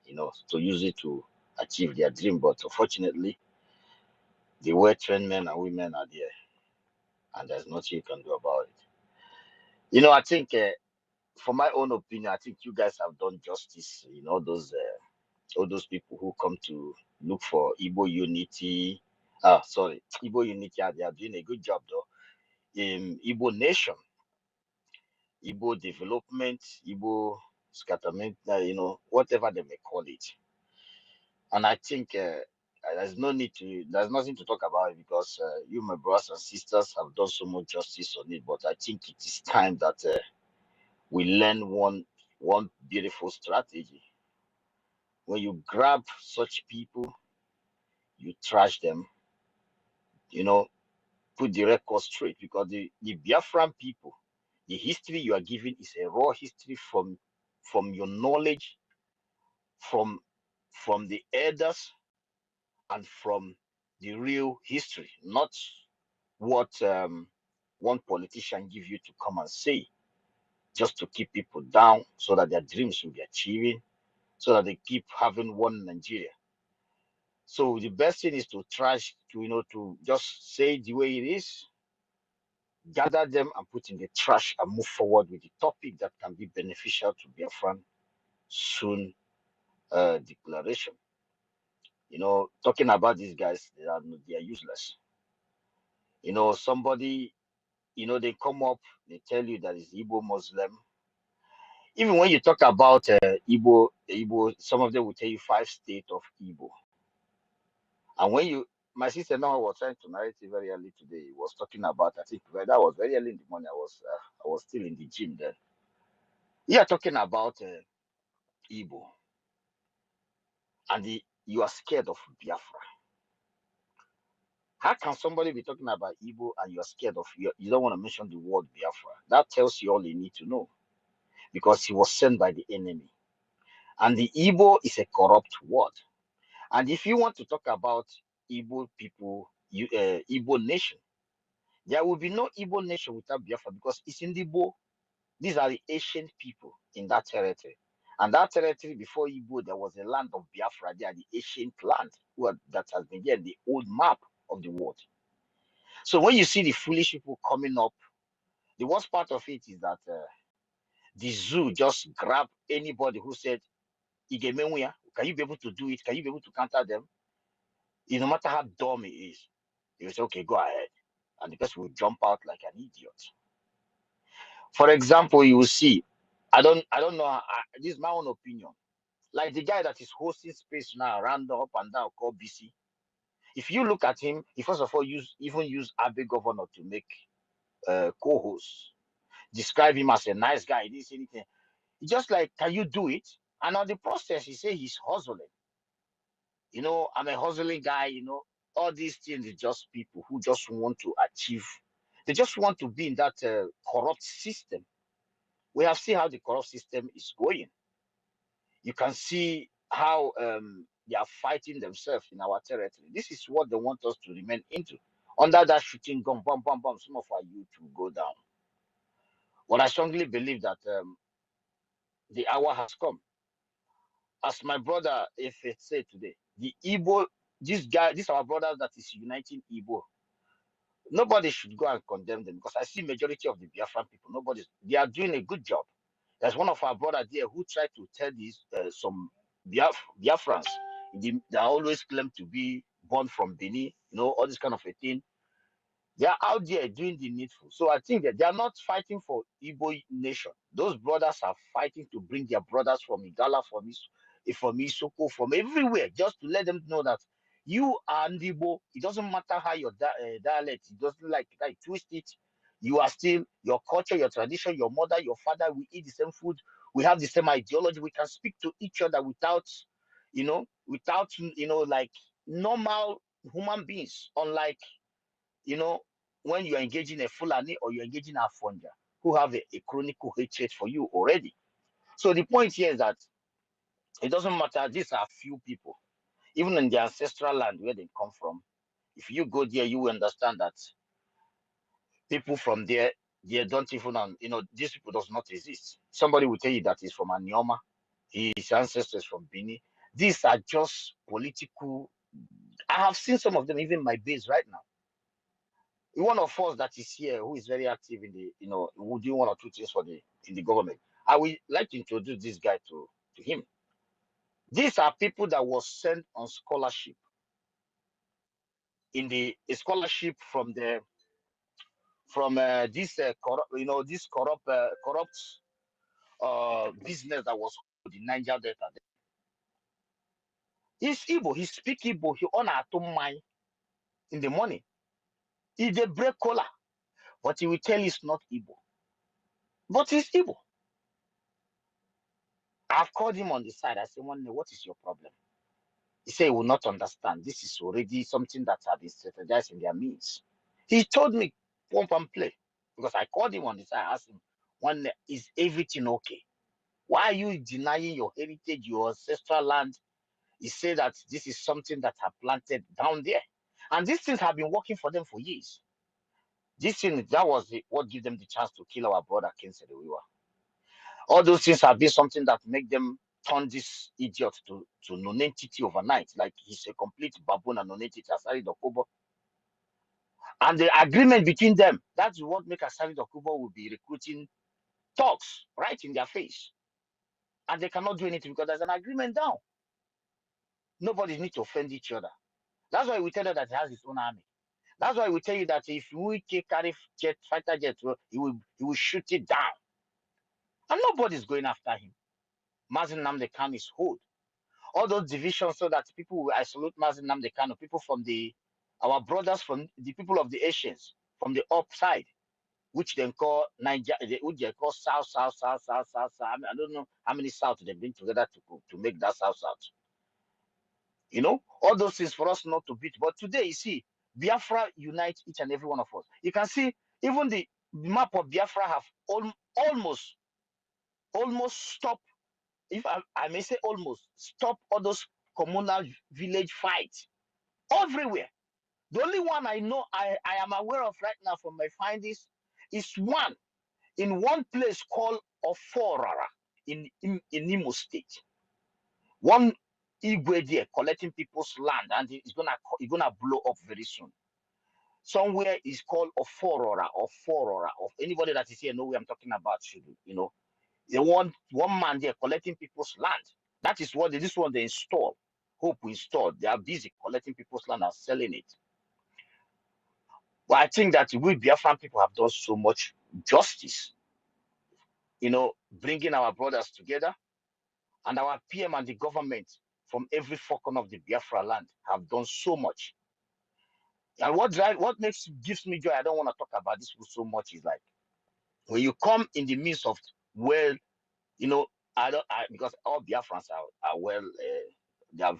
to use it to achieve their dream. But unfortunately, the well-trained men and women are there, and there's nothing you can do about it. I think, for my own opinion, I think you guys have done justice. All those people who come to look for Igbo unity. Sorry, Igbo unity. They are doing a good job though. In Igbo nation, Igbo development, Igbo scatterment, whatever they may call it. And I think there's nothing to talk about it because you, my brothers and sisters, have done so much justice on it. But I think it is time that we learn one beautiful strategy. When you grab such people, you trash them, put the record straight because the Biafran people, the history you are giving is a raw history from your knowledge, from the elders, and from the real history, not what one politician give you to come and say, just to keep people down so that their dreams will be achieving, so that they keep having one Nigeria. So the best thing is to trash, to just say the way it is, gather them and put in the trash and move forward with the topic that can be beneficial to Biafran soon declaration. Talking about these guys, they are useless. Somebody, they come up, they tell you that it's Igbo Muslim. Even when you talk about Igbo, some of them will tell you 5 states of Igbo. And my sister now was trying to narrate it very early today. He was talking about, I think that was very early in the morning. I was still in the gym then. You are talking about Igbo, and you are scared of Biafra. How can somebody be talking about Igbo and you are scared of you don't want to mention the word Biafra? That tells you all you need to know, because he was sent by the enemy, and the Igbo is a corrupt word. And if you want to talk about Igbo people, Igbo nation, there will be no Igbo nation without Biafra, because it's in the Igbo. These are the ancient people in that territory. And that territory before Igbo, there was a land of Biafra. They are the ancient land that has been there, the old map of the world. So when you see the foolish people coming up, the worst part of it is that the zoo just grabbed anybody who said, Igemenwia, can you be able to do it? Can you be able to counter them? No matter how dumb he is, he will say, okay, go ahead. And the person will jump out like an idiot. For example, you will see, I don't know, this is my own opinion. Like the guy that is hosting space now, around up and down, called BC. If you look at him, he first of all even use Abe Governor to make co-hosts. Describe him as a nice guy. He didn't say anything. He just like, can you do it? And on the process, he say he's hustling. I'm a hustling guy. All these things is just people who just want to achieve. They just want to be in that corrupt system. We have seen how the corrupt system is going. You can see how they are fighting themselves in our territory. This is what they want us to remain into. Under that shooting gun, bam, bam, bam, some of our youth will go down. But I strongly believe that the hour has come. As my brother, if it said today, the Igbo, these our brothers that is uniting Igbo. Nobody should go and condemn them, because I see majority of the Biafran people, they are doing a good job. There's one of our brothers there who tried to tell these some Biafrans, they always claim to be born from Benin, all this kind of a thing. They are out there doing the needful. So I think that they are not fighting for Igbo nation. Those brothers are fighting to bring their brothers from Igala, from Isoko, from everywhere, just to let them know that you are Igbo. It doesn't matter how your dialect, it doesn't like that, twist it. You are still your culture, your tradition, your mother, your father. We eat the same food. We have the same ideology. We can speak to each other without like normal human beings. Unlike, when you are engaging a Fulani or you're engaging a Fonja who have a chronic hatred for you already. So the point here is that it doesn't matter. These are few people. even in the ancestral land where they come from, if you go there, you will understand that people from there, they don't even, these people does not exist. Somebody will tell you that he's from Anioma, his ancestors from Bini. These are just political. I have seen some of them, even my base right now. One of us that is here who is very active in the, who do one or two things for in the government. I will like to introduce this guy to him. These are people that was sent on scholarship in the scholarship from the this this corrupt business that was in Niger Delta. He's Igbo. He speak Igbo. He on a mine in the morning. He dey break cola, but he will tell you it's not Igbo. But he's Igbo. I've called him on the side. I said, "One, what is your problem?" He said he will not understand. This is already something that has been strategized in their means. He told me, pump and play. Because I called him on the side. I asked him, "One, is everything okay? Why are you denying your heritage, your ancestral land?" He said that this is something that have planted down there. And these things have been working for them for years. This thing, that was what gave them the chance to kill our brother King Sedewiwa. All those things have been something that make them turn this idiot to non-entity overnight. Like he's a complete baboon and non-entity, Asari Dokubo. And the agreement between them, that's what make Asari Dokubo will be recruiting thugs right in their face. And they cannot do anything because there's an agreement down. Nobody needs to offend each other. That's why we tell you that he has his own army. That's why we tell you that if we carry fighter jets, he will shoot it down. And nobody's going after him. Mazin Namde Khan is hold. All those divisions so that people will isolate Mazin Namde Khan, people from our brothers from the people of the Asians, from the upside, which they call Niger, which they call South. I don't know how many South they bring together to make that South. All those things for us not to beat. But today, you see, Biafra unites each and every one of us. You can see even the map of Biafra have almost stopped, if I may say almost, stop all those communal village fights everywhere. The only one I know I am aware of right now from my findings is one in one place called Oforara in Imo State. One Igwe there collecting people's land, and it's gonna blow up very soon. Somewhere is called Oforora. Of anybody that is here know where I'm talking about. They want one man there collecting people's land. That is what this one they install. Hope we installed. They are busy collecting people's land and selling it. But I think that we Biafran people have done so much justice. Bringing our brothers together, and our PM and the government from every four corner of the Biafra land have done so much. And what gives me joy, I don't want to talk about this so much, is like when you come in the midst of because all Biafrans are well, they are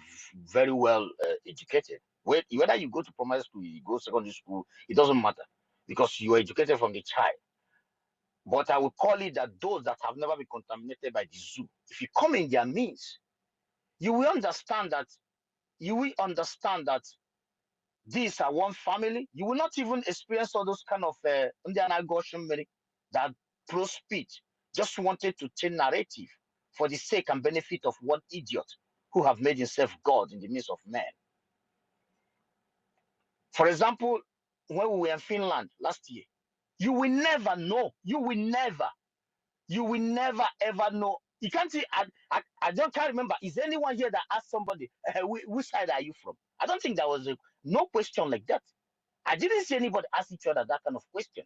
very well educated. Whether you go to primary school, you go secondary school, it doesn't matter because you are educated from the child. But I would call it that those that have never been contaminated by the zoo, if you come in their means, you will understand that these are one family. You will not even experience all those kind of that pro speech just wanted to change narrative for the sake and benefit of one idiot who have made himself God in the midst of men. For example, when we were in Finland last year, you will never know. You will never ever know. You can't see. I can't remember. Is anyone here that asked somebody, which side are you from? I don't think there was no question like that. I didn't see anybody ask each other that kind of question.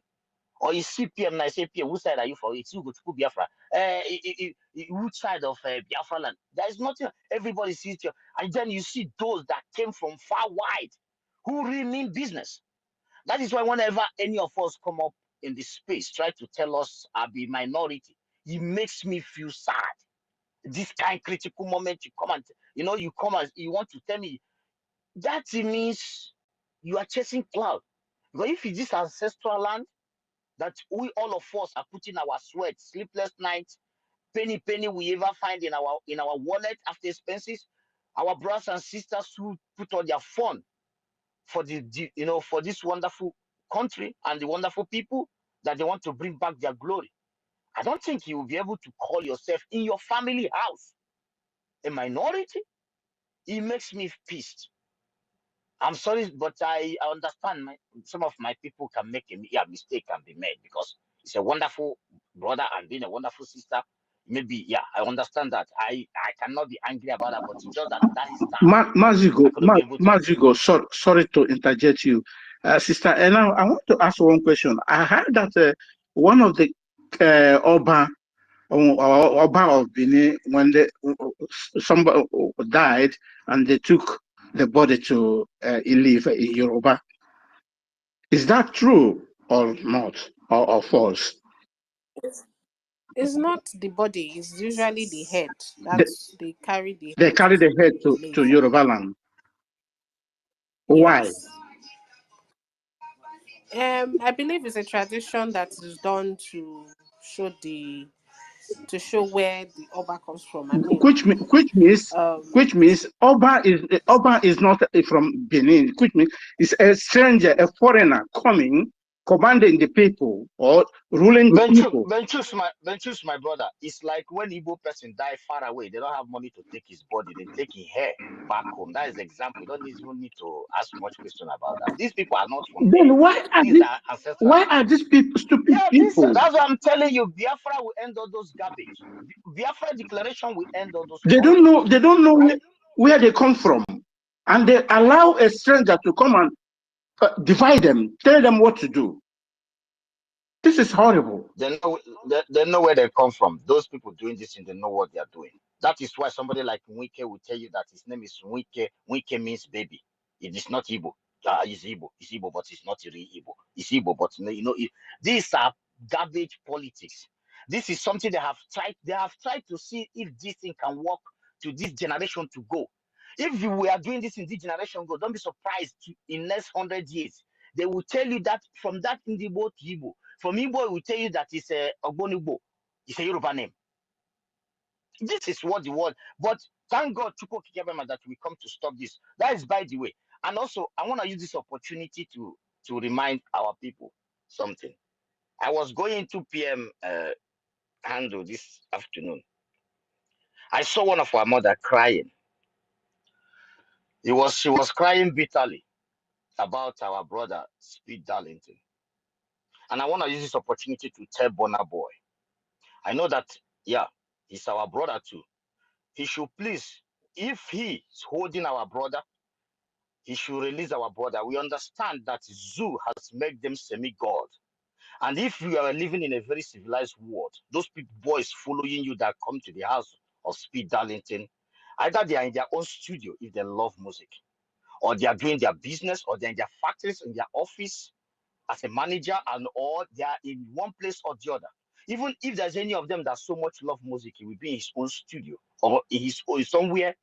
Or you see PM and I say, PM, which side are you from? It's you go to Biafra. Which side of Biafra land? There is nothing. Everybody sees you. And then you see those that came from far wide who really mean business. That is why whenever any of us come up in this space, try to tell us I'll be minority, it makes me feel sad. This kind of critical moment, you come and you come and you want to tell me that it means you are chasing cloud. Because if it's this ancestral land that we all of us are putting our sweat, sleepless nights, penny we ever find in our wallet after expenses, our brothers and sisters who put all their fun for for this wonderful country and the wonderful people that they want to bring back their glory. I don't think you will be able to call yourself in your family house a minority. It makes me pissed. I'm sorry, but I understand some of my people can make a mistake can be made because it's a wonderful brother and being a wonderful sister. Maybe, yeah, I understand that. I cannot be angry about that, but it's just that is time. Mazigo, I couldn't be able to. Mazigo, sorry to interject you. Sister Anna, I want to ask one question. I heard that one of the Oba of Benin, when somebody died and they took the body to Ilif in Yoruba. Is that true or not, or false? It's not the body, it's usually the head. That's they carry the They head carry the head to Yoruba land. Why? Yes. I believe it's a tradition that is done to show where the Oba comes from. I mean, Which means Oba is not from Benin. Which means it's a stranger, a foreigner coming, commanding the people or ruling the people. Benchus, my brother, it's like when Igbo person die far away, they don't have money to take his body, they take his hair back home. That is the example. You don't even need to ask much question about that. These people are not from there. Then why are these people stupid people? That's what I'm telling you. Biafra will end all those garbage. Biafra declaration will end all those. They don't know right? where they come from, and they allow a stranger to come and divide them, tell them what to do. This is horrible. They know where they come from. Those people doing this thing, they know what they are doing. That is why somebody like Wike will tell you that his name is Wike. Wike means baby. It is not Igbo. It's Igbo. It's Igbo, but it's not really Igbo. It's Igbo, but these are garbage politics. This is something they have tried. They have tried to see if this thing can work to this generation to go. If we are doing this in this generation go, don't be surprised in next 100 years. They will tell you that from that Igbo to Igbo. From Igbo, will tell you that it's a Ogbonigbo. It's a Yoruba name. This is what the word. But thank God, Chukwu Kikebema, that we come to stop this. That is by the way. And also, I want to use this opportunity to remind our people something. I was going to PM handle this afternoon. I saw one of our mother crying. She was crying bitterly about our brother Speed Darlington. And I want to use this opportunity to tell Bonner Boy. I know that, yeah, he's our brother too. He should please, if he is holding our brother, he should release our brother. We understand that Zoo has made them semi-god. And if you are living in a very civilized world, those people, boys following you that come to the house of Speed Darlington, either they are in their own studio if they love music, or they are doing their business, or they're in their factories, in their office as a manager, and or they are in one place or the other. Even if there's any of them that so much love music, he will be in his own studio or somewhere,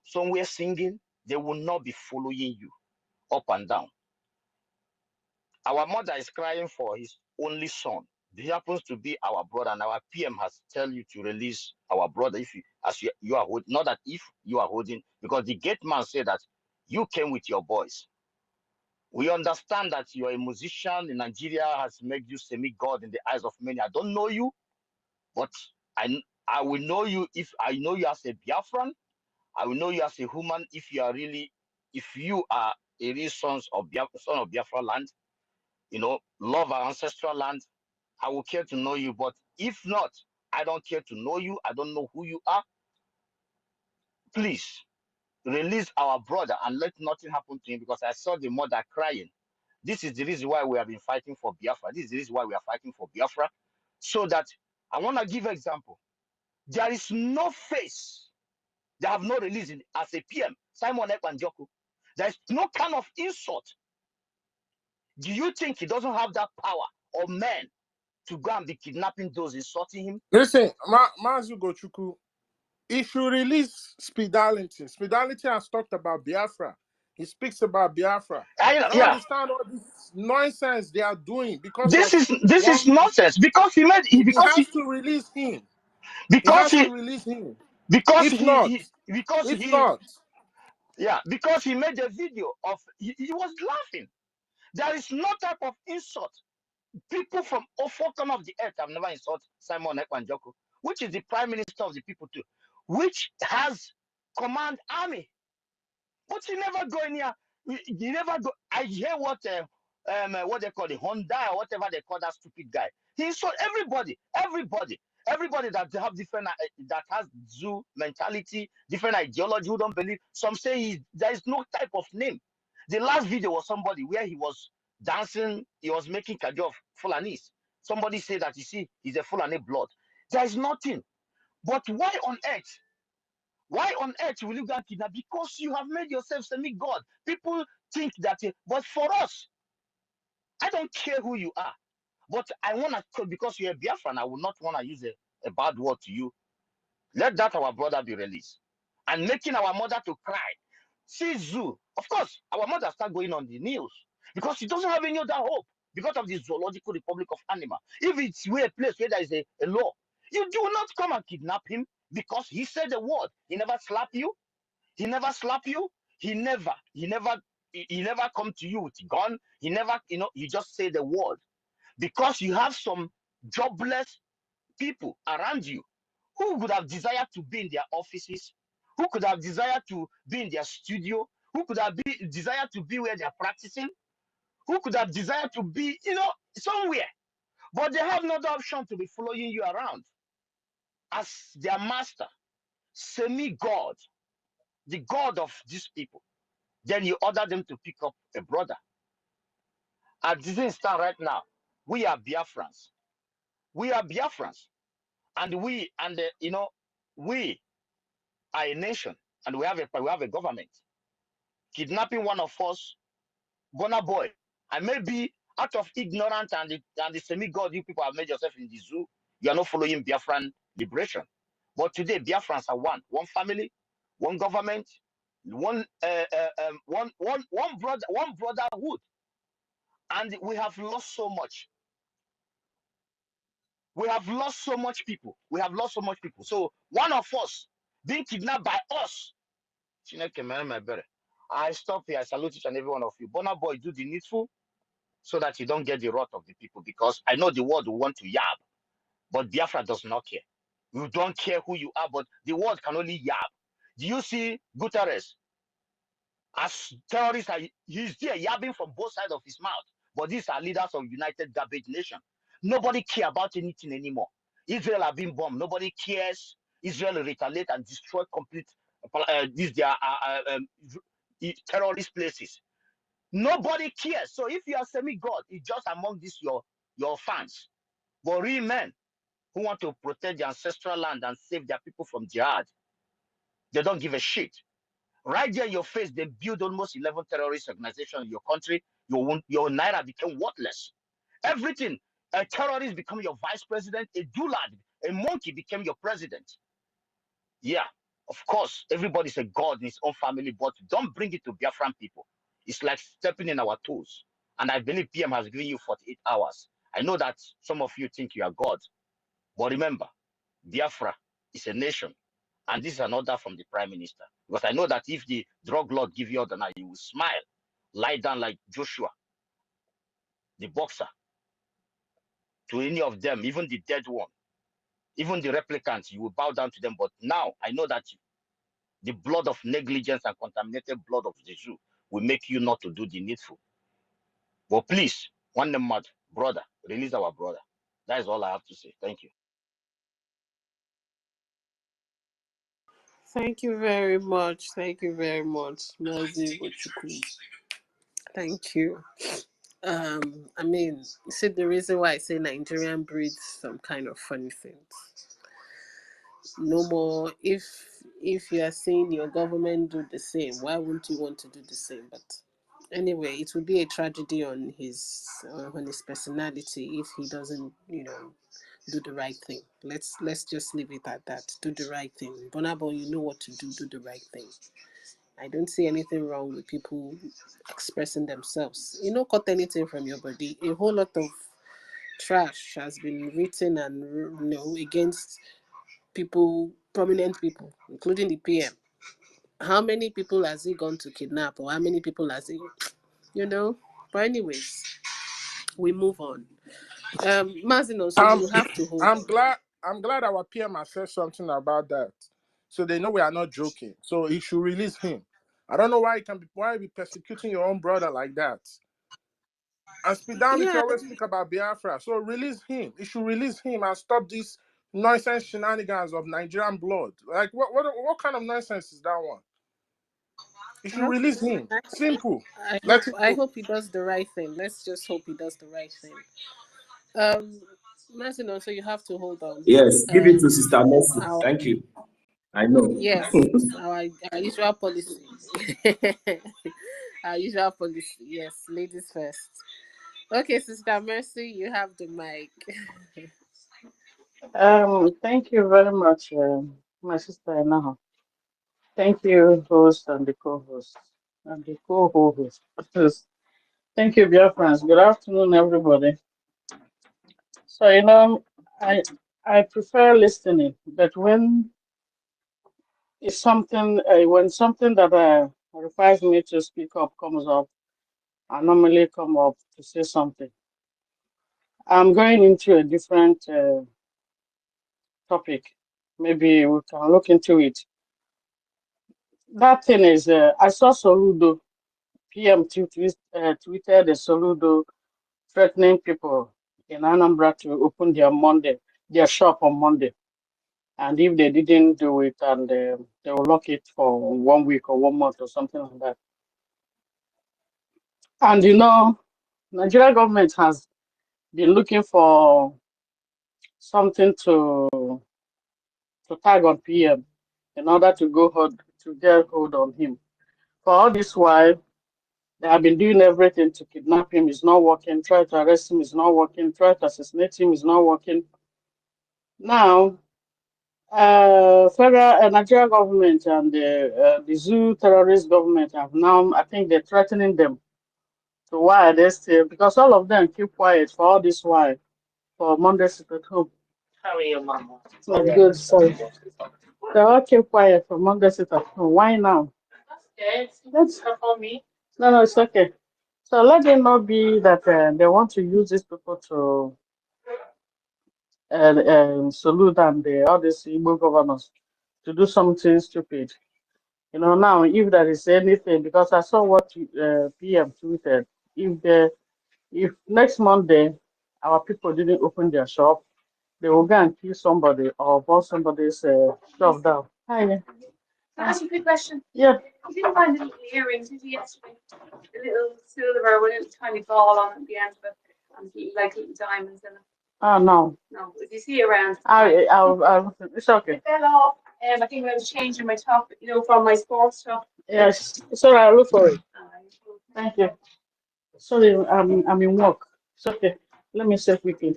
somewhere singing. They will not be following you up and down. Our mother is crying for his only son. He happens to be our brother, and our PM has tell you to release our brother if you are holding, not that if you are holding, because the gate man said that you came with your boys. We understand that you are a musician in Nigeria, has made you semi-god in the eyes of many. I don't know you, but I will know you if I know you as a Biafran. I will know you as a human if you are a real son of Biafra land, love our ancestral land. I will care to know you, but if not, I don't care to know you. I don't know who you are. Please release our brother and let nothing happen to him, because I saw the mother crying. This is the reason why we have been fighting for Biafra. This is the reason why we are fighting for Biafra. So that I want to give an example. There is no face. They have no release as a PM, Simon Ekpanjoku. There is no kind of insult. Do you think he doesn't have that power or men to go and be kidnapping those insulting him? Listen, Mazugo Chukwu, if you release Speed Darlington, Speed Darlington has talked about Biafra. He speaks about Biafra. I don't understand all this nonsense they are doing because this is nonsense. Because he has to release him. Because he has to release him. Because If not, because if not, yeah, because he made a video of, he was laughing. There is no type of insult. People from all four corners of the earth have never insulted Simon Ekwanjoko, which is the prime minister of the people too, which has command army. But he never go in here. He never go. I hear what they call the Honda or whatever they call that stupid guy. He insult everybody, everybody that have different that has zoo mentality, different ideology, who don't believe. Some say there is no type of name. The last video was somebody where he was dancing, he was making kajo of Fulanis. Somebody said that, you see, he's a Fulani blood. There is nothing. But why on earth? Why on earth will you go and kidnap? Because you have made yourself semi-God. People think that, but for us, I don't care who you are. But I want to, because you're a Biafran, I will not want to use a bad word to you. Let that our brother be released. And making our mother to cry. See zoo. Of course, our mother start going on the news. Because she doesn't have any other hope. Because of the zoological republic of animal. If it's a place where there is a law, you do not come and kidnap him because he said the word. He never slap you. He never slap you. He never come to you with a gun. He never, you just say the word. Because you have some jobless people around you who would have desired to be in their offices, who could have desired to be in their studio, who could have desired to be where they're practicing, who could have desired to be, somewhere. But they have no other option to be following you around as their master, semi-God, the God of these people. Then you order them to pick up a brother. At this instant right now, we are Biafrans. We are Biafrans. And we are a nation, and we have a government. Kidnapping one of us, Bonner boy, and maybe out of ignorance and the semi-god you people have made yourself in the zoo, you are not following Biafran liberation. But today, Biafrans are one family, one government, one brotherhood, and we have lost so much. We have lost so much people. So one of us being kidnapped by us. I stop here. I salute each and every one of you. Bonner boy, do the needful so that you don't get the wrath of the people, because I know the world will want to yab, but Biafra does not care. You don't care who you are, but the world can only yab. Do you see Guterres? As terrorists, he's there yabbing from both sides of his mouth. But these are leaders of United Garbage Nation. Nobody care about anything anymore. Israel have been bombed. Nobody cares. Israel retaliate and destroy complete terrorist places. Nobody cares. So if you are semi-God, it's just among these your fans. But real men who want to protect their ancestral land and save their people from jihad, they don't give a shit. Right there in your face, they build almost 11 terrorist organizations in your country. Your naira became worthless. Everything. A terrorist become your vice president. A dullard, a monkey became your president. Yeah, of course, everybody's a god in his own family, but don't bring it to Biafran people. It's like stepping in our toes. And I believe PM has given you 48 hours. I know that some of you think you are God. But remember, Biafra is a nation. And this is an order from the Prime Minister. Because I know that if the drug lord give you order now, you will smile, lie down like Joshua, the boxer, to any of them, even the dead one, even the replicants, you will bow down to them. But now I know that the blood of negligence and contaminated blood of the Jew will make you not to do the needful. But please, one mad brother, release our brother. That is all I have to say. Thank you. Thank you very much. Thank you very much, Mazi Bochuku. Thank you. I mean, see the reason why I say Nigerian breeds some kind of funny things. No more. If you are saying your government do the same, why wouldn't you want to do the same? But anyway, it would be a tragedy on his personality if he doesn't, do the right thing. Let's just leave it at that. Do the right thing. Bonabo, you know what to do. Do the right thing. I don't see anything wrong with people expressing themselves. You don't cut anything from your body. A whole lot of trash has been written and against people, prominent people, including the PM. How many people has he gone to kidnap, or how many people has he, you know? But anyways, we move on. Mazino, so Um, you have to hold I'm on. glad. I'm glad our PM has said something about that, so they know we are not joking. So he should release him. I don't know why why be persecuting your own brother like that. And speak down if you Yeah, always speak about Biafra. So release him. You should release him and stop this nonsense shenanigans of Nigerian blood. Like what kind of nonsense is that one? You should release him. Simple. Let him I go. hope he does the right thing. Let's just hope he does the right thing. Um, Mazino, so you have to hold on. Yes, give it to Sister Mercy. Our Thank you. I know. Yes, our usual policy. Our usual policy. Yes, ladies first. Okay, Sister Mercy, you have the mic. Thank you very much, my sister Anaha. Thank you, host and the co-host and the co-host. Thank you, Biafrans. Good afternoon, everybody. So I I prefer listening, but when something that requires me to speak up comes up, I normally come up to say something. I'm going into a different topic. Maybe we can look into it. That thing is, I saw Soludo, tweeted a Soludo threatening people in Anambra to open their shop on Monday. And if they didn't do it, and they will lock it for 1 week or 1 month or something like that. And Nigeria government has been looking for something to tag on PM in order to get hold on him. For all this while, they have been doing everything to kidnap him. It's not working. Try to arrest him. It's not working. Try to assassinate him. It's not working. Now, federal Nigeria government and the zoo terrorist government have now, I think they're threatening them. So why are they still? Because all of them keep quiet for all this while. For Monday sit at home. How are you, Mama? That's good. Sorry. They all keep quiet for Monday sit at home. Why now? That's for me. No, it's okay. So let it not be that they want to use these people to salute and all these Igbo governors to do something stupid. Now if there is anything, because I saw what PM tweeted, if next Monday our people didn't open their shop, they will go and kill somebody or burn somebody's shop down. Hi. Yeah. Can I ask you a quick question? Yeah. You didn't find any earrings, did you, yesterday? A little silver with a little tiny ball on at the end of it, and little diamonds in it. Oh no. No, if you see around. It's okay. It fell off, I think when I was changing my top, from my sports top. Yes. Sorry, I'll look for it. Thank you. Sorry, I'm in work. It's okay. Let me say quickly.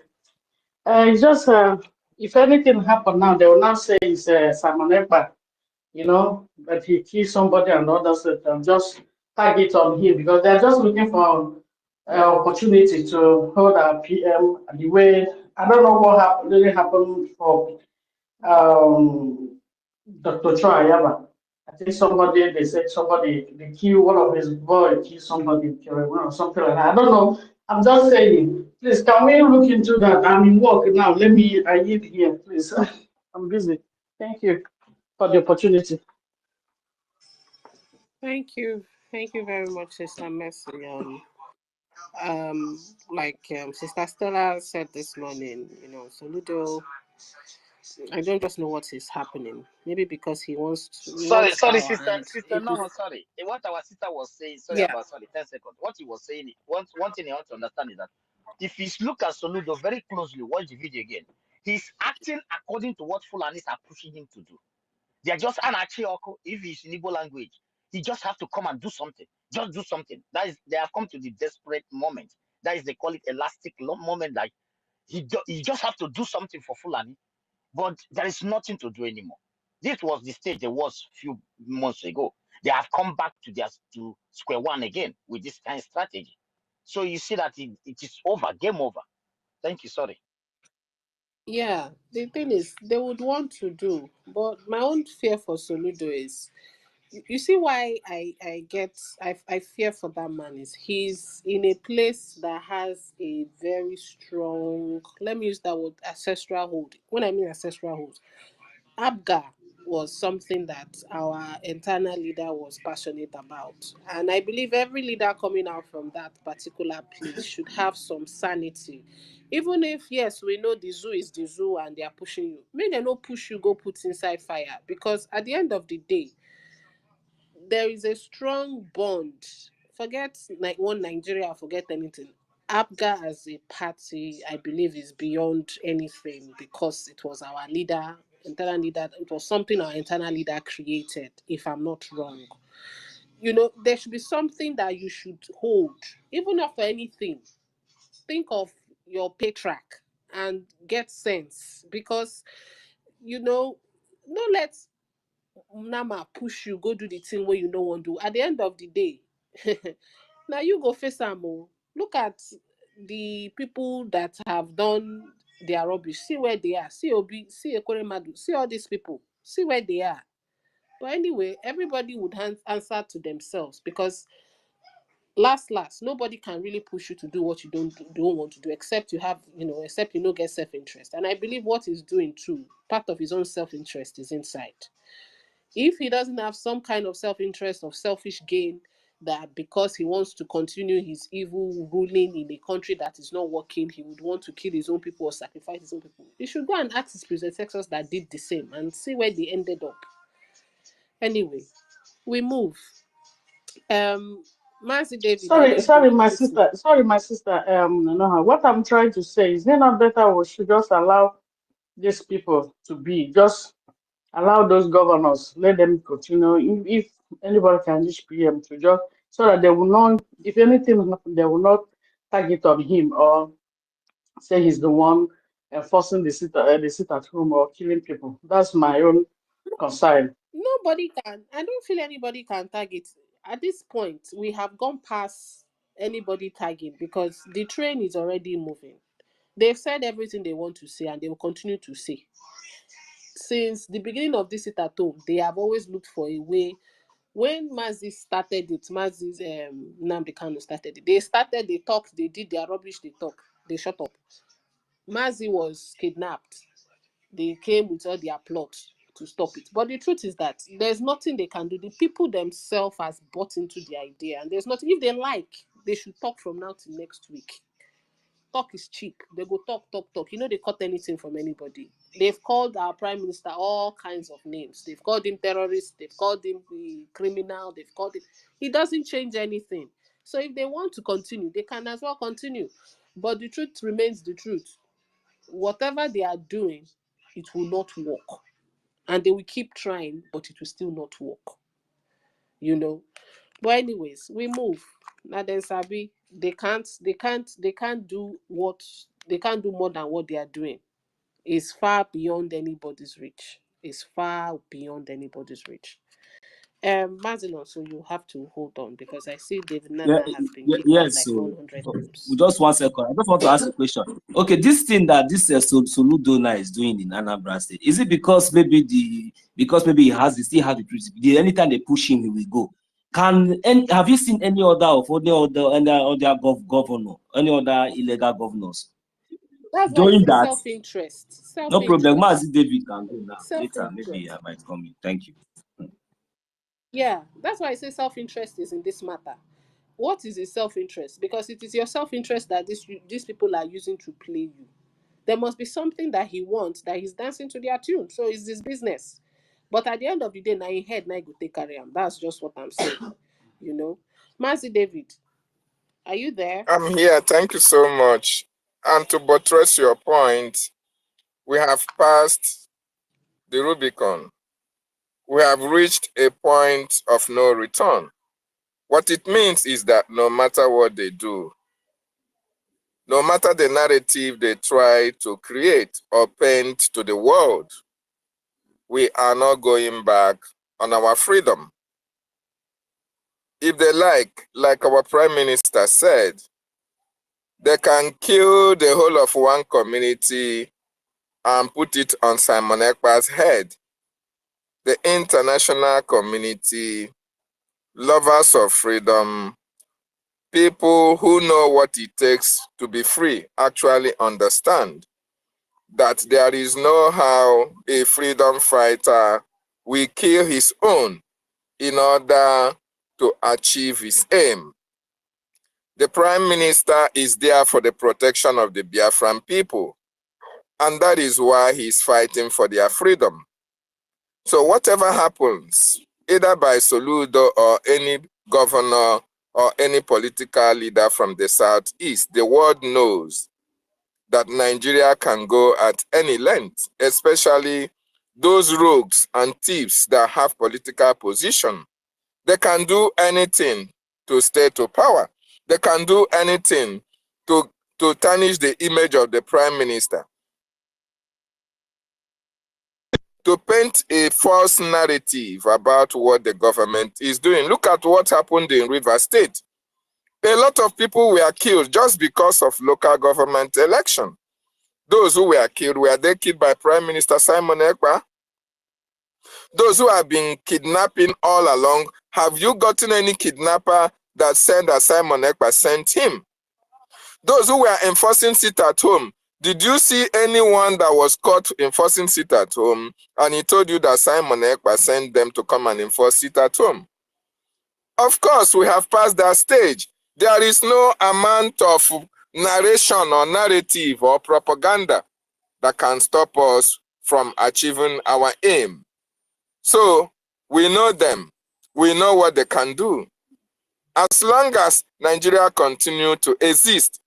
It's just if anything happen now, they will now say it's Simon Ekpa, that he killed somebody and others and just tag it on him because they're just looking for opportunity to hold our PM the way I don't know what really happened for Dr. Choi Ayaba. I think they said somebody, they killed one of his boys, killed somebody, or something like that. I don't know. I'm just saying, please, can we look into that? I'm in work now. I need here, please. I'm busy. Thank you for the opportunity. Thank you. Thank you very much, Sister Mercy. Like Sister Stella said this morning, Soludo, I don't just know what is happening. Maybe because he Sorry, wants sorry, power sister, and sister. No, no, sorry. What our sister was saying, yeah. 10 seconds. What he was saying, one thing you want to understand is that if you look at Soludo very closely, watch the video again, he's acting according to what Fulanis are pushing him to do. They are just an if he's in Igbo language, he just have to come and do something. Just do something. That is, they have come to the desperate moment. That is, they call it elastic moment. Like he just have to do something for Fulani, but there is nothing to do anymore. This was the stage there was few months ago. They have come back to square one again with this kind of strategy. So you see that it is over, game over. Thank you. Sorry. Yeah, the thing is, they would want to do, but my own fear for Soludo is, you see why I fear for that man is he's in a place that has a very strong, let me use that word, ancestral hold. When I mean ancestral hold, Abga was something that our internal leader was passionate about. And I believe every leader coming out from that particular place should have some sanity. Even if, yes, we know the zoo is the zoo and they are pushing you, may they not push you, go put inside fire. Because at the end of the day, there is a strong bond. Forget like one Nigeria, forget anything. APGA as a party, I believe, is beyond anything because it was our leader, internal leader. It was something our internal leader created, if I'm not wrong. You know, there should be something that you should hold, even not for anything. Think of your pay track and get sense because, you know, don't let Nama push you, go do the thing where you no want to do. At the end of the day, now you go face am o. Look at the people that have done their rubbish. See where they are. See Obi, see Ekoremadu, see all these people. See where they are. But anyway, everybody would answer to themselves because last, nobody can really push you to do what you don't want to do, except you have, except you don't get self-interest. And I believe what he's doing too, part of his own self-interest is inside. If he doesn't have some kind of self-interest of selfish gain, that because he wants to continue his evil ruling in a country that is not working, he would want to kill his own people or sacrifice his own people, he should go and ask his predecessors that did the same and see where they ended up. Anyway, we move. Mercy David, I know Sorry, you've been sorry, my waiting. sister. Sorry, my sister. No, what I'm trying to say is, it not better we should just allow these people to be, just allow those governors, let them continue. If anybody can reach PM to just so that they will not, if anything, they will not target on him or say he's the one enforcing the sit at home or killing people. That's my own concern. Nobody can. I don't feel anybody can target. At this point, we have gone past anybody tagging because the train is already moving. They've said everything they want to say and they will continue to say. Since the beginning of this sit at home, they have always looked for a way. When Mazi started it, Mazi's Nnamdi Kanu started it. They started, they talked, they did their rubbish, they talk, they shut up. Mazi was kidnapped. They came with all their plots to stop it. But the truth is that there's nothing they can do. The people themselves has bought into the idea, and there's nothing. If they like, they should talk from now till next week. Talk is cheap. They go talk. You know they cut anything from anybody. They've called our prime minister all kinds of names. They've called him terrorist. They've called him the criminal. They've called him. He doesn't change anything. So if they want to continue, they can as well continue. But the truth remains the truth. Whatever they are doing, it will not work. And they will keep trying, but it will still not work. You know. But anyways, we move. Now then Sabi, they can't do what they can't do more than what they are doing. It's far beyond anybody's reach. It's far beyond anybody's reach. Mazinon, so you have to hold on because I see David Yeah, Nana has been yeah, kicked out yes. like So, 100 times. just 1 second. I just want to ask a question. Okay, this thing that this Soludona is doing in Anambra State, is it because maybe he still has the truth? Anytime they push him, he will go. Have you seen any other governor, any other illegal governors That's why I doing say that? self-interest. No problem. Self-interest. Mazi David can go now. Later, maybe Self-interest. I might come in. Thank you. Yeah, that's why I say self-interest is in this matter. What is his self-interest? Because it is your self-interest that these people are using to play you. There must be something that he wants that he's dancing to their tune. So it's his business. But at the end of the day, now in head, now go take carry him. That's just what I'm saying. You know, Mazi David, are you there? I'm here. Thank you so much. And to buttress your point, we have passed the Rubicon. We have reached a point of no return. What it means is that no matter what they do, no matter the narrative they try to create or paint to the world, we are not going back on our freedom. If they like our Prime Minister said, they can kill the whole of one community and put it on Simon Ekpa's head. The international community, lovers of freedom, people who know what it takes to be free actually understand that there is no how a freedom fighter will kill his own in order to achieve his aim. The Prime Minister is there for the protection of the Biafran people, and that is why he is fighting for their freedom. So whatever happens, either by Soludo or any governor or any political leader from the Southeast, the world knows that Nigeria can go at any length, especially those rogues and thieves that have political position. They can do anything to stay to power. They can do anything to tarnish the image of the Prime Minister, to paint a false narrative about what the government is doing. Look at what happened in Rivers State. A lot of people were killed just because of local government election. Those who were killed, were they killed by Prime Minister Simon Ekpa? Those who have been kidnapping all along, have you gotten any kidnapper that said that Simon Ekpa sent him? Those who were enforcing sit at home, did you see anyone that was caught enforcing sit at home and he told you that Simon Ekpa sent them to come and enforce sit at home? Of course, we have passed that stage. There is no amount of narration or narrative or propaganda that can stop us from achieving our aim. So we know them. We know what they can do. As long as Nigeria continue to exist,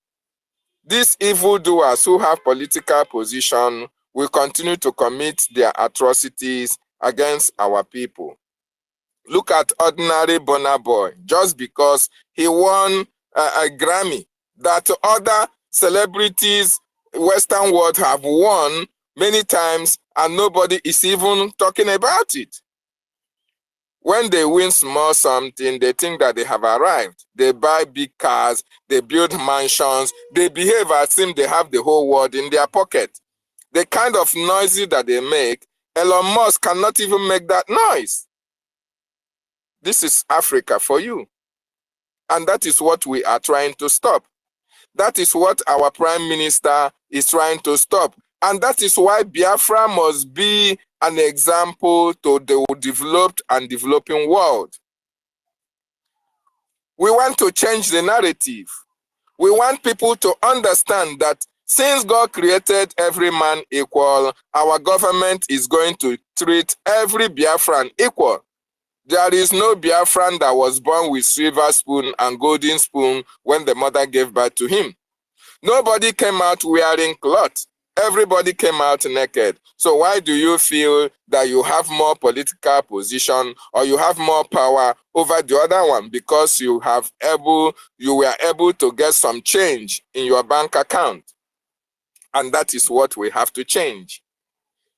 these evildoers who have political position will continue to commit their atrocities against our people. Look at ordinary Burna Boy, just because he won a Grammy that other celebrities, Western world, have won many times and nobody is even talking about it. When they win small something, they think that they have arrived. They buy big cars, they build mansions, they behave as if they have the whole world in their pocket. The kind of noise that they make, Elon Musk cannot even make that noise. This is Africa for you. And that is what we are trying to stop. That is what our Prime Minister is trying to stop. And that is why Biafra must be an example to the developed and developing world. We want to change the narrative. We want people to understand that since God created every man equal, our government is going to treat every Biafran equal. There is no Biafran that was born with silver spoon and golden spoon when the mother gave birth to him. Nobody came out wearing cloth. Everybody came out naked. So why do you feel that you have more political position or you have more power over the other one? Because you were able to get some change in your bank account. And that is what we have to change.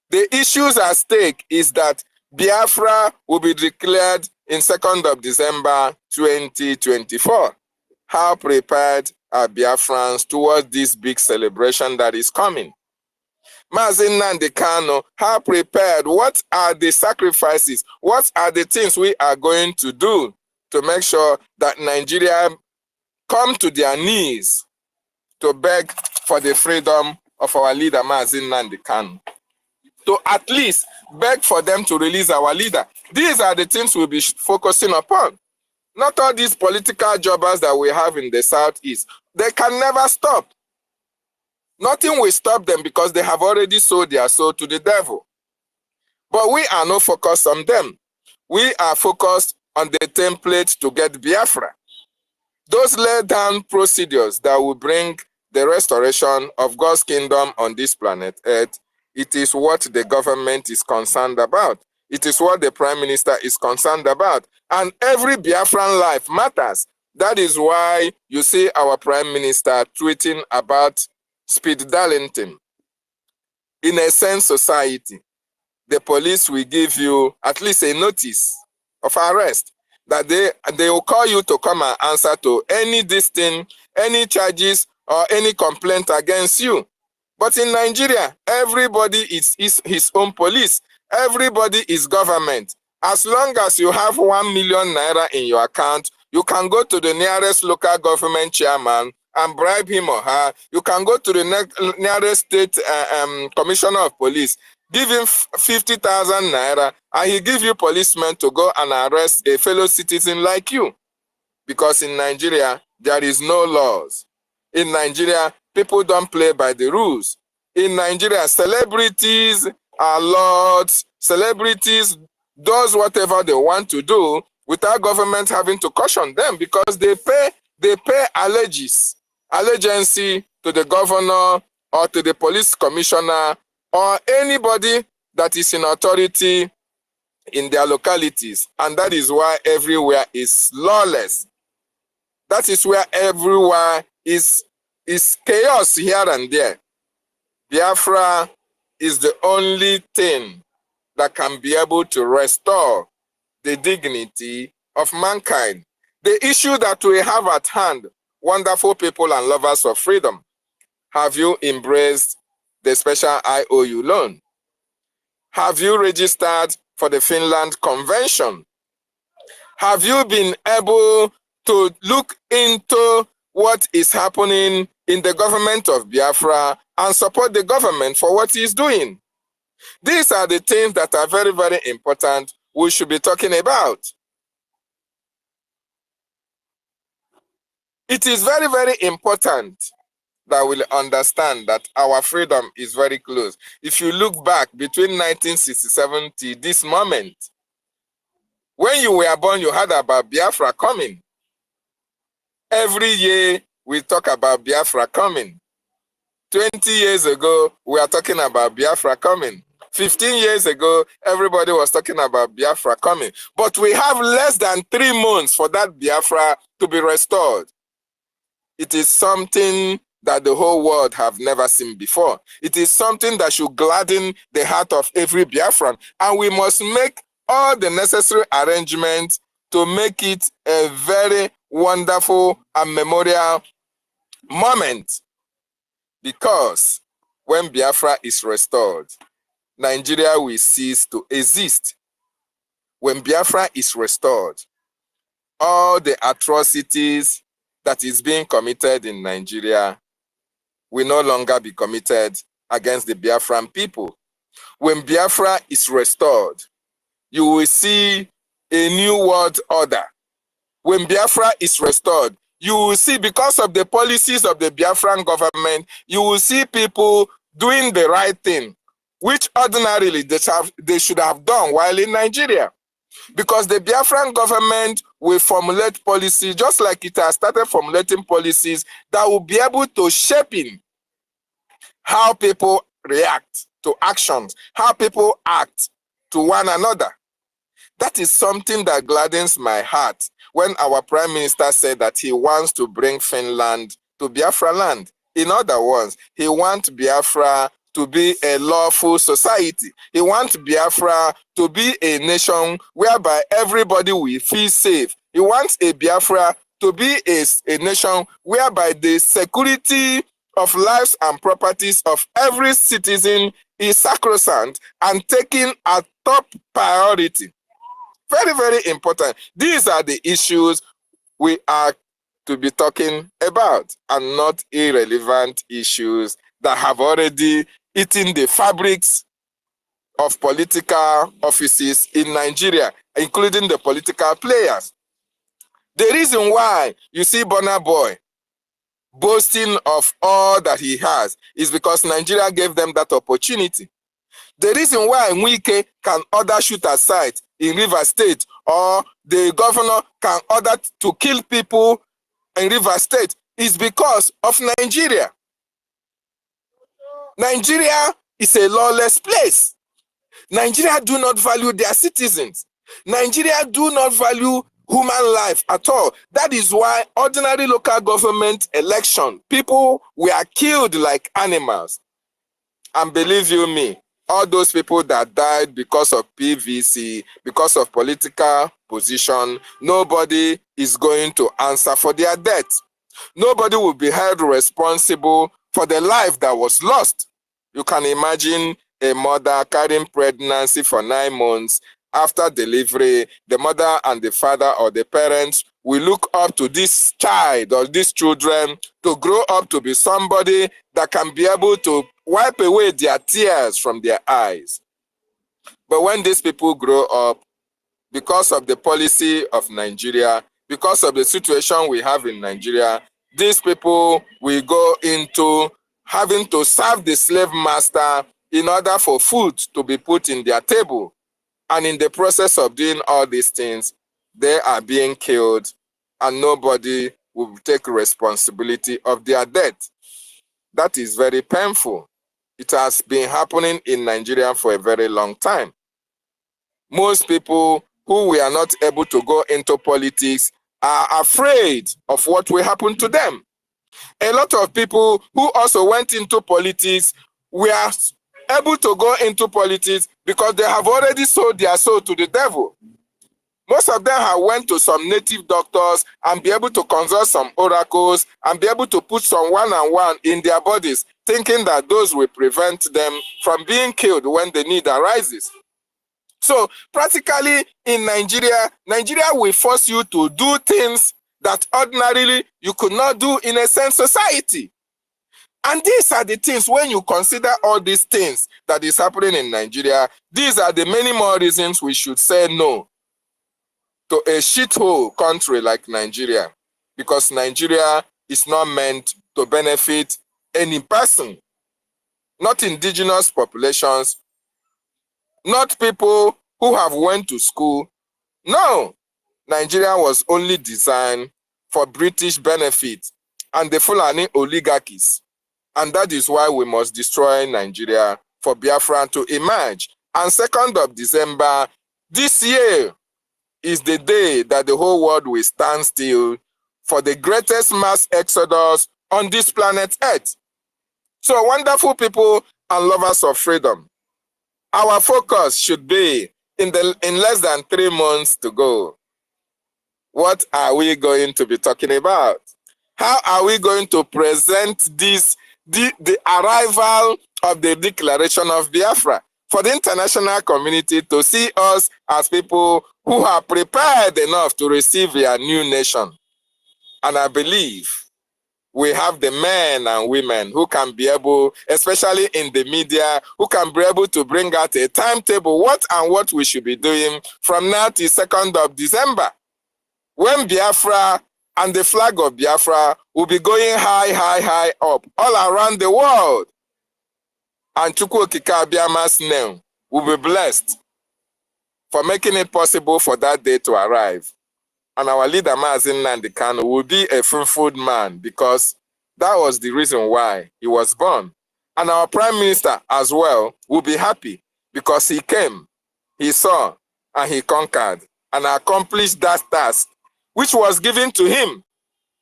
The issues at stake is that Biafra will be declared in 2nd of December 2024. How prepared are Biafrans towards this big celebration that is coming? Mazi Nnamdi Kanu, how prepared? What are the sacrifices? What are the things we are going to do to make sure that Nigeria come to their knees to beg for the freedom of our leader, Mazi Nnamdi Kanu? To at least beg for them to release our leader. These are the things we'll be focusing upon. Not all these political jobbers that we have in the Southeast. They can never stop. Nothing will stop them because they have already sold their soul to the devil. But we are not focused on them. We are focused on the template to get Biafra. Those laid down procedures that will bring the restoration of God's kingdom on this planet Earth, it is what the government is concerned about. It is what the Prime Minister is concerned about. And every Biafran life matters. That is why you see our Prime Minister tweeting about speed Darlington. In a sane society, the police will give you at least a notice of arrest that they will call you to come and answer to any charges or any complaint against you. But in Nigeria, everybody is his own police. Everybody is government. As long as you have 1 million naira in your account, you can go to the nearest local government chairman and bribe him or her. You can go to the nearest state commissioner of police, give him 50,000 naira, and he give you policemen to go and arrest a fellow citizen like you. Because in Nigeria, there is no laws. In Nigeria, people don't play by the rules. In Nigeria, celebrities are lords. Celebrities does whatever they want to do without government having to caution them, because they pay allegiance to the governor or to the police commissioner or anybody that is in authority in their localities. And that is why everywhere is lawless. That is where everywhere is chaos here and there. Biafra is the only thing that can be able to restore the dignity of mankind. The issue that we have at hand, wonderful people and lovers of freedom, have you embraced the special IOU loan? Have you registered for the Finland Convention? Have you been able to look into what is happening in the government of Biafra and support the government for what he's doing? These are the things that are very, very important we should be talking about. It is very, very important that we understand that our freedom is very close. If you look back between 1967 to this moment, when you were born, you heard about Biafra coming. Every year, we talk about Biafra coming. 20 years ago, we are talking about Biafra coming. 15 years ago, everybody was talking about Biafra coming. But we have less than 3 months for that Biafra to be restored. It is something that the whole world have never seen before. It is something that should gladden the heart of every Biafran. And we must make all the necessary arrangements to make it a very wonderful and memorial moment. Because when Biafra is restored, Nigeria will cease to exist. When Biafra is restored, all the atrocities that is being committed in Nigeria will no longer be committed against the Biafran people. When Biafra is restored, you will see a new world order. When Biafra is restored, you will see, because of the policies of the Biafran government, you will see people doing the right thing, which ordinarily they should have done while in Nigeria. Because the Biafran government will formulate policy, just like it has started formulating policies that will be able to shape in how people react to actions, how people act to one another. That is something that gladdens my heart when our Prime Minister said that he wants to bring Finland to Biafra land. In other words, he wants Biafra to be a lawful society. He wants Biafra to be a nation whereby everybody will feel safe. He wants a Biafra to be a nation whereby the security of lives and properties of every citizen is sacrosanct and taken at top priority. Very, very important. These are the issues we are to be talking about, and not irrelevant issues that have already eaten the fabrics of political offices in Nigeria, including the political players. The reason why you see Burna Boy boasting of all that he has is because Nigeria gave them that opportunity. The reason why Nwike can order shooters site in River State, or the governor can order to kill people in River State, is because of Nigeria. Nigeria is a lawless place. Nigeria do not value their citizens. Nigeria do not value human life at all. That is why ordinary local government election, people were killed like animals. And believe you me, all those people that died because of PVC, because of political position, nobody is going to answer for their death. Nobody will be held responsible for the life that was lost. You can imagine a mother carrying pregnancy for 9 months. After delivery, the mother and the father or the parents will look up to this child or these children to grow up to be somebody that can be able to wipe away their tears from their eyes. But when these people grow up, because of the policy of Nigeria, because of the situation we have in Nigeria, these people will go into having to serve the slave master in order for food to be put in their table. And in the process of doing all these things, they are being killed and nobody will take responsibility of their death. That is very painful. It has been happening in Nigeria for a very long time. Most people who were not able to go into politics are afraid of what will happen to them. A lot of people who also went into politics were able to go into politics because they have already sold their soul to the devil. Most of them have went to some native doctors and be able to consult some oracles and be able to put some one-on-one in their bodies, thinking that those will prevent them from being killed when the need arises. So practically in Nigeria will force you to do things that ordinarily you could not do in a sane society. And these are the things, when you consider all these things that is happening in Nigeria, these are the many more reasons we should say no to a shithole country like Nigeria. Because Nigeria is not meant to benefit any person, not indigenous populations, not people who have went to school. No, Nigeria was only designed for British benefit and the Fulani oligarchies. And that is why we must destroy Nigeria for Biafra to emerge. And 2nd of December, this year is the day that the whole world will stand still for the greatest mass exodus on this planet Earth. So wonderful people and lovers of freedom, our focus should be in less than 3 months to go. What are we going to be talking about? How are we going to present this, the arrival of the declaration of Biafra for the international community to see us as people who are prepared enough to receive a new nation? And I believe we have the men and women who can be able, especially in the media, who can be able to bring out a timetable, what we should be doing from now to 2nd of December, when Biafra and the flag of Biafra will be going high, high, high up all around the world. And Chukwu Okike Abiama's name will be blessed for making it possible for that day to arrive. And our leader, Maazị Nnamdi Kanu, will be a fulfilled man, because that was the reason why he was born. And our prime minister as well will be happy, because he came, he saw, and he conquered and accomplished that task, which was given to him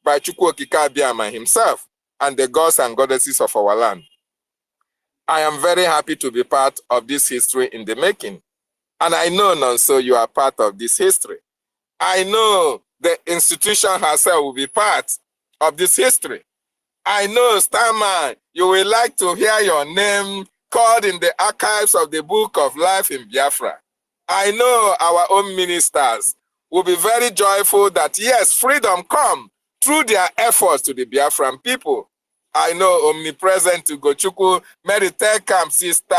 by Chukwu Okike Abiama himself and the gods and goddesses of our land. I am very happy to be part of this history in the making. And I know, Nonso, you are part of this history. I know the institution herself will be part of this history. I know, Starman, you will like to hear your name called in the archives of the Book of Life in Biafra. I know our own ministers will be very joyful that, yes, freedom come through their efforts to the Biafran people. I know omnipresent Ugochukwu, Mary Tekam, Sister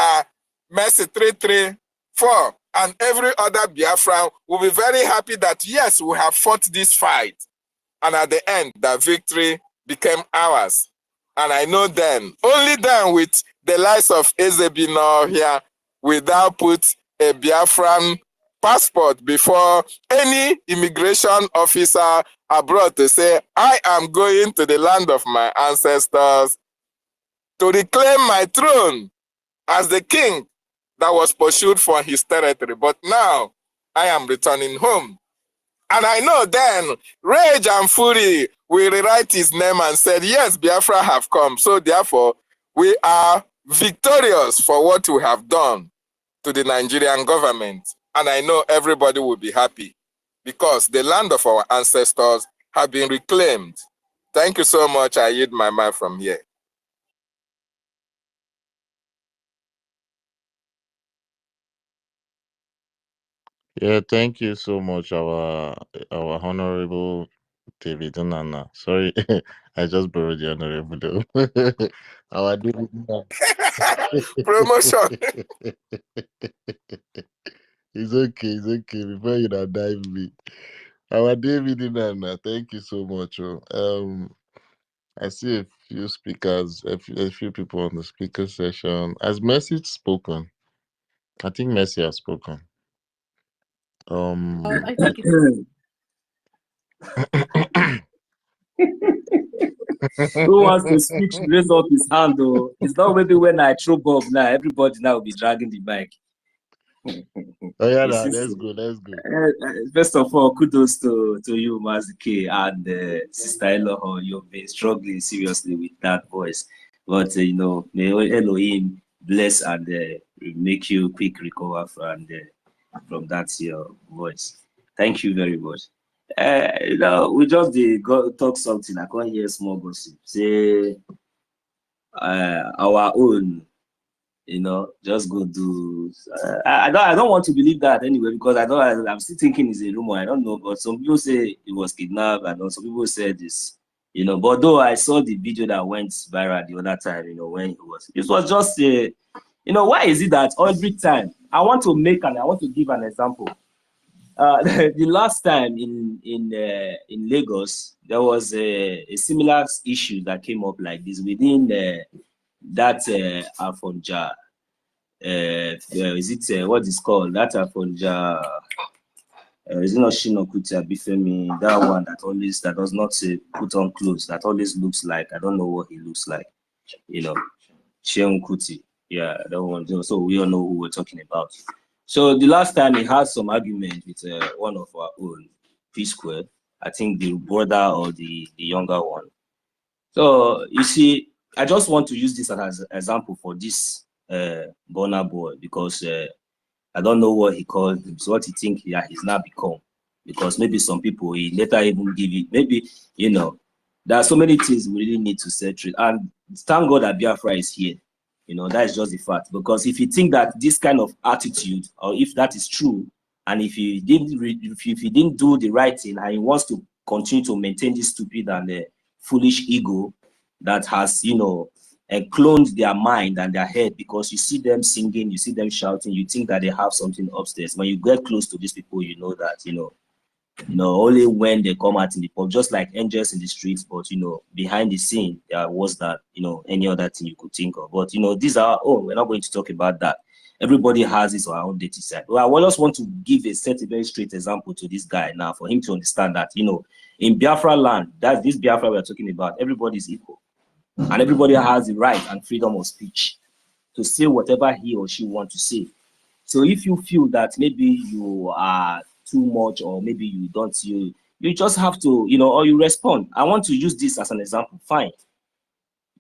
Mercy 334, and every other Biafran will be very happy that, yes, we have fought this fight. And at the end, the victory became ours. And I know then, only then, with the likes of Ezebino here, without put a Biafran passport before any immigration officer abroad to say, I am going to the land of my ancestors to reclaim my throne as the king that was pursued for his territory. But now I am returning home. And I know then rage and fury will rewrite his name and said, yes, Biafra have come. So therefore, we are victorious for what we have done to the Nigerian government. And I know everybody will be happy because the land of our ancestors have been reclaimed. Thank you so much. I yield my mind from here. Yeah, thank you so much, our honorable David Nana. Sorry, I just borrowed the honorable though. Our David Nana. Promotion. It's okay, it's okay. Before you not dive me. Our David Nana, thank you so much. I see a few speakers, a few people on the speaker session. Has Mercy spoken? I think Mercy has spoken. I think it's Who wants to speak should raise up his hand, though. It's not maybe when I throw Bob now, everybody now will be dragging the mic. Oh yeah, You nah, see, let's so, go, let's go. First of all, kudos to you, Mazike, and Sister Eloho. You've been struggling seriously with that voice. But, you know, may Elohim bless and make you quick recover from that your voice. Thank you very much. You know, we just talk something. I can't hear small gossip. Say our own, you know, just go do. I don't want to believe that anyway, because I'm still thinking it's a rumor. I don't know, but some people say it was kidnapped, and some people said this, you know. But though I saw the video that went viral the other time, you know, when it was just a, you know, why is it that every time I want to give an example. The last time in Lagos, there was a similar issue that came up like this within that Afonja. Is it what is called that Afonja? Is it not Shinokuti Abifemi? That one that does not put on clothes, that always looks like, I don't know what he looks like, you know, Sheon Kuti. Yeah, that one. So we all know who we're talking about. So the last time he had some argument with one of our own, P-Square, I think the brother or the younger one. So you see, I just want to use this as an example for this Burna boy, because I don't know what he called him, so what he think he's now become. Because maybe some people he later even give it, maybe, you know, there are so many things we really need to settle. And thank God that Biafra is here. You know, that is just the fact. Because if you think that this kind of attitude, or if that is true, and if he didn't do the right thing, and he wants to continue to maintain this stupid and foolish ego that has, you know, cloned their mind and their head, because you see them singing, you see them shouting, you think that they have something upstairs. When you get close to these people, you know that, you know, only when they come out in the pub, just like angels in the streets, but, you know, behind the scene, there was that, you know, any other thing you could think of. But, you know, these are our own. We're not going to talk about that. Everybody has his or her own dirty side. Well, I just want to set a very straight example to this guy now for him to understand that, you know, in Biafra land, that's this Biafra we're talking about, everybody is equal. And everybody has the right and freedom of speech to say whatever he or she wants to say. So if you feel that maybe you are too much, or maybe you don't, you just have to, you know, or you respond. I want to use this as an example. Fine.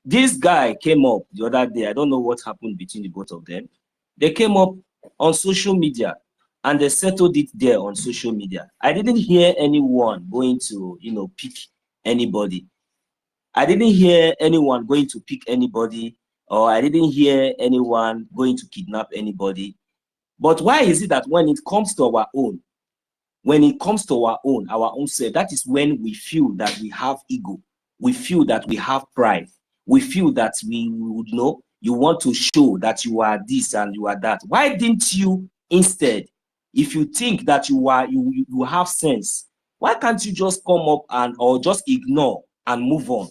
This guy came up the other day. I don't know what happened between the both of them. They came up on social media and they settled it there on social media. I didn't hear anyone going to, you know, pick anybody. I didn't hear anyone going to pick anybody, or I didn't hear anyone going to kidnap anybody. But why is it that when it comes to our own, our own self, that is when we feel that we have ego, we feel that we have pride, we feel that we would know, you want to show that you are this and you are that. Why didn't you instead, if you think that you have sense, why can't you just come up or just ignore and move on?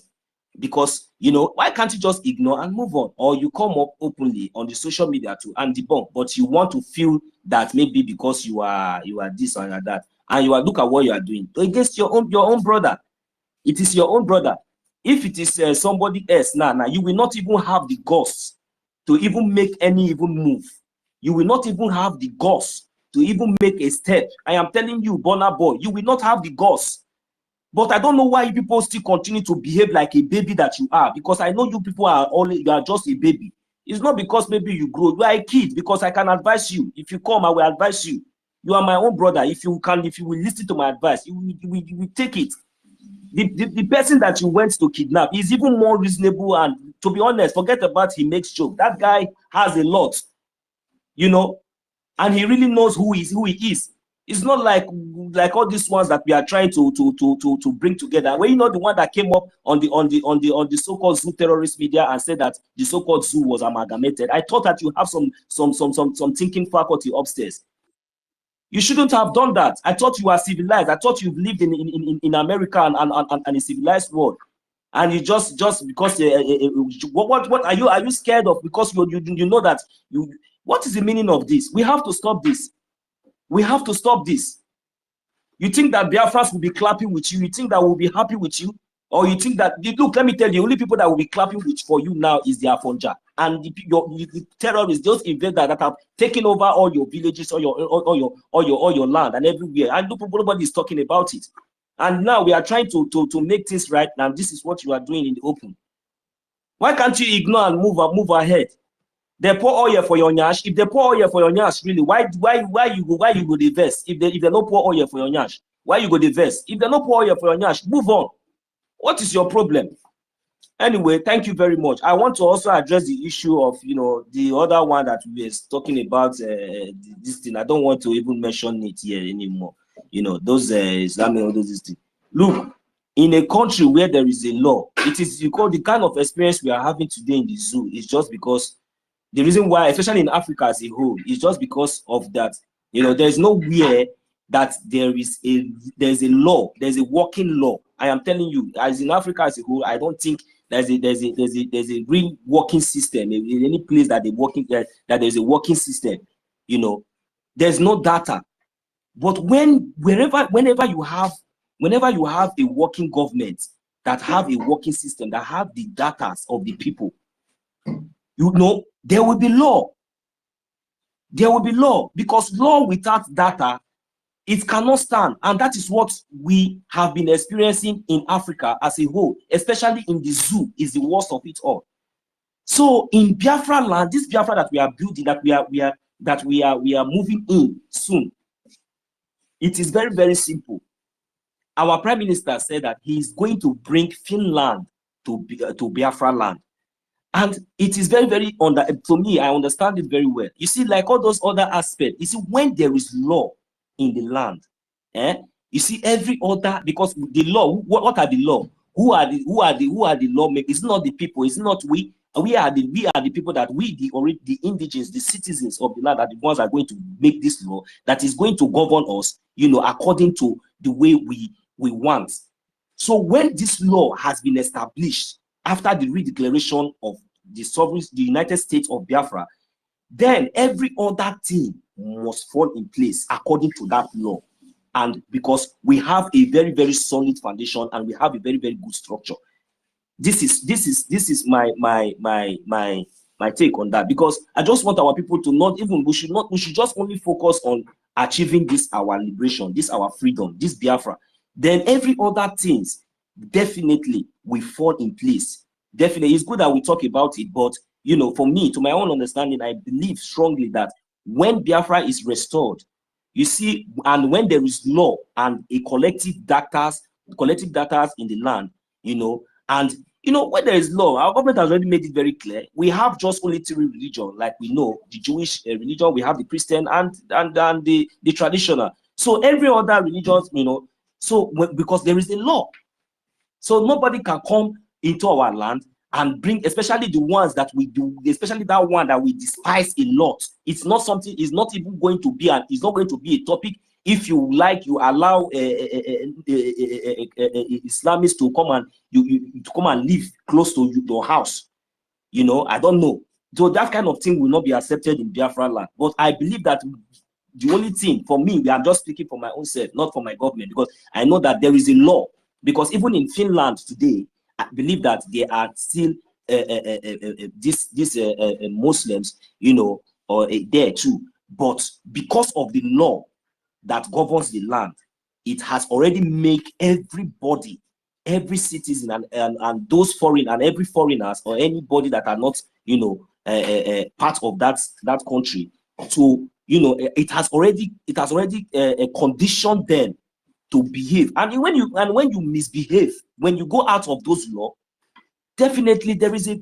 Because, you know, why can't you just ignore and move on? Or you come up openly on the social media to and debunk, but you want to feel that maybe because you are this and that, and you are, look at what you are doing against your own brother. It is your own brother. If it is somebody else now, you will not even have the guts to even make any move. You will not even have the guts to even make a step. I am telling you, Burna boy, you will not have the guts. But I don't know why you people still continue to behave like a baby that you are, because I know you people you are just a baby. It's not because maybe you grow, you are a kid, because I can advise you. If you come, I will advise you. You are my own brother. If you will listen to my advice, you will take it. The person that you went to kidnap is even more reasonable, and to be honest, forget about he makes joke. That guy has a lot, you know, and he really knows who he is. It's not like all these ones that we are trying to bring together. When you know the one that came up on the so-called zoo terrorist media and said that the so-called zoo was amalgamated, I thought that you have some thinking faculty upstairs. You shouldn't have done that. I thought you were civilized. I thought you've lived in America and a civilized world. And you just because what are you scared of? Because you know that what is the meaning of this? We have to stop this. We have to stop this. You think that Biafrans will be clapping with you? You think that we'll be happy with you? Or you think that, look, let me tell you, the only people that will be clapping for you now is the Afonja. And the terrorists, those invaders that have taken over all your villages, all your land and everywhere. And nobody is talking about it. And now we are trying to make things right. Now this is what you are doing in the open. Why can't you ignore and move ahead? They pour oil for your nyash. If they pour oil for your nyash, really, why you go divest? If they no pour oil for your nyash, why you go divest? If they no pour oil for your nyash, move on. What is your problem? Anyway, thank you very much. I want to also address the issue of the other one that we were talking about. This thing, I don't want to even mention it here anymore. Those Islamic, all those things. Look, in a country where there is a law, it is the kind of experience we are having today in the zoo is just because. The reason why, especially in Africa as a whole, is just because of that. There's nowhere that there's a law, there's a working law. I am telling you, as in Africa as a whole, I don't think there's a real working system in any place that that there's a working system. There's no data. But whenever you have a working government that have a working system, that have the data of the people, there will be law. There will be law, because law without data, it cannot stand. And that is what we have been experiencing in Africa as a whole, especially in the zoo, is the worst of it all. So in Biafra land, this Biafra that we are building, that we are moving in soon, it is very, very simple. Our Prime Minister said that he is going to bring Finland to Biafra land. And it is very, very to me, I understand it very well. You see, like all those other aspects, you see, when there is law in the land, you see every other, because the law, what are the law? Who are the lawmakers? It's not the people, it's not we. We are the people that the indigenous, the citizens of the land are the ones that are going to make this law that is going to govern us, according to the way we want. So when this law has been established, after the redeclaration of the United States of Biafra, then every other thing must fall in place according to that law. And because we have a very, very solid foundation and we have a very, very good structure. This is my take on that, because I just want our people to we should just only focus on achieving this our liberation, this our freedom, this Biafra. Then every other things definitely will fall in place. Definitely, it's good that we talk about it, but for me, to my own understanding, I believe strongly that when Biafra is restored, you see, and when there is law and a collective data in the land, and when there is law, our government has already made it very clear. We have just only 3 religions, like we know, the Jewish religion, we have the Christian and the traditional. So every other religion, because there is a law. So nobody can come into our land and bring, especially the ones that we do, especially that one that we despise a lot. It's not something, it's not even going to be, it's not going to be a topic. If you allow Islamists to come and live close to your house, I don't know. So that kind of thing will not be accepted in Biafra land. But I believe that the only thing for me, I'm just speaking for my own self, not for my government, because I know that there is a law. Because even in Finland today, I believe that there are still these Muslims, or there too. But because of the law that governs the land, it has already made everybody, every citizen and those foreign and every foreigners or anybody that are not, part of that country, to it has already conditioned them to behave. And when you misbehave, when you go out of those laws, definitely there is a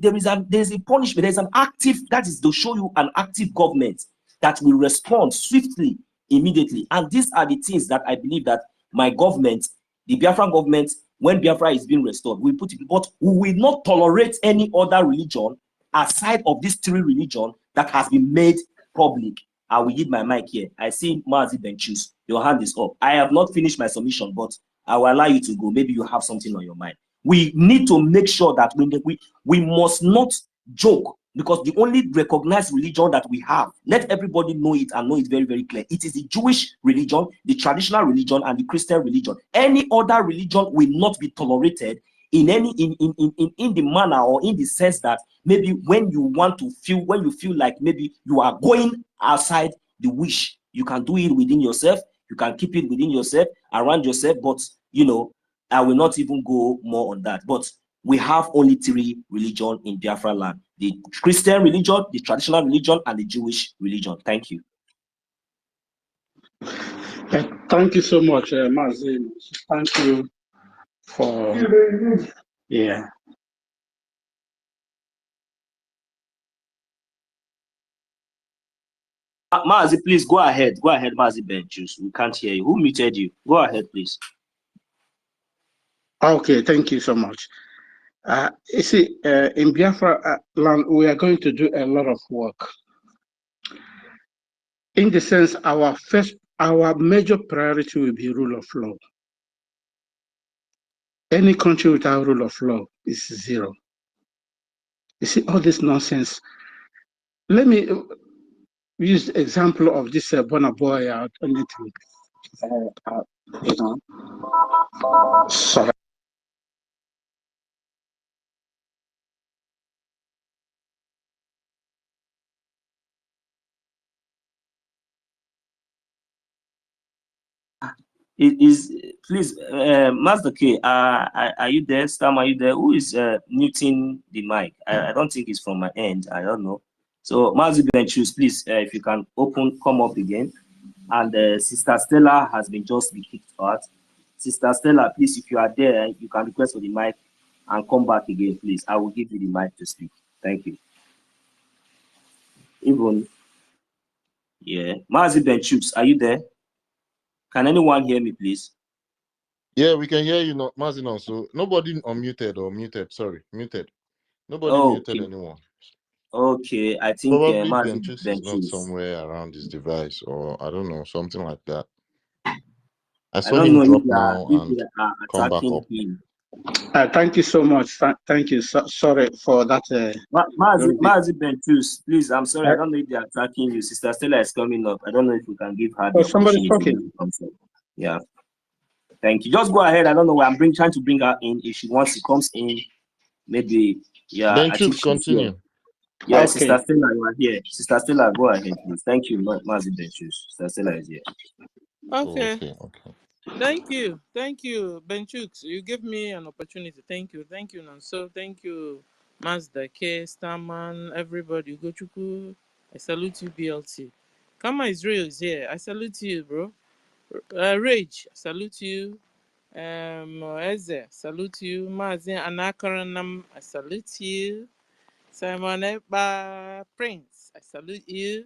punishment. There's an active, that is to show you an active government that will respond swiftly immediately. And these are the things that I believe that my government, the Biafran government, when Biafra is being restored, we put it, but we will not tolerate any other religion aside of these three religions that has been made public. I will yield my mic here. I see Mazi Benchus, your hand is up. I have not finished my submission, but I will allow you to go. Maybe you have something on your mind. We need to make sure that we must not joke, because the only recognized religion that we have, let everybody know it and know it very, very clear. It is the Jewish religion, the traditional religion, and the Christian religion. Any other religion will not be tolerated in any in the manner or in the sense that maybe when you feel like maybe you are going outside the wish, you can do it within yourself, you can keep it within yourself, around yourself, but you know, I will not even go more on that. But we have only three religions in Biafra land: the Christian religion, the traditional religion, and the Jewish religion. Thank you. Thank you so much, Mazin. Thank you for, yeah. Mazi, please go ahead. Go ahead, Mazi Benchus. We can't hear you. Who muted you? Go ahead, please. Okay, thank you so much. You see, in Biafra land, we are going to do a lot of work. In the sense, our major priority will be rule of law. Any country without rule of law is zero. You see, all this nonsense. Let me use the example of this Bonaboy out on YouTube. You know, sorry. Please, Master K, are you there? Stam, are you there? Who is muting the mic? I don't think it's from my end. I don't know. So, Master Benchus, please, if you can come up again. And Sister Stella has been just be kicked out. Sister Stella, please, if you are there, you can request for the mic and come back again, please. I will give you the mic to speak. Thank you. Even, yeah. Master Benchus, are you there? Can anyone hear me, please? Yeah, we can hear you, Mazin. So nobody unmuted or muted. Sorry, muted. Nobody muted anyone. Okay, I think probably Benchus is not somewhere around his device, or I don't know, something like that. I saw him drop now and come back up. Thank you so much. Thank you. Sorry for that. Mazi Benchus, please. I'm sorry. I don't know if they are attacking you. Sister Stella is coming up. I don't know if we can give her the somebody's talking. to come up. Yeah. Thank you. Just go ahead. I don't know where I'm trying to bring her in. If she wants to come in, maybe. Yeah. Benchus, continue. Yeah, okay. Sister Stella, you are here. Sister Stella, go ahead, please. Thank you, Mazi Benchus. Sister Stella is here. Okay. Thank you, Benchuk. You give me an opportunity. Thank you, Nanso. Thank you, Mazda K, Starman, everybody. Gochuku. I salute you, BLT. Kama Israel is here. I salute you, bro. Rage, I salute you. Eze, salute you. Mazin Anakaranam, I salute you. Simon Eba Prince, I salute you.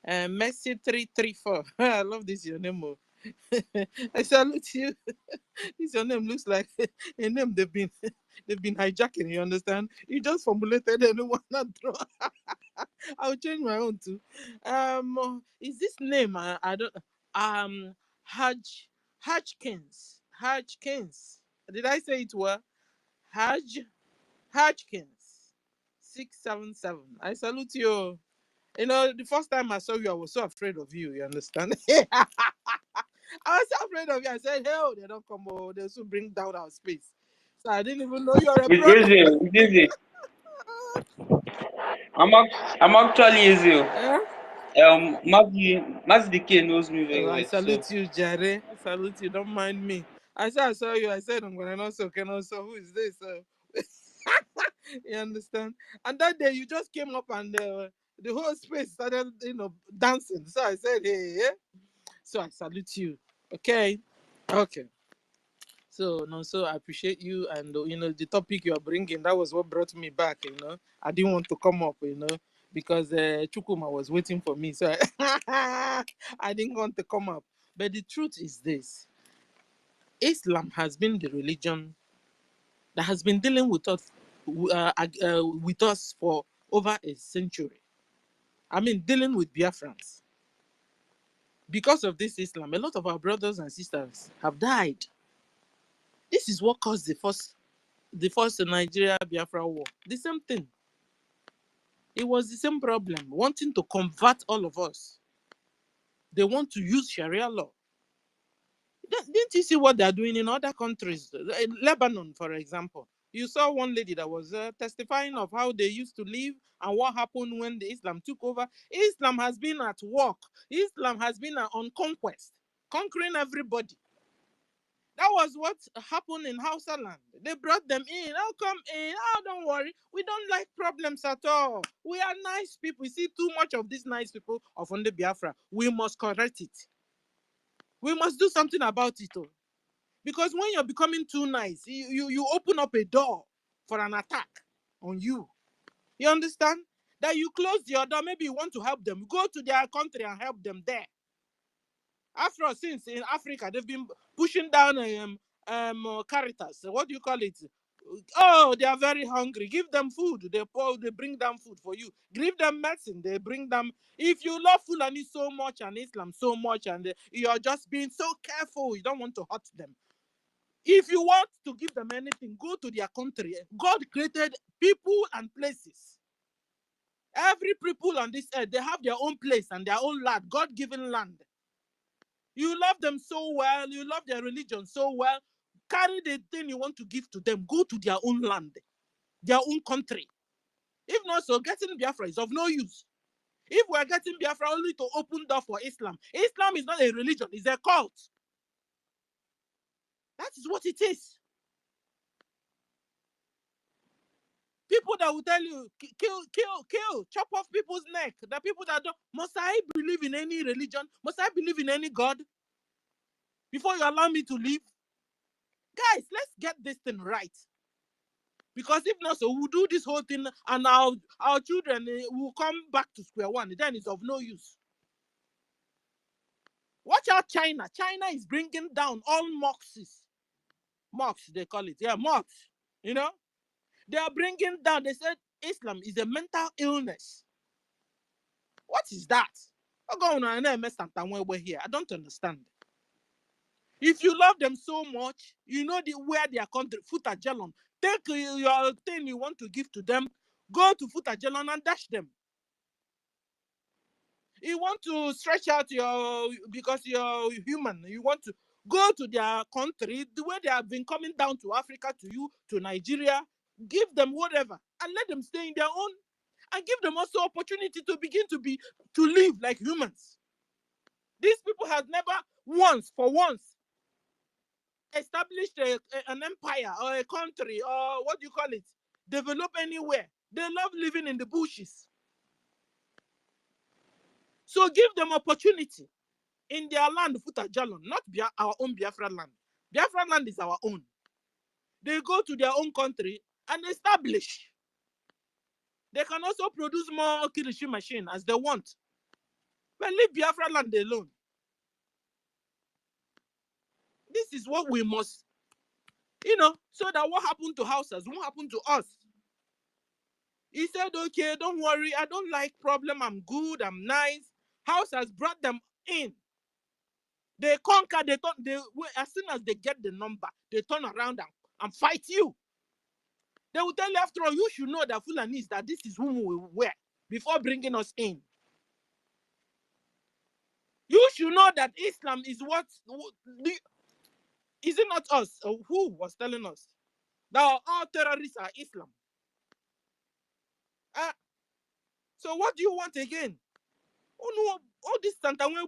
Messi 334. I love this your name. I salute you. This your name looks like a name they've been hijacking. You understand? You just formulated and one not draw. I'll change my own too. Is this name? I don't. Hodgkins. Did I say it well? Hodgkins. 677. I salute you. You know, the first time I saw you, I was so afraid of you. You understand? I was so afraid of you. I said, hell, they don't come over. They'll soon bring down our space. So I didn't even know you're a brother. It's easy. I'm actually easy. Mazdi K knows me very well. I salute you, Jare. I salute you. Don't mind me. I saw you. I said, I'm going to know so who is this? You understand? And that day you just came up and the whole space started, dancing. So I said, hey, yeah. So I salute you. Okay. So I appreciate you, and the topic you are bringing, that was what brought me back. I didn't want to come up. because Chukuma was waiting for me, so I didn't want to come up. But the truth is this: Islam has been the religion that has been dealing with us for over a century. I mean, dealing with Biafrans. Because of this Islam, a lot of our brothers and sisters have died. This is what caused the first Nigeria Biafra war. The same thing. It was the same problem, wanting to convert all of us. They want to use Sharia law. Didn't you see what they're doing in other countries? Lebanon, for example. You saw one lady that was testifying of how they used to live and what happened when the Islam took over. Islam has been at work. Islam has been on conquest, conquering everybody. That was what happened in Hausa land. They brought them in. Oh, come in. Oh, don't worry. We don't like problems at all. We are nice people. We see too much of these nice people of Onde Biafra. We must correct it. We must do something about it. Oh. Because when you're becoming too nice, you open up a door for an attack on you. You understand? That you close your door. Maybe you want to help them. Go to their country and help them there. After all, since in Africa, they've been pushing down Caritas. What do you call it? Oh, they are very hungry. Give them food. They bring them food for you. Give them medicine. They bring them. If you love Fulani so much and Islam so much, and you're just being so careful, you don't want to hurt them. If you want to give them anything, go to their country. God created people and places. Every people on this earth, they have their own place and their own land, God-given land. You love them so well, you love their religion so well, carry the thing you want to give to them, go to their own land, their own country. If not so, getting Biafra is of no use. If we're getting Biafra only to open door for Islam, Islam is not a religion, it's a cult. That is what it is. People that will tell you, kill, chop off people's neck. The people that don't, must I believe in any religion? Must I believe in any God before you allow me to live? Guys, let's get this thing right. Because if not, so we'll do this whole thing and our children will come back to square one. Then it's of no use. Watch out, China. China is bringing down all mosques. Mosques, they call it. Yeah, mosques. You know? They are bringing down, they said Islam is a mental illness. What is that? Here. I don't understand. If you love them so much, you know where their country, Futajalon. Take your thing you want to give to them, go to Futajalon and dash them. You want to stretch out because you're human, you want to go to their country, the way they have been coming down to Africa, to you, to Nigeria, give them whatever, and let them stay in their own, and give them also opportunity to begin to live like humans. These people have never once established an empire or a country or what do you call it, develop anywhere. They love living in the bushes. So give them opportunity in their land, Futajalon, not our own Biafra land. Biafra land is our own. They go to their own country and establish. They can also produce more Kirishi machine as they want. But leave Biafra land alone. This is what we must, so that what happened to houses won't happen to us. He said, okay, don't worry, I don't like problem, I'm good, I'm nice. House has brought them in. They conquer, as soon as they get the number, they turn around and fight you. They will tell you, after all, you should know that Fulanis, that this is whom we were before bringing us in. You should know that Islam is what, is it not us? Who was telling us that all terrorists are Islam? So what do you want again? Oh no, all this Santa when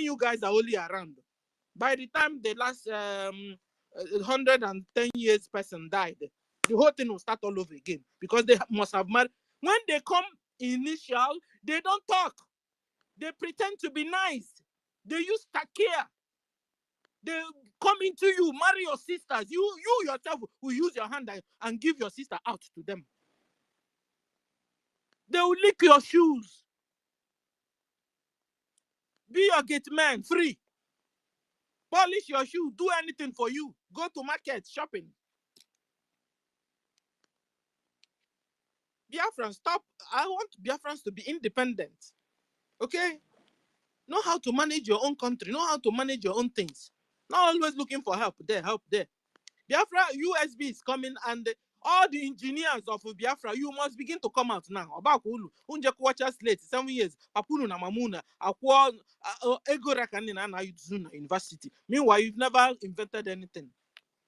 you guys are only around. By the time the last 110 years person died, the whole thing will start all over again because they must have married. When they come initial, they don't talk. They pretend to be nice. They use takia. They come into you, marry your sisters. You yourself will use your hand and give your sister out to them. They will lick your shoes. Be your gate man, free. Polish your shoe, do anything for you. Go to market, shopping. Biafrans, stop. I want Biafrans to be independent. Okay? Know how to manage your own country. Know how to manage your own things. Not always looking for help there, help there. Biafra USB is coming, and all the engineers of Biafra, you must begin to come out now. About Ulu, Unja Kwacha Slate, 7 years, Papunu na Mamuna, Akwa Ego Rakanina na University. Meanwhile, you've never invented anything.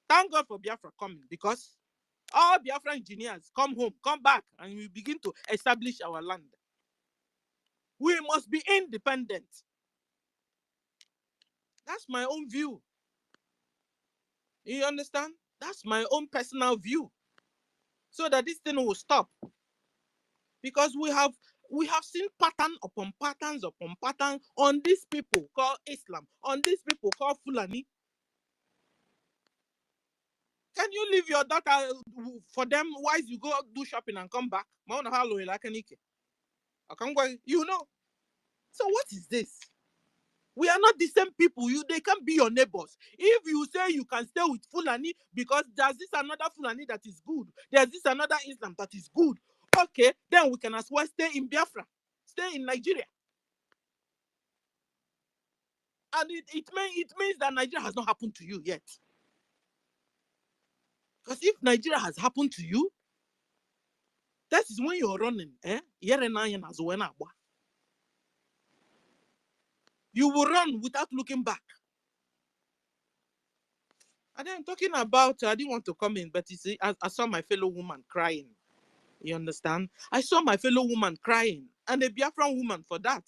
Thank God for Biafra coming, because all Biafra engineers come home, come back, and we begin to establish our land. We must be independent. That's my own view. You understand? That's my own personal view. So that this thing will stop. Because we have seen pattern upon patterns upon patterns on these people called Islam, on these people called Fulani. Can you leave your daughter for them while you go do shopping and come back? You know. So what is this? We are not the same people. They can be your neighbors. If you say you can stay with Fulani because there's this another Fulani that is good, there's this another Islam that is good, okay, then we can as well stay in Biafra, stay in Nigeria. And it means that Nigeria has not happened to you yet. Because if Nigeria has happened to you, that is when you're running. You will run without looking back. And then talking about, I didn't want to come in, but you see, I saw my fellow woman crying. You understand? I saw my fellow woman crying, and a Biafran woman for that.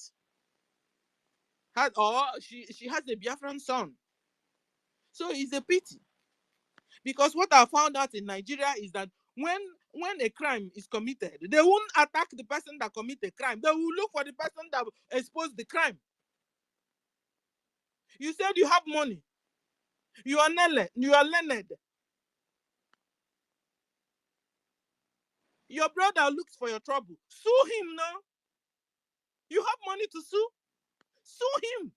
She has a Biafran son. So it's a pity. Because what I found out in Nigeria is that when a crime is committed, they won't attack the person that committed the crime. They will look for the person that exposed the crime. You said you have money. You are learned. Your brother looks for your trouble. Sue him now. You have money to sue? Sue him.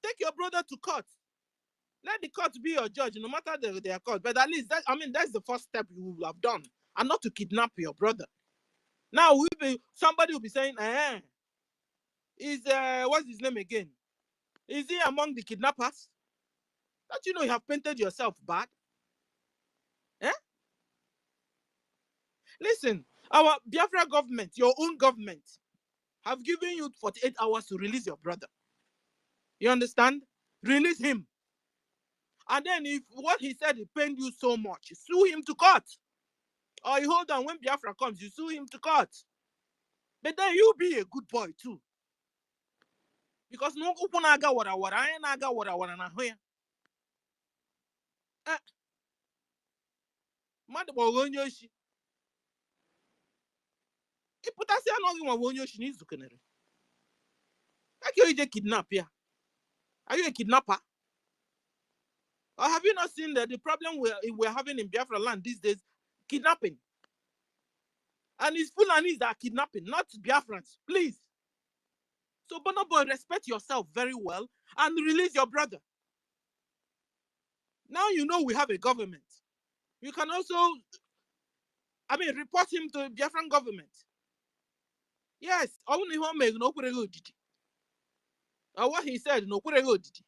Take your brother to court. Let the court be your judge, no matter their court. But at least, that's the first step you will have done. And not to kidnap your brother. Now, somebody will be saying, what's his name again? Is he among the kidnappers? Don't you know you have painted yourself bad? Listen, our Biafra government, your own government, have given you 48 hours to release your brother. You understand? Release him. And then if what he said pained you so much, sue him to court. Or you hold on, when Biafra comes, you sue him to court. But then you be a good boy too. Because no ukunaga wara I naga wara na hoya. Madabo wonyoshi. Iputasi anogi wa wonyoshi ni zukenere. Are you a kidnap here? Are you a kidnapper? Or have you not seen that the problem we're having in Biafra land these days? Kidnapping. And it's Fulanis that are kidnapping, not Biafrans. Please. So, Bonobo, respect yourself very well and release your brother. Now you know we have a government. You can also, report him to the Biafran government. Yes, only one make no didi. Or what he said, no didi.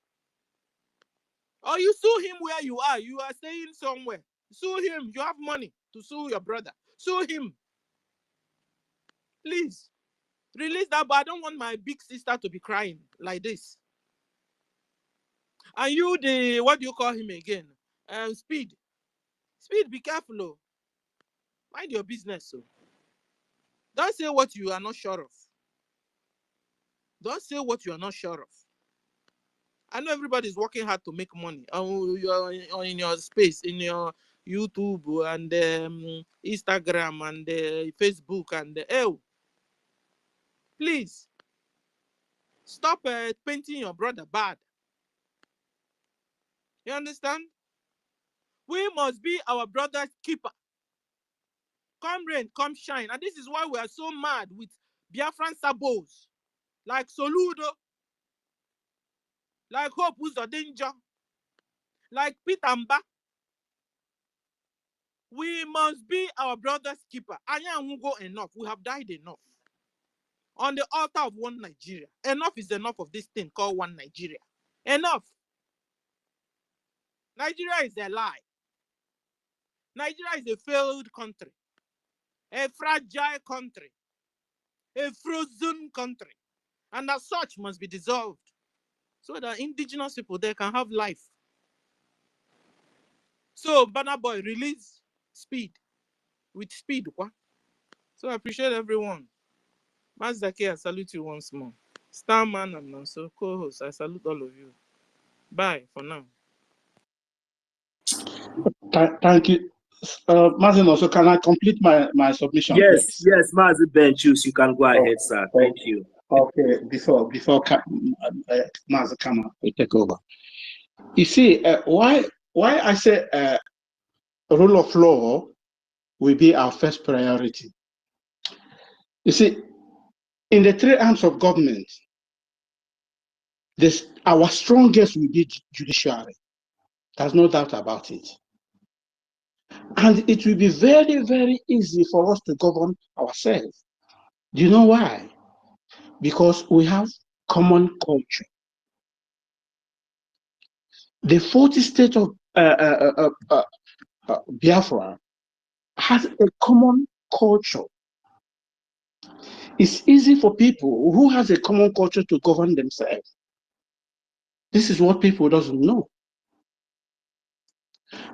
Or you sue him where you are. You are staying somewhere. Sue him. You have money to sue your brother. Sue him. Please. Release that, but I don't want my big sister to be crying like this. And you, what do you call him again? Speed. Speed, be careful. Oh. Mind your business. Oh. Don't say what you are not sure of. Don't say what you are not sure of. I know everybody is working hard to make money. You're in your space, in your YouTube and Instagram and Facebook and please stop painting your brother bad. You understand? We must be our brother's keeper. Come rain, come shine. And this is why we are so mad with Biafran sabos, like Soludo, like Hope Uzodinja, like Peter Mba. We must be our brother's keeper. Anya won't go enough. We have died enough. On the altar of one Nigeria. Enough is enough of this thing called one Nigeria. Enough. Nigeria is a lie. Nigeria is a failed country. A fragile country. A frozen country. And as such must be dissolved. So that indigenous people there can have life. So Banner Boy release speed. With speed. What? So I appreciate everyone. Mazaki, I salute you once more. Starman and also co-host, I salute all of you. Bye for now. Thank you. Martin, also, can I complete my submission, yes, please? Yes, Mazi Benchus, you can go ahead, sir. Thank you. Okay, before Mazi Kama will take over. You see, why I say rule of law will be our first priority. You see, in the three arms of government, our strongest will be judiciary. There's no doubt about it. And it will be very, very easy for us to govern ourselves. Do you know why? Because we have common culture. The 40 state of Biafra has a common culture. It's easy for people who has a common culture to govern themselves. This is what people doesn't know.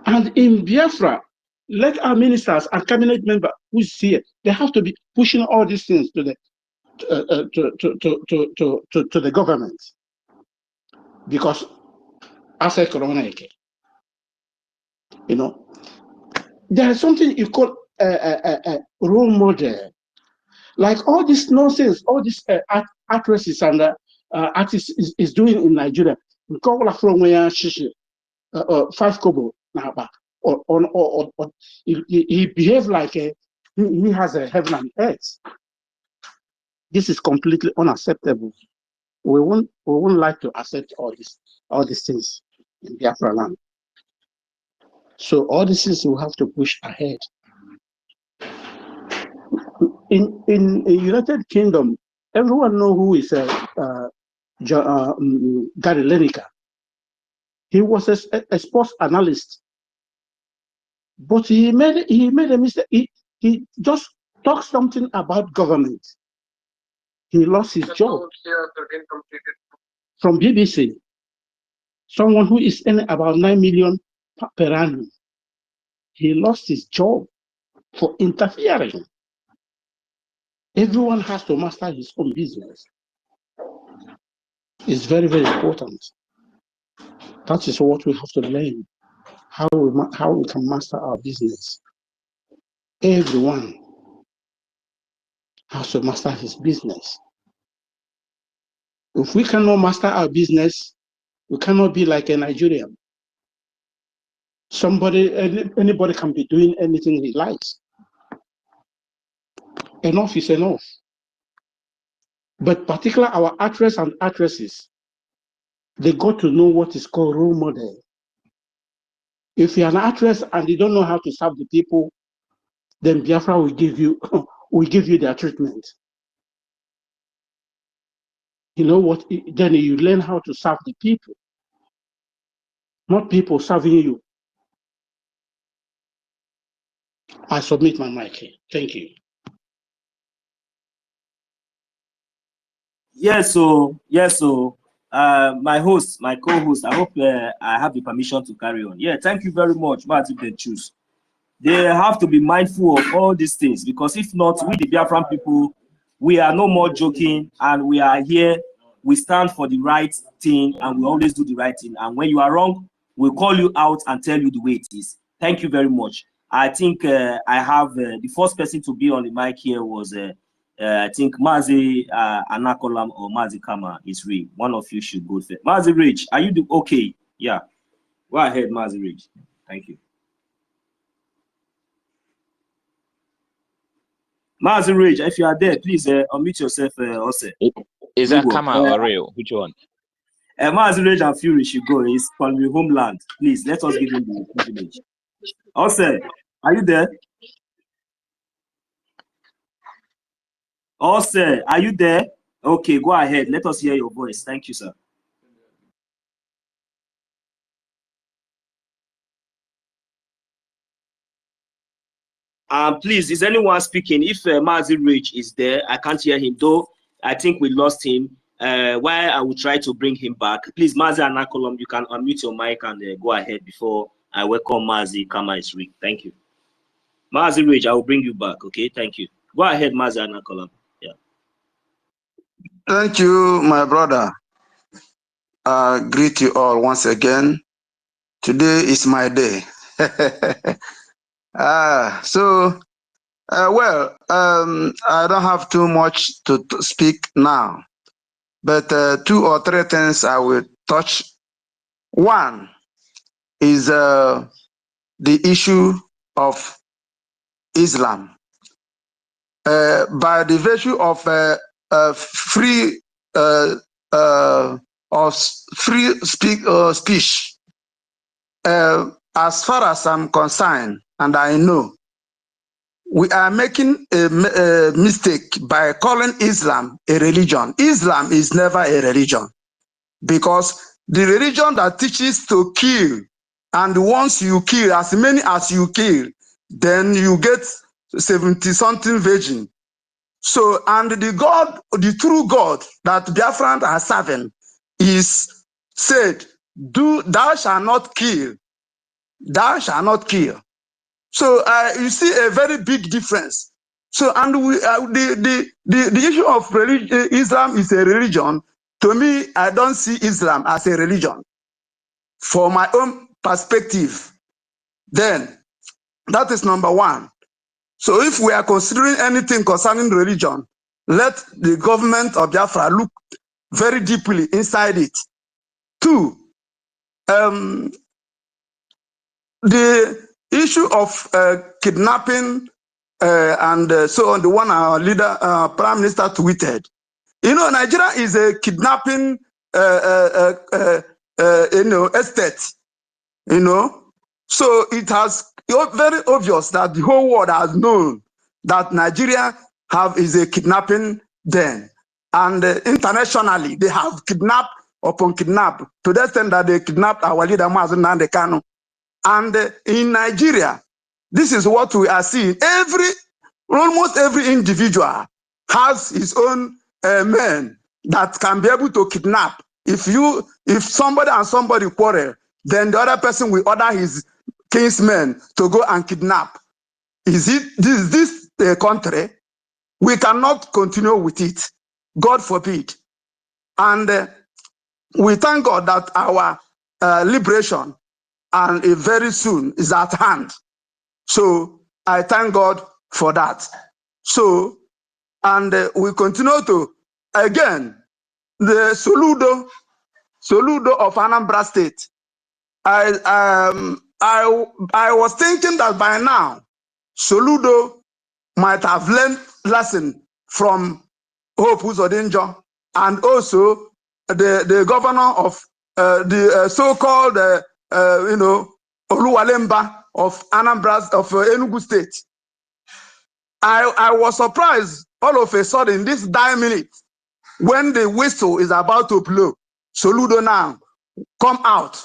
And in Biafra, let our ministers and cabinet member who's here, they have to be pushing all these things to the to the government, because as a corona, you know, there is something you call a role model. Like all this nonsense, all this actresses and artists is doing in Nigeria. From where 5 kobo or he behaves like he has a heaven and earth. This is completely unacceptable. We won't like to accept all these things in Biafra land. So all these things we have to push ahead. In United Kingdom, everyone know who is Gary Lineker. He was a sports analyst, but he made a mistake. He just talked something about government. He lost his job from BBC. Someone who is earning about 9 million per annum. He lost his job for interfering. Everyone has to master his own business. It's very, very important. That is what we have to learn. How we can master our business. Everyone has to master his business. If we cannot master our business, we cannot be like a Nigerian. Anybody can be doing anything he likes. Enough is enough. But particularly our actors and actresses, they got to know what is called role model. If you're an actress and you don't know how to serve the people, then Biafra will give you their treatment. You know what? Then you learn how to serve the people, not people serving you. I submit my mic here. Thank you. Yes, so my co-host, I hope I have the permission to carry on. Yeah, thank you very much, Martin Benchus. They have to be mindful of all these things, because if not, we the Biafran people, we are no more joking, and we are here. We stand for the right thing, and we always do the right thing. And when you are wrong, we'll call you out and tell you the way it is. Thank you very much. I think I have the first person to be on the mic here was I think Mazi Anakolam or Mazi Kama is real. One of you should go first. Mazi Rich, are you okay? Yeah. Go ahead, Mazi Ridge. Thank you. Mazi Ridge, if you are there, please unmute yourself also. Is that Kama or real? Which one? Mazi Ridge and Fury should go. He's from the homeland. Please, let us give him the privilege. Also, are you there? Also, are you there? Okay, go ahead. Let us hear your voice. Thank you, sir. Please, is anyone speaking? If Mazi Ridge is there, I can't hear him, though I think we lost him. While I will try to bring him back. Please, Mazi Anakolom, you can unmute your mic and go ahead before I welcome Mazi Kama is Rick. Thank you. Mazi Ridge, I will bring you back, okay? Thank you. Go ahead, Mazi Anakolom. Yeah. Thank you, my brother. I greet you all once again. Today is my day. I don't have too much to speak now, but 2 or 3 things I will touch. One is the issue of Islam. By the virtue of free speech, as far as I'm concerned, and I know, we are making a mistake by calling Islam a religion. Islam is never a religion, because the religion that teaches to kill, and once you kill as many as you kill, then you get 70-something virgin. So, and the God, the true God that Biafrans are serving is said, thou shalt not kill, thou shalt not kill. So you see a very big difference. So, and the issue of religion, Islam is a religion. To me, I don't see Islam as a religion. For my own perspective, then that is number one. So if we are considering anything concerning religion, let the government of Biafra look very deeply inside it. Two, the issue of kidnapping and so on, the one our leader, Prime Minister tweeted. You know, Nigeria is a kidnapping, estate. You know, so it has very obvious that the whole world has known that Nigeria is a kidnapping den, and internationally they have kidnapped upon kidnap to the extent that they kidnapped our leader Mazi Nnamdi Kanu. And in Nigeria, this is what we are seeing. Almost every individual has his own men that can be able to kidnap. If somebody and somebody quarrel, then the other person will order his kinsmen to go and kidnap. Is this a country? We cannot continue with it. God forbid. And we thank God that our liberation and very soon is at hand. So I thank God for that. So, and we continue to, again, the Soludo of Anambra State. I was thinking that by now, Soludo might have learned lesson from Hope Uzodinjo, and also the governor of the so-called, Oluwalemba of Anambra, of Enugu State. I was surprised all of a sudden, this dire minute, when the whistle is about to blow, Soludo now come out,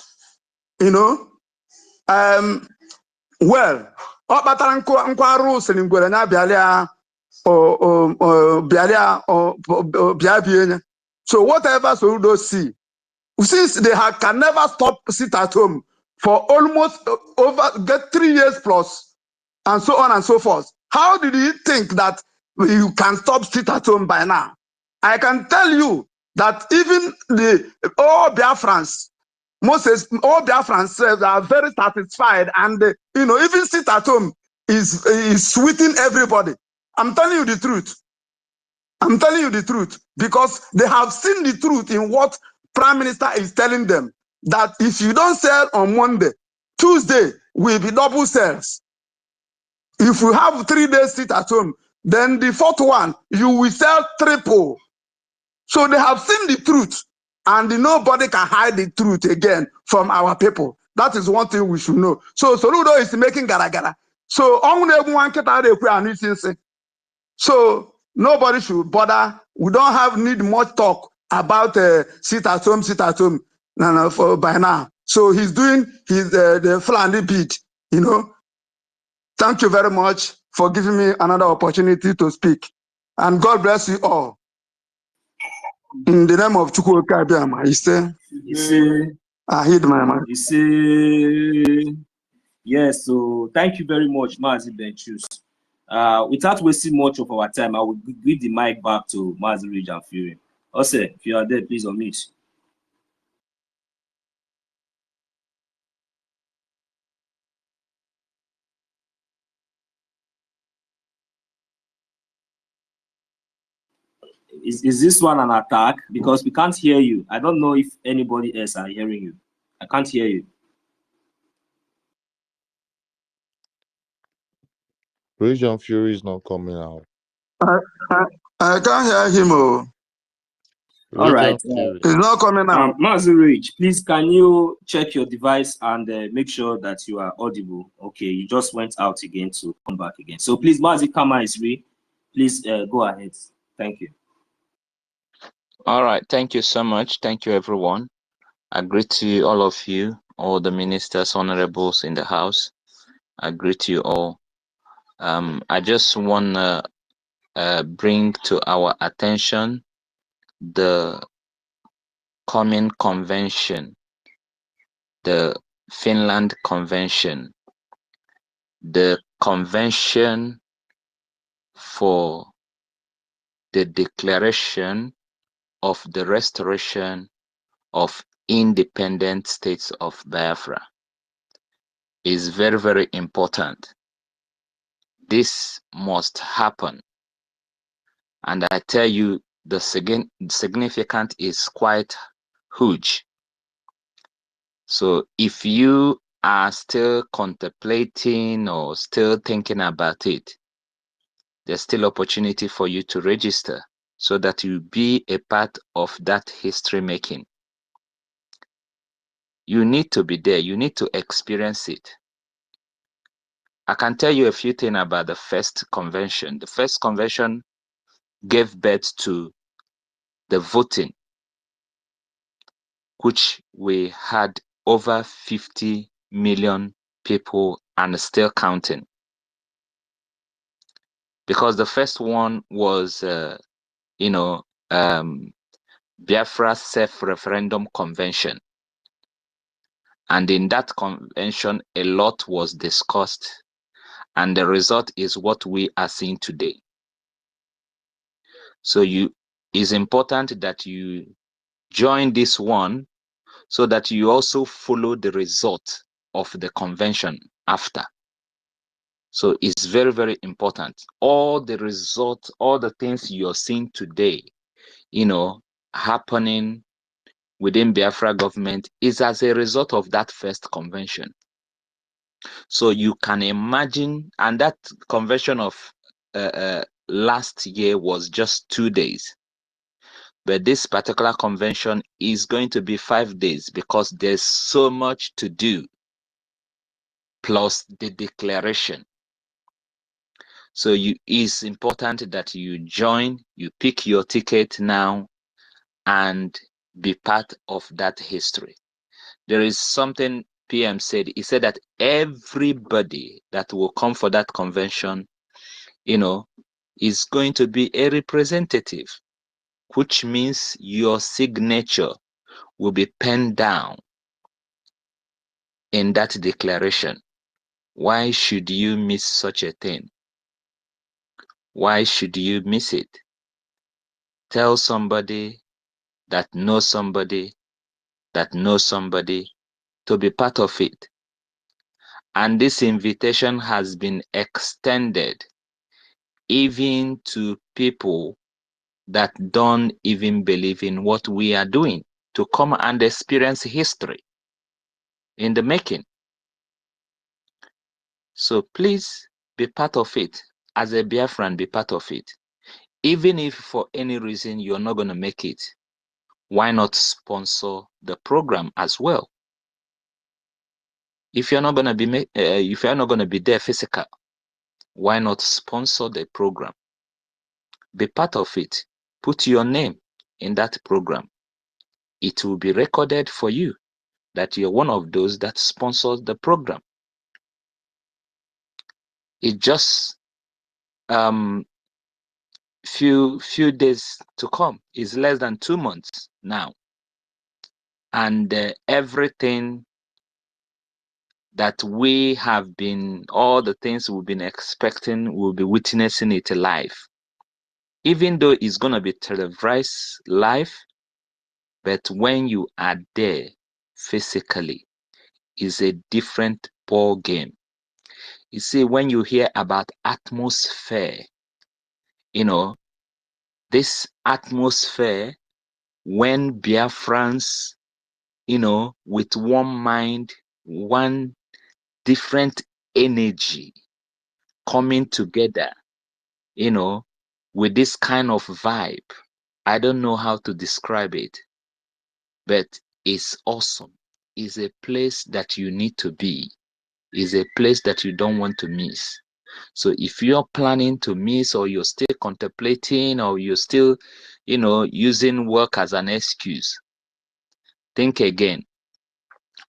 you know. Well, so whatever Soludo see, since they can never stop sit at home for almost get 3 years plus, and so on and so forth. How did you think that you can stop sit at home by now? I can tell you that even all Biafrans, all Biafrans are very satisfied, and even sit at home is sweeting everybody. I'm telling you the truth. I'm telling you the truth, because they have seen the truth in what Prime Minister is telling them. that if you don't sell on Monday, Tuesday will be double sales. If you have 3 days sit at home, then the fourth one, you will sell triple. So they have seen the truth, and nobody can hide the truth again from our people. That is one thing we should know. So Soludo is making gara. So so nobody should bother. We don't have need much talk about sit at home. No, for by now. So he's doing his the Fulani beat. Thank you very much for giving me another opportunity to speak, and God bless you all. In the name of Chukwuka Abiyama, I hid my mind. Yes, so thank you very much, Mazi Benchus. Without wasting much of our time, I will give the mic back to Mazi Ridge and Fury. Ose, if you are there, please unmute. Is this one an attack? Because we can't hear you. I don't know if anybody else are hearing you. I can't hear you. Region Fury is not coming out. I can't hear him. All right. It's not coming out. Mazi Ridge, please can you check your device and make sure that you are audible? Okay, you just went out again to come back again. So please, Mazi Kama is ready. Please go ahead. Thank you. All right. Thank you so much. Thank you, everyone. I greet you, all of you, all the ministers, honorables in the house. I greet you all. I just want to bring to our attention the coming convention, the Finland Convention, the convention for the declaration of the restoration of independent states of Biafra is very, very important. This must happen. And I tell you, the significance is quite huge. So if you are still contemplating or still thinking about it, there's still opportunity for you to register so that you be a part of that history making. You need to be there. You need to experience it. I can tell you a few things about the first convention. The first convention gave birth to the voting, which we had over 50 million people and still counting. Because the first one was, Biafra Self-Referendum Convention. And in that convention, a lot was discussed, and the result is what we are seeing today. So it's important that you join this one so that you also follow the result of the convention after. So it's very, very important. All the results, all the things you're seeing today, happening within Biafra government is as a result of that first convention. So you can imagine, and that convention of last year was just 2 days. But this particular convention is going to be 5 days because there's so much to do, plus the declaration. So it's important that you join, you pick your ticket now, and be part of that history. There is something PM said. He said that everybody that will come for that convention, is going to be a representative, which means your signature will be penned down in that declaration. Why should you miss such a thing? Why should you miss it? Tell somebody that knows somebody that knows somebody to be part of it. And this invitation has been extended even to people that don't even believe in what we are doing, to come and experience history. in the making. So please be part of it. As a Biafran, be part of it. Even if for any reason you're not going to make it, why not sponsor the program as well? If you're not going to be if you're not going to be there physical, why not sponsor the program? Be part of it. Put your name in that program. It will be recorded for you that you're one of those that sponsors the program. It just few days to come. It's less than 2 months now, and everything that we have been, all the things we've been expecting, we'll be witnessing it live. Even though it's gonna be televised live, but when you are there physically, is a different ball game. You see, when you hear about atmosphere, this atmosphere, when Biafrans, with one mind, one different energy coming together, with this kind of vibe. I don't know how to describe it, but it's awesome. It's a place that you need to be. It's a place that you don't want to miss. So if you're planning to miss, or you're still contemplating, or you're still, using work as an excuse, think again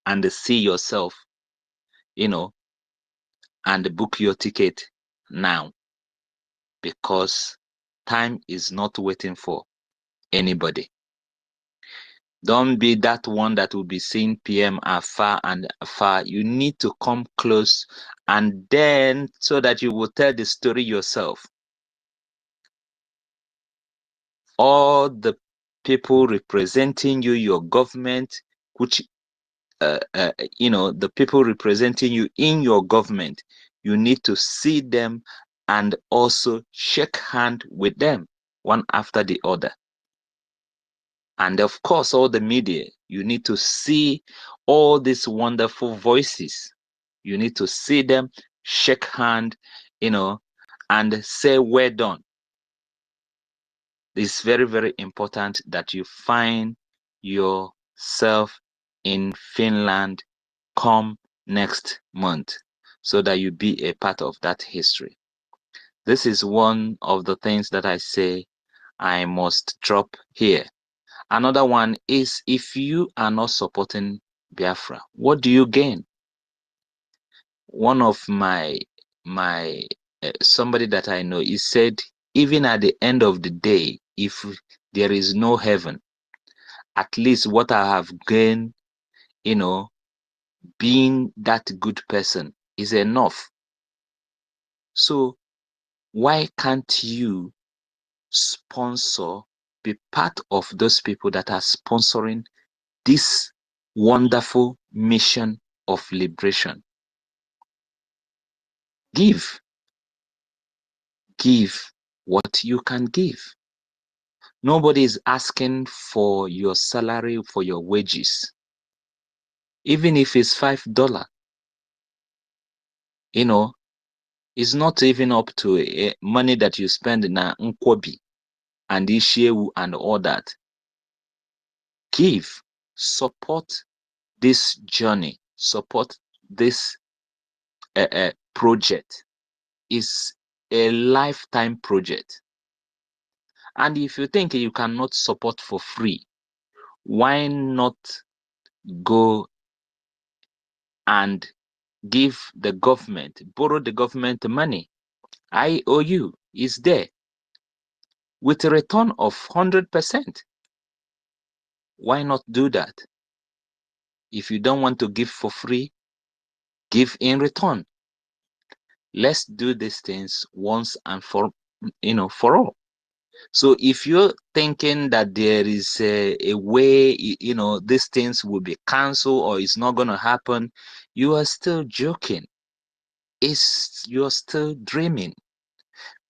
and see yourself, and book your ticket now, because time is not waiting for anybody. Don't be that one that will be seeing PM afar and afar. You need to come close, and then so that you will tell the story yourself. All the people representing you, your government, which the people representing you in your government, you need to see them and also shake hand with them one after the other. And of course, all the media, you need to see all these wonderful voices. You need to see them, shake hand, and say, well done. It's very, very important that you find yourself in Finland come next month, so that you be a part of that history. This is one of the things that I say I must drop here. Another one is, if you are not supporting Biafra, what do you gain? One of my somebody that I know, he said, even at the end of the day, if there is no heaven, at least what I have gained, being that good person is enough. So why can't you sponsor, be part of those people that are sponsoring this wonderful mission of liberation? Give what you can give. Nobody is asking for your salary, for your wages. Even if it's $5, it's not even up to money that you spend in Nkwobi and Ishewu and all that. Give, support this journey, support this project. Is a lifetime project. And if you think you cannot support for free, why not go and give the government, borrow the government money? IOU is there with a return of 100%. Why not do that? If you don't want to give for free, give in return. Let's do these things once and for all. So if you're thinking that there is a way, these things will be cancelled or it's not going to happen, you are still joking. You're still dreaming,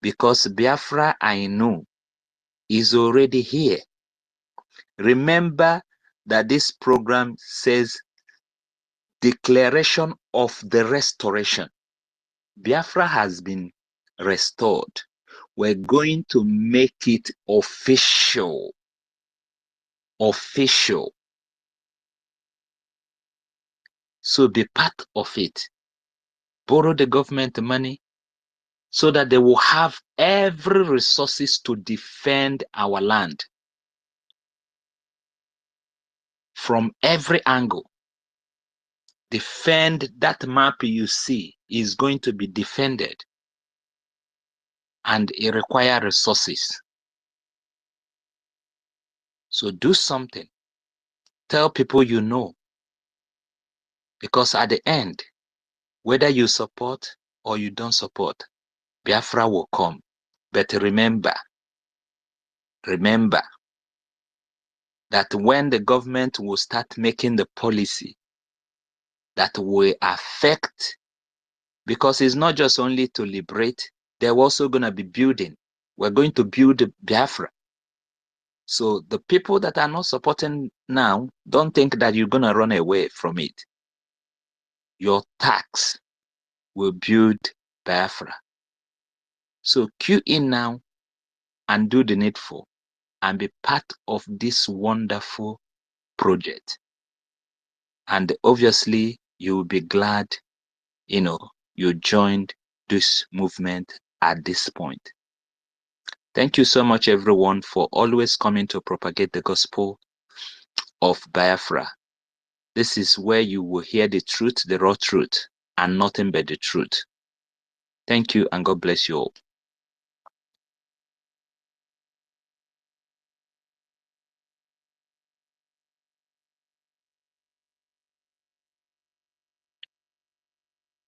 because Biafra, I know, is already here. Remember that this program says declaration of the restoration. Biafra has been restored. We're going to make it official. Official. So be part of it. Borrow the government money so that they will have every resources to defend our land from every angle. Defend that map you see is going to be defended, and it requires resources. So do something. Tell people you know, because at the end, whether you support or you don't support, Biafra will come. But remember that when the government will start making the policy that will affect, because it's not just only to liberate, they're also going to be building. We're going to build Biafra. So the people that are not supporting now, don't think that you're going to run away from it. Your tax will build Biafra. So queue in now and do the needful and be part of this wonderful project. And obviously, you will be glad, you joined this movement at this point. Thank you so much, everyone, for always coming to propagate the gospel of Biafra. This is where you will hear the truth, the raw truth, and nothing but the truth. Thank you, and God bless you all.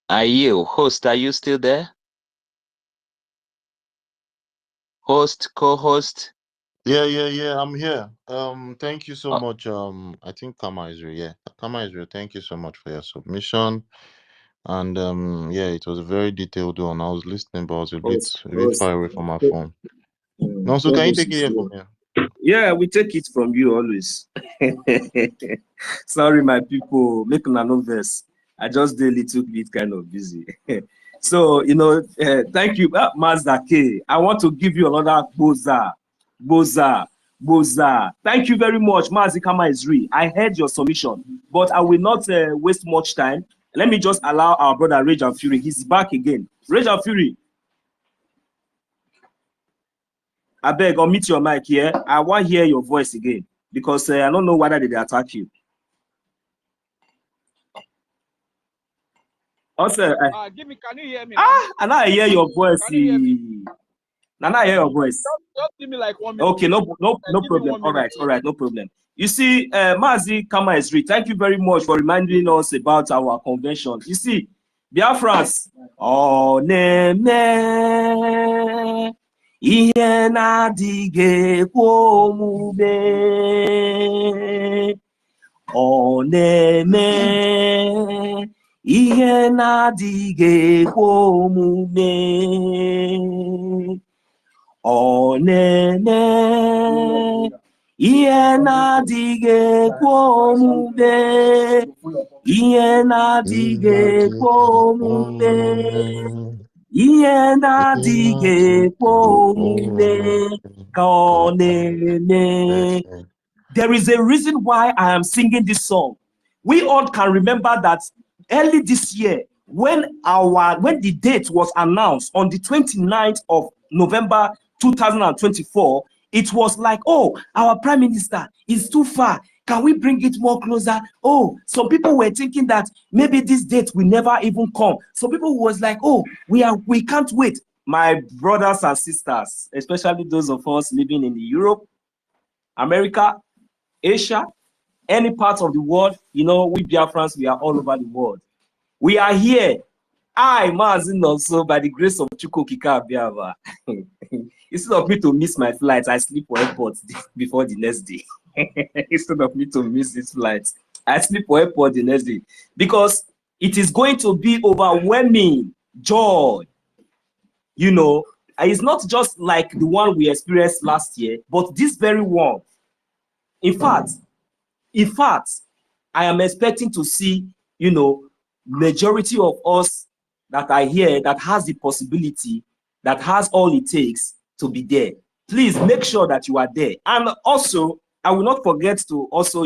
Are you, host, are you still there? Host, co-host? Yeah, I'm here. Thank you so much. I think Kama Israel, yeah. Kama Israel, thank you so much for your submission. And yeah, it was a very detailed one. I was listening, but I was a bit far away from my phone. No, so can you take it here from here? Yeah, we take it from you always. Sorry, my people, make una no verse. I just did a little bit kind of busy. So, thank you, Mazda K. I want to give you another Boza. Thank you very much, Mazikama Isri. I heard your submission, but I will not waste much time. Let me just allow our brother Rage and Fury. He's back again. Rage and Fury. I beg, unmute your mic here. I want to hear your voice again because I don't know whether they attack you. Also, can you hear me? And I hear your voice. Can you hear me? And I hear your voice. Just give me like 1 minute. Okay, no problem. All right, no problem. You see, Mazi Kama Esri, thank you very much for reminding us about our convention. You see, Biafrans, ihe na-adịghị ekwe omume ọ na-eme ihe na-adịghị ekwe omume ọ na-eme ihe na-adịghị ekwe omume ihe na-adịghị ekwe omume ihe na-adịghị ekwe omume ka ọ na-eme. There is a reason why I am singing this song. We all can remember that early this year, when the date was announced on the 29th of November 2024, it was like, oh, our prime minister is too far. Can we bring it more closer? Oh, some people were thinking that maybe this date will never even come. Some people was like, oh, we can't wait. My brothers and sisters, especially those of us living in Europe, America, Asia, any part of the world, we Biafrans, we are all over the world. We are here. I, Mazin, also by the grace of Chukokika Biava. Instead of me to miss my flight, I sleep for airport before the next day. Instead of me to miss this flight, I sleep for airport the next day. Because it is going to be overwhelming joy. It's not just like the one we experienced last year, but this very one. In fact, I am expecting to see, majority of us that are here that has the possibility, that has all it takes to be there. Please make sure that you are there. And also, I will not forget to also,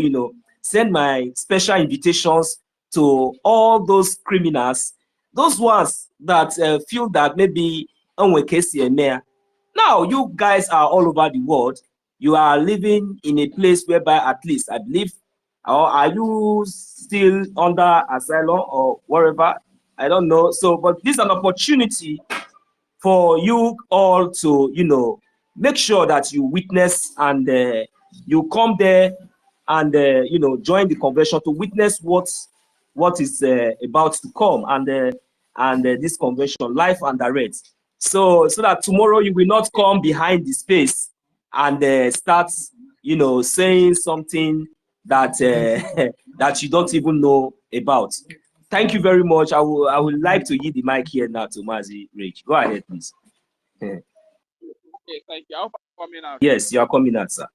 send my special invitations to all those criminals, those ones that feel that maybe now you guys are all over the world. You are living in a place whereby at least I believe, or are you still under asylum or wherever? I don't know. So, but this is an opportunity for you all to, make sure that you witness and you come there and, join the convention to witness what is about to come and this convention, live and direct. So that tomorrow you will not come behind the space and start, saying something that that you don't even know about. Thank you very much. I would like to yield the mic here now to Mazi Rich. Go ahead, please. Okay, thank you. I'll coming out. Yes, you are coming out, sir.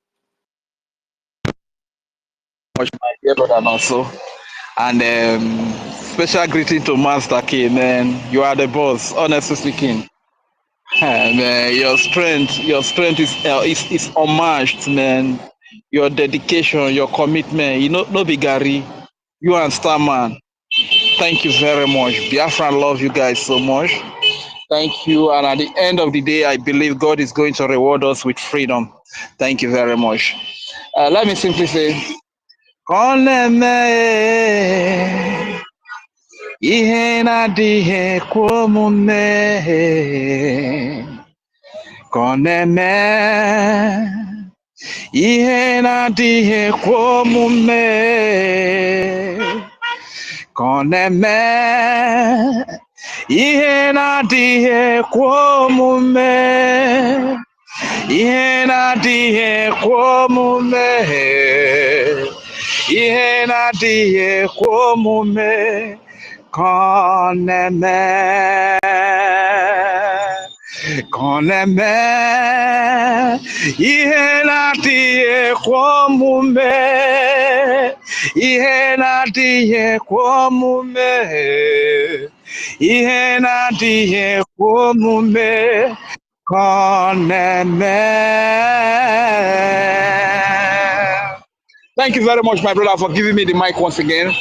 Much, my dear brother, and also, and special greeting to Master K, man. You are the boss, honestly speaking. Man, your strength is unmatched, man. Your dedication, your commitment, no be Gary, you and Starman. Thank you very much. Biafran loves you guys so much. Thank you. And at the end of the day, I believe God is going to reward us with freedom. Thank you very much. Let me simply say, ihe na-adịghị ekwe omume ka ọ na-eme, ihe na-adịghị ekwe omume ka ọ na-eme, ihe na-adịghị ekwe omume, ihe na-adịghị ekwe omume, ihe na-adịghị ekwe omume ka ọ na-eme, ka ọ na-eme, ihe na-adịghị ekwe omume, ihe na-adịghị ekwe omume, ihe na-adịghị ekwe omume ka ọ na-eme. Thank you very much, my brother, for giving me the mic once again.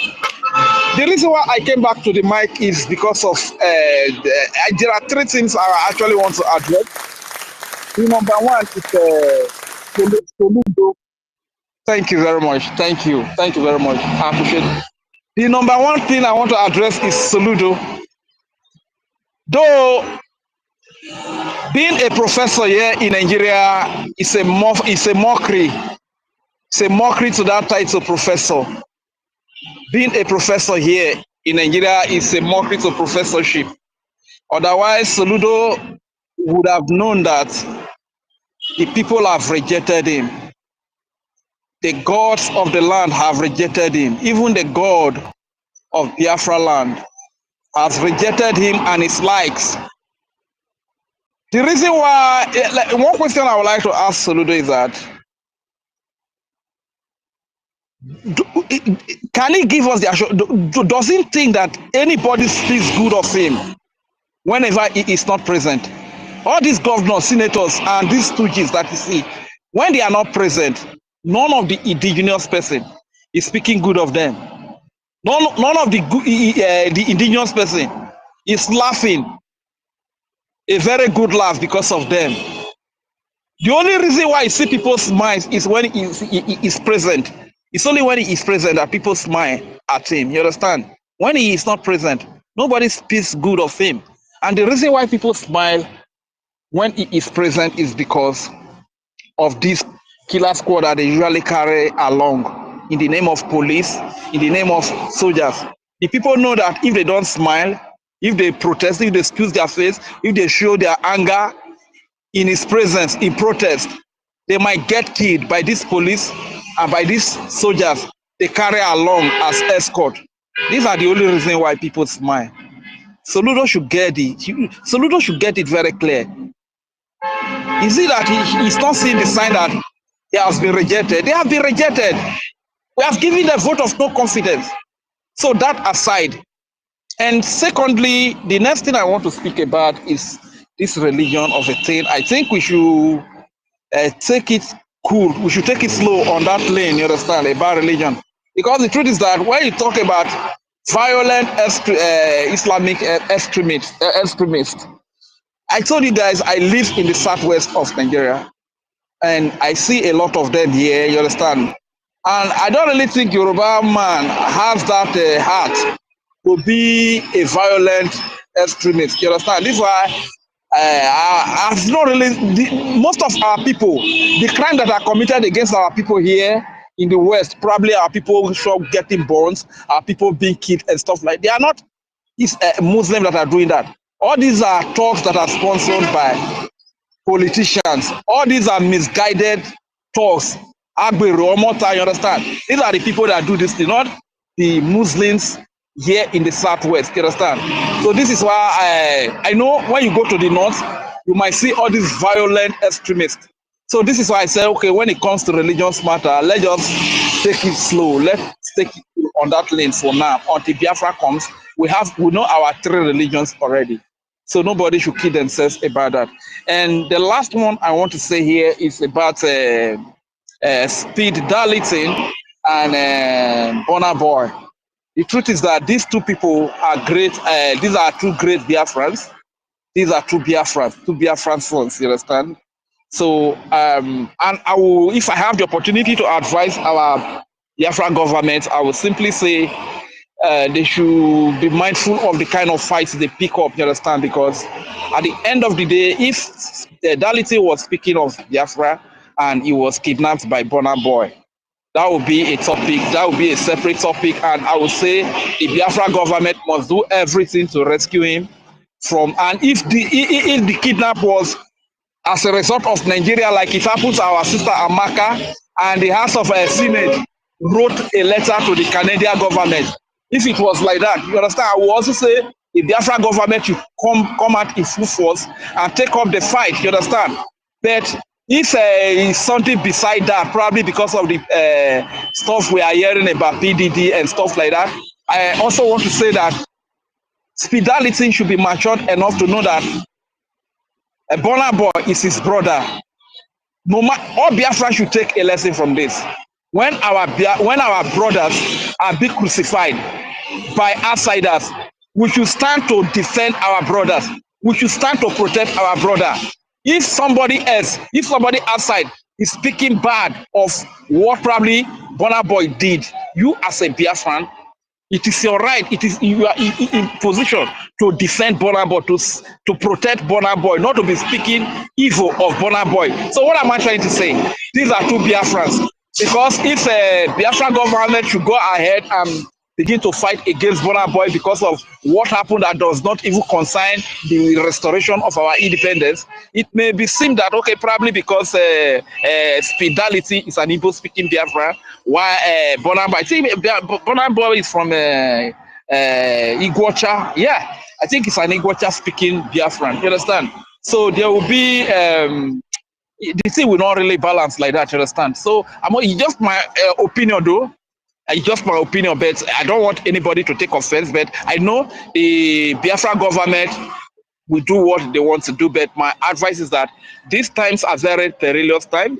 The reason why I came back to the mic is because of there are three things I actually want to address. The number one is Soludo. Thank you very much. Thank you very much. I appreciate it. The number one thing I want to address is Soludo. Though being a professor here in Nigeria is a mockery. It's a mockery to that title, professor. Being a professor here in Nigeria is a mockery to professorship. Otherwise, Soludo would have known that the people have rejected him. The gods of the land have rejected him. Even the God of Biafra land has rejected him and his likes. The reason why, one question I would like to ask Soludo is that, can he give us the assurance? Does he think that anybody speaks good of him whenever he is not present? All these governors, senators, and these stooges that you see, when they are not present, none of the indigenous person is speaking good of them. None of the indigenous person is laughing a very good laugh because of them. The only reason why you see people's minds is when he is present. It's only when he is present that people smile at him. You understand? When he is not present, nobody speaks good of him. And the reason why people smile when he is present is because of this killer squad that they usually carry along in the name of police, in the name of soldiers. The people know that if they don't smile, if they protest, if they excuse their face, if they show their anger in his presence, in protest, they might get killed by this police and by these soldiers they carry along as escort. These are the only reason why people smile. Soludo should get it. Soludo should get it very clear. Is it that he's not seeing the sign that he has been rejected? They have been rejected. We have given the vote of no confidence. So that aside, and secondly, the next thing I want to speak about is this religion of a thing. I think we should take it cool. We should take it slow on that lane, you understand, about religion. Because the truth is that when you talk about violent Islamic extremists, I told you guys I live in the southwest of Nigeria and I see a lot of them here, you understand. And I don't really think Yoruba man has that heart to be a violent extremist, you understand. This is why I've not really, most of our people, the crime that are committed against our people here in the West, probably our people getting burns, our people being killed and stuff like that. They are not Muslims that are doing that. All these are talks that are sponsored by politicians. All these are misguided talks. Agbero, Omota, you understand? These are the people that do this, not the Muslims here in the southwest, you understand? So this is why I know when you go to the north, you might see all these violent extremists. So this is why I say, okay, when it comes to religious matter, let's just take it slow. Let's take it on that lane for now. Until Biafra comes, we know our 3 religions already. So nobody should kid themselves about that. And the last one I want to say here is about speed Darlington and Burna Boy. The truth is that these 2 people are great. These are 2 great Biafrans. These are 2 Biafrans, 2 Biafran sons, you understand? So, and I will, if I have the opportunity to advise our Biafra government, I will simply say they should be mindful of the kind of fights they pick up, you understand? Because at the end of the day, if Daliti was speaking of Biafra and he was kidnapped by Burna Boy, that would be a topic, that would be a separate topic, and I would say the Biafra government must do everything to rescue him from, and if the kidnap was as a result of Nigeria, like it happened to our sister Amaka, and the House of Senate wrote a letter to the Canadian government. If it was like that, you understand, I will also say the Biafra government should come out in full force and take up the fight, you understand? But if something beside that, probably because of the stuff we are hearing about PDD and stuff like that, I also want to say that Speedality should be matured enough to know that a Burna Boy is his brother. No matter, all Biafra should take a lesson from this. When our brothers are being crucified by outsiders, we should stand to defend our brothers. We should stand to protect our brother. If somebody outside is speaking bad of what probably Burna Boy did, you as a Biafran, it is your right. It is you are in position to defend Burna Boy, to protect Burna Boy, not to be speaking evil of Burna Boy. So what am I trying to say? These are 2 Biafrans. Because if Biafra government should go ahead and begin to fight against Burna Boy because of what happened that does not even concern the restoration of our independence, it may be seen that, okay, probably because Speedality is an Igbo-speaking Biafra, while Burna Boy, I think Burna Boy is from Iguacha. Yeah, I think it's an Iguacha-speaking Biafran, you understand? So there will be... the thing will not really balance like that, you understand? So it's just my opinion though. It's just my opinion, but I don't want anybody to take offense. But I know the Biafra government will do what they want to do. But my advice is that these times are very perilous times.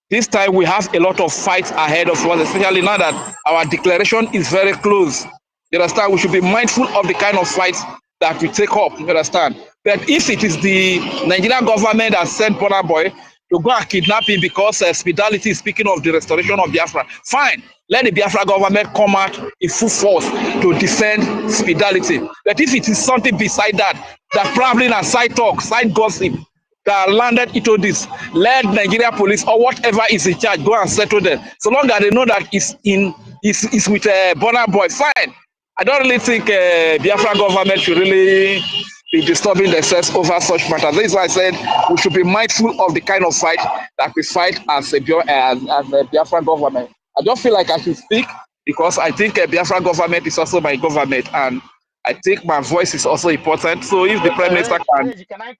This time we have a lot of fights ahead of us, especially now that our declaration is very close. You understand? We should be mindful of the kind of fights that we take up. You understand? But if it is the Nigerian government that sent Burna Boy to go and kidnap him because Speedality is speaking of the restoration of Biafra, fine. Let the Biafra government come out in full force to defend Speedality. But if it is something beside that, that probably a side talk, side gossip, that landed into this, let Nigeria police or whatever is in charge go and settle them. So long as they know that it's with Burna Boy, fine. I don't really think Biafra government should really be disturbing themselves over such matters. This is why I said we should be mindful of the kind of fight that we fight as a Biafra government. I don't feel like I should speak because I think Biafra government is also my government, and I think my voice is also important. So if the Prime Minister can... Reg, can I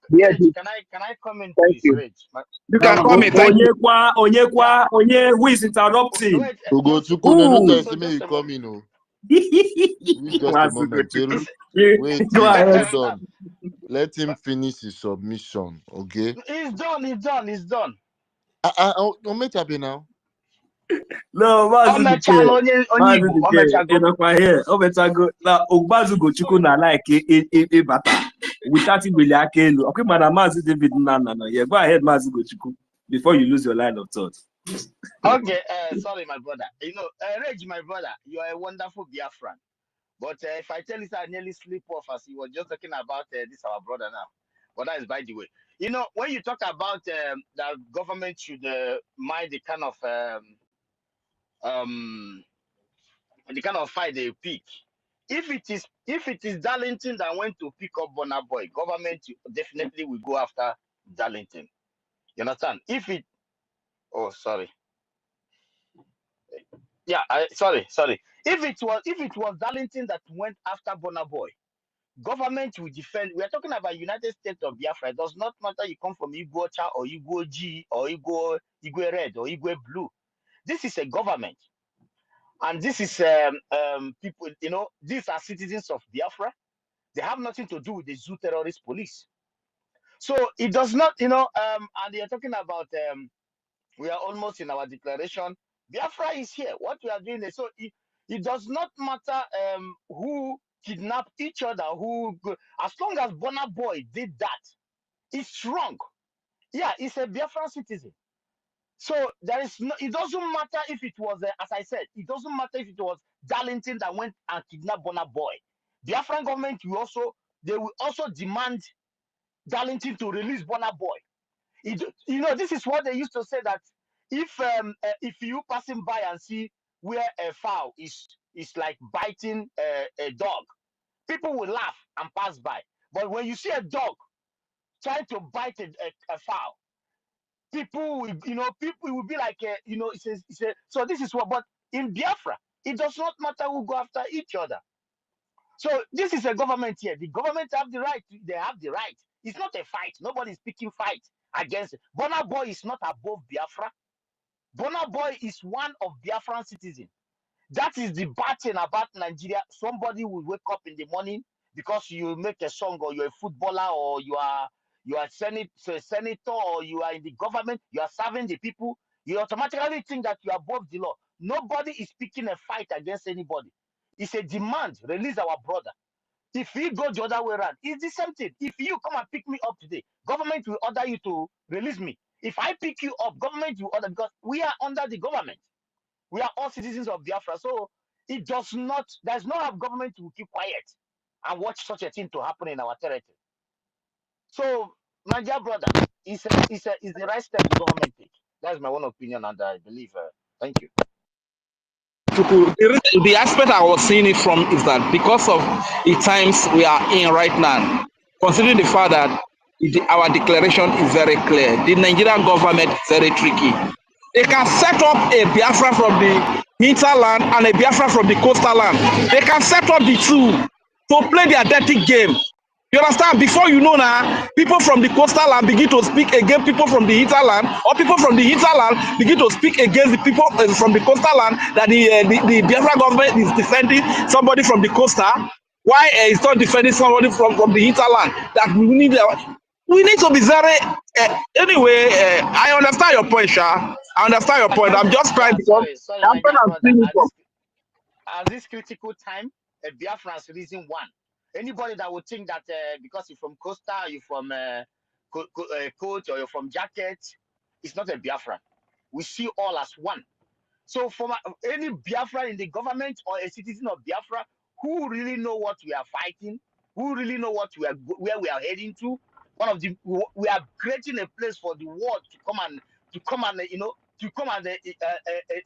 comment, please? Thank you. Reg, You can comment. Thank you. Onye, who is interrupting? Reg, Ugo just Chukwu, no so tell me you just a come moment. in. Just a moment. Wait, Go ahead. hold on. Let him finish his submission, okay? It's done. It's done. It's done. Don't make happy now. No, Omechano onye Igbo. Omechago. here. Omechago. Now, Ogbazu Gochuku na like bata. Without ibele aka elu. Okay, Madam Mazi David Nana. Yeah, go ahead, Mazi Gochuku, before you lose your line of thought. Okay, sorry, my brother. You know, Reg, my brother, you are a wonderful Biafran. But if I tell you, I nearly sleep off as he was just talking about this our brother now. But that is by the way. You know, when you talk about that government should mind the kind of fight they pick. If it is Darlington that went to pick up Burna Boy, government definitely will go after Darlington. You understand? Sorry. Yeah, sorry. If it was Darlington that went after Burna Boy, government will defend. We are talking about United States of Biafra. It does not matter you come from IKOM or OGOJA or IKOM Red or IKOM Blue. This is a government, and this is people. You know, these are citizens of Biafra. They have nothing to do with the zoo terrorist police. So it does not, and they are talking about. We are almost in our declaration. Biafra is here. What we are doing is so it does not matter who kidnapped each other, as long as Burna Boy did that, it's wrong. Yeah, it's a Biafran citizen. So there is no. It doesn't matter if it was, as I said, it doesn't matter if it was Darlington that went and kidnapped Burna Boy. Biafran government will also demand Darlington to release Burna Boy. This is what they used to say, that if you passing by and see where a fowl is like biting a dog, people will laugh and pass by. But when you see a dog trying to bite a fowl, people will be like, so this is what. But in Biafra, it does not matter who go after each other. So this is a government here. The government have the right. They have the right. It's not a fight. Nobody is picking fight against it. Burna Boy is not above Biafra. Burna Boy is one of Biafran citizens. That is the bad thing about Nigeria. Somebody will wake up in the morning because you make a song, or you're a footballer, or you are a senator, or you are in the government, you are serving the people. You automatically think that you are above the law. Nobody is picking a fight against anybody. It's a demand. Release our brother. If we go the other way around, it's the same thing. If you come and pick me up today, government will order you to release me. If I pick you up, government will order, because we are under the government. We are all citizens of Biafra. So there's no how government will keep quiet and watch such a thing to happen in our territory. So, my dear brother, it's the right step the government take. That's my own opinion, and I believe. Thank you. The aspect I was seeing it from is that because of the times we are in right now, considering the fact that our declaration is very clear, the Nigerian government is very tricky. They can set up a Biafra from the hinterland and a Biafra from the coastal land. They can set up the two to play their dirty game. You understand? Before you know now, people from the coastal land begin to speak against people from the hinterland, or people from the hinterland begin to speak against the people from the coastal land, that the Biafra government is defending somebody from the coastal. Why it's not defending somebody from the hinterland? That we need to be very. Anyway, I understand your point, Sha. I understand your point. I'm just trying to. Sorry, my dear brother. At this critical time, Biafrans reason one. Anybody that would think that because you're from Costa, you're from Coach, or you're from Jacket, it's not a Biafran. We see all as one. So from any Biafran in the government or a citizen of Biafra who really know what we are fighting, who really know where we are heading to, we are creating a place for the world to come and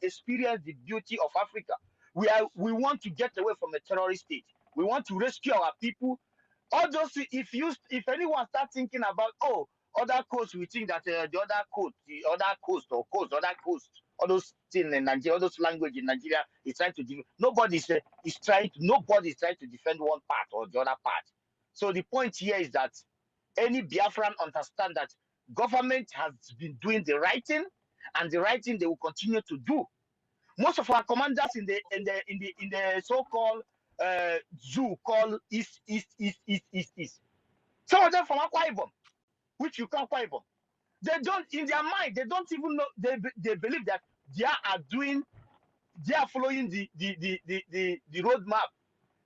experience the beauty of Africa. We want to get away from a terrorist state. We want to rescue our people. All those, if anyone starts thinking about other coasts, we think that the other coast, all those things in Nigeria, all those language in Nigeria is trying to nobody's trying to defend one part or the other part. So the point here is that any Biafran understand that government has been doing the right thing, and the right thing they will continue to do. Most of our commanders in the so-called zoo called East. Some of them from Akwa Ibom, which you call Akwa Ibom. They don't, in their mind, they don't even know. They believe that they are following the roadmap.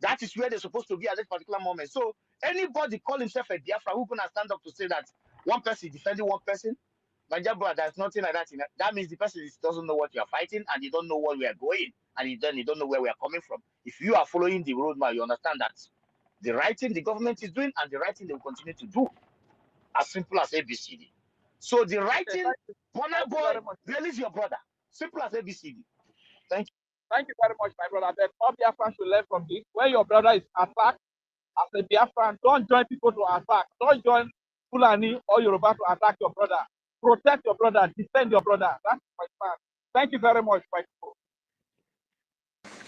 That is where they're supposed to be at this particular moment. So anybody call himself a Biafra who gonna stand up to say that one person is defending one person, my dear brother, there's nothing like that in that. That means the person doesn't know what you are fighting, and you don't know where we are going, and you don't know where we are coming from. If you are following the roadmap, you understand that the right thing the government is doing and the right thing they will continue to do. As simple as ABCD. So the right thing, Bonner boy, release your brother. Simple as ABCD. Thank you. Thank you very much, my brother. Then all Biafrans should learn from this. When your brother is attacked as a Biafran, don't join people to attack. Don't join Fulani or Yoruba to attack your brother. Protect your brother. Defend your brother. That's my plan. Thank you very much, my people.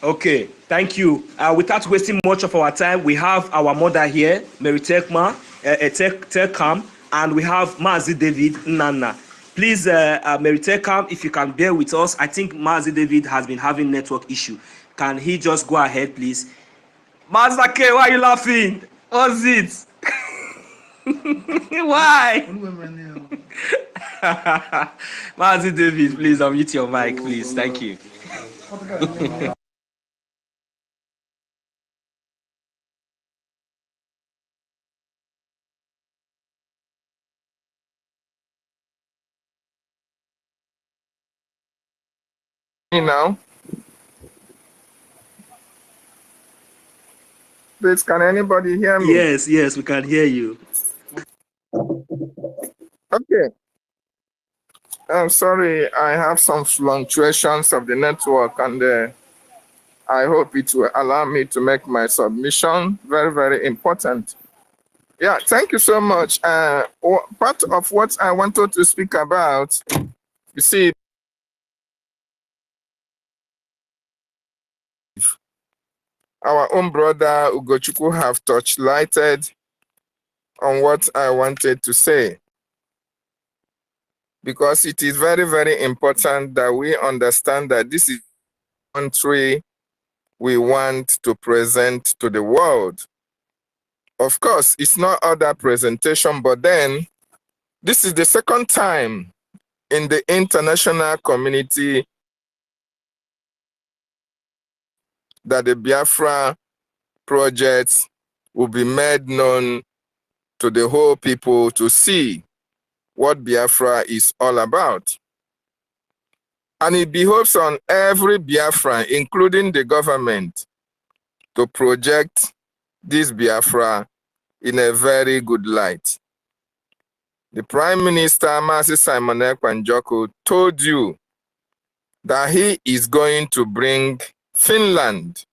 Okay, thank you. Without wasting much of our time, we have our mother here, Mary Tekma, Tekam, and we have Mazi David Nana. Please, Mary Tekam, if you can bear with us. I think Mazi David has been having network issue. Can he just go ahead, please? Mazake, why are you laughing? What's it? Why? Mazi David, please unmute your mic, please. Thank you. Now, please, can anybody hear me? Yes, we can hear you. Okay. I'm sorry, I have some fluctuations of the network, and I hope it will allow me to make my submission. Very, very important. Yeah, thank you so much. Part of what I wanted to speak about, you see, our own brother Ugochukwu have touchlighted on what I wanted to say, because it is very, very important that we understand that this is the country we want to present to the world. Of course, it's not other presentation, but then this is the second time in the international community that the Biafra project will be made known to the whole people to see what Biafra is all about. And it behoves on every Biafran, including the government, to project this Biafra in a very good light. The Prime Minister, Mazi Simon Ekpa Njoku, told you that he is going to bring Finland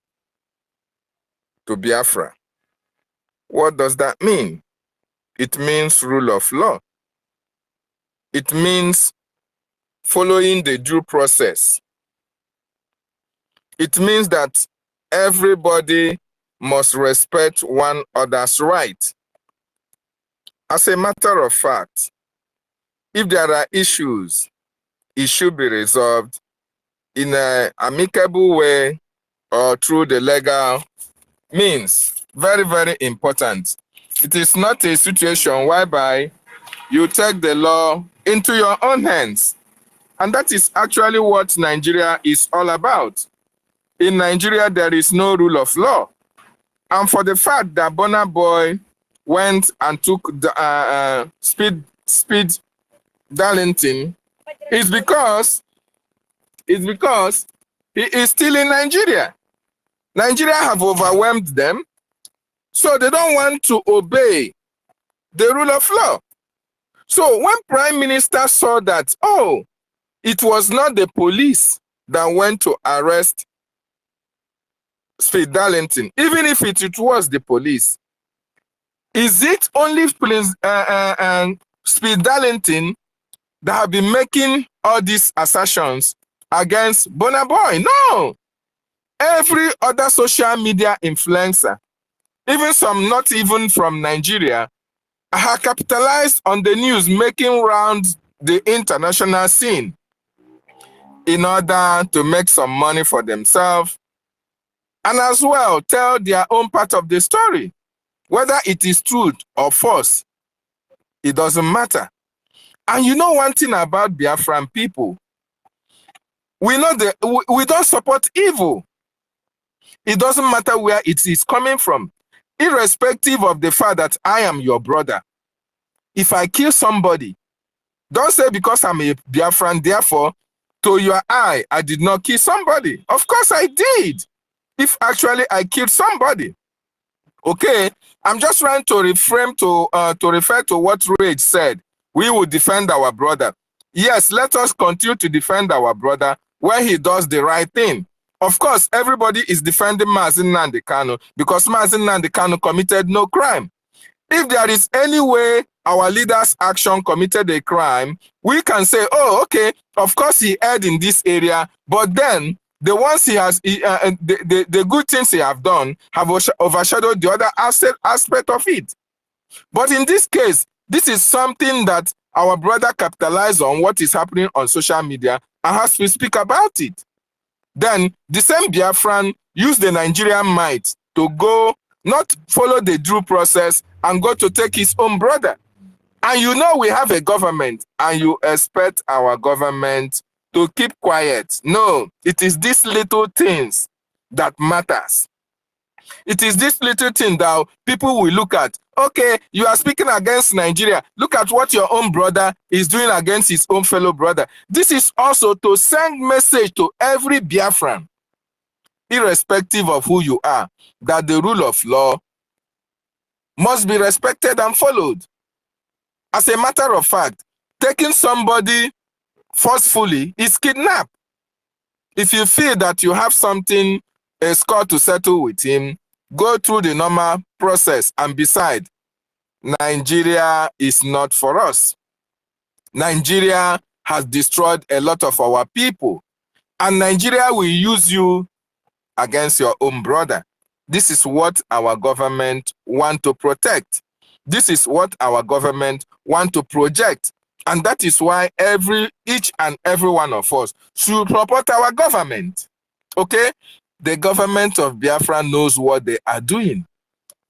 to Biafra. What does that mean? It means rule of law. It means following the due process. It means that everybody must respect one another's right. As a matter of fact, if there are issues, it should be resolved in an amicable way or through the legal means. Very, very important. It is not a situation whereby you take the law into your own hands. And that is actually what Nigeria is all about. In Nigeria, there is no rule of law. And for the fact that Burna Boy went and took the speed Darlington, is because he is still in Nigeria. Nigeria have overwhelmed them, so they don't want to obey the rule of law. So when Prime Minister saw that, oh, it was not the police that went to arrest Speed Darlington, even if it was the police, is it only Speed Darlington that have been making all these assertions against Burna Boy? No! Every other social media influencer, even some not even from Nigeria, have capitalized on the news making rounds the international scene. in order to make some money for themselves, and as well tell their own part of the story. Whether it is truth or false, it doesn't matter. And you know one thing about Biafran people, we know we don't support evil. It doesn't matter where it is coming from, irrespective of the fact that I am your brother. If I kill somebody, don't say because I'm a Biafran, therefore, to your eye, I did not kill somebody. Of course I did. If actually I killed somebody. Okay, I'm just trying to refer to what Rage said. We will defend our brother. Yes, let us continue to defend our brother when he does the right thing. Of course, everybody is defending Mazi Nnamdi Kanu because Mazi Nnamdi Kanu committed no crime. If there is any way our leader's action committed a crime, we can say, oh, okay, of course he erred in this area, but then the ones he has, the good things he have done have overshadowed the other aspect of it. But in this case, this is something that our brother capitalized on what is happening on social media and has to speak about it. Then the same Biafran used the Nigerian might to go, not follow the due process and go to take his own brother. And you know we have a government and you expect our government to keep quiet. No, it is these little things that matters. It is this little thing that people will look at. Okay, you are speaking against Nigeria. Look at what your own brother is doing against his own fellow brother. This is also to send message to every Biafran, irrespective of who you are, that the rule of law must be respected and followed. As a matter of fact, taking somebody forcefully is kidnap. If you feel that you have something, a score to settle with him, go through the normal process. And besides, Nigeria is not for us. Nigeria has destroyed a lot of our people. And Nigeria will use you against your own brother. This is what our government want to protect. This is what our government want to project. And that is why each and every one of us should support our government. Okay? The government of Biafra knows what they are doing.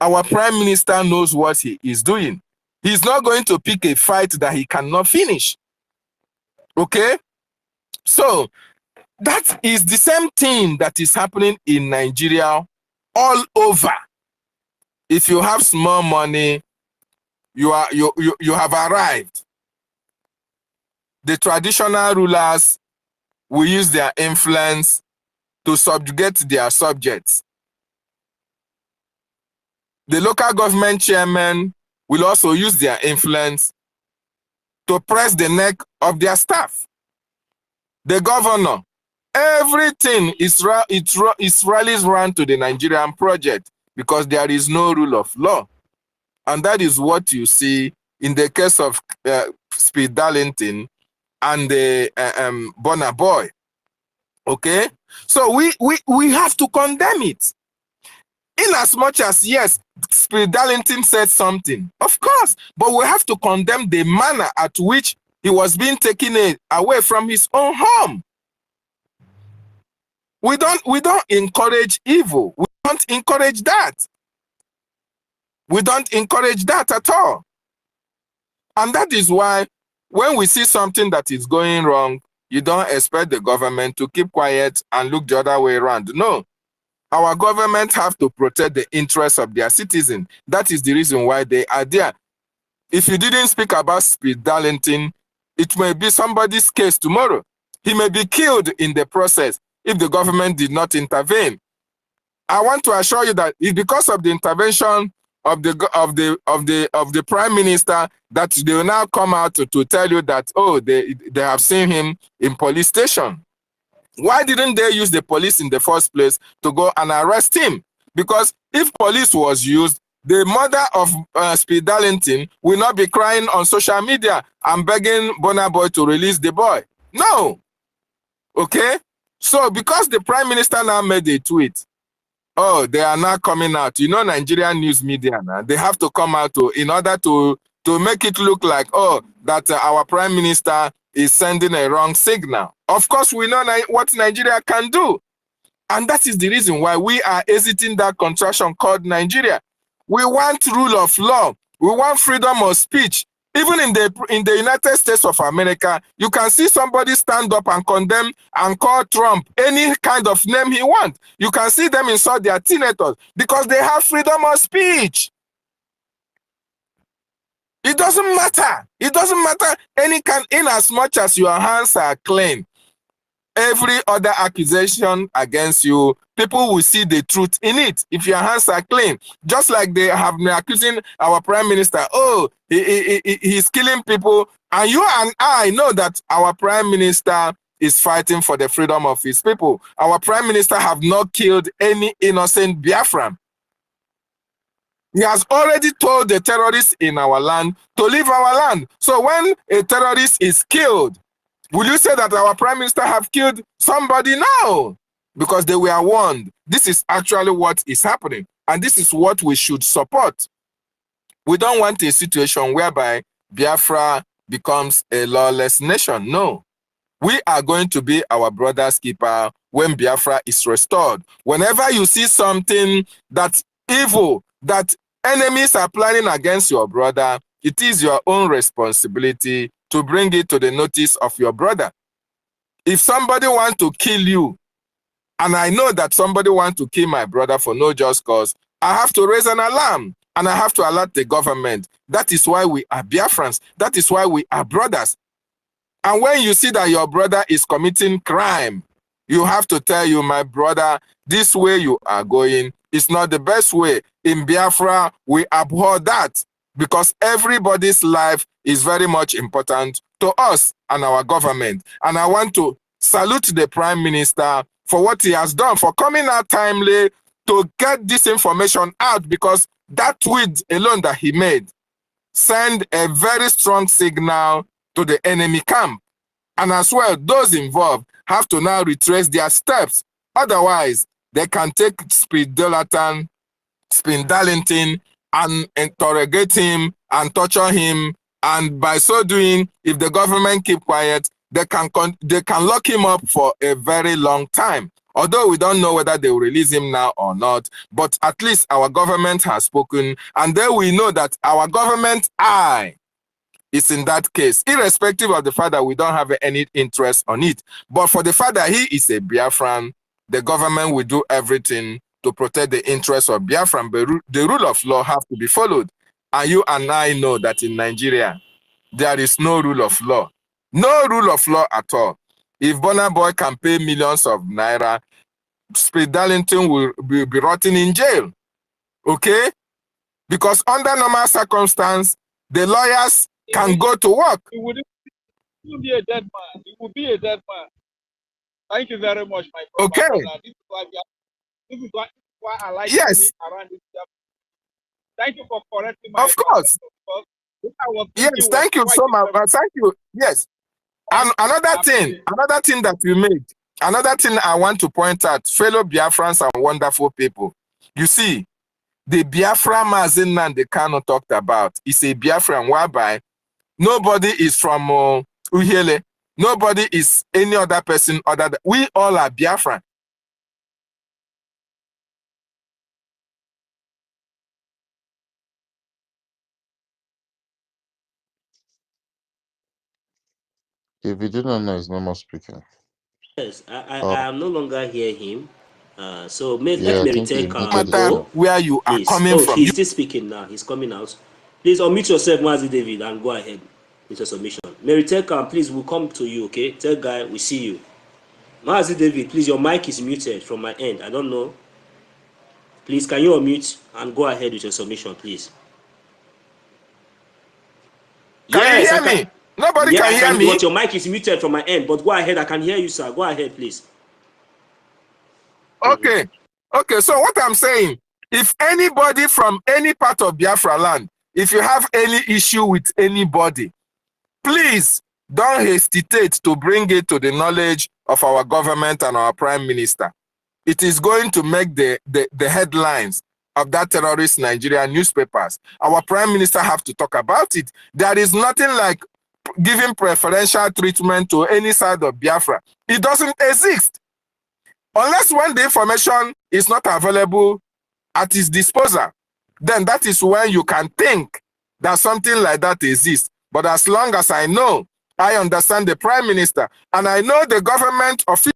Our prime minister knows what he is doing. He's not going to pick a fight that he cannot finish. Okay? So, that is the same thing that is happening in Nigeria all over. If you have small money, you have arrived. The traditional rulers will use their influence to subjugate their subjects. The local government chairman will also use their influence to press the neck of their staff. The governor, everything is rallies run to the Nigerian project because there is no rule of law. And that is what you see in the case of Speed Darlington and the Bonner Boy. Okay? So we have to condemn it. In as much as, yes, Speed Darlington said something, of course, but we have to condemn the manner at which he was being taken away from his own home. We don't encourage evil. We don't encourage that. We don't encourage that at all. And that is why when we see something that is going wrong, you don't expect the government to keep quiet and look the other way around. No. Our government have to protect the interests of their citizens. That is the reason why they are there. If you didn't speak about Speed Darlington, it may be somebody's case tomorrow. He may be killed in the process if the government did not intervene. I want to assure you that it's because of the intervention of the prime minister that they will now come out to tell you that, oh, they have seen him in police station. Why didn't they use the police in the first place to go and arrest him? Because if police was used, the mother of Speed Darlington will not be crying on social media and begging Bonner Boy to release the boy. No. Okay? So because the prime minister now made a tweet, oh, they are now coming out. You know, Nigerian news media now, they have to come out in order to make it look like, oh, that our prime minister is sending a wrong signal. Of course, we know what Nigeria can do. And that is the reason why we are exiting that contraction called Nigeria. We want rule of law. We want freedom of speech. Even in the United States of America, you can see somebody stand up and condemn and call Trump any kind of name he wants. You can see them insult their senators because they have freedom of speech. It doesn't matter. It doesn't matter in as much as your hands are clean. Every other accusation against you, people will see the truth in it if your hands are clean. Just like they have been accusing our prime minister, oh, he's killing people. And you and I know that our prime minister is fighting for the freedom of his people. Our prime minister have not killed any innocent Biafran. He has already told the terrorists in our land to leave our land. So when a terrorist is killed, will you say that our prime minister have killed somebody? No, because they were warned. This is actually what is happening, and this is what we should support. We don't want a situation whereby Biafra becomes a lawless nation. No, we are going to be our brother's keeper when Biafra is restored. Whenever you see something that's evil, that enemies are planning against your brother, it is your own responsibility to bring it to the notice of your brother. If somebody wants to kill you, and I know that somebody wants to kill my brother for no just cause, I have to raise an alarm and I have to alert the government. That is why we are Biafrans. That is why we are brothers. And when you see that your brother is committing crime, you have to tell you, my brother, this way you are going is not the best way. In Biafra, we abhor that because everybody's life is very much important to us and our government. And I want to salute the Prime Minister for what he has done, for coming out timely to get this information out, because that tweet alone that he made sent a very strong signal to the enemy camp. And as well, those involved have to now retrace their steps. Otherwise, they can take Speed Darlington and interrogate him and torture him. And by so doing, if the government keep quiet, they can lock him up for a very long time. Although we don't know whether they will release him now or not, but at least our government has spoken, and then we know that our government eye is in that case, irrespective of the fact that we don't have any interest on it. But for the fact that he is a Biafran, the government will do everything to protect the interests of Biafran. But the rule of law have to be followed. And you and I know that in Nigeria, there is no rule of law. No rule of law at all. If Burna Boy can pay millions of naira, Speed Darlington will be rotting in jail. Okay? Because under normal circumstances, the lawyers can go to work. He would be a dead man. He would be a dead man. Thank you very much, my brother. Okay. This is why I like yes. around this. Thank you for correcting my. Of course. Yes, thank you so much. Thank you. Yes. And another thing that you made, another thing I want to point out, fellow Biafrans and wonderful people. You see, the Biafra Mazinan the Kano talked about is a Biafran whereby nobody is from Uhele, nobody is any other person other than we all are Biafran. If you do not know, it's no more speaking. Yes, I am no longer hear him. So let Yeah, me I think take he muted himself. Where you are coming oh, from. He's still speaking now. He's coming out. Please unmute yourself, Mazi David, and go ahead with your submission. Mary Teka, please, we'll come to you, okay? Tell guy, we see you. Mazi David, please, your mic is muted from my end. I don't know. Please, can you unmute and go ahead with your submission, please? Can you hear me? Nobody can hear me. But your mic is muted from my end. But go ahead. I can hear you, sir. Go ahead, please. Okay. Okay, so what I'm saying, if anybody from any part of Biafra land, if you have any issue with anybody, please don't hesitate to bring it to the knowledge of our government and our prime minister. It is going to make the headlines of that terrorist Nigerian newspapers. Our prime minister have to talk about it. There is nothing like giving preferential treatment to any side of Biafra. It doesn't exist. Unless when the information is not available at his disposal, then that is when you can think that something like that exists. But as long as I know, I understand the Prime Minister, and I know the government officials,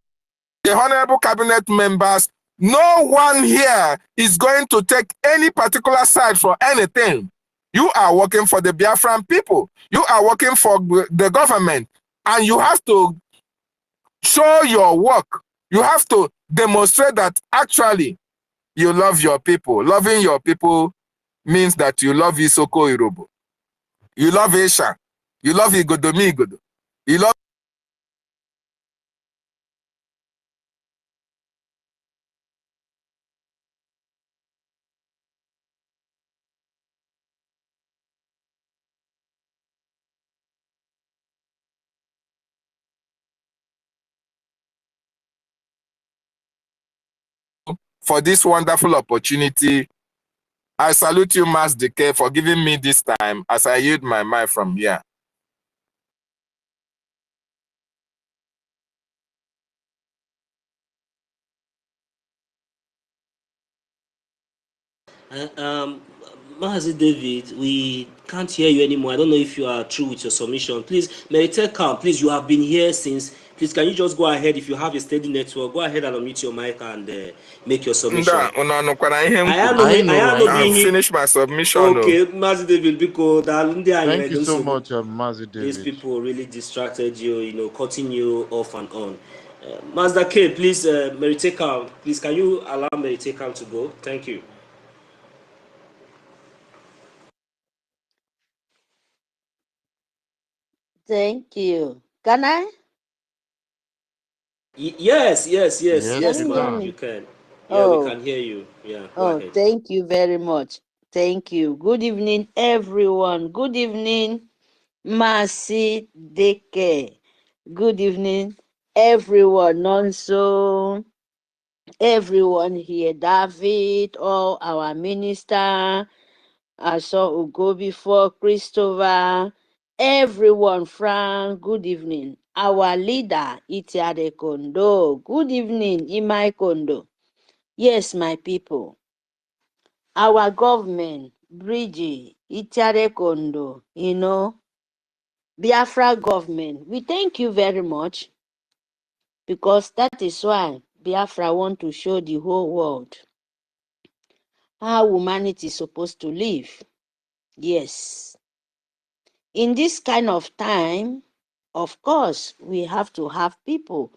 the honorable cabinet members, no one here is going to take any particular side for anything. You are working for the Biafran people. You are working for the government, and you have to show your work. You have to demonstrate that actually you love your people. Loving your people means that you love Isoko Irobo. You love Esha. You love Igodomi Igodo. You love for this wonderful opportunity. I salute you, Mas Dike, for giving me this time as I yield my mind from here. Mazi David, we can't hear you anymore. I don't know if you are through with your submission. Please, Meritekam, please, you have been here since. Please, can you just go ahead, if you have a steady network, go ahead and unmute your mic and make your submission. I finished my submission. Okay, Mazi David, because thank you so much, Mazi David. These people really distracted you, cutting you off and on. Mazda K, please, Meritekam, please, can you allow Meritekam to go? Thank you. Thank you. Can I? Yes, ma'am, you can. Yeah, we can hear you. Yeah, go ahead. Thank you very much. Thank you. Good evening, everyone. Good evening, Mercy Deke. Good evening, everyone. Also, everyone here, David, all our minister. I saw Ugo before, Christopher, everyone, Frank, good evening. Our leader, Itiade Kondo, good evening, Imai Kondo. Yes, my people. Our government, Brgie, Itiade Kondo, Biafra government, we thank you very much, because that is why Biafra want to show the whole world how humanity is supposed to live. Yes. In this kind of time, of course, we have to have people.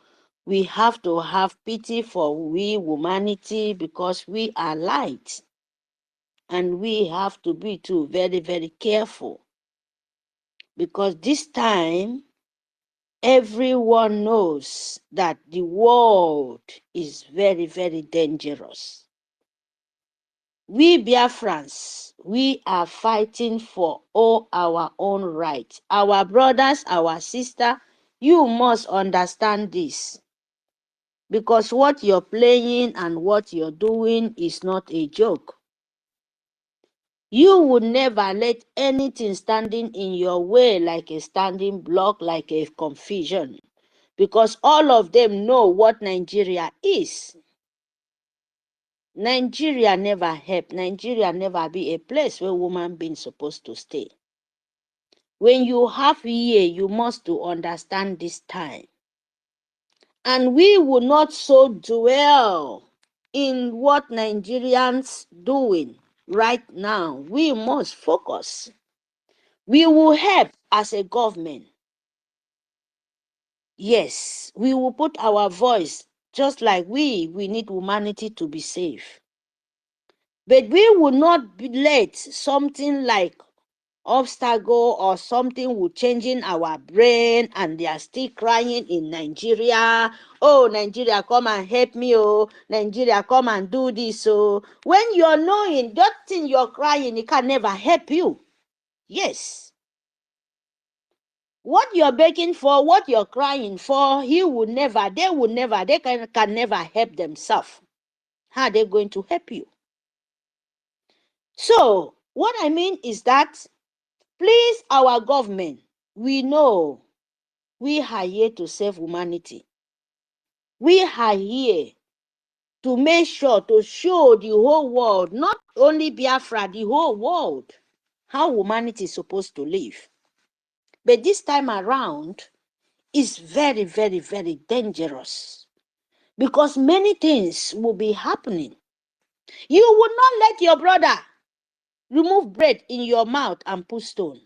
We have to have pity for we humanity, because we are light. And we have to be too very, very careful. Because this time, everyone knows that the world is very, very dangerous. We Biafrans, we are fighting for all our own rights. Our brothers, our sisters, you must understand this. Because what you're playing and what you're doing is not a joke. You would never let anything standing in your way like a standing block, like a confusion. Because all of them know what Nigeria is. Nigeria never help. Nigeria never be a place where woman being supposed to stay. When you have here, you must to understand this time. And we will not so dwell in what Nigerians doing right now. We must focus. We will help as a government. Yes, we will put our voice, just like we need humanity to be safe. But we will not let something like obstacle or something will change in our brain, and they are still crying in Nigeria. Oh, Nigeria, come and help me. Oh, Nigeria, come and do this. Oh, when you're knowing that thing you're crying, it can never help you. Yes. What you're begging for, what you're crying for, they can never help themselves. How are they going to help you? So, what I mean is that, please, our government, we know we are here to save humanity. We are here to make sure, to show the whole world, not only Biafra, the whole world, how humanity is supposed to live. But this time around, it's very, very, very dangerous because many things will be happening. You will not let your brother remove bread in your mouth and put stone.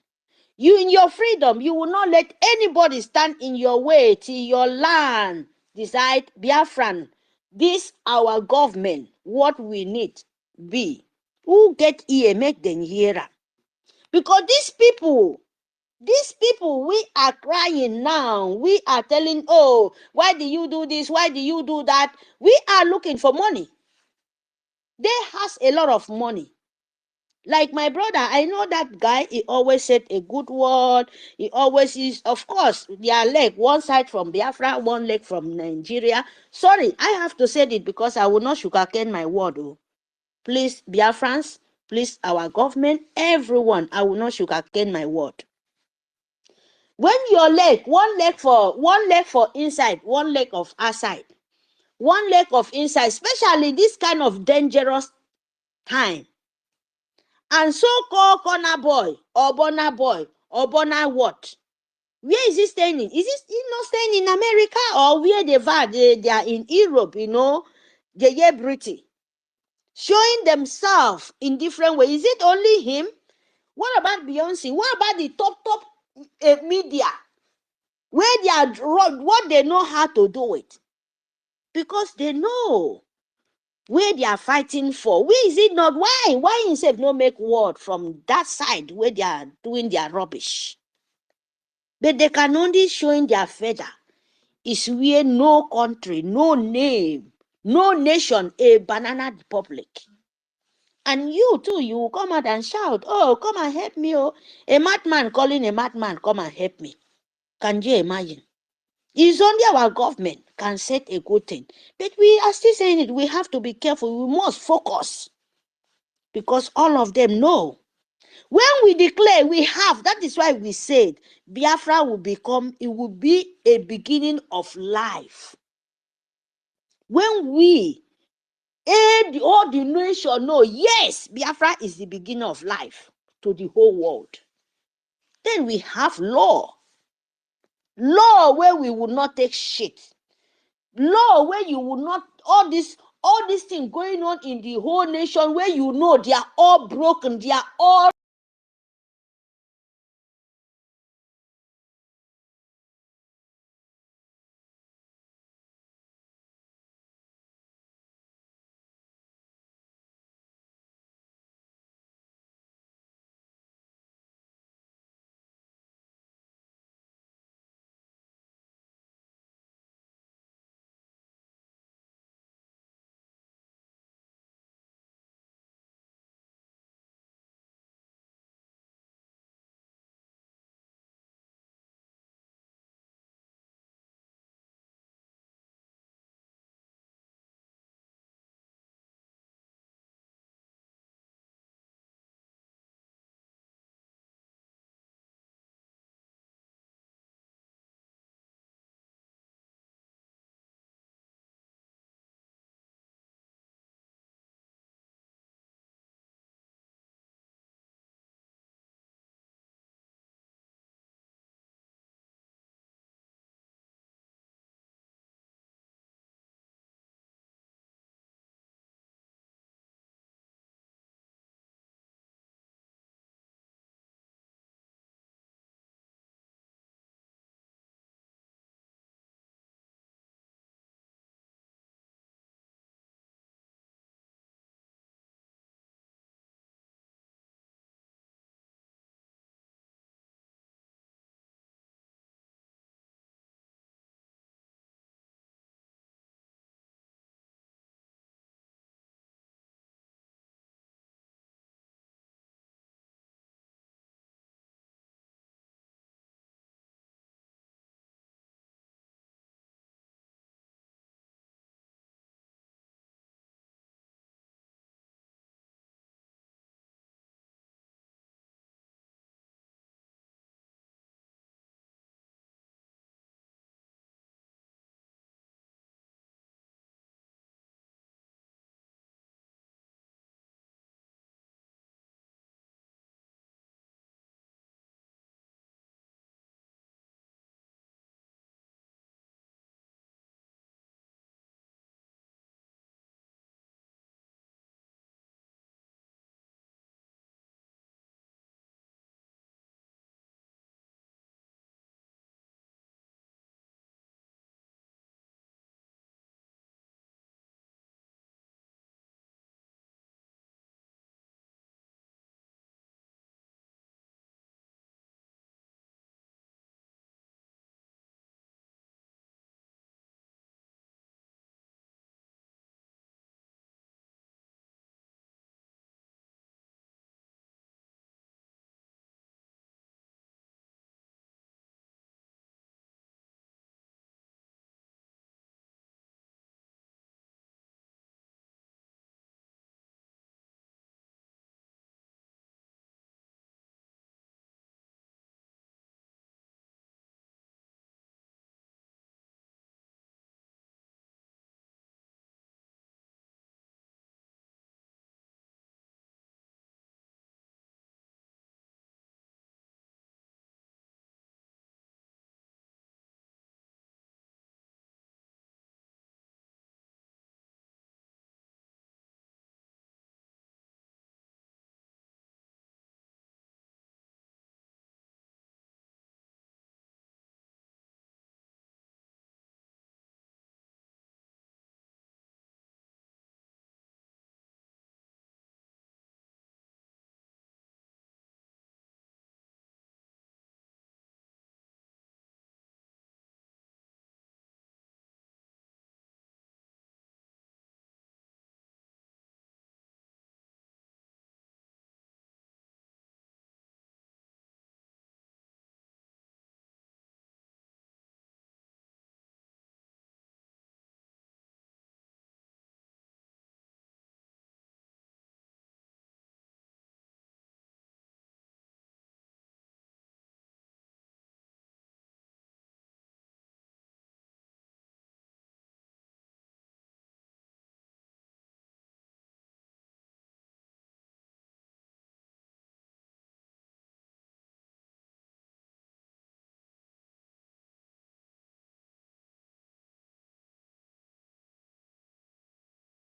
You, in your freedom, you will not let anybody stand in your way till your land decide, Biafran, this our government, what we need be. Who get ear, make them hear am. Because these people, we are crying now. We are telling, oh, why do you do this? Why do you do that? We are looking for money. They has a lot of money. Like my brother, I know that guy, he always said a good word. He always is, of course, their leg, one side from Biafra, one leg from Nigeria. Sorry, I have to say it because I will not sugarcoat my word. Oh. Please, Biafrans, please, our government, everyone, I will not sugarcoat my word. When your leg, one leg for inside, one leg of outside, one leg of inside, especially this kind of dangerous time. And so-called corner boy, or Bona what? Where is he staying in? Is he not staying in America or where they are in Europe, you know? They are British. Showing themselves in different ways. Is it only him? What about Beyonce? What about the top media? Where they are, what they know how to do it? Because they know where they are fighting for. Where is it not? Why instead no make word from that side where they are doing their rubbish? But they can only show in their feather. Is where no country, no name, no nation, a banana republic. And you too, you will come out and shout, oh, come and help me. Oh, a madman calling a madman, come and help me. Can you imagine? It's only our government can set a good thing. But we are still saying it. We have to be careful. We must focus. Because all of them know. When we declare we have, that is why we said Biafra will become, it will be a beginning of life. When we, all the nation know, yes, Biafra is the beginning of life to the whole world. Then we have law. Law where we will not take shit. Law where you will not, all these things going on in the whole nation where you know they are all broken, they are all